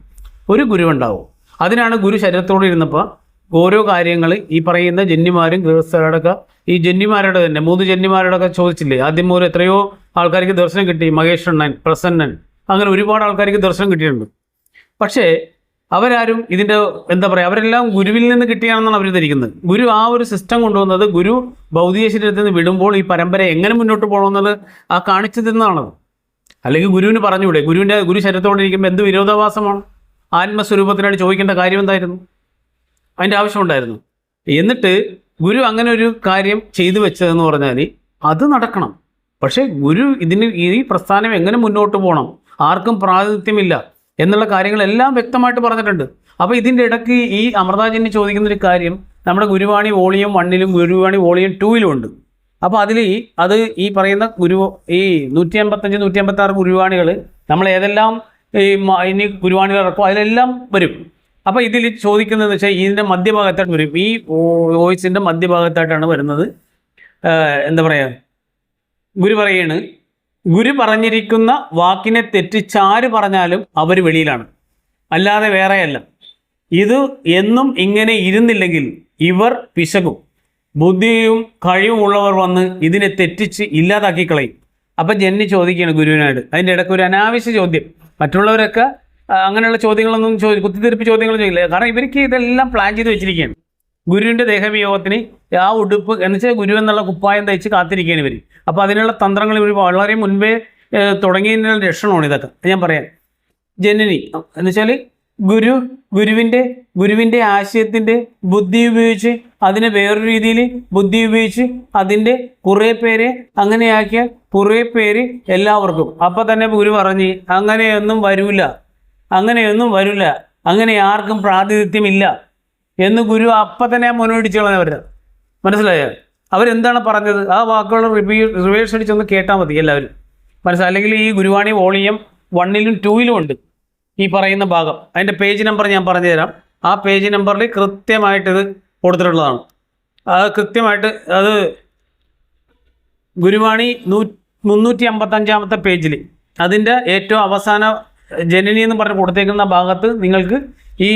ഒരു ഗുരു ഉണ്ടാവും. അതിനാണ് ഗുരു ശരീരത്തോടെ ഇരുന്നപ്പോൾ ഓരോ കാര്യങ്ങൾ ഈ പറയുന്ന ജന്യമാരും ഗൃഹസ്ഥരോടൊക്കെ ഈ ജന്യമാരുടെ തന്നെ 3 ജന്യമാരോടൊക്കെ ചോദിച്ചില്ലേ, ആദ്യം മുതൽ എത്രയോ ആൾക്കാർക്ക് ദർശനം കിട്ടി. മഹേശ്വരൻ, പ്രസന്നൻ, അങ്ങനെ ഒരുപാട് ആൾക്കാർക്ക് ദർശനം കിട്ടിയിട്ടുണ്ട്. പക്ഷേ അവരാരും ഇതിൻ്റെ അവരെല്ലാം ഗുരുവിൽ നിന്ന് കിട്ടിയാണെന്നാണ് അവർ ധരിക്കുന്നത്. ഗുരു ആ ഒരു സിസ്റ്റം കൊണ്ടുവന്നത് ഗുരു ഭൗതിക ശരീരത്തിൽ നിന്ന് വിടുമ്പോൾ ഈ പരമ്പര എങ്ങനെ മുന്നോട്ട് പോകണമെന്നത് കാണിച്ചു തന്നതാണത്. അല്ലെങ്കിൽ ഗുരുവിന് പറഞ്ഞുകൂടെ? ഗുരു ശരീരത്തോടെ എന്ത് വിരോധാഭാസമാണ്? ആത്മസ്വരൂപത്തിനായിട്ട് ചോദിക്കേണ്ട കാര്യം എന്തായിരുന്നു? അതിൻ്റെ ആവശ്യമുണ്ടായിരുന്നു. എന്നിട്ട് ഗുരു അങ്ങനെ ഒരു കാര്യം ചെയ്തു വെച്ചതെന്ന് പറഞ്ഞാൽ അത് നടക്കണം. പക്ഷേ ഗുരു ഈ പ്രസ്ഥാനം എങ്ങനെ മുന്നോട്ട് പോകണം, ആർക്കും പ്രാതിനിധ്യമില്ല എന്നുള്ള കാര്യങ്ങളെല്ലാം വ്യക്തമായിട്ട് പറഞ്ഞിട്ടുണ്ട്. അപ്പോൾ ഇതിൻ്റെ ഇടയ്ക്ക് ഈ അമൃതാജന്യ ചോദിക്കുന്നൊരു കാര്യം നമ്മുടെ ഗുരുവാണി വോളിയം 1-ലും ഗുരുവാണി വോളിയം 2-ലും ഉണ്ട്. അപ്പോൾ അത് ഈ പറയുന്ന ഈ 155, 156 ഗുരുവാണികൾ നമ്മൾ ഏതെല്ലാം ഇനി ഗുരുവാണികൾ ഇറക്കും അതിലെല്ലാം വരും. അപ്പോൾ ഇതിൽ ചോദിക്കുന്നതെന്ന് വെച്ചാൽ ഇതിൻ്റെ മധ്യഭാഗത്തായിട്ട് വരും. ഈ വോയിസിൻ്റെ മധ്യഭാഗത്തായിട്ടാണ് വരുന്നത്. ഗുരു പറയാണ്, ഗുരു പറഞ്ഞിരിക്കുന്ന വാക്കിനെ തെറ്റിച്ചാര് പറഞ്ഞാലും അവർ വെളിയിലാണ്, അല്ലാതെ വേറെയല്ല. ഇത് എന്നും ഇങ്ങനെ ഇരുന്നില്ലെങ്കിൽ ഇവർ പിശകും. ബുദ്ധിയും കഴിവുമുള്ളവർ വന്ന് ഇതിനെ തെറ്റിച്ച് ഇല്ലാതാക്കി കളയും. അപ്പം ജന്നി ചോദിക്കുകയാണ് ഗുരുവിനോട്. അതിൻ്റെ ഇടയ്ക്ക് ഒരു അനാവശ്യ ചോദ്യം. മറ്റുള്ളവരൊക്കെ അങ്ങനെയുള്ള ചോദ്യങ്ങളൊന്നും കുത്തിത്തിരിപ്പ് ചോദ്യങ്ങൾ ചോദിക്കില്ല. കാരണം ഇവർക്ക് ഇതെല്ലാം പ്ലാൻ ചെയ്ത് വെച്ചിരിക്കുകയാണ്. ഗുരുവിൻ്റെ ദേഹവിയോഗത്തിന് ആ ഉടുപ്പ് എന്നുവെച്ചാൽ ഗുരു എന്നുള്ള കുപ്പായം തയ്ച്ച് കാത്തിരിക്കുകയാണ് ഇവർ. അപ്പോൾ അതിനുള്ള തന്ത്രങ്ങൾ ഇവർ വളരെ മുൻപേ തുടങ്ങിയതിനുള്ള ലക്ഷണമാണ് ഇതൊക്കെ. ഞാൻ പറയാം. ജനനി എന്നുവെച്ചാൽ ഗുരുവിൻ്റെ ആശയത്തിൻ്റെ ബുദ്ധി ഉപയോഗിച്ച് അതിനെ വേറൊരു രീതിയിൽ ബുദ്ധി ഉപയോഗിച്ച് അതിൻ്റെ കുറേ പേരെ അങ്ങനെയാക്കിയാൽ കുറേ പേര് എല്ലാവർക്കും. അപ്പം തന്നെ ഗുരു പറഞ്ഞ് അങ്ങനെയൊന്നും വരില്ല, അങ്ങനെ ആർക്കും പ്രാതിനിധ്യമില്ല എന്ന് ഗുരു അപ്പം തന്നെ മുന്നോടിച്ചു കളഞ്ഞവരാണ്. മനസ്സിലായോ? അവരെന്താണ് പറഞ്ഞത്? ആ വാക്കുകൾ റിവേഴ്സ് അടിച്ചൊന്ന് കേട്ടാൽ മതി എല്ലാവരും മനസ്സിലായി. അല്ലെങ്കിൽ ഈ ഗുരുവാണി വോളിയം 1-ലും 2-ലും ഉണ്ട് ഈ പറയുന്ന ഭാഗം. അതിൻ്റെ പേജ് നമ്പർ ഞാൻ പറഞ്ഞു തരാം. ആ പേജ് നമ്പറിൽ കൃത്യമായിട്ട് ഇത് കൊടുത്തിട്ടുള്ളതാണ്. അത് കൃത്യമായിട്ട് അത് ഗുരുവാണി 355 പേജിൽ അതിൻ്റെ ഏറ്റവും അവസാന ജനനി എന്ന് പറഞ്ഞ് കൊടുത്തേക്കുന്ന ഭാഗത്ത് നിങ്ങൾക്ക് ഈ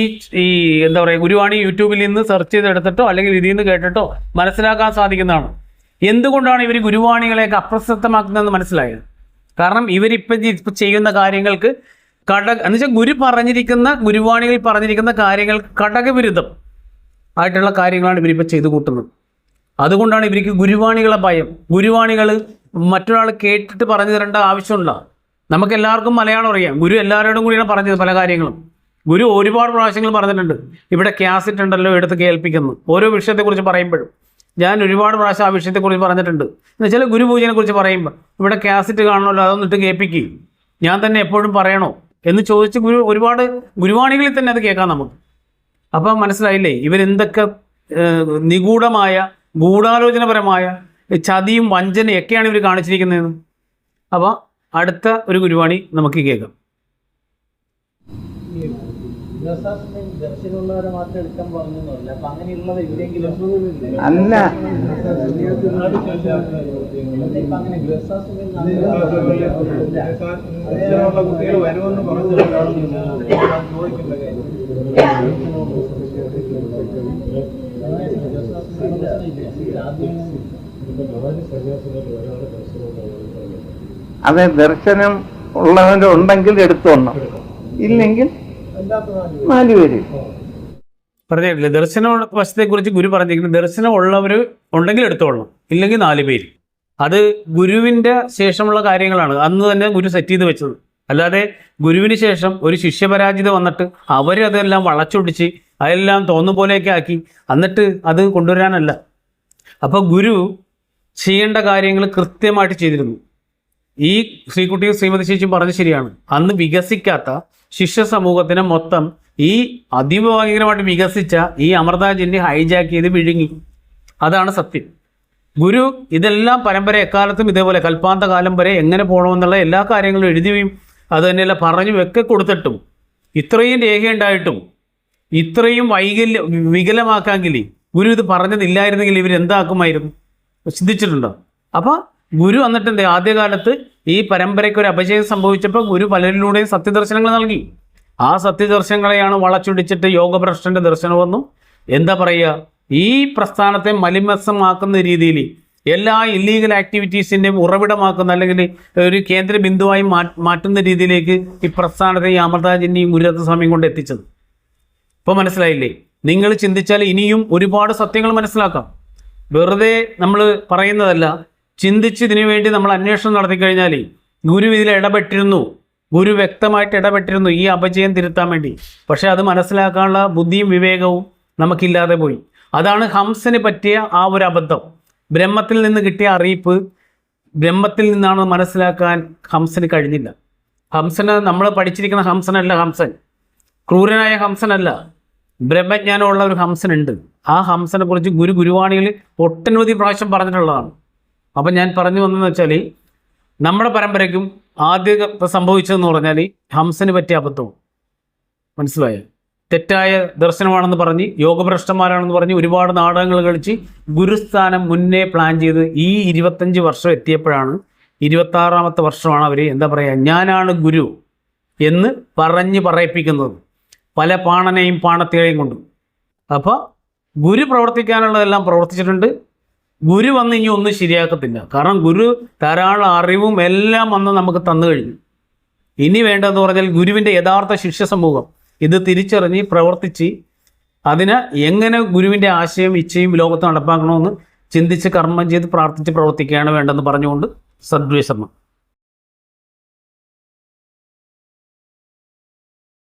എന്താ പറയുക ഗുരുവാണി യൂട്യൂബിൽ നിന്ന് സെർച്ച് ചെയ്തെടുത്തിട്ടോ അല്ലെങ്കിൽ ഇതിൽ നിന്ന് കേട്ടിട്ടോ മനസ്സിലാക്കാൻ സാധിക്കുന്നതാണ്. എന്തുകൊണ്ടാണ് ഇവർ ഗുരുവാണികളെയൊക്കെ അപ്രസക്തമാക്കുന്നതെന്ന് മനസ്സിലായത്? കാരണം ഇവരിപ്പം ചെയ്യുന്ന കാര്യങ്ങൾക്ക് എന്നുവെച്ചാൽ ഗുരുവാണികൾ പറഞ്ഞിരിക്കുന്ന കാര്യങ്ങൾ ഘടകവിരുദ്ധം ആയിട്ടുള്ള കാര്യങ്ങളാണ് ഇവരിപ്പോൾ ചെയ്തു കൂട്ടുന്നത്. അതുകൊണ്ടാണ് ഇവർക്ക് ഗുരുവാണികളെ ഭയം. ഗുരുവാണികൾ മറ്റൊരാൾ കേട്ടിട്ട് പറഞ്ഞു തരേണ്ട ആവശ്യമുണ്ടോ? നമുക്ക് എല്ലാവർക്കും മലയാളം അറിയാം. ഗുരു എല്ലാവരോടും കൂടിയാണ് പറഞ്ഞത് പല കാര്യങ്ങളും. ഗുരു ഒരുപാട് പ്രാവശ്യങ്ങൾ പറഞ്ഞിട്ടുണ്ട്. ഇവിടെ കാസറ്റ് ഉണ്ടല്ലോ എടുത്ത് കേൾപ്പിക്കുന്നു ഓരോ വിഷയത്തെക്കുറിച്ച് പറയുമ്പോഴും. ഞാൻ ഒരുപാട് പ്രാവശ്യം ആ വിഷയത്തെക്കുറിച്ച് പറഞ്ഞിട്ടുണ്ട്. എന്നുവെച്ചാൽ ഗുരുപൂജനെക്കുറിച്ച് പറയുമ്പോൾ ഇവിടെ കാസറ്റ് കാണണമല്ലോ, അതൊന്നിട്ട് കേൾപ്പിക്കുക, ഞാൻ തന്നെ എപ്പോഴും പറയണോ എന്ന് ചോദിച്ച് ഒരുപാട് ഗുരുവാണികളിൽ തന്നെ അത് കേൾക്കാം നമുക്ക്. അപ്പം മനസ്സിലായില്ലേ ഇവരെന്തൊക്കെ നിഗൂഢമായ ഗൂഢാലോചനപരമായ ചതിയും വഞ്ചനയൊക്കെയാണ് ഇവർ കാണിച്ചിരിക്കുന്നതെന്ന്. അപ്പോൾ അടുത്ത ഒരു ഗുരുവാണി നമുക്ക് കേൾക്കാം. അല്ല, അതെ, ദർശനം ഉള്ളവരുണ്ടെങ്കിൽ എടുത്തോണം, ഇല്ലെങ്കിൽ 4 പേര്. പറഞ്ഞിട്ടില്ലേ ദർശന വശത്തെക്കുറിച്ച് ഗുരു പറഞ്ഞിരിക്കുന്നത്? ദർശനം ഉള്ളവർ ഉണ്ടെങ്കിൽ എടുത്തോളണം, ഇല്ലെങ്കിൽ 4 പേര്. അത് ഗുരുവിൻ്റെ ശേഷമുള്ള കാര്യങ്ങളാണ് അന്ന് തന്നെ ഗുരു സെറ്റ് ചെയ്ത് വെച്ചത്. അല്ലാതെ ഗുരുവിന് ശേഷം ഒരു ശിഷ്യപരാജിത വന്നിട്ട് അവരതെല്ലാം വളച്ചൊടിച്ച് അതെല്ലാം തോന്നുന്ന പോലെയൊക്കെ ആക്കി എന്നിട്ട് അത് കൊണ്ടുവരാനല്ല. അപ്പോൾ ഗുരു ചെയ്യേണ്ട കാര്യങ്ങൾ കൃത്യമായിട്ട് ചെയ്തിരുന്നു. ഈ ശ്രീകുട്ടിയും ശ്രീമതി ചേച്ചിയും പറഞ്ഞത് ശരിയാണ്. അന്ന് വികസിക്കാത്ത ശിഷ്യ സമൂഹത്തിനെ മൊത്തം ഈ അതിഭയങ്കരമായിട്ട് വികസിച്ച ഈ അമൃതാജിനെ ഹൈജാക്ക് ചെയ്ത് വിഴുങ്ങി. അതാണ് സത്യം. ഗുരു ഇതെല്ലാം പരമ്പര എക്കാലത്തും ഇതേപോലെ കൽപ്പാന്ത കാലം വരെ എങ്ങനെ പോകണമെന്നുള്ള എല്ലാ കാര്യങ്ങളും എഴുതുകയും അത് തന്നെയല്ല പറഞ്ഞും ഒക്കെ കൊടുത്തിട്ടും ഇത്രയും രേഖയുണ്ടായിട്ടും ഇത്രയും വികലമാക്കാമെങ്കിൽ ഗുരു ഇത് പറഞ്ഞതില്ലായിരുന്നെങ്കിൽ ഇവരെന്താക്കുമായിരുന്നു? ചിന്തിച്ചിട്ടുണ്ടോ? അപ്പോൾ ഗുരു എന്നിട്ട് എന്താ ആദ്യകാലത്ത് ഈ പരമ്പരയ്ക്ക് ഒരു അപജയം സംഭവിച്ചപ്പോൾ ഗുരു പലരിലൂടെയും സത്യദർശനങ്ങൾ നൽകി. ആ സത്യദർശനങ്ങളെയാണ് വളച്ചൊടിച്ചിട്ട് യോഗഭ്രഷ്ടൻ്റെ ദർശനമെന്നും എന്താ പറയുക ഈ പ്രസ്ഥാനത്തെ മലിമസമാക്കുന്ന രീതിയിൽ എല്ലാ ഇല്ലീഗൽ ആക്ടിവിറ്റീസിൻ്റെയും ഉറവിടമാക്കുന്ന അല്ലെങ്കിൽ ഒരു കേന്ദ്ര ബിന്ദുവായി മാറ്റുന്ന രീതിയിലേക്ക് ഈ പ്രസ്ഥാനത്തെ ഈ അമൃതാജിൻ്റെയും ഗുരുദത്ത സ്വാമിയും കൊണ്ട് എത്തിച്ചത്. ഇപ്പോൾ മനസ്സിലായില്ലേ? നിങ്ങൾ ചിന്തിച്ചാൽ ഇനിയും ഒരുപാട് സത്യങ്ങൾ മനസ്സിലാക്കാം. വെറുതെ നമ്മൾ പറയുന്നതല്ല, ചിന്തിച്ച് ഇതിനു വേണ്ടി നമ്മൾ അന്വേഷണം നടത്തിക്കഴിഞ്ഞാൽ ഗുരു ഇതിൽ ഇടപെട്ടിരുന്നു. ഗുരു വ്യക്തമായിട്ട് ഇടപെട്ടിരുന്നു ഈ അപജയം തിരുത്താൻ വേണ്ടി. പക്ഷെ അത് മനസ്സിലാക്കാനുള്ള ബുദ്ധിയും വിവേകവും നമുക്കില്ലാതെ പോയി. അതാണ് ഹംസന് പറ്റിയ ആ ഒരു അബദ്ധം. ബ്രഹ്മത്തിൽ നിന്ന് കിട്ടിയ അറിയിപ്പ് ബ്രഹ്മത്തിൽ നിന്നാണ് മനസ്സിലാക്കാൻ ഹംസന് കഴിഞ്ഞില്ല. ഹംസന് നമ്മൾ പഠിച്ചിരിക്കുന്ന ഹംസനല്ല, ഹംസൻ ക്രൂരനായ ഹംസനല്ല, ബ്രഹ്മജ്ഞാനമുള്ള ഒരു ഹംസനുണ്ട്. ആ ഹംസനെ കുറിച്ച് ഗുരുവാണികൾ ഒട്ടനവധി പ്രാവശ്യം പറഞ്ഞിട്ടുള്ളതാണ്. അപ്പം ഞാൻ പറഞ്ഞു വന്നതെന്ന് വെച്ചാൽ നമ്മുടെ പരമ്പരയ്ക്കും ആദ്യം സംഭവിച്ചതെന്ന് പറഞ്ഞാൽ ഹംസന് പറ്റിയ അബദ്ധവും. മനസ്സിലായോ? തെറ്റായ ദർശനമാണെന്ന് പറഞ്ഞ് യോഗഭ്രഷ്ടന്മാരാണെന്ന് പറഞ്ഞ് ഒരുപാട് നാടകങ്ങൾ കളിച്ച് ഗുരുസ്ഥാനം മുന്നേ പ്ലാൻ ചെയ്ത് ഈ 25 വർഷം എത്തിയപ്പോഴാണ് 26ാമത്തെ വർഷമാണ് അവർ എന്താ പറയുക ഞാനാണ് ഗുരു എന്ന് പറയിപ്പിക്കുന്നത് പല പാണനെയും പാണത്തികളെയും കൊണ്ട്. അപ്പോൾ ഗുരു പ്രവർത്തിക്കാനുള്ളതെല്ലാം പ്രവർത്തിച്ചിട്ടുണ്ട്. ഗുരു വന്ന് ഇനി ഒന്നും ശരിയാക്കത്തില്ല. കാരണം ഗുരു ധാരാളം അറിവും എല്ലാം വന്ന് നമുക്ക് തന്നു കഴിഞ്ഞു. ഇനി വേണ്ടതെന്ന് പറഞ്ഞാൽ ഗുരുവിൻ്റെ യഥാർത്ഥ ശിഷ്യ സമൂഹം ഇത് തിരിച്ചറിഞ്ഞ് പ്രവർത്തിച്ച് അതിന് എങ്ങനെ ഗുരുവിൻ്റെ ആശയം ഇച്ഛയും ലോകത്ത് നടപ്പാക്കണമെന്ന് ചിന്തിച്ച് കർമ്മം ചെയ്ത് പ്രാർത്ഥിച്ച് പ്രവർത്തിക്കുകയാണ് വേണ്ടതെന്ന് പറഞ്ഞുകൊണ്ട് സദ്വേഷണം.